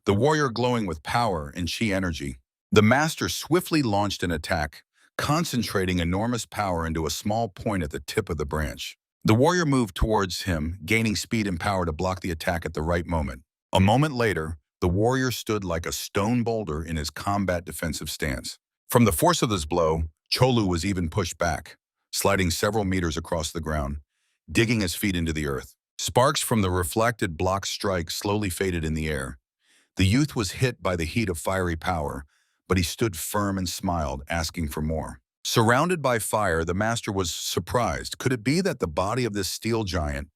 The warrior glowing with power and chi energy. The master swiftly launched an attack, concentrating enormous power into a small point at the tip of the branch. The warrior moved towards him, gaining speed and power to block the attack at the right moment. A moment later, the warrior stood like a stone boulder in his combat defensive stance. From the force of this blow, Cholu was even pushed back, sliding several meters across the ground, digging his feet into the earth. Sparks from the reflected block strike slowly faded in the air. The youth was hit by the heat of fiery power, but he stood firm and smiled, asking for more. Surrounded by fire, the master was surprised. Could it be that the body of this steel giant,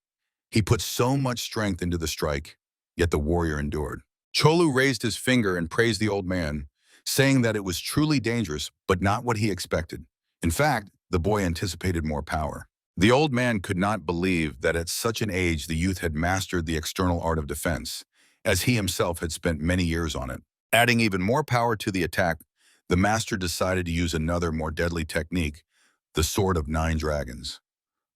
he put so much strength into the strike, yet the warrior endured? Cholu raised his finger and praised the old man, saying that it was truly dangerous, but not what he expected. In fact, the boy anticipated more power. The old man could not believe that at such an age the youth had mastered the external art of defense, as he himself had spent many years on it. Adding even more power to the attack, the master decided to use another more deadly technique, the Sword of 9 Dragons,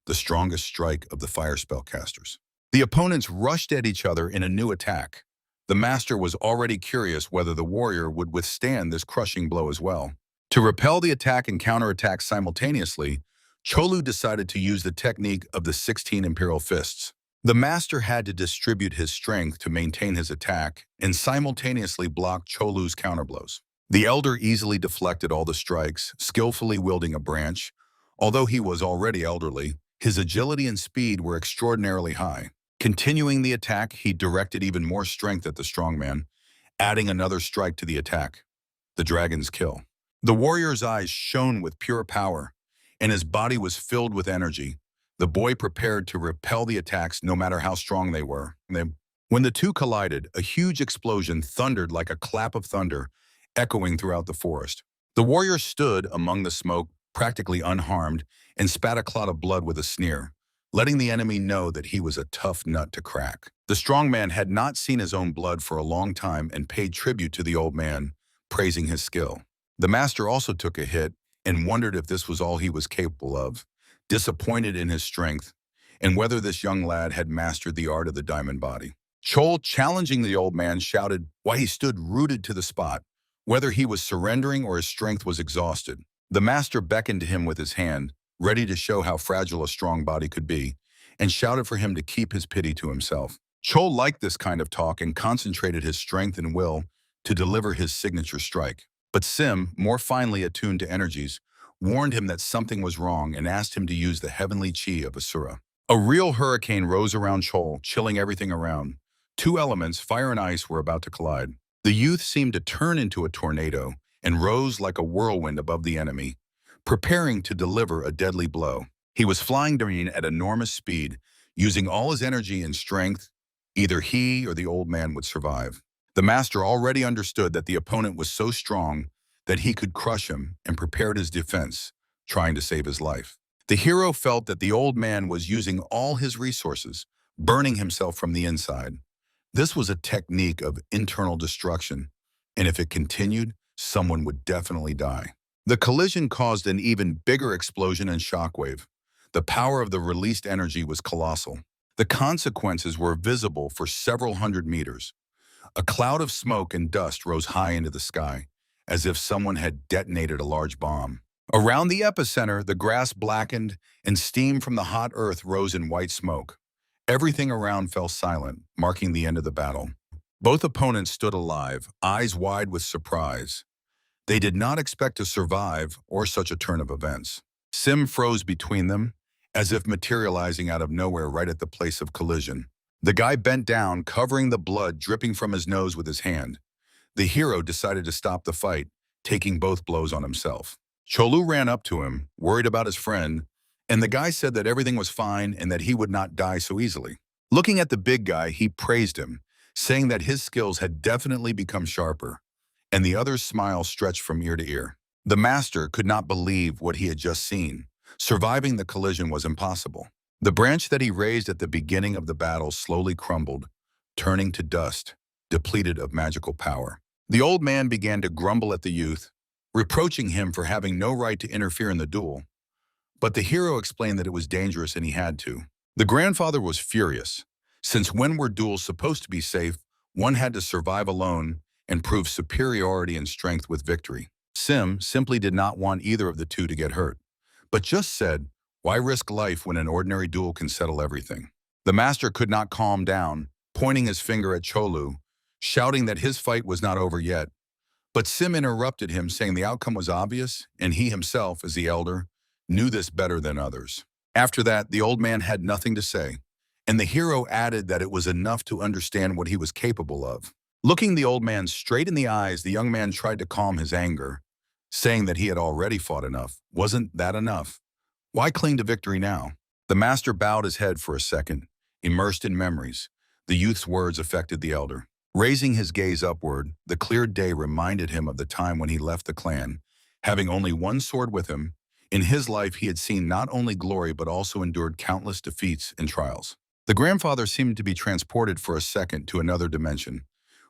the strongest strike of the fire spellcasters. The opponents rushed at each other in a new attack. The master was already curious whether the warrior would withstand this crushing blow as well. To repel the attack and counterattack simultaneously, Cholu decided to use the technique of the 16 Imperial Fists. The master had to distribute his strength to maintain his attack and simultaneously block Cholu's counterblows. The elder easily deflected all the strikes, skillfully wielding a branch. Although he was already elderly, his agility and speed were extraordinarily high. Continuing the attack, he directed even more strength at the strongman, adding another strike to the attack. The dragon's kill. The warrior's eyes shone with pure power, and his body was filled with energy. The boy prepared to repel the attacks no matter how strong they were. When the two collided, a huge explosion thundered like a clap of thunder, echoing throughout the forest. The warrior stood among the smoke, practically unharmed, and spat a clot of blood with a sneer, letting the enemy know that he was a tough nut to crack. The strong man had not seen his own blood for a long time and paid tribute to the old man, praising his skill. The master also took a hit and wondered if this was all he was capable of, disappointed in his strength, and whether this young lad had mastered the art of the diamond body. Chol, challenging the old man, shouted why he stood rooted to the spot, whether he was surrendering or his strength was exhausted. The master beckoned to him with his hand, ready to show how fragile a strong body could be, and shouted for him to keep his pity to himself. Chol liked this kind of talk and concentrated his strength and will to deliver his signature strike. But Sim, more finely attuned to energies, warned him that something was wrong and asked him to use the heavenly chi of Asura. A real hurricane rose around Chol, chilling everything around. Two elements, fire and ice, were about to collide. The youth seemed to turn into a tornado and rose like a whirlwind above the enemy, preparing to deliver a deadly blow. He was flying Doreen at enormous speed, using all his energy and strength. Either he or the old man would survive. The master already understood that the opponent was so strong that he could crush him and prepared his defense, trying to save his life. The hero felt that the old man was using all his resources, burning himself from the inside. This was a technique of internal destruction, and if it continued, someone would definitely die. The collision caused an even bigger explosion and shockwave. The power of the released energy was colossal. The consequences were visible for several hundred meters. A cloud of smoke and dust rose high into the sky, as if someone had detonated a large bomb. Around the epicenter, the grass blackened, and steam from the hot earth rose in white smoke. Everything around fell silent, marking the end of the battle. Both opponents stood alive, eyes wide with surprise. They did not expect to survive or such a turn of events. Sim froze between them, as if materializing out of nowhere right at the place of collision. The guy bent down, covering the blood dripping from his nose with his hand. The hero decided to stop the fight, taking both blows on himself. Cholu ran up to him, worried about his friend, and the guy said that everything was fine and that he would not die so easily. Looking at the big guy, he praised him, saying that his skills had definitely become sharper, and the other's smile stretched from ear to ear. The master could not believe what he had just seen. Surviving the collision was impossible. The branch that he raised at the beginning of the battle slowly crumbled, turning to dust, depleted of magical power. The old man began to grumble at the youth, reproaching him for having no right to interfere in the duel. But the hero explained that it was dangerous and he had to. The grandfather was furious, since when were duels supposed to be safe, one had to survive alone and prove superiority and strength with victory. Sim simply did not want either of the two to get hurt, but just said, why risk life when an ordinary duel can settle everything? The master could not calm down, pointing his finger at Cholu, shouting that his fight was not over yet. But Sim interrupted him, saying the outcome was obvious, and he himself, as the elder, knew this better than others. After that, the old man had nothing to say, and the hero added that it was enough to understand what he was capable of. Looking the old man straight in the eyes, the young man tried to calm his anger, saying that he had already fought enough. Wasn't that enough? Why cling to victory now? The master bowed his head for a second, immersed in memories. The youth's words affected the elder. Raising his gaze upward, the clear day reminded him of the time when he left the clan, having only one sword with him. In his life, he had seen not only glory but also endured countless defeats and trials. The grandfather seemed to be transported for a second to another dimension,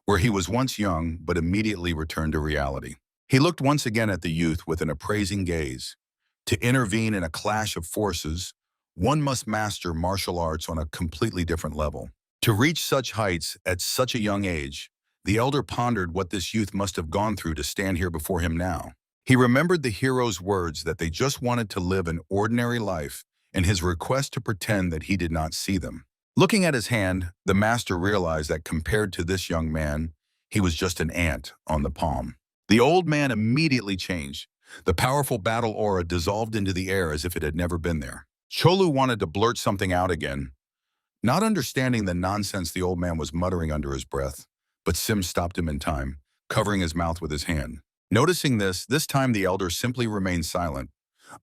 where he was once young but immediately returned to reality. He looked once again at the youth with an appraising gaze. To intervene in a clash of forces, one must master martial arts on a completely different level. To reach such heights at such a young age, the elder pondered what this youth must have gone through to stand here before him now. He remembered the hero's words that they just wanted to live an ordinary life and his request to pretend that he did not see them. Looking at his hand, the master realized that compared to this young man, he was just an ant on the palm. The old man immediately changed. The powerful battle aura dissolved into the air as if it had never been there. Cholu wanted to blurt something out again, not understanding the nonsense the old man was muttering under his breath, but Sim stopped him in time, covering his mouth with his hand. Noticing this time the elder simply remained silent,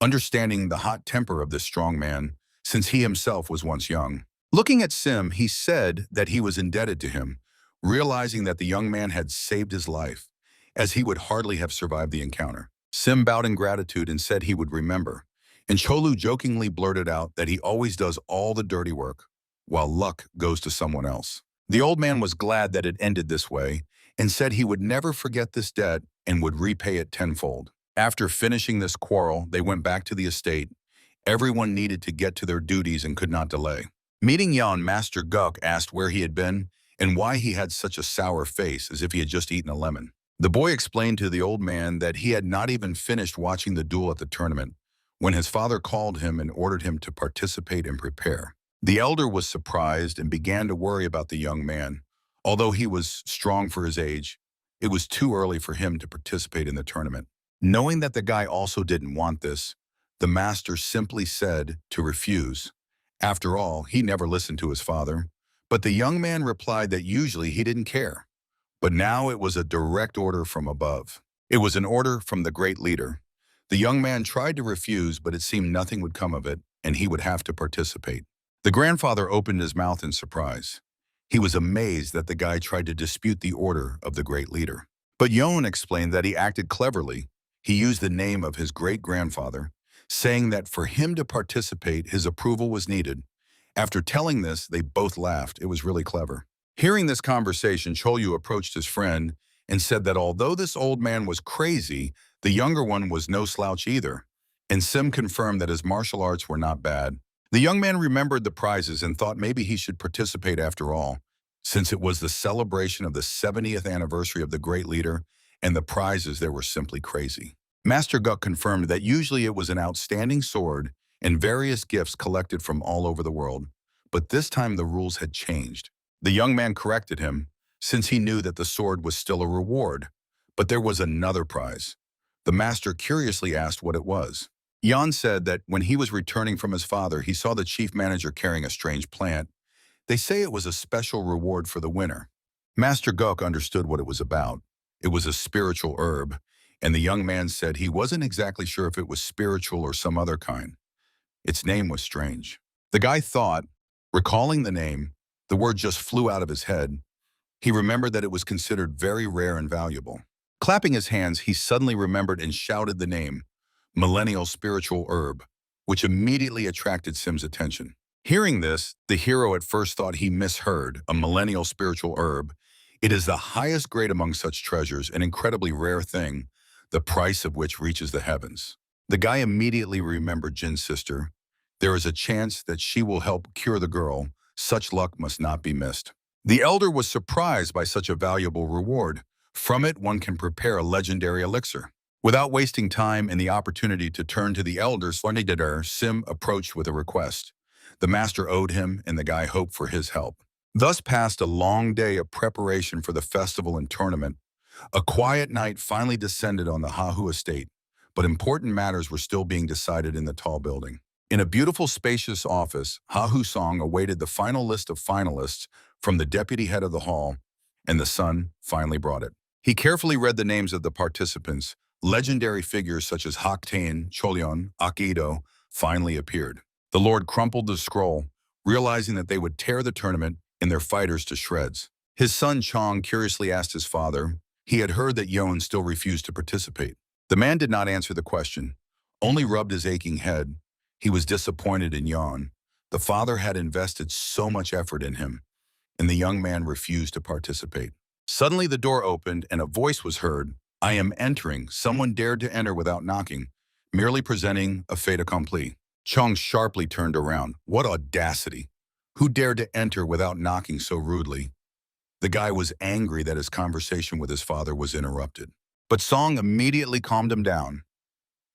understanding the hot temper of this strong man, since he himself was once young. Looking at Sim, he said that he was indebted to him, realizing that the young man had saved his life, as he would hardly have survived the encounter. Sim bowed in gratitude and said he would remember, and Cholu jokingly blurted out that he always does all the dirty work, while luck goes to someone else. The old man was glad that it ended this way, and said he would never forget this debt and would repay it tenfold. After finishing this quarrel, they went back to the estate. Everyone needed to get to their duties and could not delay. Meeting Yan, Master Guk asked where he had been and why he had such a sour face, as if he had just eaten a lemon. The boy explained to the old man that he had not even finished watching the duel at the tournament when his father called him and ordered him to participate and prepare. The elder was surprised and began to worry about the young man. Although he was strong for his age, it was too early for him to participate in the tournament. Knowing that the guy also didn't want this, the master simply said to refuse. After all, he never listened to his father. But the young man replied that usually he didn't care. But now it was a direct order from above. It was an order from the great leader. The young man tried to refuse, but it seemed nothing would come of it, and he would have to participate. The grandfather opened his mouth in surprise. He was amazed that the guy tried to dispute the order of the great leader. But Yon explained that he acted cleverly. He used the name of his great-grandfather, saying that for him to participate, his approval was needed. After telling this, they both laughed. It was really clever. Hearing this conversation, Cholyu approached his friend and said that although this old man was crazy, the younger one was no slouch either. And Sim confirmed that his martial arts were not bad. The young man remembered the prizes and thought maybe he should participate after all, since it was the celebration of the 70th anniversary of the great leader, and the prizes there were simply crazy. Master Guk confirmed that usually it was an outstanding sword and various gifts collected from all over the world, but this time the rules had changed. The young man corrected him, since he knew that the sword was still a reward, but there was another prize. The master curiously asked what it was. Jan said that when he was returning from his father, he saw the chief manager carrying a strange plant. They say it was a special reward for the winner. Master Guk understood what it was about. It was a spiritual herb, and the young man said he wasn't exactly sure if it was spiritual or some other kind. Its name was strange. The guy thought, recalling the name, the word just flew out of his head. He remembered that it was considered very rare and valuable. Clapping his hands, he suddenly remembered and shouted the name, Millennial Spiritual Herb, which immediately attracted Sim's attention. Hearing this, the hero at first thought he misheard, a millennial spiritual herb. It is the highest grade among such treasures, an incredibly rare thing, the price of which reaches the heavens. The guy immediately remembered Jin's sister. There is a chance that she will help cure the girl. Such luck must not be missed. The elder was surprised by such a valuable reward. From it, one can prepare a legendary elixir. Without wasting time and the opportunity to turn to the elder, Sim approached with a request. The master owed him, and the guy hoped for his help. Thus passed a long day of preparation for the festival and tournament. A quiet night finally descended on the Hahu estate, but important matters were still being decided in the tall building. In a beautiful, spacious office, Hahu Song awaited the final list of finalists from the deputy head of the hall, and the sun finally brought it. He carefully read the names of the participants. Legendary figures such as Haktain, Cholyon, Akido finally appeared. The Lord crumpled the scroll, realizing that they would tear the tournament and their fighters to shreds. His son Chong curiously asked his father. He had heard that Yon still refused to participate. The man did not answer the question, only rubbed his aching head. He was disappointed in Yon. The father had invested so much effort in him, and the young man refused to participate. Suddenly the door opened and a voice was heard. I am entering. Someone dared to enter without knocking, merely presenting a fait accompli. Chong sharply turned around. What audacity! Who dared to enter without knocking so rudely? The guy was angry that his conversation with his father was interrupted. But Song immediately calmed him down.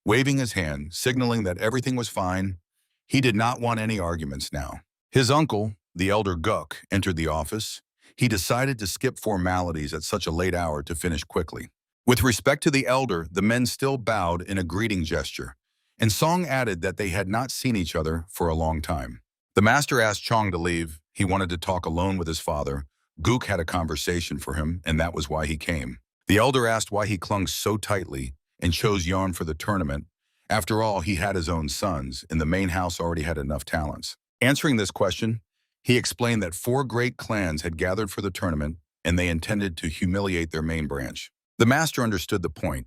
Waving his hand, signaling that everything was fine, he did not want any arguments now. His uncle, the elder Guk, entered the office. He decided to skip formalities at such a late hour to finish quickly. With respect to the elder, the men still bowed in a greeting gesture, and Song added that they had not seen each other for a long time. The master asked Chong to leave. He wanted to talk alone with his father. Guk had a conversation for him, and that was why he came. The elder asked why he clung so tightly and chose Yon for the tournament. After all, he had his own sons, and the main house already had enough talents. Answering this question, he explained that 4 great clans had gathered for the tournament, and they intended to humiliate their main branch. The master understood the point.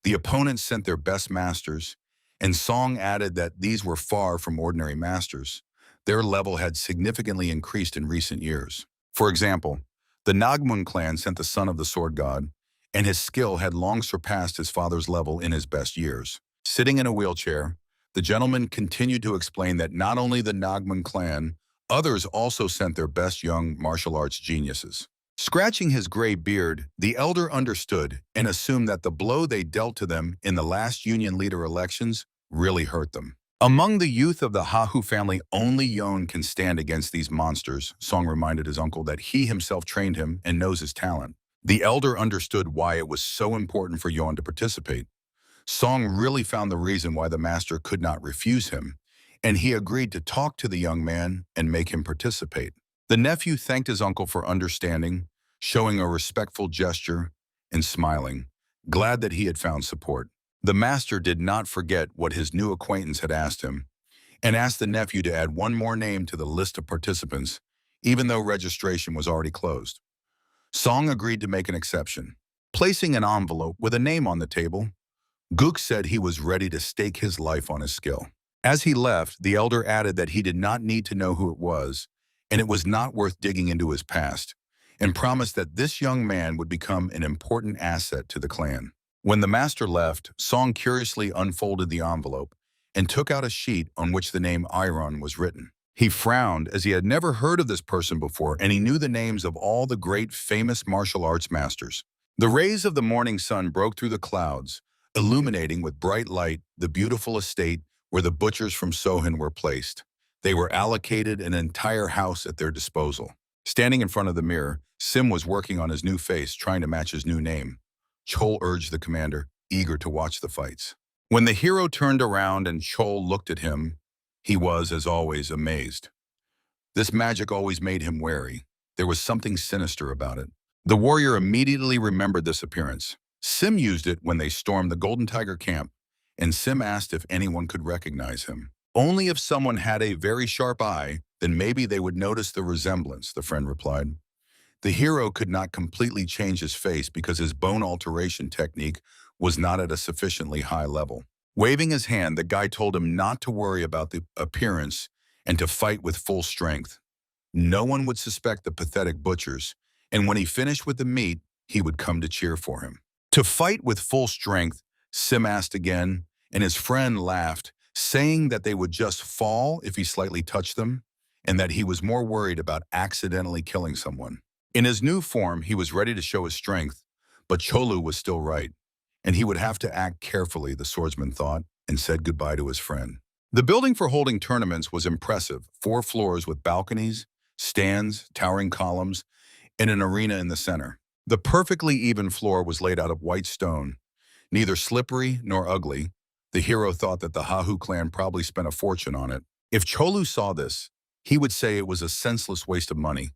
The opponents sent their best masters, and Song added that these were far from ordinary masters. Their level had significantly increased in recent years. For example, the Nagmun clan sent the son of the sword god, and his skill had long surpassed his father's level in his best years. Sitting in a wheelchair, the gentleman continued to explain that not only the Nagmun clan, others also sent their best young martial arts geniuses. Scratching his gray beard, the elder understood and assumed that the blow they dealt to them in the last union leader elections really hurt them. Among the youth of the Hahu family, only Yon can stand against these monsters. Song reminded his uncle that he himself trained him and knows his talent. The elder understood why it was so important for Yon to participate. Song really found the reason why the master could not refuse him, and he agreed to talk to the young man and make him participate. The nephew thanked his uncle for understanding. showing a respectful gesture and smiling, glad that he had found support. The master did not forget what his new acquaintance had asked him, and asked the nephew to add one more name to the list of participants, even though registration was already closed. Song agreed to make an exception. Placing an envelope with a name on the table, Gook said he was ready to stake his life on his skill. As he left, the elder added that he did not need to know who it was, and it was not worth digging into his past, and promised that this young man would become an important asset to the clan. When the master left, Song curiously unfolded the envelope and took out a sheet on which the name Iron was written. He frowned as he had never heard of this person before, and he knew the names of all the great famous martial arts masters. The rays of the morning sun broke through the clouds, illuminating with bright light the beautiful estate where the butchers from Sohan were placed. They were allocated an entire house at their disposal. Standing in front of the mirror, Sim was working on his new face, trying to match his new name. Chol urged the commander, eager to watch the fights. When the hero turned around and Chol looked at him, he was, as always, amazed. This magic always made him wary. There was something sinister about it. The warrior immediately remembered this appearance. Sim used it when they stormed the Golden Tiger camp, and Sim asked if anyone could recognize him. Only if someone had a very sharp eye, then maybe they would notice the resemblance, the friend replied. The hero could not completely change his face because his bone alteration technique was not at a sufficiently high level. Waving his hand, the guy told him not to worry about the appearance and to fight with full strength. No one would suspect the pathetic butchers, and when he finished with the meat, he would come to cheer for him. To fight with full strength, Sim asked again, and his friend laughed, saying that they would just fall if he slightly touched them, and that he was more worried about accidentally killing someone. In his new form, he was ready to show his strength, but Cholu was still right, and he would have to act carefully, the swordsman thought, and said goodbye to his friend. The building for holding tournaments was impressive, 4 floors with balconies, stands, towering columns, and an arena in the center. The perfectly even floor was laid out of white stone, neither slippery nor ugly. The hero thought that the Hahu clan probably spent a fortune on it. If Cholu saw this, he would say it was a senseless waste of money.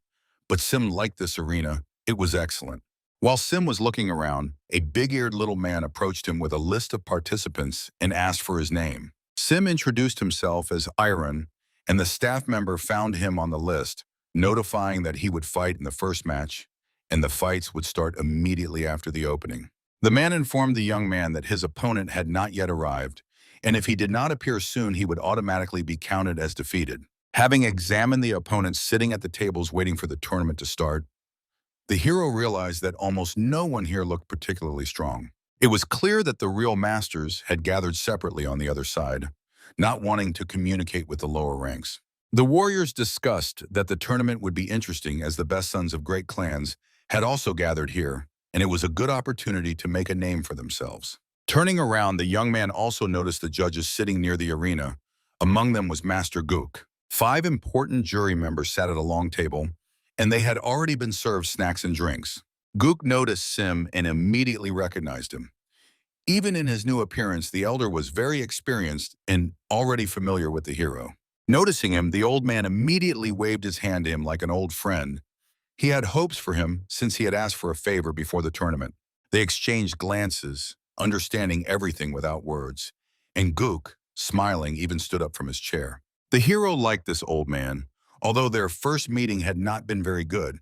But Sim liked this arena. It was excellent. While Sim was looking around, a big-eared little man approached him with a list of participants and asked for his name. Sim introduced himself as Iron, and the staff member found him on the list, notifying that he would fight in the first match, and the fights would start immediately after the opening. The man informed the young man that his opponent had not yet arrived, and if he did not appear soon, he would automatically be counted as defeated. Having examined the opponents sitting at the tables waiting for the tournament to start, the hero realized that almost no one here looked particularly strong. It was clear that the real masters had gathered separately on the other side, not wanting to communicate with the lower ranks. The warriors discussed that the tournament would be interesting as the best sons of great clans had also gathered here, and it was a good opportunity to make a name for themselves. Turning around, the young man also noticed the judges sitting near the arena. Among them was Master Gook. 5 important jury members sat at a long table, and they had already been served snacks and drinks. Gook noticed Sim and immediately recognized him. Even in his new appearance, the elder was very experienced and already familiar with the hero. Noticing him, the old man immediately waved his hand to him like an old friend. He had hopes for him since he had asked for a favor before the tournament. They exchanged glances, understanding everything without words, and Gook, smiling, even stood up from his chair. The hero liked this old man, although their first meeting had not been very good,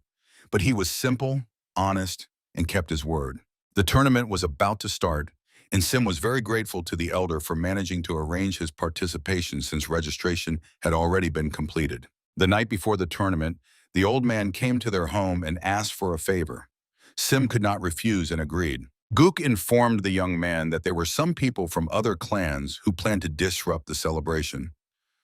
but he was simple, honest, and kept his word. The tournament was about to start, and Sim was very grateful to the elder for managing to arrange his participation since registration had already been completed. The night before the tournament, the old man came to their home and asked for a favor. Sim could not refuse and agreed. Gook informed the young man that there were some people from other clans who planned to disrupt the celebration.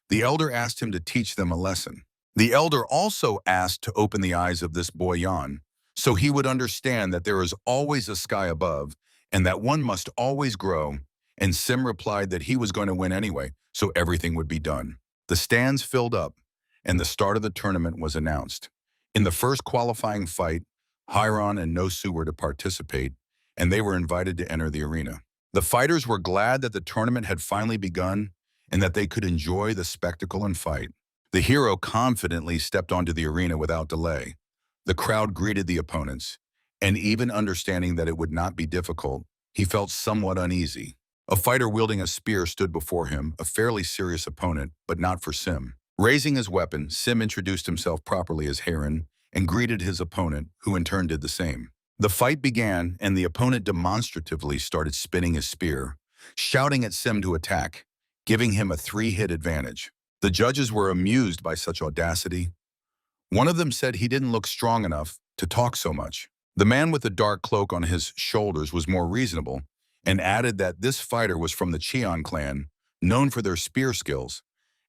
The elder asked him to teach them a lesson. The elder also asked to open the eyes of this boy Jan, so he would understand that there is always a sky above and that one must always grow, and Sim replied that he was going to win anyway, so everything would be done. The stands filled up, and the start of the tournament was announced. In the first qualifying fight, Hiron and Nosu were to participate, and they were invited to enter the arena. The fighters were glad that the tournament had finally begun and that they could enjoy the spectacle and fight. The hero confidently stepped onto the arena without delay. The crowd greeted the opponents, and even understanding that it would not be difficult, he felt somewhat uneasy. A fighter wielding a spear stood before him, a fairly serious opponent, but not for Sim. Raising his weapon, Sim introduced himself properly as Heron and greeted his opponent, who in turn did the same. The fight began, and the opponent demonstratively started spinning his spear, shouting at Sim to attack, giving him a 3-hit advantage. The judges were amused by such audacity. One of them said he didn't look strong enough to talk so much. The man with the dark cloak on his shoulders was more reasonable and added that this fighter was from the Cheon clan, known for their spear skills,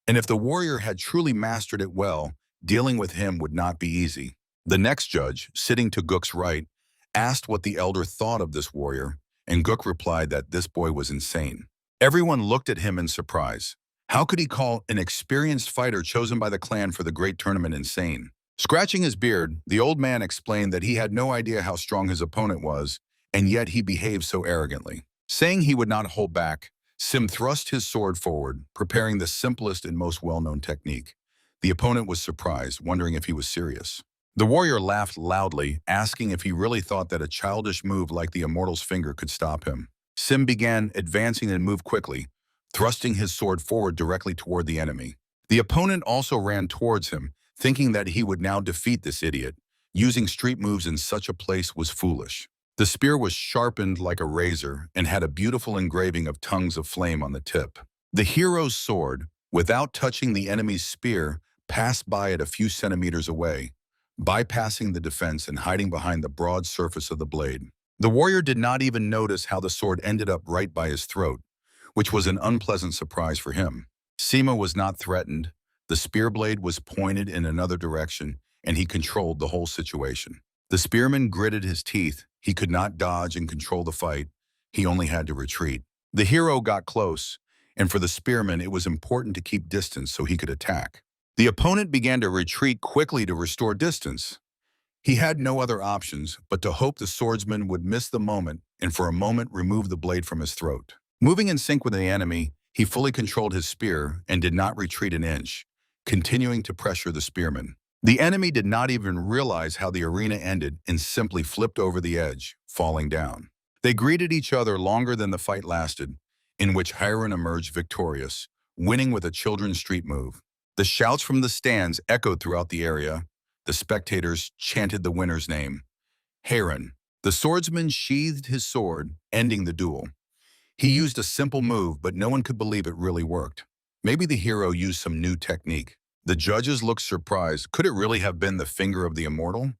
and if the warrior had truly mastered it well, dealing with him would not be easy. The next judge, sitting to Gook's right, asked what the elder thought of this warrior, and Gook replied that this boy was insane. Everyone looked at him in surprise. How could he call an experienced fighter chosen by the clan for the great tournament insane? Scratching his beard, the old man explained that he had no idea how strong his opponent was, and yet he behaved so arrogantly. Saying he would not hold back, Sim thrust his sword forward, preparing the simplest and most well-known technique. The opponent was surprised, wondering if he was serious. The warrior laughed loudly, asking if he really thought that a childish move like the Immortal's finger could stop him. Sim began advancing and moved quickly, thrusting his sword forward directly toward the enemy. The opponent also ran towards him, thinking that he would now defeat this idiot. Using street moves in such a place was foolish. The spear was sharpened like a razor and had a beautiful engraving of tongues of flame on the tip. The hero's sword, without touching the enemy's spear, passed by it a few centimeters away, bypassing the defense and hiding behind the broad surface of the blade. The warrior did not even notice how the sword ended up right by his throat, which was an unpleasant surprise for him. Sima was not threatened. The spear blade was pointed in another direction, and he controlled the whole situation. The spearman gritted his teeth. He could not dodge and control the fight. He only had to retreat. The hero got close, and for the spearman it was important to keep distance so he could attack. The opponent began to retreat quickly to restore distance. He had no other options but to hope the swordsman would miss the moment and for a moment remove the blade from his throat. Moving in sync with the enemy, he fully controlled his spear and did not retreat an inch, continuing to pressure the spearman. The enemy did not even realize how the arena ended and simply flipped over the edge, falling down. They greeted each other longer than the fight lasted, in which Hiron emerged victorious, winning with a children's street move. The shouts from the stands echoed throughout the area. The spectators chanted the winner's name, Hiron. The swordsman sheathed his sword, ending the duel. He used a simple move, but no one could believe it really worked. Maybe the hero used some new technique. The judges looked surprised. Could it really have been the finger of the immortal?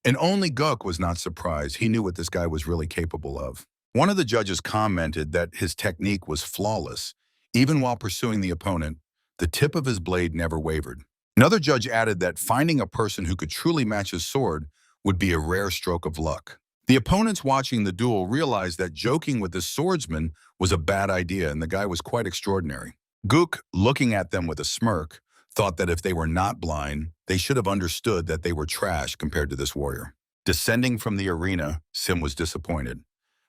And only Gook was not surprised. He knew what this guy was really capable of. One of the judges commented that his technique was flawless. Even while pursuing the opponent, the tip of his blade never wavered. Another judge added that finding a person who could truly match his sword would be a rare stroke of luck. The opponents watching the duel realized that joking with the swordsman was a bad idea, and the guy was quite extraordinary. Gook, looking at them with a smirk, thought that if they were not blind, they should have understood that they were trash compared to this warrior. Descending from the arena, Sim was disappointed.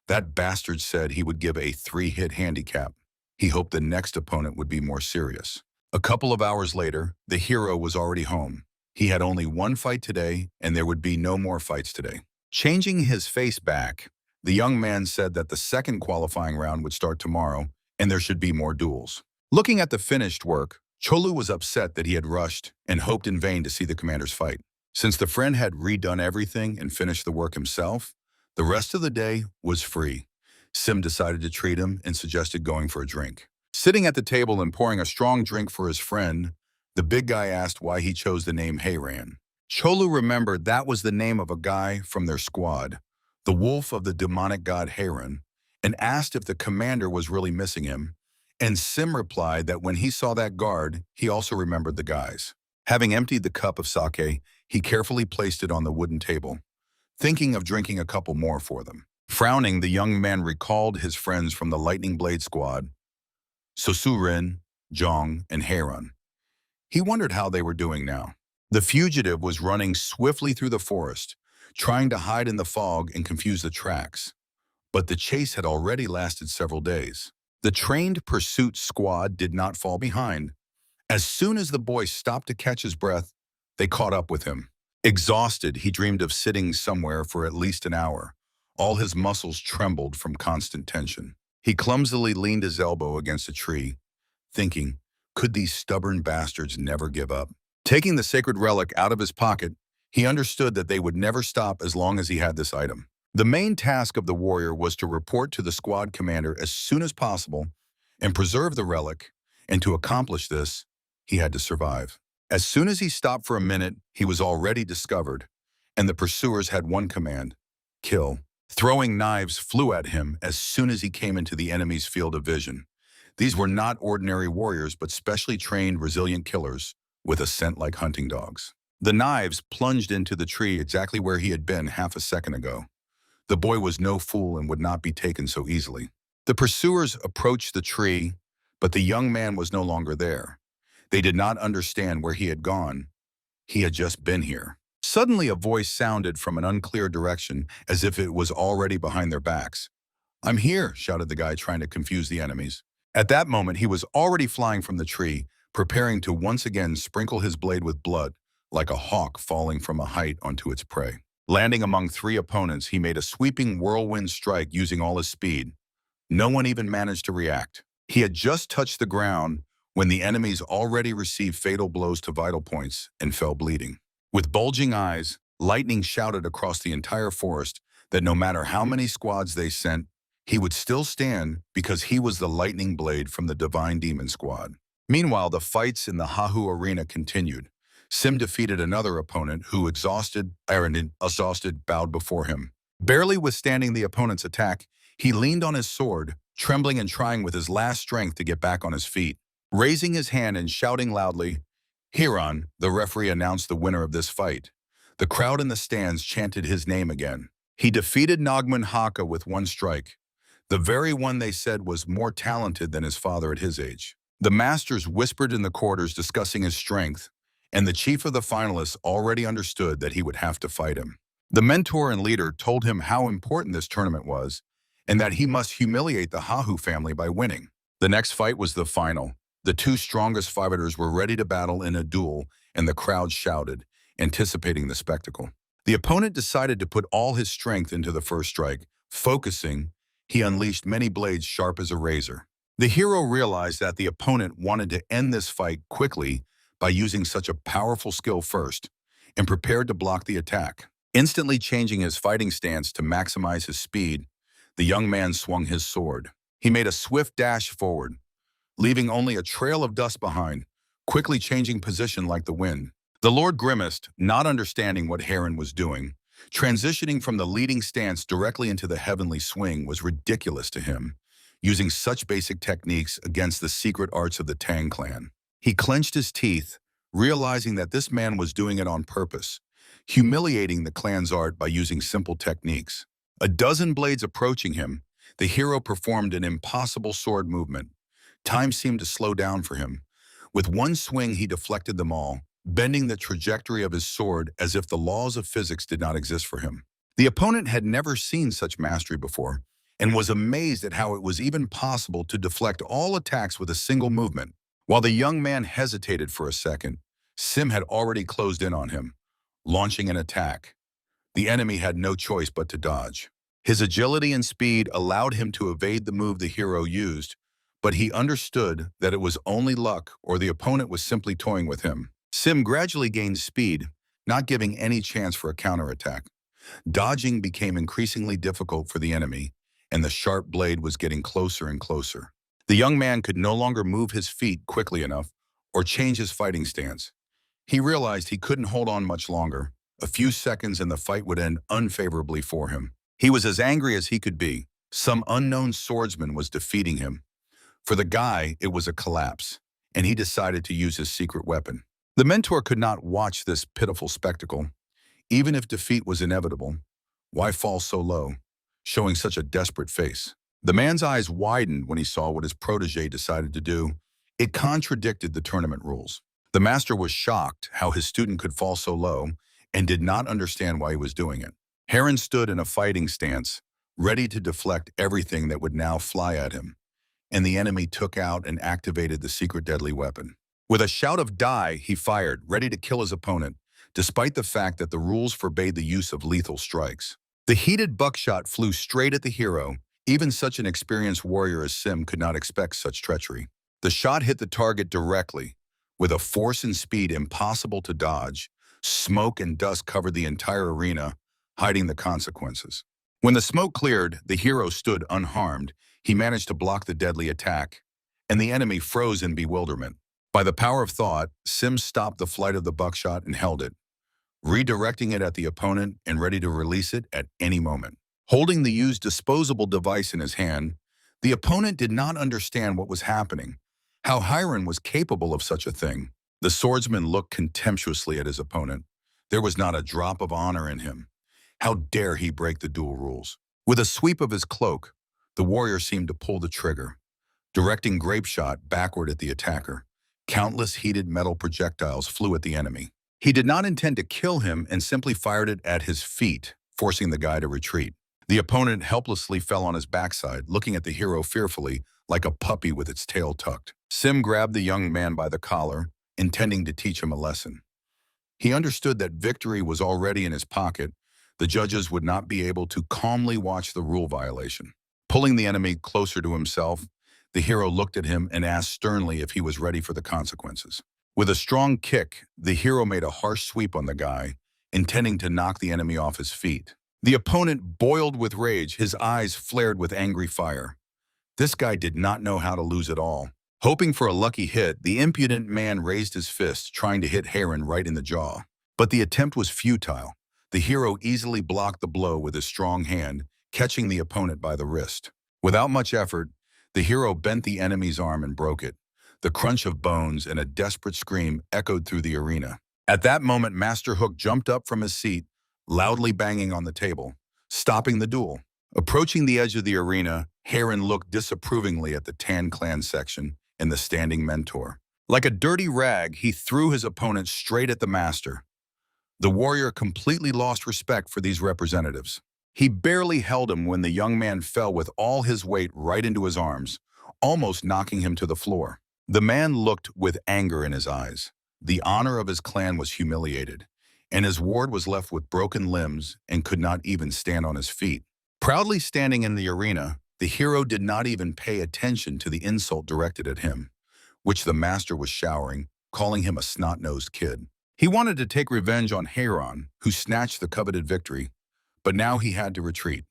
That bastard said he would give a 3-hit handicap. He hoped the next opponent would be more serious. A couple of hours later, the hero was already home. He had only one fight today, and there would be no more fights today. Changing his face back, the young man said that the second qualifying round would start tomorrow, and there should be more duels. Looking at the finished work, Cholu was upset that he had rushed and hoped in vain to see the commanders fight. Since the friend had redone everything and finished the work himself, the rest of the day was free. Sim decided to treat him and suggested going for a drink. Sitting at the table and pouring a strong drink for his friend, the big guy asked why he chose the name Heiran. Cholu remembered that was the name of a guy from their squad, the wolf of the demonic god Heiran, and asked if the commander was really missing him. And Sim replied that when he saw that guard, he also remembered the guys. Having emptied the cup of sake, he carefully placed it on the wooden table, thinking of drinking a couple more for them. Frowning, the young man recalled his friends from the Lightning Blade squad, Sosurin, Jong, and Heiran. He wondered how they were doing now. The fugitive was running swiftly through the forest, trying to hide in the fog and confuse the tracks. But the chase had already lasted several days. The trained pursuit squad did not fall behind. As soon as the boy stopped to catch his breath, they caught up with him. Exhausted, he dreamed of sitting somewhere for at least an hour. All his muscles trembled from constant tension. He clumsily leaned his elbow against a tree, thinking, could these stubborn bastards never give up? Taking the sacred relic out of his pocket, he understood that they would never stop as long as he had this item. The main task of the warrior was to report to the squad commander as soon as possible and preserve the relic, and to accomplish this, he had to survive. As soon as he stopped for a minute, he was already discovered, and the pursuers had one command: kill. Throwing knives flew at him as soon as he came into the enemy's field of vision. These were not ordinary warriors, but specially trained, resilient killers with a scent like hunting dogs. The knives plunged into the tree exactly where he had been half a second ago. The boy was no fool and would not be taken so easily. The pursuers approached the tree, but the young man was no longer there. They did not understand where he had gone. He had just been here. Suddenly, a voice sounded from an unclear direction, as if it was already behind their backs. "I'm here," shouted the guy, trying to confuse the enemies. At that moment, he was already flying from the tree, preparing to once again sprinkle his blade with blood, like a hawk falling from a height onto its prey. Landing among three opponents, he made a sweeping whirlwind strike using all his speed. No one even managed to react. He had just touched the ground when the enemies already received fatal blows to vital points and fell bleeding. With bulging eyes, Lightning shouted across the entire forest that no matter how many squads they sent, he would still stand because he was the lightning blade from the Divine Demon Squad. Meanwhile, the fights in the Hahu arena continued. Sim defeated another opponent who, exhausted, bowed before him. Barely withstanding the opponent's attack, he leaned on his sword, trembling and trying with his last strength to get back on his feet. Raising his hand and shouting loudly, "Hiran," the referee announced the winner of this fight. The crowd in the stands chanted his name again. He defeated Nogman Haka with one strike, the very one they said was more talented than his father at his age. The masters whispered in the quarters discussing his strength, and the chief of the finalists already understood that he would have to fight him. The mentor and leader told him how important this tournament was, and that he must humiliate the Hahu family by winning. The next fight was the final. The two strongest fighters were ready to battle in a duel, and the crowd shouted, anticipating the spectacle. The opponent decided to put all his strength into the first strike. Focusing, he unleashed many blades sharp as a razor. The hero realized that the opponent wanted to end this fight quickly by using such a powerful skill first, and prepared to block the attack. Instantly changing his fighting stance to maximize his speed, the young man swung his sword. He made a swift dash forward, leaving only a trail of dust behind, quickly changing position like the wind. The Lord grimaced, not understanding what Heron was doing. Transitioning from the leading stance directly into the heavenly swing was ridiculous to him, using such basic techniques against the secret arts of the Tang clan. He clenched his teeth, realizing that this man was doing it on purpose, humiliating the clan's art by using simple techniques. A dozen blades approaching him, the hero performed an impossible sword movement. Time seemed to slow down for him. With one swing, he deflected them all, bending the trajectory of his sword as if the laws of physics did not exist for him. The opponent had never seen such mastery before, and was amazed at how it was even possible to deflect all attacks with a single movement. While the young man hesitated for a second, Sim had already closed in on him, launching an attack. The enemy had no choice but to dodge. His agility and speed allowed him to evade the move the hero used, but he understood that it was only luck or the opponent was simply toying with him. Sim gradually gained speed, not giving any chance for a counterattack. Dodging became increasingly difficult for the enemy, and the sharp blade was getting closer and closer. The young man could no longer move his feet quickly enough or change his fighting stance. He realized he couldn't hold on much longer. A few seconds and the fight would end unfavorably for him. He was as angry as he could be. Some unknown swordsman was defeating him. For the guy, it was a collapse, and he decided to use his secret weapon. The mentor could not watch this pitiful spectacle. Even if defeat was inevitable, why fall so low, showing such a desperate face? The man's eyes widened when he saw what his protege decided to do. It contradicted the tournament rules. The master was shocked how his student could fall so low and did not understand why he was doing it. Heron stood in a fighting stance, ready to deflect everything that would now fly at him, and the enemy took out and activated the secret deadly weapon. With a shout of "Die," he fired, ready to kill his opponent. despite the fact that the rules forbade the use of lethal strikes. The heated buckshot flew straight at the hero. Even such an experienced warrior as Sim could not expect such treachery. The shot hit the target directly, with a force and speed impossible to dodge. Smoke and dust covered the entire arena, hiding the consequences. When the smoke cleared, the hero stood unharmed. He managed to block the deadly attack, and the enemy froze in bewilderment. By the power of thought, Sim stopped the flight of the buckshot and held it, redirecting it at the opponent and ready to release it at any moment. Holding the used disposable device in his hand, the opponent did not understand what was happening, how Hiron was capable of such a thing. The swordsman looked contemptuously at his opponent. There was not a drop of honor in him. How dare he break the duel rules? With a sweep of his cloak, the warrior seemed to pull the trigger, directing grape shot backward at the attacker. Countless heated metal projectiles flew at the enemy. He did not intend to kill him and simply fired it at his feet, forcing the guy to retreat. The opponent helplessly fell on his backside, looking at the hero fearfully, like a puppy with its tail tucked. Sim grabbed the young man by the collar, intending to teach him a lesson. He understood that victory was already in his pocket. The judges would not be able to calmly watch the rule violation. Pulling the enemy closer to himself, the hero looked at him and asked sternly if he was ready for the consequences. With a strong kick, the hero made a harsh sweep on the guy, intending to knock the enemy off his feet. The opponent boiled with rage, his eyes flared with angry fire. This guy did not know how to lose at all. Hoping for a lucky hit, the impudent man raised his fist, trying to hit Heron right in the jaw. But the attempt was futile. The hero easily blocked the blow with his strong hand, catching the opponent by the wrist. Without much effort, the hero bent the enemy's arm and broke it. The crunch of bones and a desperate scream echoed through the arena. At that moment, Master Hook jumped up from his seat, loudly banging on the table, stopping the duel. Approaching the edge of the arena, Heron looked disapprovingly at the Tan Clan section and the standing mentor. Like a dirty rag, he threw his opponent straight at the master. The warrior completely lost respect for these representatives. He barely held him when the young man fell with all his weight right into his arms, almost knocking him to the floor. The man looked with anger in his eyes. The honor of his clan was humiliated, and his ward was left with broken limbs and could not even stand on his feet. Proudly standing in the arena, the hero did not even pay attention to the insult directed at him, which the master was showering, calling him a snot-nosed kid. He wanted to take revenge on Heron, who snatched the coveted victory, but now he had to retreat.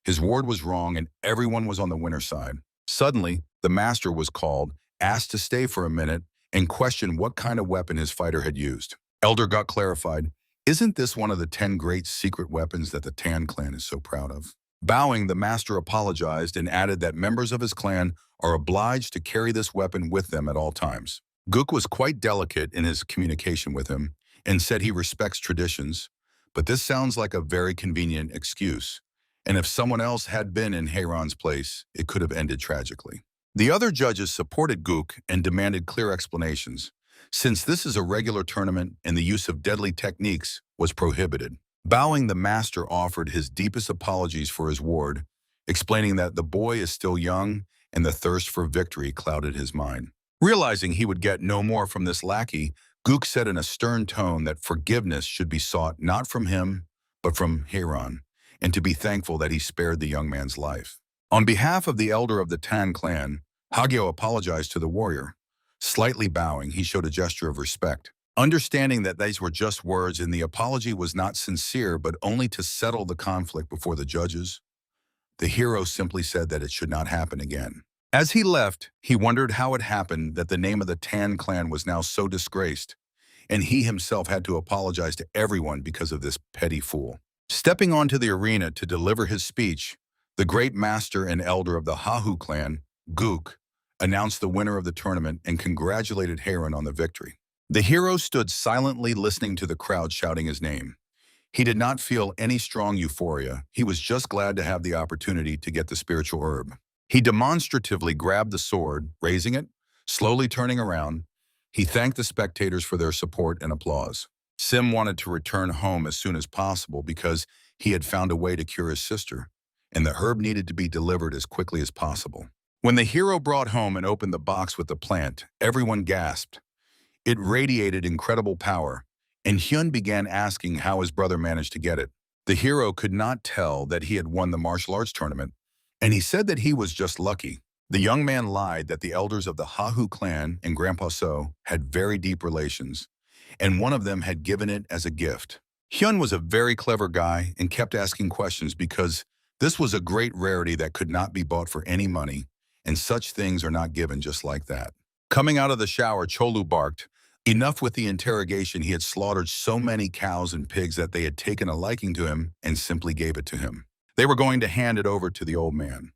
His ward was wrong and everyone was on the winner's side. Suddenly, the master was called, asked to stay for a minute, and questioned what kind of weapon his fighter had used. Elder Gut clarified, "Isn't this one of the 10 great secret weapons that the Tan clan is so proud of?" Bowing, the master apologized and added that members of his clan are obliged to carry this weapon with them at all times. Gook was quite delicate in his communication with him and said he respects traditions, but this sounds like a very convenient excuse, and if someone else had been in Heron's place, it could have ended tragically. The other judges supported Gook and demanded clear explanations, since this is a regular tournament and the use of deadly techniques was prohibited. Bowing, the master offered his deepest apologies for his ward, explaining that the boy is still young and the thirst for victory clouded his mind. Realizing he would get no more from this lackey, Gook said in a stern tone that forgiveness should be sought not from him, but from Heron, and to be thankful that he spared the young man's life. On behalf of the elder of the Tan clan, Hagyo apologized to the warrior. Slightly bowing, he showed a gesture of respect. Understanding that these were just words and the apology was not sincere but only to settle the conflict before the judges, the hero simply said that it should not happen again. As he left, he wondered how it happened that the name of the Tan clan was now so disgraced, and he himself had to apologize to everyone because of this petty fool. Stepping onto the arena to deliver his speech, the great master and elder of the Hahu clan, Gook, announced the winner of the tournament and congratulated Heron on the victory. The hero stood silently listening to the crowd shouting his name. He did not feel any strong euphoria. He was just glad to have the opportunity to get the spiritual herb. He demonstratively grabbed the sword, raising it, slowly turning around. He thanked the spectators for their support and applause. Sim wanted to return home as soon as possible because he had found a way to cure his sister, and the herb needed to be delivered as quickly as possible. When the hero brought home and opened the box with the plant, everyone gasped. It radiated incredible power. and Hyun began asking how his brother managed to get it. The hero could not tell that he had won the martial arts tournament, and he said that he was just lucky. The young man lied that the elders of the Hahu clan and Grandpa So had very deep relations, and one of them had given it as a gift. Hyun was a very clever guy and kept asking questions because this was a great rarity that could not be bought for any money, and such things are not given just like that. Coming out of the shower, Cholu barked. Enough with the interrogation, he had slaughtered so many cows and pigs that they had taken a liking to him and simply gave it to him. They were going to hand it over to the old man.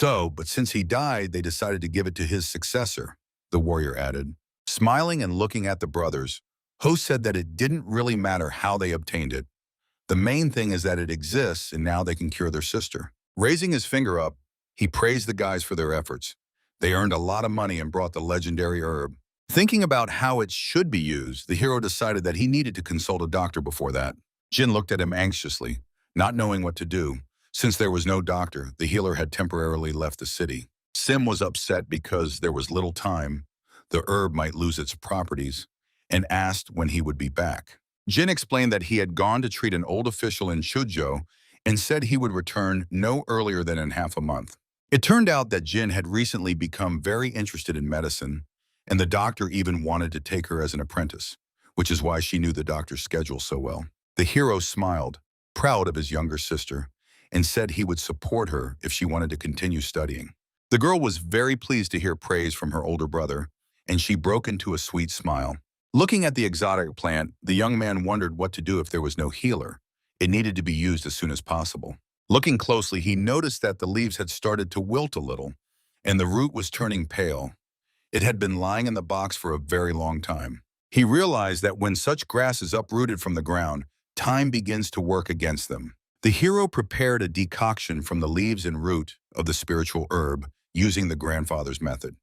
But since he died, they decided to give it to his successor, the warrior added. Smiling and looking at the brothers, Ho said that it didn't really matter how they obtained it. The main thing is that it exists and now they can cure their sister. Raising his finger up, he praised the guys for their efforts. They earned a lot of money and brought the legendary herb. Thinking about how it should be used, the hero decided that he needed to consult a doctor before that. Jin looked at him anxiously, not knowing what to do. Since there was no doctor, the healer had temporarily left the city. Sim was upset because there was little time. The herb might lose its properties, and asked when he would be back. Jin explained that he had gone to treat an old official in Chuzhou and said he would return no earlier than in half a month. It turned out that Jin had recently become very interested in medicine, and the doctor even wanted to take her as an apprentice, which is why she knew the doctor's schedule so well. The hero smiled, proud of his younger sister, and said he would support her if she wanted to continue studying. The girl was very pleased to hear praise from her older brother, and she broke into a sweet smile. Looking at the exotic plant, the young man wondered what to do if there was no healer. It needed to be used as soon as possible. Looking closely, he noticed that the leaves had started to wilt a little, and the root was turning pale. It had been lying in the box for a very long time. He realized that when such grass is uprooted from the ground, time begins to work against them. The hero prepared a decoction from the leaves and root of the spiritual herb using the grandfather's method.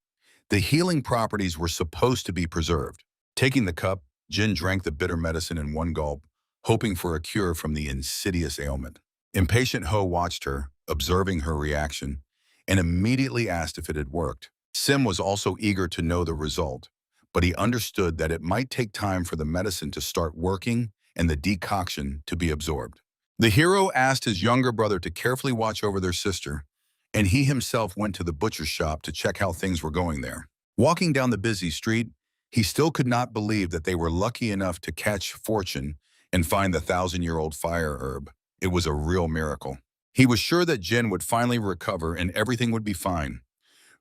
The healing properties were supposed to be preserved. Taking the cup, Jin drank the bitter medicine in one gulp, hoping for a cure from the insidious ailment. Impatient Ho watched her, observing her reaction, and immediately asked if it had worked. Sim was also eager to know the result, but he understood that it might take time for the medicine to start working and the decoction to be absorbed. The hero asked his younger brother to carefully watch over their sister, and he himself went to the butcher's shop to check how things were going there. Walking down the busy street, he still could not believe that they were lucky enough to catch fortune and find the 1,000-year-old fire herb. It was a real miracle. He was sure that Jin would finally recover and everything would be fine.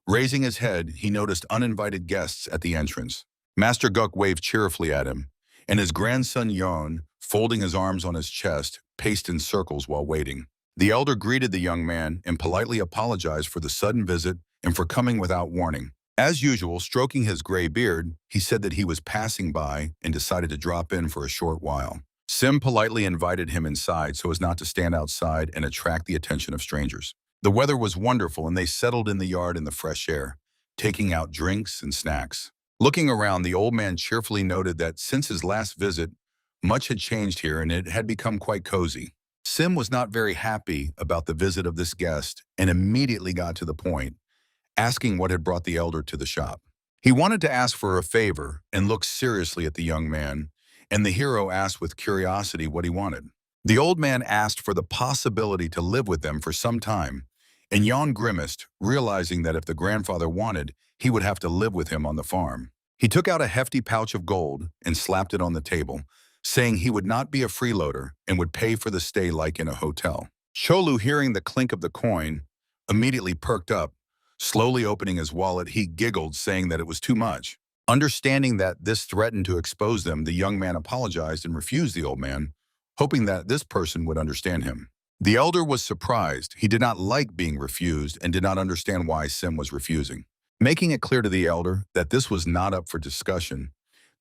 Raising his head, he noticed uninvited guests at the entrance. Master Guk waved cheerfully at him, and his grandson Yon, folding his arms on his chest, paced in circles while waiting. The elder greeted the young man and politely apologized for the sudden visit and for coming without warning. As usual, stroking his gray beard, he said that he was passing by and decided to drop in for a short while. Sim politely invited him inside so as not to stand outside and attract the attention of strangers. The weather was wonderful and they settled in the yard in the fresh air, taking out drinks and snacks. Looking around, the old man cheerfully noted that since his last visit, much had changed here and it had become quite cozy. Sim was not very happy about the visit of this guest and immediately got to the point, asking what had brought the elder to the shop. He wanted to ask for a favor and looked seriously at the young man, and the hero asked with curiosity what he wanted. The old man asked for the possibility to live with them for some time, and Yon grimaced, realizing that if the grandfather wanted, he would have to live with him on the farm. He took out a hefty pouch of gold and slapped it on the table, saying he would not be a freeloader and would pay for the stay like in a hotel. Cholu, hearing the clink of the coin, immediately perked up. Slowly opening his wallet, he giggled, saying that it was too much. Understanding that this threatened to expose them, the young man apologized and refused the old man, hoping that this person would understand him. The elder was surprised. He did not like being refused and did not understand why Sim was refusing. Making it clear to the elder that this was not up for discussion,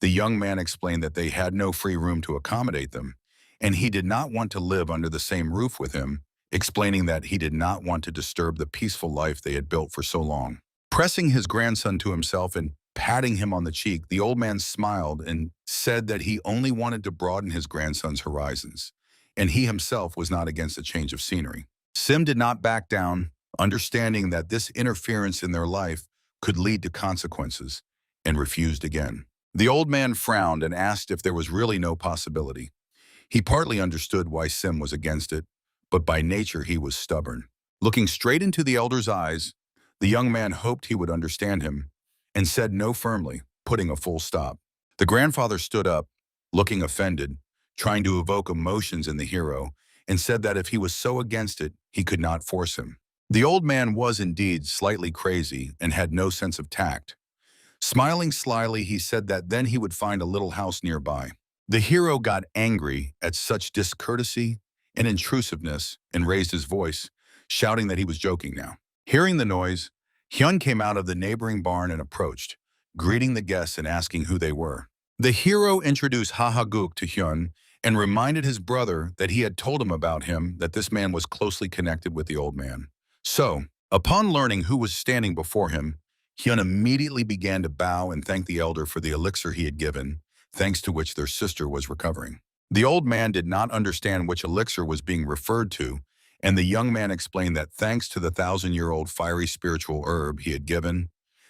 the young man explained that they had no free room to accommodate them, and he did not want to live under the same roof with him, explaining that he did not want to disturb the peaceful life they had built for so long. Pressing his grandson to himself and patting him on the cheek, the old man smiled and said that he only wanted to broaden his grandson's horizons, and he himself was not against a change of scenery. Sim did not back down, understanding that this interference in their life could lead to consequences, and refused again. The old man frowned and asked if there was really no possibility. He partly understood why Sim was against it, but by nature he was stubborn. Looking straight into the elder's eyes, the young man hoped he would understand him and said no firmly, putting a full stop. The grandfather stood up, looking offended, trying to evoke emotions in the hero, and said that if he was so against it, he could not force him. The old man was indeed slightly crazy and had no sense of tact. Smiling slyly, he said that then he would find a little house nearby. The hero got angry at such discourtesy and intrusiveness and raised his voice, shouting that he was joking now. Hearing the noise, Hyun came out of the neighboring barn and approached, greeting the guests and asking who they were. The hero introduced Hahaguk to Hyun and reminded his brother that he had told him about him, that this man was closely connected with the old man. So, upon learning who was standing before him, Hyun immediately began to bow and thank the elder for the elixir he had given, thanks to which their sister was recovering. The old man did not understand which elixir was being referred to, and the young man explained that thanks to the 1,000-year-old fiery spiritual herb he had given,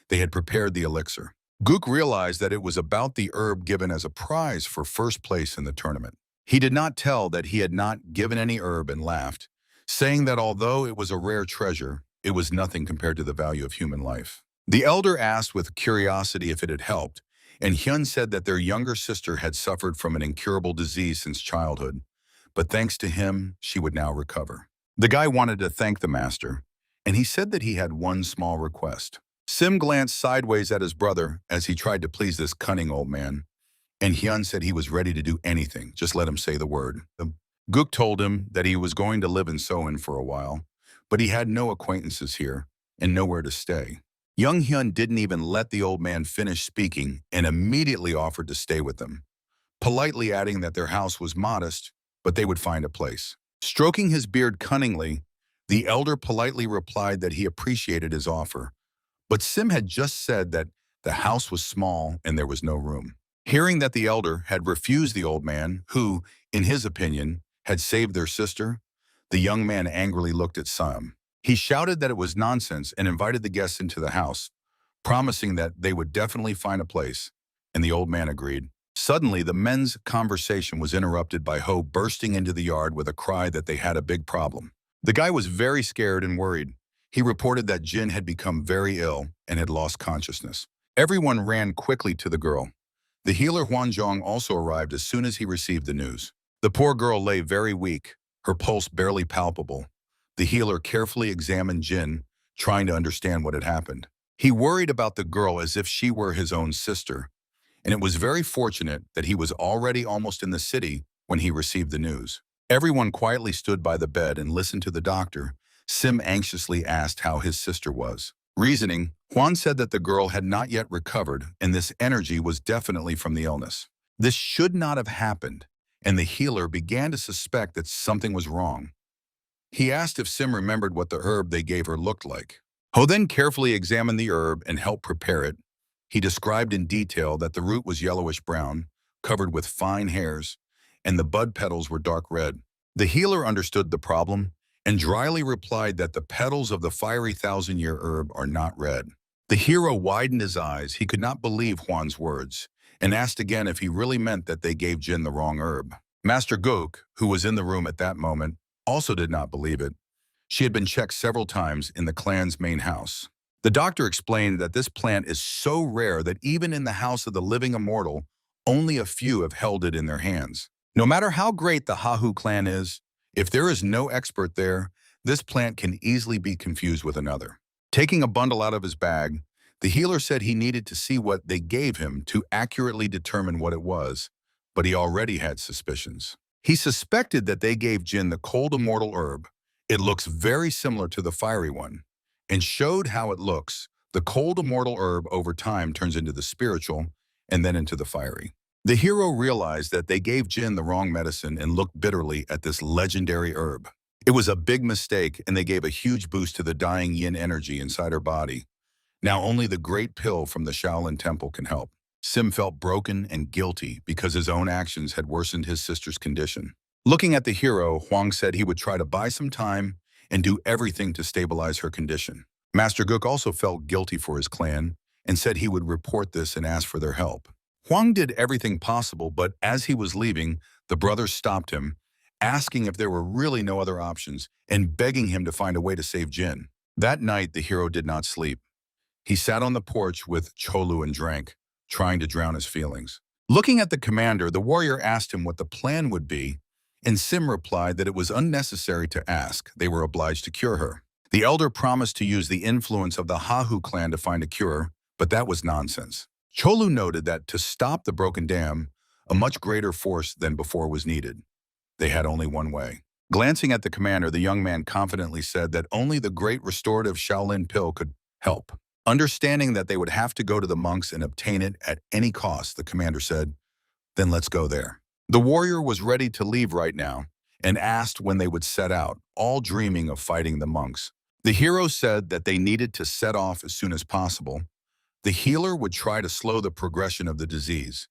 they had prepared the elixir. Gook realized that it was about the herb given as a prize for first place in the tournament. He did not tell that he had not given any herb and laughed, saying that although it was a rare treasure, it was nothing compared to the value of human life. The elder asked with curiosity if it had helped, and Hyun said that their younger sister had suffered from an incurable disease since childhood, but thanks to him, she would now recover. The guy wanted to thank the master, and he said that he had one small request. Sim glanced sideways at his brother as he tried to please this cunning old man, and Hyun said he was ready to do anything, just let him say the word. Gook told him that he was going to live in Sohan for a while, but he had no acquaintances here and nowhere to stay. Young Hyun didn't even let the old man finish speaking and immediately offered to stay with them, politely adding that their house was modest, but they would find a place. Stroking his beard cunningly, the elder politely replied that he appreciated his offer, but Sim had just said that the house was small and there was no room. Hearing that the elder had refused the old man, who, in his opinion, had saved their sister, the young man angrily looked at Sim. He shouted that it was nonsense and invited the guests into the house, promising that they would definitely find a place, and the old man agreed. Suddenly, the men's conversation was interrupted by Ho bursting into the yard with a cry that they had a big problem. The guy was very scared and worried. He reported that Jin had become very ill and had lost consciousness. Everyone ran quickly to the girl. The healer Huanzhong also arrived as soon as he received the news. The poor girl lay very weak, her pulse barely palpable. The healer carefully examined Jin, trying to understand what had happened. He worried about the girl as if she were his own sister, and it was very fortunate that he was already almost in the city when he received the news. Everyone quietly stood by the bed and listened to the doctor. Sim anxiously asked how his sister was. Reasoning, Juan said that the girl had not yet recovered, and this energy was definitely from the illness. This should not have happened, and the healer began to suspect that something was wrong. He asked if Sim remembered what the herb they gave her looked like. Ho then carefully examined the herb and helped prepare it. He described in detail that the root was yellowish-brown, covered with fine hairs, and the bud petals were dark red. The healer understood the problem and dryly replied that the petals of the fiery 1,000-year herb are not red. The hero widened his eyes. He could not believe Juan's words and asked again if he really meant that they gave Jin the wrong herb. Master Gok, who was in the room at that moment, also did not believe it. She had been checked several times in the clan's main house. The doctor explained that this plant is so rare that even in the house of the living immortal, only a few have held it in their hands. No matter how great the Hahu clan is, if there is no expert there, this plant can easily be confused with another. Taking a bundle out of his bag, the healer said he needed to see what they gave him to accurately determine what it was, but he already had suspicions. He suspected that they gave Jin the cold immortal herb. It looks very similar to the fiery one, and showed how it looks. The cold immortal herb over time turns into the spiritual and then into the fiery. The hero realized that they gave Jin the wrong medicine and looked bitterly at this legendary herb. It was a big mistake, and they gave a huge boost to the dying yin energy inside her body. Now only the great pill from the Shaolin Temple can help. Sim felt broken and guilty because his own actions had worsened his sister's condition. Looking at the hero, Huang said he would try to buy some time and do everything to stabilize her condition. Master Guk also felt guilty for his clan and said he would report this and ask for their help. Huang did everything possible, but as he was leaving, the brothers stopped him, asking if there were really no other options and begging him to find a way to save Jin. That night, the hero did not sleep. He sat on the porch with Cholu and drank, trying to drown his feelings. Looking at the commander, the warrior asked him what the plan would be, and Sim replied that it was unnecessary to ask. They were obliged to cure her. The elder promised to use the influence of the Hahu clan to find a cure, but that was nonsense. Cholu noted that to stop the broken dam, a much greater force than before was needed. They had only one way. Glancing at the commander, the young man confidently said that only the great restorative Shaolin pill could help. Understanding that they would have to go to the monks and obtain it at any cost, the commander said, "Then let's go there." The warrior was ready to leave right now and asked when they would set out, all dreaming of fighting the monks. The hero said that they needed to set off as soon as possible. The healer would try to slow the progression of the disease,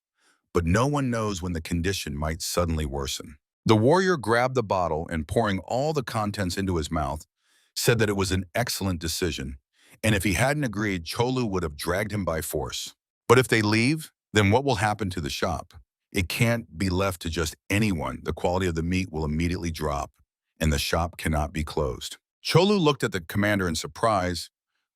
but no one knows when the condition might suddenly worsen. The warrior grabbed the bottle and, pouring all the contents into his mouth, said that it was an excellent decision, and if he hadn't agreed, Cholu would have dragged him by force. But if they leave, then what will happen to the shop? It can't be left to just anyone. The quality of the meat will immediately drop, and the shop cannot be closed. Cholu looked at the commander in surprise.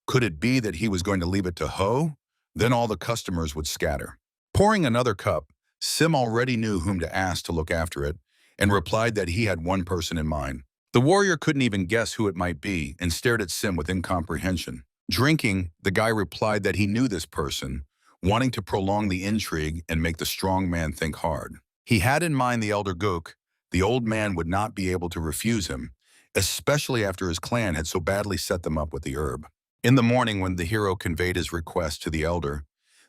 Could it be that he was going to leave it to Ho? Then all the customers would scatter. Pouring another cup, Sim already knew whom to ask to look after it, and replied that he had one person in mind. The warrior couldn't even guess who it might be and stared at Sim with incomprehension. Drinking, the guy replied that he knew this person, wanting to prolong the intrigue and make the strong man think hard. He had in mind the elder Gook. The old man would not be able to refuse him, especially after his clan had so badly set them up with the herb. In the morning, when the hero conveyed his request to the elder,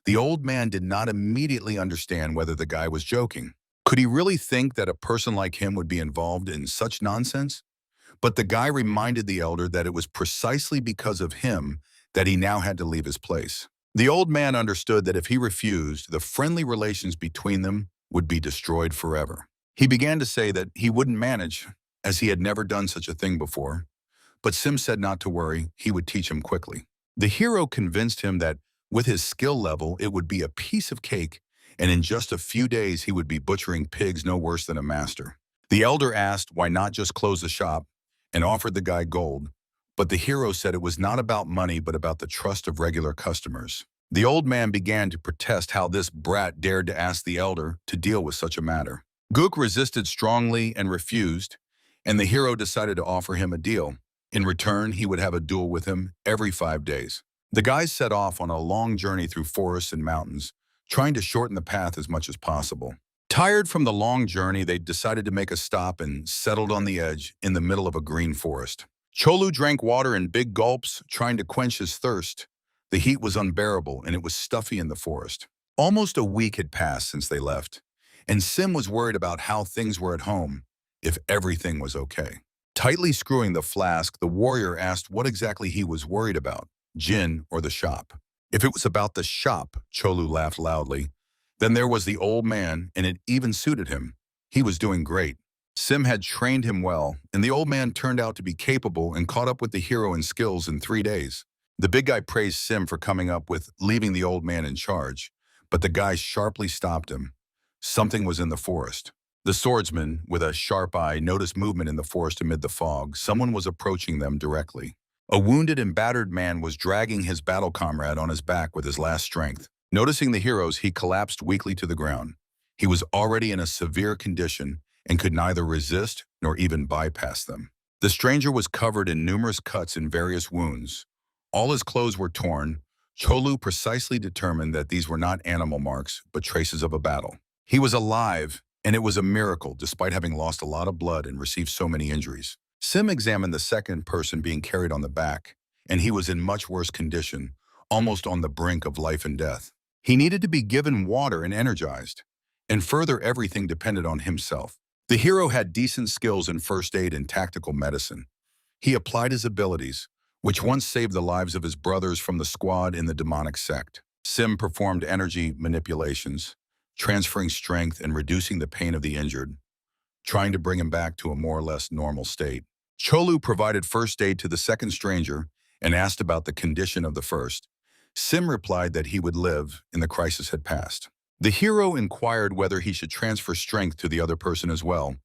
the old man did not immediately understand whether the guy was joking. Could he really think that a person like him would be involved in such nonsense? But the guy reminded the elder that it was precisely because of him that he now had to leave his place. The old man understood that if he refused, the friendly relations between them would be destroyed forever. He began to say that he wouldn't manage, as he had never done such a thing before. But Sim said not to worry, he would teach him quickly. The hero convinced him that with his skill level, it would be a piece of cake, and in just a few days he would be butchering pigs no worse than a master. The elder asked why not just close the shop and offered the guy gold, but the hero said it was not about money but about the trust of regular customers. The old man began to protest how this brat dared to ask the elder to deal with such a matter. Gook resisted strongly and refused, and the hero decided to offer him a deal. In return, he would have a duel with him every 5 days. The guys set off on a long journey through forests and mountains, trying to shorten the path as much as possible. Tired from the long journey, they decided to make a stop and settled on the edge in the middle of a green forest. Cholu drank water in big gulps, trying to quench his thirst. The heat was unbearable, and it was stuffy in the forest. Almost a week had passed since they left, and Sim was worried about how things were at home, if everything was okay. Tightly screwing the flask, the warrior asked what exactly he was worried about, Jin or the shop. If it was about the shop, Cholu laughed loudly, then there was the old man, and it even suited him. He was doing great. Sim had trained him well, and the old man turned out to be capable and caught up with the hero in skills in 3 days. The big guy praised Sim for coming up with leaving the old man in charge, but the guy sharply stopped him. Something was in the forest. The swordsman, with a sharp eye, noticed movement in the forest amid the fog. Someone was approaching them directly. A wounded and battered man was dragging his battle comrade on his back with his last strength. Noticing the heroes, he collapsed weakly to the ground. He was already in a severe condition and could neither resist nor even bypass them. The stranger was covered in numerous cuts and various wounds. All his clothes were torn. Cholu precisely determined that these were not animal marks, but traces of a battle. He was alive, and it was a miracle despite having lost a lot of blood and received so many injuries. Sim examined the second person being carried on the back, and he was in much worse condition, almost on the brink of life and death. He needed to be given water and energized, and further everything depended on himself. The hero had decent skills in first aid and tactical medicine. He applied his abilities, which once saved the lives of his brothers from the squad in the demonic sect. Sim performed energy manipulations, transferring strength and reducing the pain of the injured, trying to bring him back to a more or less normal state. Cholu provided first aid to the second stranger and asked about the condition of the first. Sim replied that he would live and the crisis had passed. The hero inquired whether he should transfer strength to the other person as well,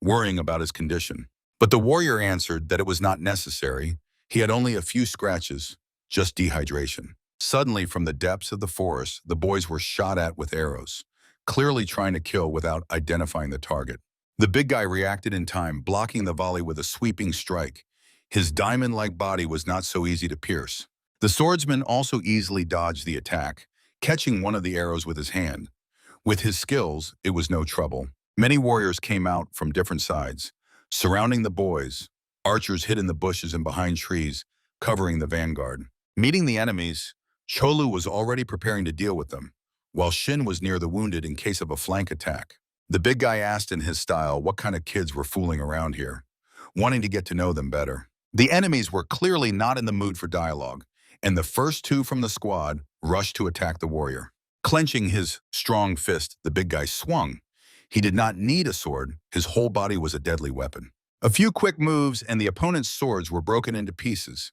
worrying about his condition. But the warrior answered that it was not necessary. He had only a few scratches, just dehydration. Suddenly, from the depths of the forest, the boys were shot at with arrows, clearly trying to kill without identifying the target. The big guy reacted in time, blocking the volley with a sweeping strike. His diamond-like body was not so easy to pierce. The swordsman also easily dodged the attack, catching one of the arrows with his hand. With his skills, it was no trouble. Many warriors came out from different sides, surrounding the boys. Archers hid in the bushes and behind trees, covering the vanguard. Meeting the enemies, Cholu was already preparing to deal with them, while Shin was near the wounded in case of a flank attack. The big guy asked in his style what kind of kids were fooling around here, wanting to get to know them better. The enemies were clearly not in the mood for dialogue, and the first two from the squad rushed to attack the warrior. Clenching his strong fist, the big guy swung. He did not need a sword. His whole body was a deadly weapon. A few quick moves and the opponent's swords were broken into pieces.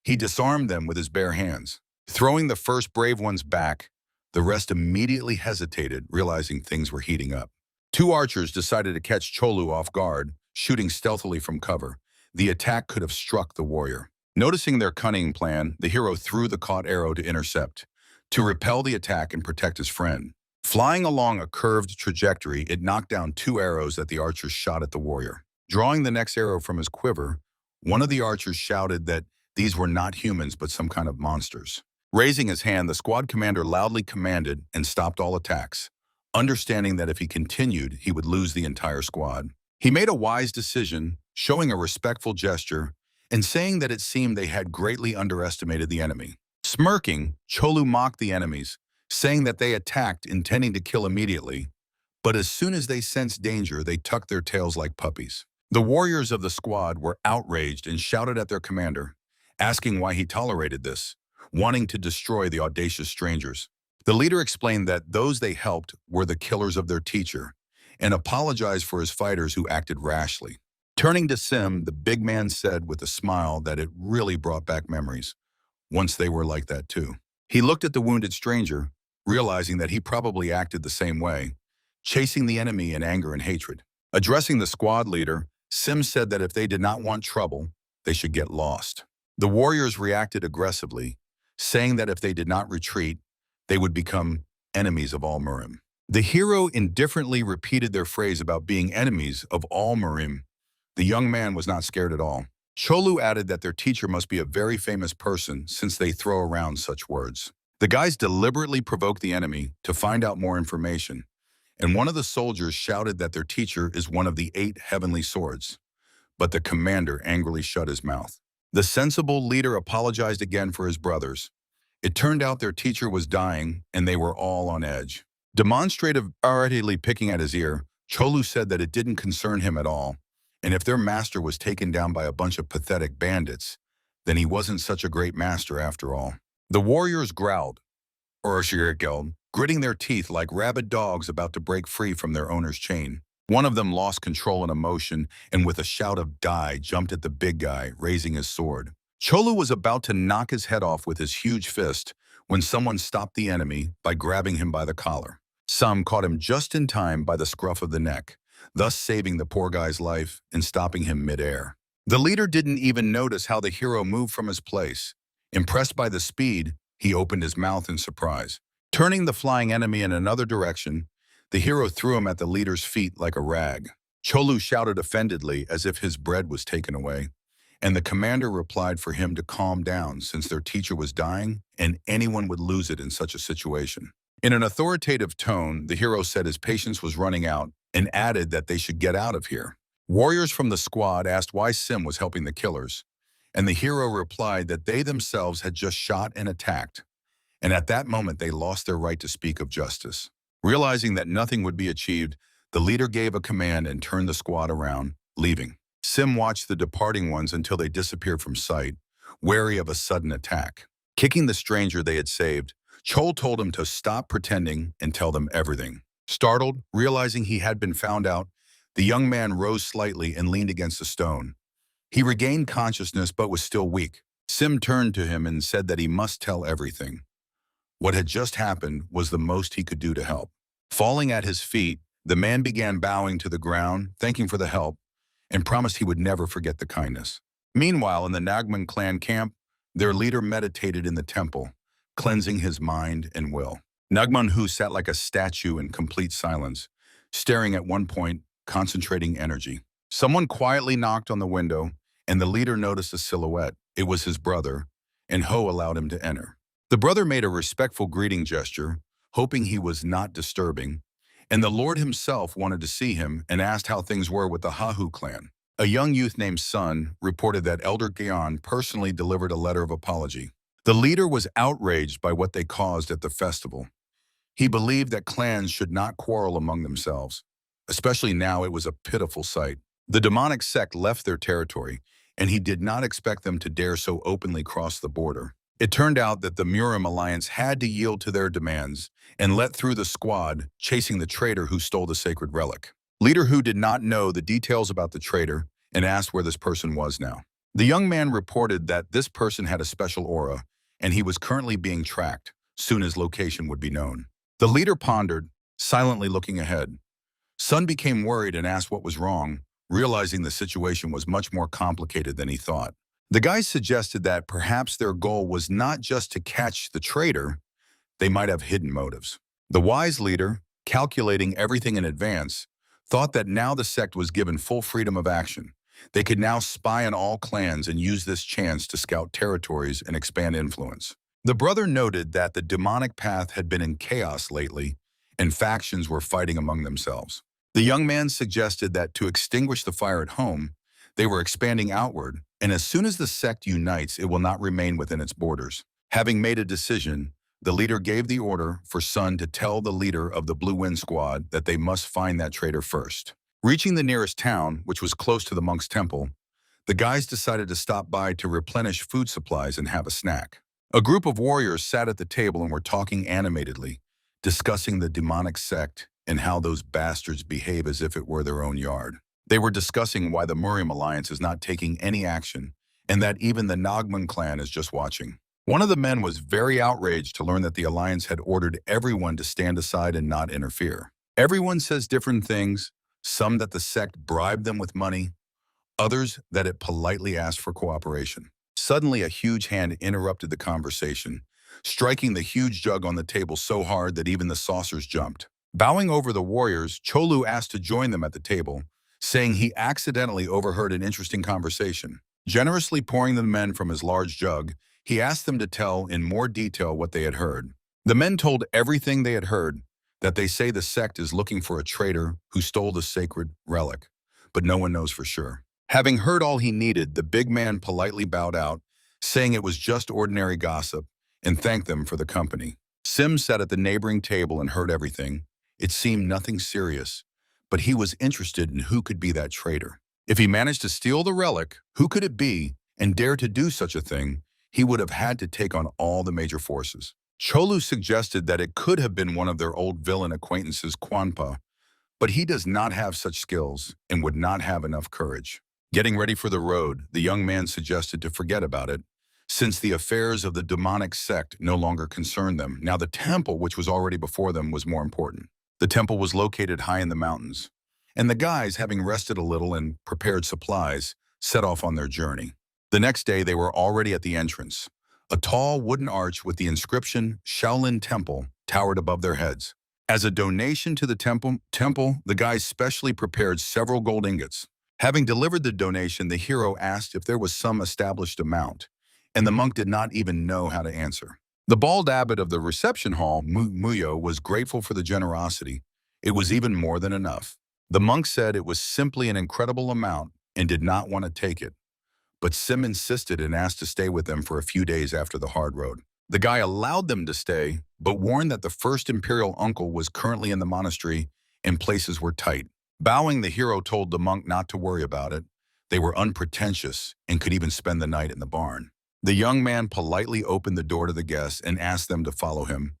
He disarmed them with his bare hands. Throwing the first brave ones back, the rest immediately hesitated, realizing things were heating up. Two archers decided to catch Cholu off guard, shooting stealthily from cover. The attack could have struck the warrior. Noticing their cunning plan, the hero threw the caught arrow to intercept, to repel the attack and protect his friend. Flying along a curved trajectory, it knocked down two arrows that the archers shot at the warrior. Drawing the next arrow from his quiver, one of the archers shouted that these were not humans but some kind of monsters. Raising his hand, the squad commander loudly commanded and stopped all attacks, understanding that if he continued, he would lose the entire squad. He made a wise decision, showing a respectful gesture and saying that it seemed they had greatly underestimated the enemy. Smirking, Cholu mocked the enemies, saying that they attacked intending to kill immediately, but as soon as they sensed danger, they tucked their tails like puppies. The warriors of the squad were outraged and shouted at their commander, asking why he tolerated this, wanting to destroy the audacious strangers. The leader explained that those they helped were the killers of their teacher and apologized for his fighters who acted rashly. Turning to Sim, the big man said with a smile that it really brought back memories. Once they were like that too. He looked at the wounded stranger, realizing that he probably acted the same way, chasing the enemy in anger and hatred. Addressing the squad leader, Sim said that if they did not want trouble, they should get lost. The warriors reacted aggressively, saying that if they did not retreat, they would become enemies of all Murim. The hero indifferently repeated their phrase about being enemies of all Murim. The young man was not scared at all. Cholu added that their teacher must be a very famous person since they throw around such words. The guys deliberately provoked the enemy to find out more information, and one of the soldiers shouted that their teacher is one of the 8 heavenly swords, but the commander angrily shut his mouth. The sensible leader apologized again for his brothers. It turned out their teacher was dying, and they were all on edge. Demonstratively picking at his ear, Cholu said that it didn't concern him at all, and if their master was taken down by a bunch of pathetic bandits, then he wasn't such a great master after all. The warriors growled, or yelled, gritting their teeth like rabid dogs about to break free from their owner's chain. One of them lost control and emotion, and with a shout of "Die," jumped at the big guy, raising his sword. Cholu was about to knock his head off with his huge fist when someone stopped the enemy by grabbing him by the collar. Some caught him just in time by the scruff of the neck, thus saving the poor guy's life and stopping him midair. The leader didn't even notice how the hero moved from his place. Impressed by the speed, he opened his mouth in surprise. Turning the flying enemy in another direction, the hero threw him at the leader's feet like a rag. Cholu shouted offendedly as if his bread was taken away, and the commander replied for him to calm down since their teacher was dying and anyone would lose it in such a situation. In an authoritative tone, the hero said his patience was running out and added that they should get out of here. Warriors from the squad asked why Sim was helping the killers, and the hero replied that they themselves had just shot and attacked, and at that moment they lost their right to speak of justice. Realizing that nothing would be achieved, the leader gave a command and turned the squad around, leaving. Sim watched the departing ones until they disappeared from sight, wary of a sudden attack. Kicking the stranger they had saved, Chol told him to stop pretending and tell them everything. Startled, realizing he had been found out, the young man rose slightly and leaned against a stone. He regained consciousness but was still weak. Sim turned to him and said that he must tell everything. What had just happened was the most he could do to help. Falling at his feet, the man began bowing to the ground, thanking for the help, and promised he would never forget the kindness. Meanwhile, in the Nagman clan camp, their leader meditated in the temple, cleansing his mind and will. Nagmanhu sat like a statue in complete silence, staring at one point, concentrating energy. Someone quietly knocked on the window, and the leader noticed a silhouette. It was his brother, and Ho allowed him to enter. The brother made a respectful greeting gesture, hoping he was not disturbing, and the Lord himself wanted to see him and asked how things were with the Hahu clan. A young youth named Sun reported that Elder Gyan personally delivered a letter of apology. The leader was outraged by what they caused at the festival. He believed that clans should not quarrel among themselves, especially now it was a pitiful sight. The demonic sect left their territory, and he did not expect them to dare so openly cross the border. It turned out that the Murim alliance had to yield to their demands and let through the squad chasing the traitor who stole the sacred relic. Leader Hu did not know the details about the traitor and asked where this person was now. The young man reported that this person had a special aura, and he was currently being tracked. Soon his location would be known. The leader pondered, silently looking ahead. Sun became worried and asked what was wrong, realizing the situation was much more complicated than he thought. The guys suggested that perhaps their goal was not just to catch the traitor, they might have hidden motives. The wise leader, calculating everything in advance, thought that now the sect was given full freedom of action. They could now spy on all clans and use this chance to scout territories and expand influence. The brother noted that the demonic path had been in chaos lately, and factions were fighting among themselves. The young man suggested that to extinguish the fire at home, they were expanding outward, and as soon as the sect unites, it will not remain within its borders. Having made a decision, the leader gave the order for Sun to tell the leader of the Blue Wind Squad that they must find that traitor first. Reaching the nearest town, which was close to the monk's temple, the guys decided to stop by to replenish food supplies and have a snack. A group of warriors sat at the table and were talking animatedly, discussing the demonic sect and how those bastards behave as if it were their own yard. They were discussing why the Murim alliance is not taking any action and that even the Nagman clan is just watching. One of the men was very outraged to learn that the alliance had ordered everyone to stand aside and not interfere. Everyone says different things, some that the sect bribed them with money, others that it politely asked for cooperation. Suddenly, a huge hand interrupted the conversation, striking the huge jug on the table so hard that even the saucers jumped. Bowing over the warriors, Cholu asked to join them at the table, saying he accidentally overheard an interesting conversation. Generously pouring the men from his large jug, he asked them to tell in more detail what they had heard. The men told everything they had heard, that they say the sect is looking for a traitor who stole the sacred relic, but no one knows for sure. Having heard all he needed, the big man politely bowed out, saying it was just ordinary gossip, and thanked them for the company. Sim sat at the neighboring table and heard everything. It seemed nothing serious, but he was interested in who could be that traitor. If he managed to steal the relic, who could it be, and dare to do such a thing? He would have had to take on all the major forces. Cholu suggested that it could have been one of their old villain acquaintances, Kwanpa, but he does not have such skills and would not have enough courage. Getting ready for the road, the young man suggested to forget about it, since the affairs of the demonic sect no longer concerned them. Now the temple, which was already before them, was more important. The temple was located high in the mountains, and the guys, having rested a little and prepared supplies, set off on their journey. The next day, they were already at the entrance. A tall wooden arch with the inscription Shaolin Temple towered above their heads. As a donation to the temple, the guys specially prepared several gold ingots. Having delivered the donation, the hero asked if there was some established amount, and the monk did not even know how to answer. The bald abbot of the reception hall, Muyo, was grateful for the generosity. It was even more than enough. The monk said it was simply an incredible amount and did not want to take it. But Sim insisted and asked to stay with them for a few days after the hard road. The guy allowed them to stay, but warned that the first imperial uncle was currently in the monastery and places were tight. Bowing, the hero told the monk not to worry about it. They were unpretentious and could even spend the night in the barn. The young man politely opened the door to the guests and asked them to follow him.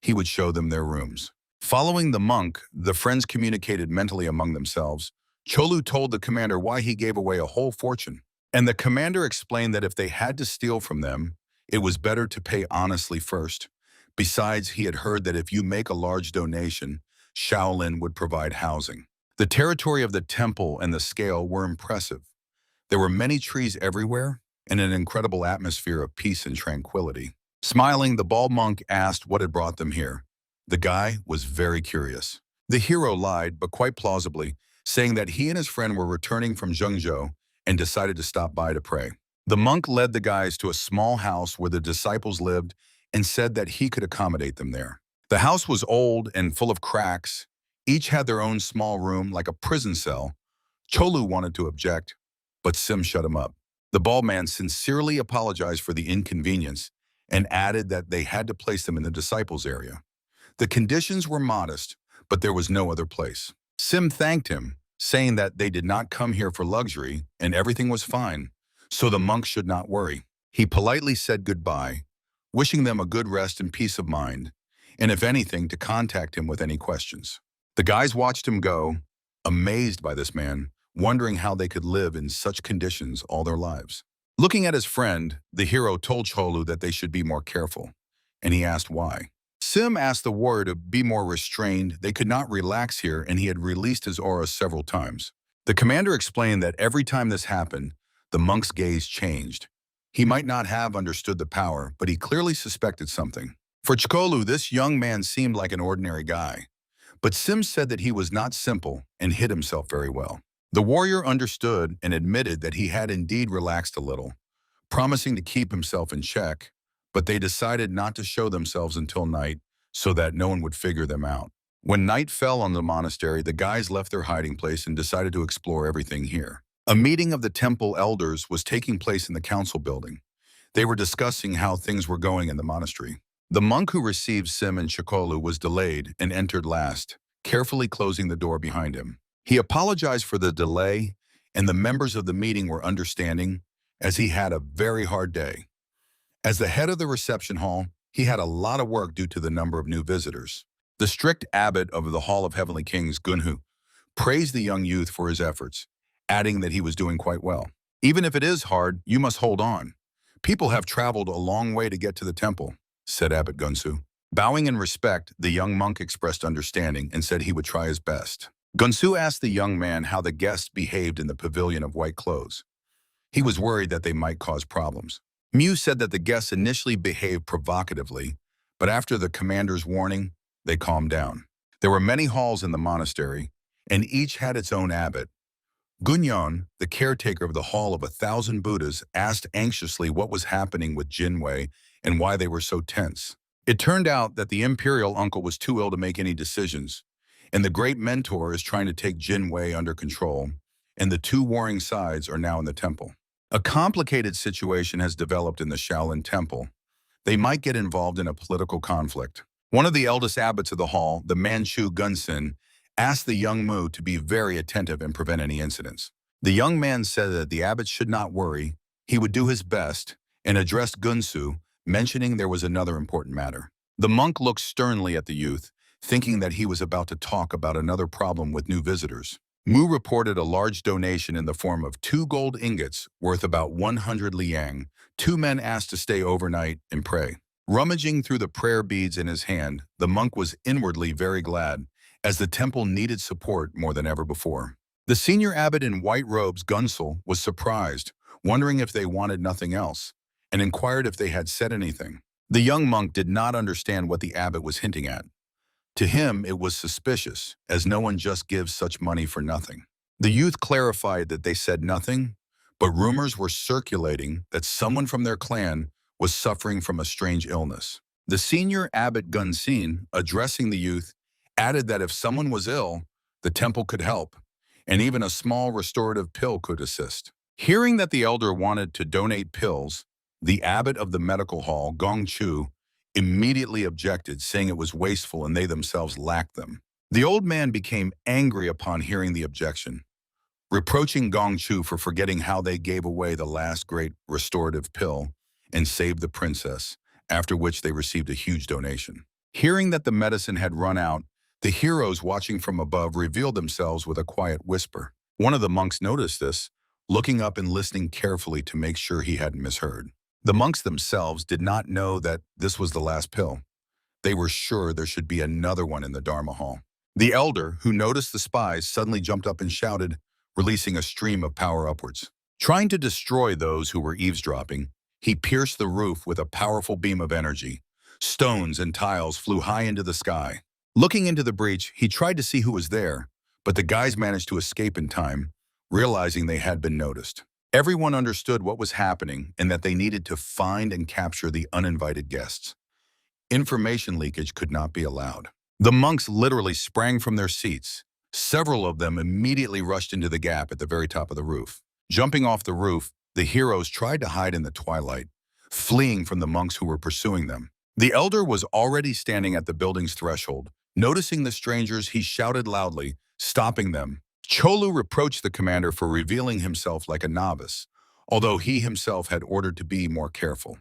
He would show them their rooms. Following the monk, the friends communicated mentally among themselves. Cholu told the commander why he gave away a whole fortune. And the commander explained that if they had to steal from them, it was better to pay honestly first. Besides, he had heard that if you make a large donation, Shaolin would provide housing. The territory of the temple and the scale were impressive. There were many trees everywhere and an incredible atmosphere of peace and tranquility. Smiling, the bald monk asked what had brought them here. The guy was very curious. The hero lied, but quite plausibly, saying that he and his friend were returning from Zhengzhou and decided to stop by to pray. The monk led the guys to a small house where the disciples lived and said that he could accommodate them there. The house was old and full of cracks. Each had their own small room, like a prison cell. Cholu wanted to object, but Sim shut him up. The bald man sincerely apologized for the inconvenience and added that they had to place them in the disciples' area. The conditions were modest, but there was no other place. Sim thanked him, saying that they did not come here for luxury and everything was fine, so the monk should not worry. He politely said goodbye, wishing them a good rest and peace of mind, and if anything, to contact him with any questions. The guys watched him go, amazed by this man, wondering how they could live in such conditions all their lives. Looking at his friend, the hero told Cholu that they should be more careful, and he asked why. Sim asked the warrior to be more restrained. They could not relax here, and he had released his aura several times. The commander explained that every time this happened, the monk's gaze changed. He might not have understood the power, but he clearly suspected something. For Cholu, this young man seemed like an ordinary guy, but Sim said that he was not simple and hid himself very well. The warrior understood and admitted that he had indeed relaxed a little, promising to keep himself in check, but they decided not to show themselves until night so that no one would figure them out. When night fell on the monastery, the guys left their hiding place and decided to explore everything here. A meeting of the temple elders was taking place in the council building. They were discussing how things were going in the monastery. The monk who received Sim and Chikolu was delayed and entered last, carefully closing the door behind him. He apologized for the delay, and the members of the meeting were understanding, as he had a very hard day. As the head of the reception hall, he had a lot of work due to the number of new visitors. The strict abbot of the Hall of Heavenly Kings, Gunhu, praised the young youth for his efforts, adding that he was doing quite well. Even if it is hard, you must hold on. People have traveled a long way to get to the temple, said Abbot Gunsu. Bowing in respect, the young monk expressed understanding and said he would try his best. Gunsu asked the young man how the guests behaved in the pavilion of white clothes. He was worried that they might cause problems. Mew said that the guests initially behaved provocatively, but after the commander's warning, they calmed down. There were many halls in the monastery, and each had its own abbot. Gunyon, the caretaker of the Hall of 1,000 Buddhas, asked anxiously what was happening with Jinwei and why they were so tense. It turned out that the imperial uncle was too ill to make any decisions, and the great mentor is trying to take Jinwei under control, and the two warring sides are now in the temple. A complicated situation has developed in the Shaolin Temple. They might get involved in a political conflict. One of the eldest abbots of the hall, the Manchu Gunsin, asked the young Mu to be very attentive and prevent any incidents. The young man said that the abbot should not worry, he would do his best, and addressed Gunsu, mentioning there was another important matter. The monk looked sternly at the youth, thinking that he was about to talk about another problem with new visitors. Mu reported a large donation in the form of 2 gold ingots worth about 100 liang. 2 men asked to stay overnight and pray. Rummaging through the prayer beads in his hand, the monk was inwardly very glad, as the temple needed support more than ever before. The senior abbot in white robes, Gunsel, was surprised, wondering if they wanted nothing else, and inquired if they had said anything. The young monk did not understand what the abbot was hinting at. To him, it was suspicious, as no one just gives such money for nothing. The youth clarified that they said nothing, but rumors were circulating that someone from their clan was suffering from a strange illness. The senior abbot Gunsin, addressing the youth, added that if someone was ill, the temple could help, and even a small restorative pill could assist. Hearing that the elder wanted to donate pills, the abbot of the medical hall, Gong Chu, immediately objected, saying it was wasteful and they themselves lacked them. The old man became angry upon hearing the objection, reproaching Gong Chu for forgetting how they gave away the last great restorative pill and saved the princess, after which they received a huge donation. Hearing that the medicine had run out, the heroes watching from above revealed themselves with a quiet whisper. One of the monks noticed this, looking up and listening carefully to make sure he hadn't misheard. The monks themselves did not know that this was the last pill. They were sure there should be another one in the Dharma Hall. The elder, who noticed the spies, suddenly jumped up and shouted, releasing a stream of power upwards. Trying to destroy those who were eavesdropping, he pierced the roof with a powerful beam of energy. Stones and tiles flew high into the sky. Looking into the breach, he tried to see who was there, but the guys managed to escape in time, realizing they had been noticed. Everyone understood what was happening and that they needed to find and capture the uninvited guests. Information leakage could not be allowed. The monks literally sprang from their seats. Several of them immediately rushed into the gap at the very top of the roof. Jumping off the roof, the heroes tried to hide in the twilight, fleeing from the monks who were pursuing them. The elder was already standing at the building's threshold. Noticing the strangers, he shouted loudly, stopping them. Cholu reproached the commander for revealing himself like a novice, although he himself had ordered to be more careful.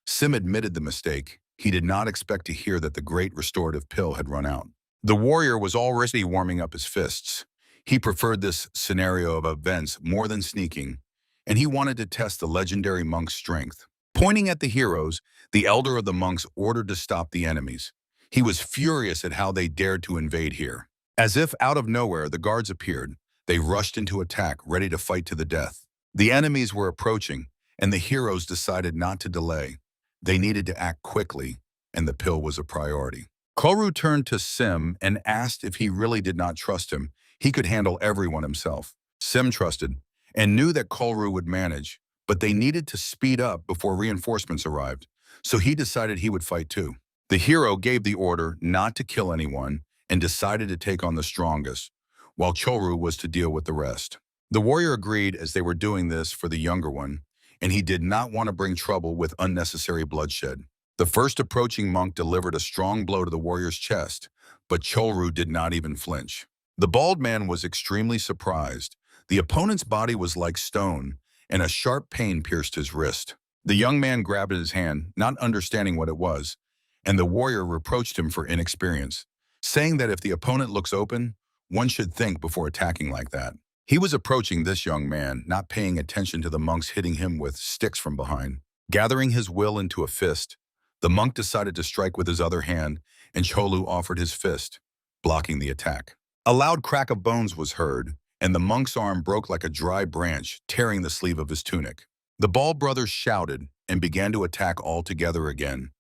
Sim admitted the mistake. He did not expect to hear that the great restorative pill had run out. The warrior was already warming up his fists. He preferred this scenario of events more than sneaking, and he wanted to test the legendary monk's strength. Pointing at the heroes, the elder of the monks ordered to stop the enemies. He was furious at how they dared to invade here. As if out of nowhere, the guards appeared. They rushed into attack, ready to fight to the death. The enemies were approaching, and the heroes decided not to delay. They needed to act quickly, and the pill was a priority. Koru turned to Sim and asked if he really did not trust him. He could handle everyone himself. Sim trusted and knew that Koru would manage, but they needed to speed up before reinforcements arrived, so he decided he would fight too. The hero gave the order not to kill anyone and decided to take on the strongest, while Choru was to deal with the rest. The warrior agreed as they were doing this for the younger one, and he did not want to bring trouble with unnecessary bloodshed. The first approaching monk delivered a strong blow to the warrior's chest, but Choru did not even flinch. The bald man was extremely surprised. The opponent's body was like stone, and a sharp pain pierced his wrist. The young man grabbed at his hand, not understanding what it was, and the warrior reproached him for inexperience, saying that if the opponent looks open, one should think before attacking like that. He was approaching this young man, not paying attention to the monks hitting him with sticks from behind. Gathering his will into a fist, the monk decided to strike with his other hand, and Cholu offered his fist, blocking the attack. A loud crack of bones was heard, and the monk's arm broke like a dry branch, tearing the sleeve of his tunic. The bald brothers shouted and began to attack all together again,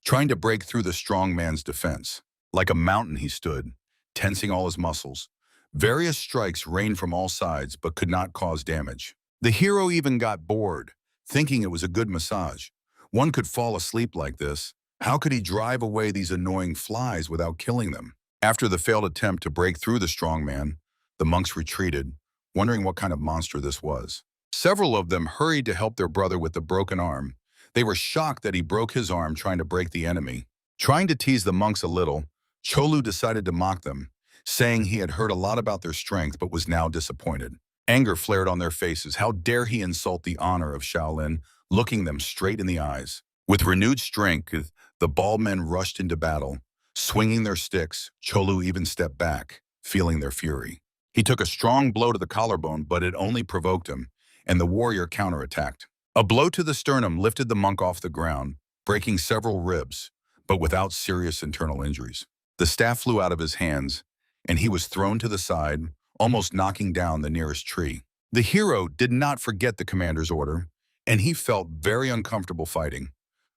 trying to break through the strong man's defense. Like a mountain he stood, tensing all his muscles. Various strikes rained from all sides but could not cause damage. The hero even got bored, thinking it was a good massage. One could fall asleep like this. How could he drive away these annoying flies without killing them? After the failed attempt to break through the strong man, the monks retreated, wondering what kind of monster this was. Several of them hurried to help their brother with the broken arm. They were shocked that he broke his arm trying to break the enemy. Trying to tease the monks a little, Cholu decided to mock them, saying he had heard a lot about their strength but was now disappointed. Anger flared on their faces. How dare he insult the honor of Shaolin, looking them straight in the eyes. With renewed strength, the bald men rushed into battle. Swinging their sticks, Cholu even stepped back, feeling their fury. He took a strong blow to the collarbone, but it only provoked him, and the warrior counterattacked. A blow to the sternum lifted the monk off the ground, breaking several ribs, but without serious internal injuries. The staff flew out of his hands, and he was thrown to the side, almost knocking down the nearest tree. The hero did not forget the commander's order, and he felt very uncomfortable fighting.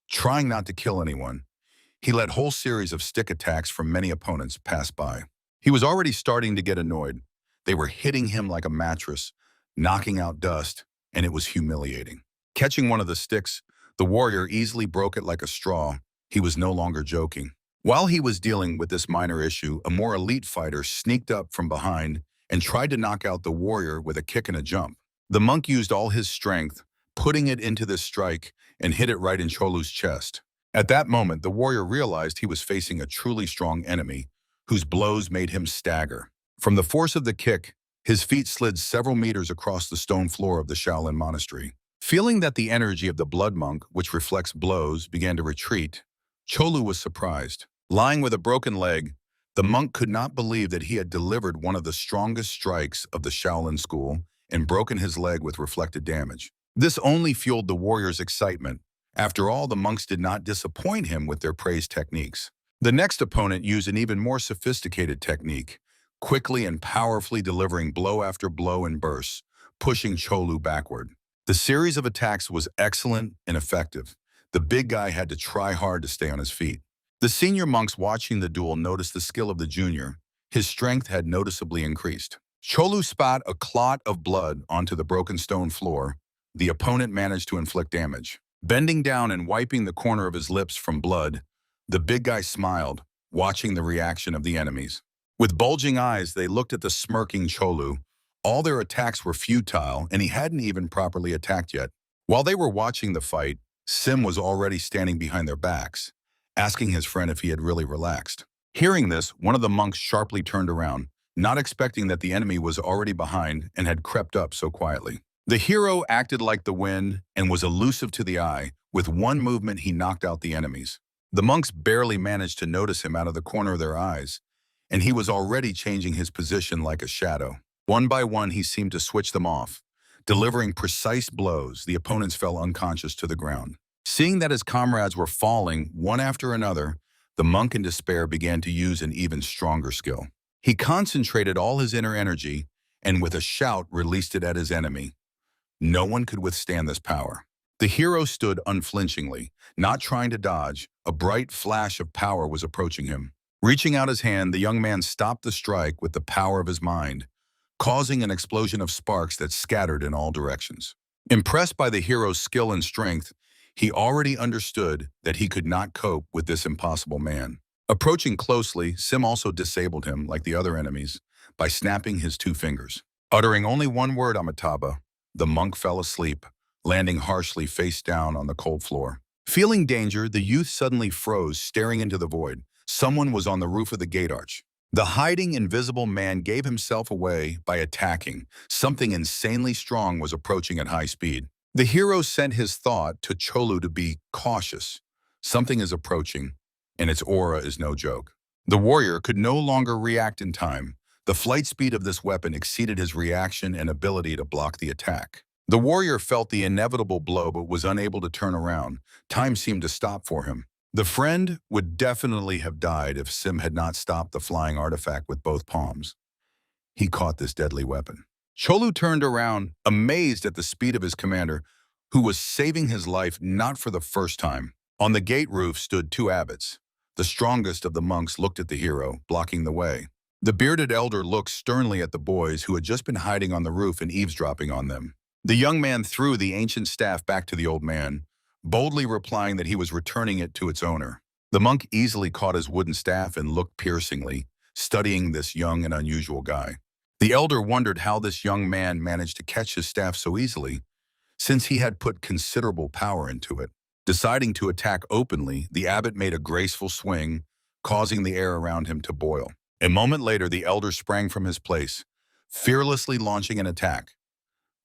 Trying not to kill anyone, he let whole series of stick attacks from many opponents pass by. He was already starting to get annoyed. They were hitting him like a mattress, knocking out dust, and it was humiliating. Catching one of the sticks, the warrior easily broke it like a straw. He was no longer joking. While he was dealing with this minor issue, a more elite fighter sneaked up from behind and tried to knock out the warrior with a kick and a jump. The monk used all his strength, putting it into this strike, and hit it right in Cholu's chest. At that moment, the warrior realized he was facing a truly strong enemy, whose blows made him stagger. From the force of the kick, his feet slid several meters across the stone floor of the Shaolin monastery. Feeling that the energy of the blood monk, which reflects blows, began to retreat, Cholu was surprised. Lying with a broken leg, the monk could not believe that he had delivered one of the strongest strikes of the Shaolin school and broken his leg with reflected damage. This only fueled the warrior's excitement. After all, the monks did not disappoint him with their praise techniques. The next opponent used an even more sophisticated technique, quickly and powerfully delivering blow after blow in bursts, pushing Cholu backward. The series of attacks was excellent and effective. The big guy had to try hard to stay on his feet. The senior monks watching the duel noticed the skill of the junior. His strength had noticeably increased. Cholu spat a clot of blood onto the broken stone floor. The opponent managed to inflict damage. Bending down and wiping the corner of his lips from blood, the big guy smiled, watching the reaction of the enemies. With bulging eyes, they looked at the smirking Cholu. All their attacks were futile, and he hadn't even properly attacked yet. While they were watching the fight, Sim was already standing behind their backs, asking his friend if he had really relaxed. Hearing this, one of the monks sharply turned around, not expecting that the enemy was already behind and had crept up so quietly. The hero acted like the wind and was elusive to the eye. With one movement, he knocked out the enemies. The monks barely managed to notice him out of the corner of their eyes, and he was already changing his position like a shadow. One by one, he seemed to switch them off. Delivering precise blows, the opponents fell unconscious to the ground. Seeing that his comrades were falling one after another, the monk in despair began to use an even stronger skill. He concentrated all his inner energy and with a shout released it at his enemy. No one could withstand this power. The hero stood unflinchingly, not trying to dodge. A bright flash of power was approaching him. Reaching out his hand, the young man stopped the strike with the power of his mind, causing an explosion of sparks that scattered in all directions. Impressed by the hero's skill and strength, he already understood that he could not cope with this impossible man. Approaching closely, Sim also disabled him, like the other enemies, by snapping his two fingers. Uttering only one word, Amitabha, the monk fell asleep, landing harshly face down on the cold floor. Feeling danger, the youth suddenly froze, staring into the void. Someone was on the roof of the gate arch. The hiding, invisible man gave himself away by attacking. Something insanely strong was approaching at high speed. The hero sent his thought to Cholu to be cautious. Something is approaching, and its aura is no joke. The warrior could no longer react in time. The flight speed of this weapon exceeded his reaction and ability to block the attack. The warrior felt the inevitable blow but was unable to turn around. Time seemed to stop for him. The friend would definitely have died if Sim had not stopped the flying artifact with both palms. He caught this deadly weapon. Cholu turned around, amazed at the speed of his commander, who was saving his life not for the first time. On the gate roof stood two abbots. The strongest of the monks looked at the hero, blocking the way. The bearded elder looked sternly at the boys who had just been hiding on the roof and eavesdropping on them. The young man threw the ancient staff back to the old man, boldly replying that he was returning it to its owner. The monk easily caught his wooden staff and looked piercingly, studying this young and unusual guy. The elder wondered how this young man managed to catch his staff so easily, since he had put considerable power into it. Deciding to attack openly, the abbot made a graceful swing, causing the air around him to boil. A moment later, the elder sprang from his place, fearlessly launching an attack.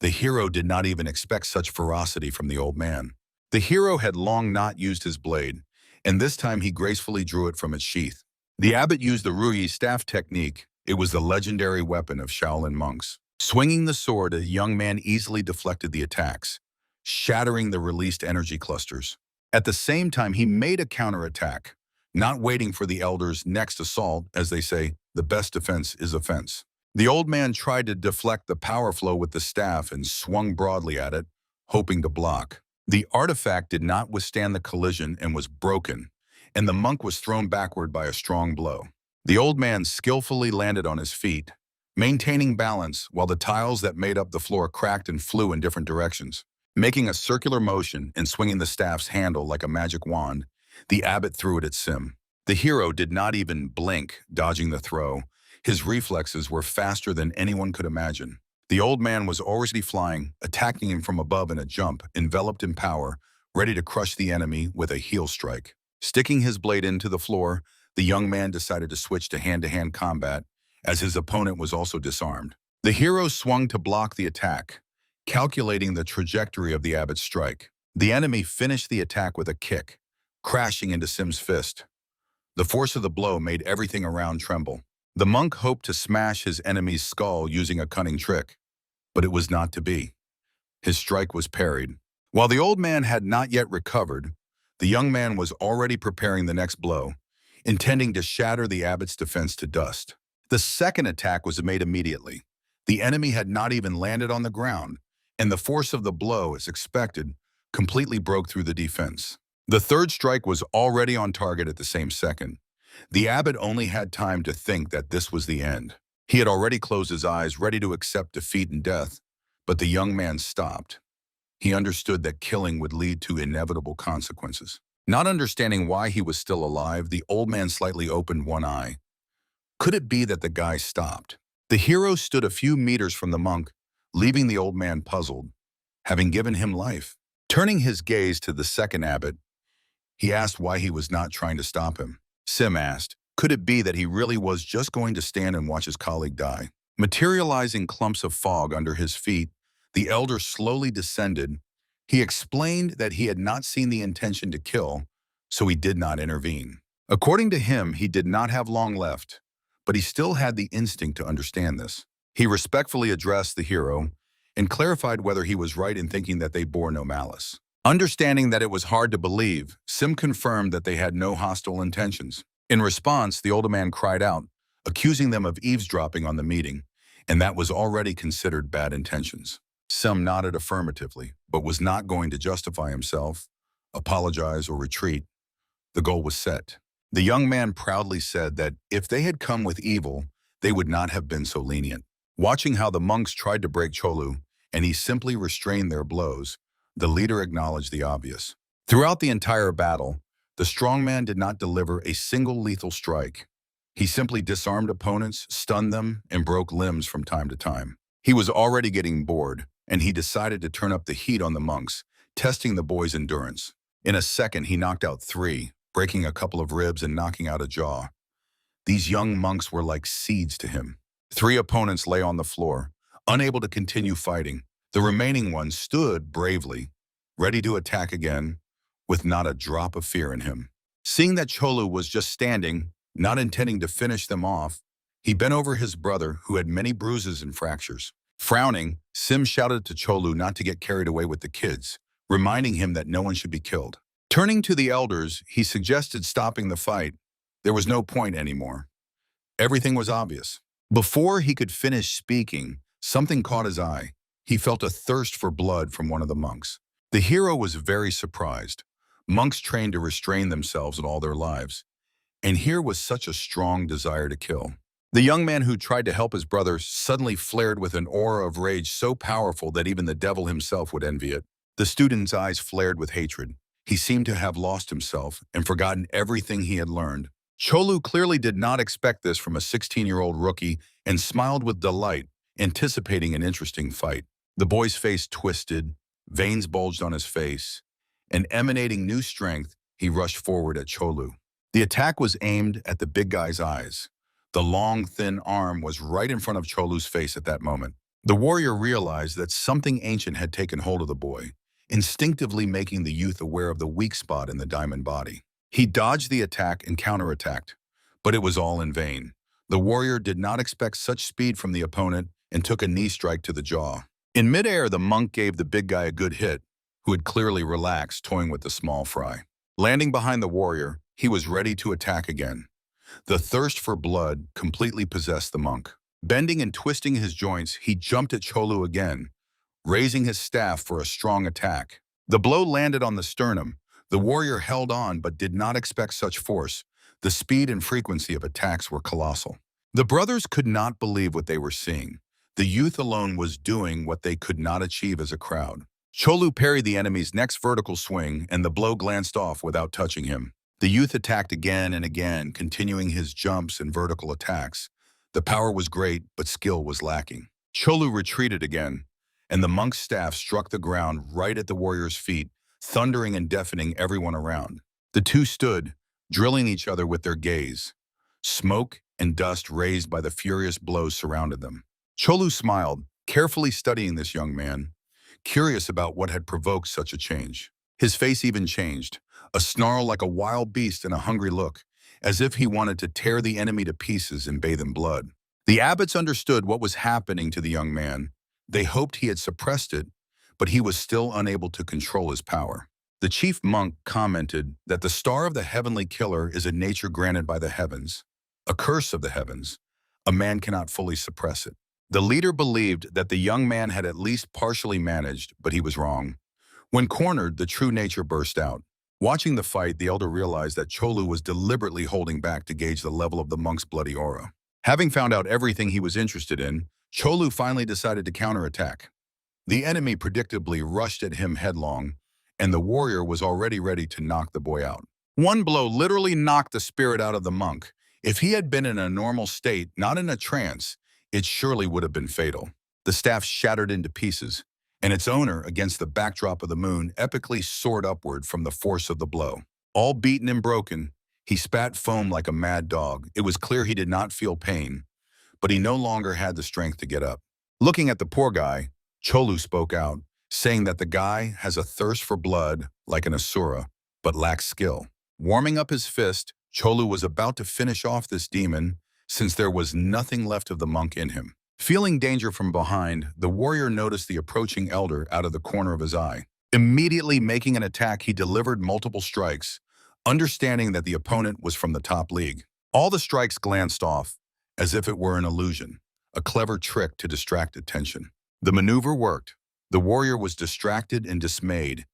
The hero did not even expect such ferocity from the old man. The hero had long not used his blade, and this time he gracefully drew it from its sheath. The abbot used the Ruyi staff technique. It was the legendary weapon of Shaolin monks. Swinging the sword, the young man easily deflected the attacks, shattering the released energy clusters. At the same time, he made a counterattack, not waiting for the elder's next assault. As they say, the best defense is offense. The old man tried to deflect the power flow with the staff and swung broadly at it, hoping to block. The artifact did not withstand the collision and was broken, and the monk was thrown backward by a strong blow. The old man skillfully landed on his feet, maintaining balance while the tiles that made up the floor cracked and flew in different directions. Making a circular motion and swinging the staff's handle like a magic wand, the abbot threw it at Sim. The hero did not even blink, dodging the throw. His reflexes were faster than anyone could imagine. The old man was already flying, attacking him from above in a jump, enveloped in power, ready to crush the enemy with a heel strike. Sticking his blade into the floor, the young man decided to switch to hand-to-hand combat, as his opponent was also disarmed. The hero swung to block the attack, calculating the trajectory of the abbot's strike. The enemy finished the attack with a kick, crashing into Sim's fist. The force of the blow made everything around tremble. The monk hoped to smash his enemy's skull using a cunning trick, but it was not to be. His strike was parried. While the old man had not yet recovered, the young man was already preparing the next blow. intending to shatter the abbot's defense to dust. The second attack was made immediately. The enemy had not even landed on the ground, and the force of the blow, as expected, completely broke through the defense. The third strike was already on target at the same second. The abbot only had time to think that this was the end. He had already closed his eyes, ready to accept defeat and death, but the young man stopped. He understood that killing would lead to inevitable consequences. Not understanding why he was still alive, the old man slightly opened one eye. Could it be that the guy stopped? The hero stood a few meters from the monk, leaving the old man puzzled, having given him life. Turning his gaze to the second abbot, he asked why he was not trying to stop him. Sim asked, could it be that he really was just going to stand and watch his colleague die? Materializing clumps of fog under his feet, the elder slowly descended. He explained that he had not seen the intention to kill, so he did not intervene. According to him, he did not have long left, but he still had the instinct to understand this. He respectfully addressed the hero and clarified whether he was right in thinking that they bore no malice. Understanding that it was hard to believe, Sim confirmed that they had no hostile intentions. In response, the older man cried out, accusing them of eavesdropping on the meeting, and that was already considered bad intentions. Sim nodded affirmatively, but was not going to justify himself, apologize, or retreat. The goal was set. The young man proudly said that if they had come with evil, they would not have been so lenient. Watching how the monks tried to break Cholu, and he simply restrained their blows, the leader acknowledged the obvious. Throughout the entire battle, the strong man did not deliver a single lethal strike. He simply disarmed opponents, stunned them, and broke limbs from time to time. He was already getting bored, and he decided to turn up the heat on the monks, testing the boys' endurance. In a second, he knocked out 3, breaking a couple of ribs and knocking out a jaw. These young monks were like seeds to him. 3 opponents lay on the floor, unable to continue fighting. The remaining one stood bravely, ready to attack again, with not a drop of fear in him. Seeing that Cholu was just standing, not intending to finish them off, he bent over his brother, who had many bruises and fractures. Frowning, Sim shouted to Cholu not to get carried away with the kids, reminding him that no one should be killed. Turning to the elders, he suggested stopping the fight. There was no point anymore. Everything was obvious. Before he could finish speaking, something caught his eye. He felt a thirst for blood from one of the monks. The hero was very surprised. Monks trained to restrain themselves in all their lives, and here was such a strong desire to kill. The young man who tried to help his brother suddenly flared with an aura of rage so powerful that even the devil himself would envy it. The student's eyes flared with hatred. He seemed to have lost himself and forgotten everything he had learned. Cholu clearly did not expect this from a 16-year-old rookie and smiled with delight, anticipating an interesting fight. The boy's face twisted, veins bulged on his face, and emanating new strength, he rushed forward at Cholu. The attack was aimed at the big guy's eyes. The long, thin arm was right in front of Cholu's face at that moment. The warrior realized that something ancient had taken hold of the boy, instinctively making the youth aware of the weak spot in the diamond body. He dodged the attack and counterattacked, but it was all in vain. The warrior did not expect such speed from the opponent and took a knee strike to the jaw. In midair, the monk gave the big guy a good hit, who had clearly relaxed, toying with the small fry. Landing behind the warrior, he was ready to attack again. The thirst for blood completely possessed the monk. Bending and twisting his joints, he jumped at Cholu again, raising his staff for a strong attack. The blow landed on the sternum. The warrior held on but did not expect such force. The speed and frequency of attacks were colossal. The brothers could not believe what they were seeing. The youth alone was doing what they could not achieve as a crowd. Cholu parried the enemy's next vertical swing, and the blow glanced off without touching him. The youth attacked again and again, continuing his jumps and vertical attacks. The power was great, but skill was lacking. Cholu retreated again, and the monk's staff struck the ground right at the warrior's feet, thundering and deafening everyone around. The two stood, drilling each other with their gaze. Smoke and dust raised by the furious blows surrounded them. Cholu smiled, carefully studying this young man, curious about what had provoked such a change. His face even changed, a snarl like a wild beast and a hungry look, as if he wanted to tear the enemy to pieces and bathe in blood. The abbots understood what was happening to the young man. They hoped he had suppressed it, but he was still unable to control his power. The chief monk commented that the star of the heavenly killer is a nature granted by the heavens, a curse of the heavens. A man cannot fully suppress it. The leader believed that the young man had at least partially managed, but he was wrong. When cornered, the true nature burst out. Watching the fight, the elder realized that Cholu was deliberately holding back to gauge the level of the monk's bloody aura. Having found out everything he was interested in, Cholu finally decided to counterattack. The enemy predictably rushed at him headlong, and the warrior was already ready to knock the boy out. One blow literally knocked the spirit out of the monk. If he had been in a normal state, not in a trance, it surely would have been fatal. The staff shattered into pieces, and its owner, against the backdrop of the moon, epically soared upward from the force of the blow. All beaten and broken, he spat foam like a mad dog. It was clear he did not feel pain, but he no longer had the strength to get up. Looking at the poor guy, Cholu spoke out, saying that the guy has a thirst for blood like an Asura, but lacks skill. Warming up his fist, Cholu was about to finish off this demon since there was nothing left of the monk in him. Feeling danger from behind, the warrior noticed the approaching elder out of the corner of his eye. Immediately making an attack, he delivered multiple strikes, understanding that the opponent was from the top league. All the strikes glanced off, as if it were an illusion, a clever trick to distract attention. The maneuver worked. The warrior was distracted and dismayed.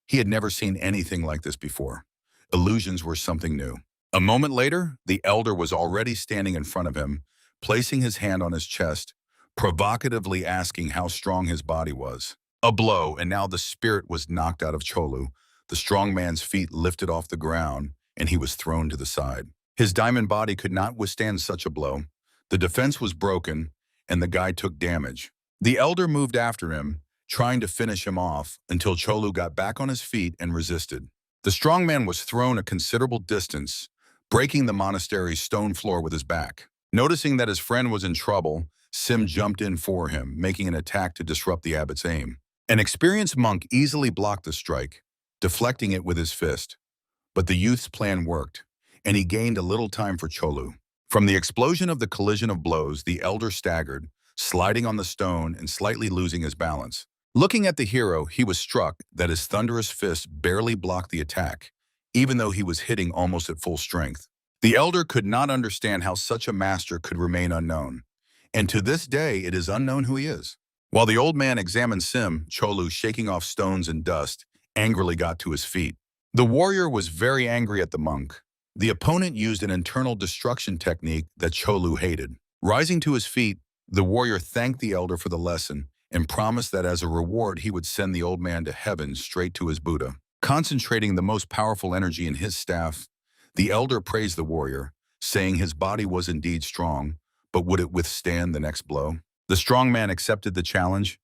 He had never seen anything like this before. Illusions were something new. A moment later, the elder was already standing in front of him, placing his hand on his chest, provocatively asking how strong his body was. A blow, and now the spirit was knocked out of Cholu. The strong man's feet lifted off the ground, and he was thrown to the side. His diamond body could not withstand such a blow. The defense was broken, and the guy took damage. The elder moved after him, trying to finish him off until Cholu got back on his feet and resisted. The strong man was thrown a considerable distance, breaking the monastery's stone floor with his back. Noticing that his friend was in trouble, Sim jumped in for him, making an attack to disrupt the abbot's aim. An experienced monk easily blocked the strike, deflecting it with his fist. But the youth's plan worked, and he gained a little time for Cholu. From the explosion of the collision of blows, the elder staggered, sliding on the stone and slightly losing his balance. Looking at the hero, he was struck that his thunderous fist barely blocked the attack, even though he was hitting almost at full strength. The elder could not understand how such a master could remain unknown, and to this day it is unknown who he is. While the old man examined Sim, Cholu, shaking off stones and dust, angrily got to his feet. The warrior was very angry at the monk. The opponent used an internal destruction technique that Cholu hated. Rising to his feet, the warrior thanked the elder for the lesson and promised that as a reward he would send the old man to heaven straight to his Buddha. Concentrating the most powerful energy in his staff, the elder praised the warrior, saying his body was indeed strong, but would it withstand the next blow? The strong man accepted the challenge,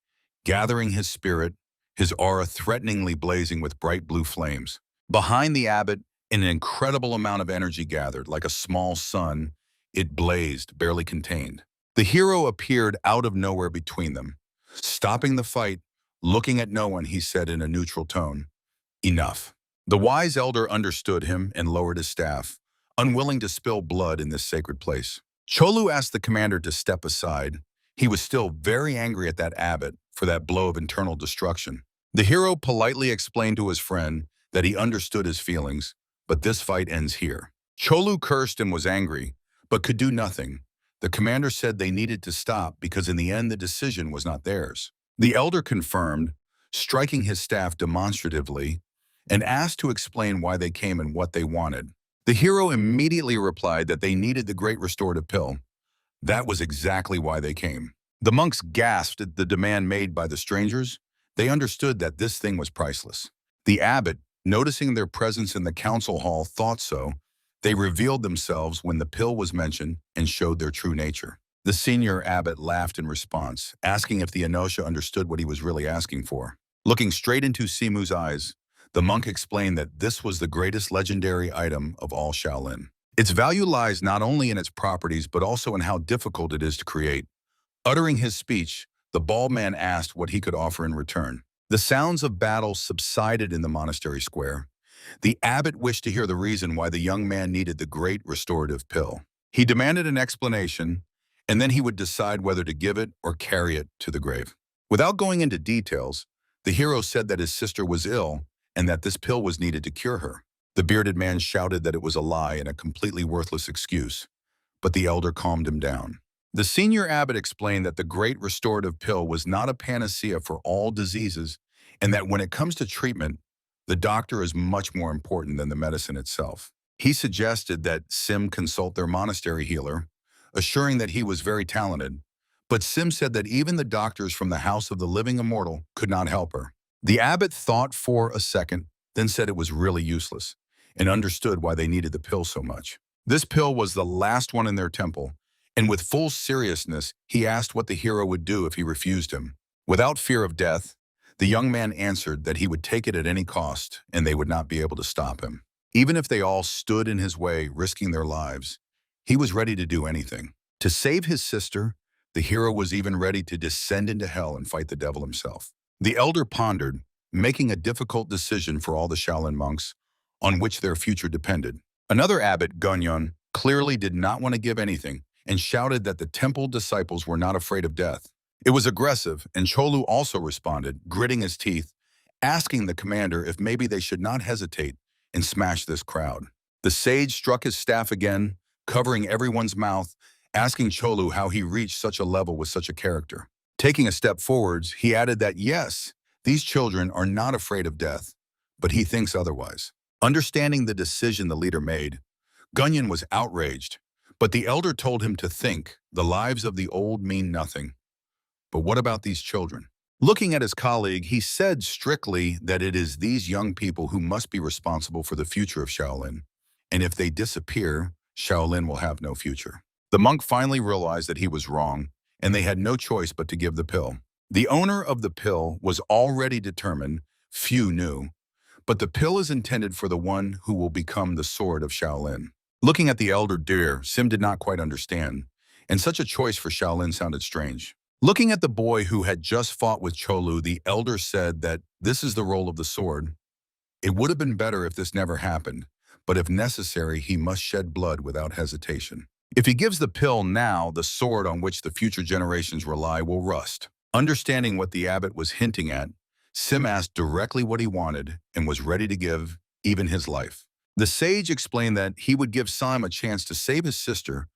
gathering his spirit, his aura threateningly blazing with bright blue flames. Behind the abbot, an incredible amount of energy gathered, like a small sun. It blazed, barely contained. The hero appeared out of nowhere between them. Stopping the fight, looking at no one, he said in a neutral tone, "Enough." The wise elder understood him and lowered his staff, unwilling to spill blood in this sacred place. Cholu asked the commander to step aside. He was still very angry at that abbot for that blow of internal destruction. The hero politely explained to his friend that he understood his feelings, but this fight ends here. Cholu cursed and was angry, but could do nothing. The commander said they needed to stop because in the end the decision was not theirs. The elder confirmed, striking his staff demonstratively, and asked to explain why they came and what they wanted. The hero immediately replied that they needed the great restorative pill. That was exactly why they came. The monks gasped at the demand made by the strangers. They understood that this thing was priceless. The abbot, noticing their presence in the council hall, thought so. They revealed themselves when the pill was mentioned and showed their true nature. The senior abbot laughed in response, asking if the Anosha understood what he was really asking for. Looking straight into Simu's eyes, the monk explained that this was the greatest legendary item of all Shaolin. Its value lies not only in its properties but also in how difficult it is to create. Uttering his speech, the bald man asked what he could offer in return. The sounds of battle subsided in the monastery square. The abbot wished to hear the reason why the young man needed the great restorative pill. He demanded an explanation, and then he would decide whether to give it or carry it to the grave. Without going into details, the hero said that his sister was ill and that this pill was needed to cure her. The bearded man shouted that it was a lie and a completely worthless excuse, but the elder calmed him down. The senior abbot explained that the great restorative pill was not a panacea for all diseases, and that when it comes to treatment, the doctor is much more important than the medicine itself. He suggested that Sim consult their monastery healer, assuring that he was very talented, but Sim said that even the doctors from the House of the Living Immortal could not help her. The abbot thought for a second, then said it was really useless, and understood why they needed the pill so much. This pill was the last one in their temple, and with full seriousness, he asked what the hero would do if he refused him. Without fear of death, the young man answered that he would take it at any cost, and they would not be able to stop him. Even if they all stood in his way, risking their lives, he was ready to do anything. To save his sister, the hero was even ready to descend into hell and fight the devil himself. The elder pondered, making a difficult decision for all the Shaolin monks, on which their future depended. Another abbot, Gunyon, clearly did not want to give anything, and shouted that the temple disciples were not afraid of death. It was aggressive, and Cholu also responded, gritting his teeth, asking the commander if maybe they should not hesitate and smash this crowd. The sage struck his staff again, covering everyone's mouth, asking Cholu how he reached such a level with such a character. Taking a step forwards, he added that yes, these children are not afraid of death, but he thinks otherwise. Understanding the decision the leader made, Gunyon was outraged, but the elder told him to think, the lives of the old mean nothing. But what about these children? Looking at his colleague, he said strictly that it is these young people who must be responsible for the future of Shaolin, and if they disappear, Shaolin will have no future. The monk finally realized that he was wrong, and they had no choice but to give the pill. The owner of the pill was already determined, few knew, but the pill is intended for the one who will become the sword of Shaolin. Looking at the elder deer, Sim did not quite understand, and such a choice for Shaolin sounded strange. Looking at the boy who had just fought with Cholu, the elder said that this is the role of the sword. It would have been better if this never happened, but if necessary, he must shed blood without hesitation. If he gives the pill now, the sword on which the future generations rely will rust. Understanding what the abbot was hinting at, Sim asked directly what he wanted and was ready to give even his life. The sage explained that he would give Sim a chance to save his sister,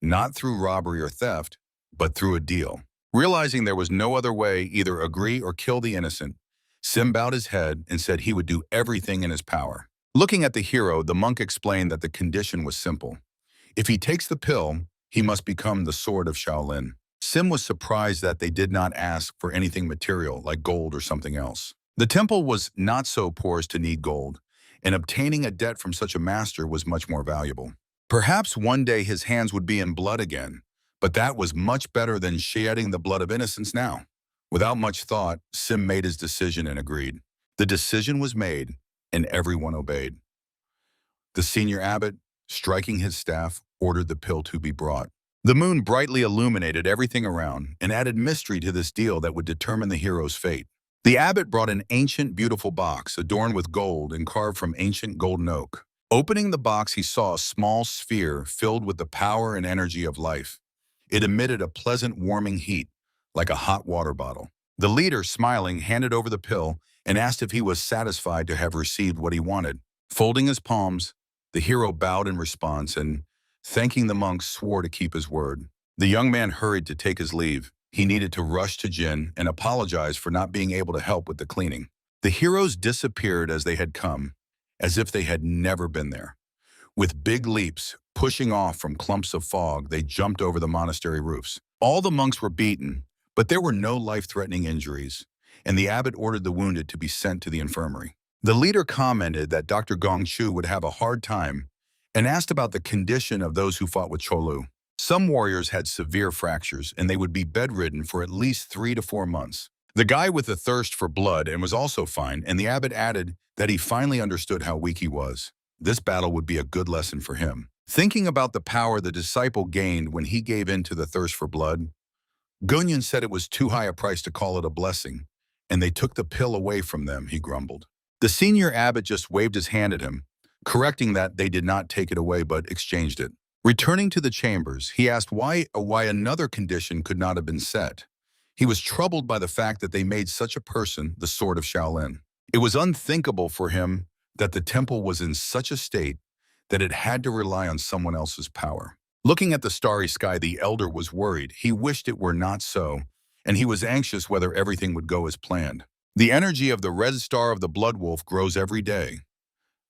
not through robbery or theft, but through a deal. Realizing there was no other way, either agree or kill the innocent, Sim bowed his head and said he would do everything in his power. Looking at the hero, the monk explained that the condition was simple. If he takes the pill, he must become the sword of Shaolin. Sim was surprised that they did not ask for anything material like gold or something else. The temple was not so poor as to need gold, and obtaining a debt from such a master was much more valuable. Perhaps one day his hands would be in blood again, but that was much better than shedding the blood of innocence now. Without much thought, Sim made his decision and agreed. The decision was made, and everyone obeyed. The senior abbot, striking his staff, ordered the pill to be brought. The moon brightly illuminated everything around and added mystery to this deal that would determine the hero's fate. The abbot brought an ancient, beautiful box adorned with gold and carved from ancient golden oak. Opening the box, he saw a small sphere filled with the power and energy of life. It emitted a pleasant, warming heat, like a hot water bottle. The leader, smiling, handed over the pill and asked if he was satisfied to have received what he wanted. Folding his palms, the hero bowed in response and, thanking the monk, swore to keep his word. The young man hurried to take his leave. He needed to rush to Jin and apologize for not being able to help with the cleaning. The heroes disappeared as they had come, as if they had never been there. With big leaps, pushing off from clumps of fog, they jumped over the monastery roofs. All the monks were beaten, but there were no life-threatening injuries, and the abbot ordered the wounded to be sent to the infirmary. The leader commented that Dr. Gongchu would have a hard time and asked about the condition of those who fought with Cholu. Some warriors had severe fractures, and they would be bedridden for at least 3 to 4 months. The guy with the thirst for blood and was also fine, and the abbot added that he finally understood how weak he was. This battle would be a good lesson for him. Thinking about the power the disciple gained when he gave in to the thirst for blood, Gunyon said it was too high a price to call it a blessing, and they took the pill away from them, he grumbled. The senior abbot just waved his hand at him, correcting that they did not take it away but exchanged it. Returning to the chambers, he asked why another condition could not have been set. He was troubled by the fact that they made such a person the sword of Shaolin. It was unthinkable for him that the temple was in such a state that it had to rely on someone else's power. Looking at the starry sky, the elder was worried. He wished it were not so, and he was anxious whether everything would go as planned. The energy of the red star of the blood wolf grows every day.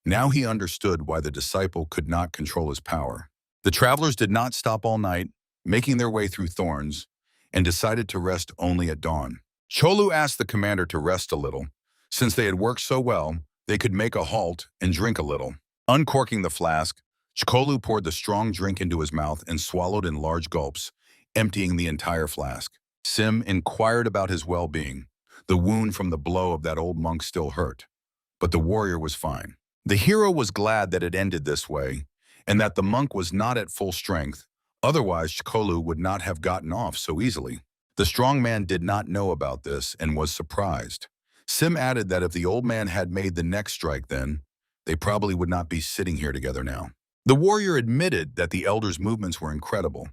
Now he understood why the disciple could not control his power. The travelers did not stop all night, making their way through thorns, and decided to rest only at dawn. Cholu asked the commander to rest a little. Since they had worked so well, they could make a halt and drink a little. Uncorking the flask, Cholu poured the strong drink into his mouth and swallowed in large gulps, emptying the entire flask. Sim inquired about his well-being. The wound from the blow of that old monk still hurt, but the warrior was fine. The hero was glad that it ended this way, and that the monk was not at full strength. Otherwise, Cholu would not have gotten off so easily. The strong man did not know about this and was surprised. Sim added that if the old man had made the next strike then, they probably would not be sitting here together now. The warrior admitted that the elder's movements were incredible,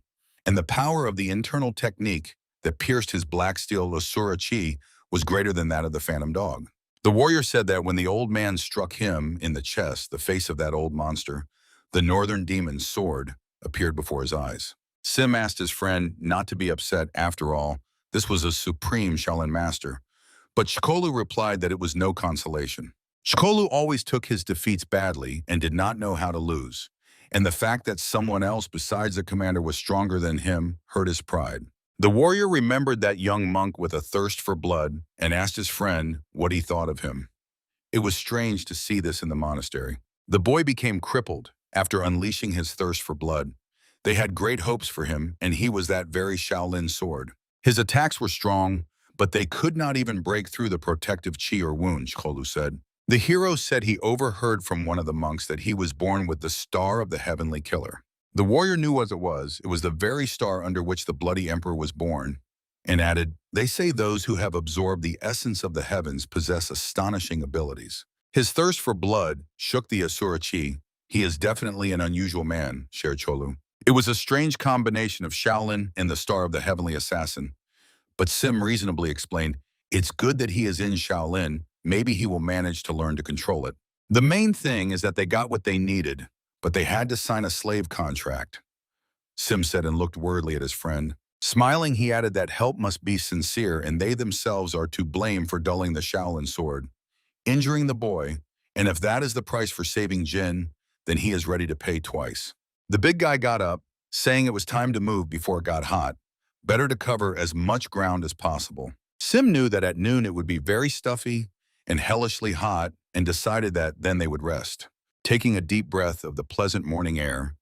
and the power of the internal technique that pierced his black steel Asura chi was greater than that of the phantom dog. The warrior said that when the old man struck him in the chest, the face of that old monster, the northern demon's sword, appeared before his eyes. Sim asked his friend not to be upset. After all, this was a supreme Shaolin master. But Cholu replied that it was no consolation. Cholu always took his defeats badly and did not know how to lose. And the fact that someone else besides the commander was stronger than him hurt his pride. The warrior remembered that young monk with a thirst for blood and asked his friend what he thought of him. It was strange to see this in the monastery. The boy became crippled after unleashing his thirst for blood. They had great hopes for him, and he was that very Shaolin sword. His attacks were strong, but they could not even break through the protective chi or wound, Cholu said. The hero said he overheard from one of the monks that he was born with the star of the heavenly killer. The warrior knew what it was. It was the very star under which the bloody emperor was born, and added, "They say those who have absorbed the essence of the heavens possess astonishing abilities." His thirst for blood shook the Asura chi. "He is definitely an unusual man," shared Cholu. It was a strange combination of Shaolin and the star of the heavenly assassin. But Sim reasonably explained, "It's good that he is in Shaolin. Maybe he will manage to learn to control it." The main thing is that they got what they needed, but they had to sign a slave contract, Sim said and looked worriedly at his friend. Smiling, he added that help must be sincere and they themselves are to blame for dulling the Shaolin sword, injuring the boy, and if that is the price for saving Jin, then he is ready to pay twice. The big guy got up, saying it was time to move before it got hot. Better to cover as much ground as possible. Sim knew that at noon it would be very stuffy and hellishly hot and decided that then they would rest. Taking a deep breath of the pleasant morning air,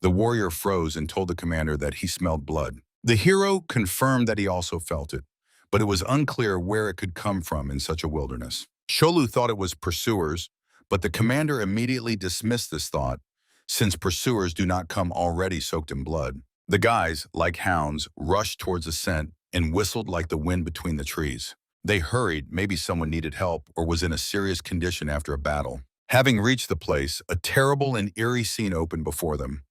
the warrior froze and told the commander that he smelled blood. The hero confirmed that he also felt it, but it was unclear where it could come from in such a wilderness. Cholu thought it was pursuers, but the commander immediately dismissed this thought, since pursuers do not come already soaked in blood. The guys, like hounds, rushed towards the scent and whistled like the wind between the trees. They hurried, maybe someone needed help or was in a serious condition after a battle. Having reached the place, a terrible and eerie scene opened before them.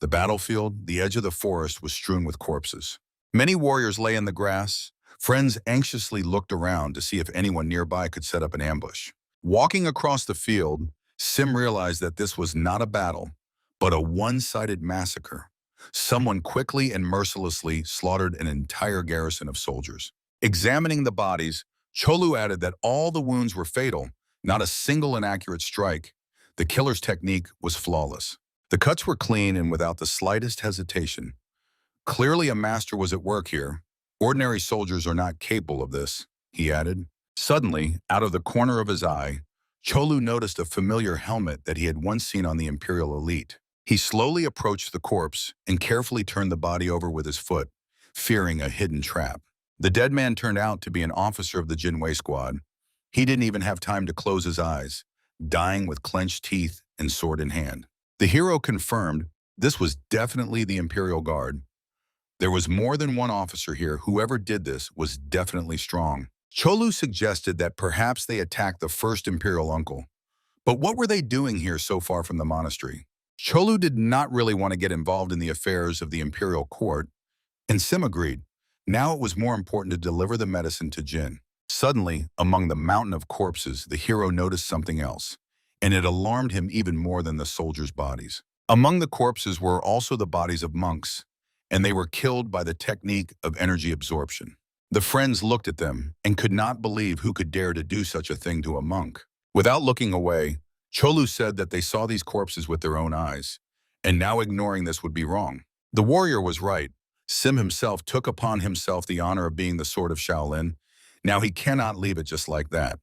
The battlefield, the edge of the forest, was strewn with corpses. Many warriors lay in the grass. Friends anxiously looked around to see if anyone nearby could set up an ambush. Walking across the field, Sim realized that this was not a battle, but a one-sided massacre. Someone quickly and mercilessly slaughtered an entire garrison of soldiers. Examining the bodies, Cholu added that all the wounds were fatal, not a single inaccurate strike. The killer's technique was flawless. The cuts were clean and without the slightest hesitation. Clearly a master was at work here. Ordinary soldiers are not capable of this, he added. Suddenly, out of the corner of his eye, Cholu noticed a familiar helmet that he had once seen on the Imperial elite. He slowly approached the corpse and carefully turned the body over with his foot, fearing a hidden trap. The dead man turned out to be an officer of the Jinwei squad. He didn't even have time to close his eyes, dying with clenched teeth and sword in hand. The hero confirmed this was definitely the Imperial Guard. There was more than one officer here. Whoever did this was definitely strong. Cholu suggested that perhaps they attacked the first Imperial uncle. But what were they doing here so far from the monastery? Cholu did not really want to get involved in the affairs of the Imperial court, and Sim agreed. Now it was more important to deliver the medicine to Jin. Suddenly, among the mountain of corpses, the hero noticed something else, and it alarmed him even more than the soldiers' bodies. Among the corpses were also the bodies of monks, and they were killed by the technique of energy absorption. The friends looked at them and could not believe who could dare to do such a thing to a monk. Without looking away, Cholu said that they saw these corpses with their own eyes, and now ignoring this would be wrong. The warrior was right. Sim himself took upon himself the honor of being the sword of Shaolin. Now he cannot leave it just like that.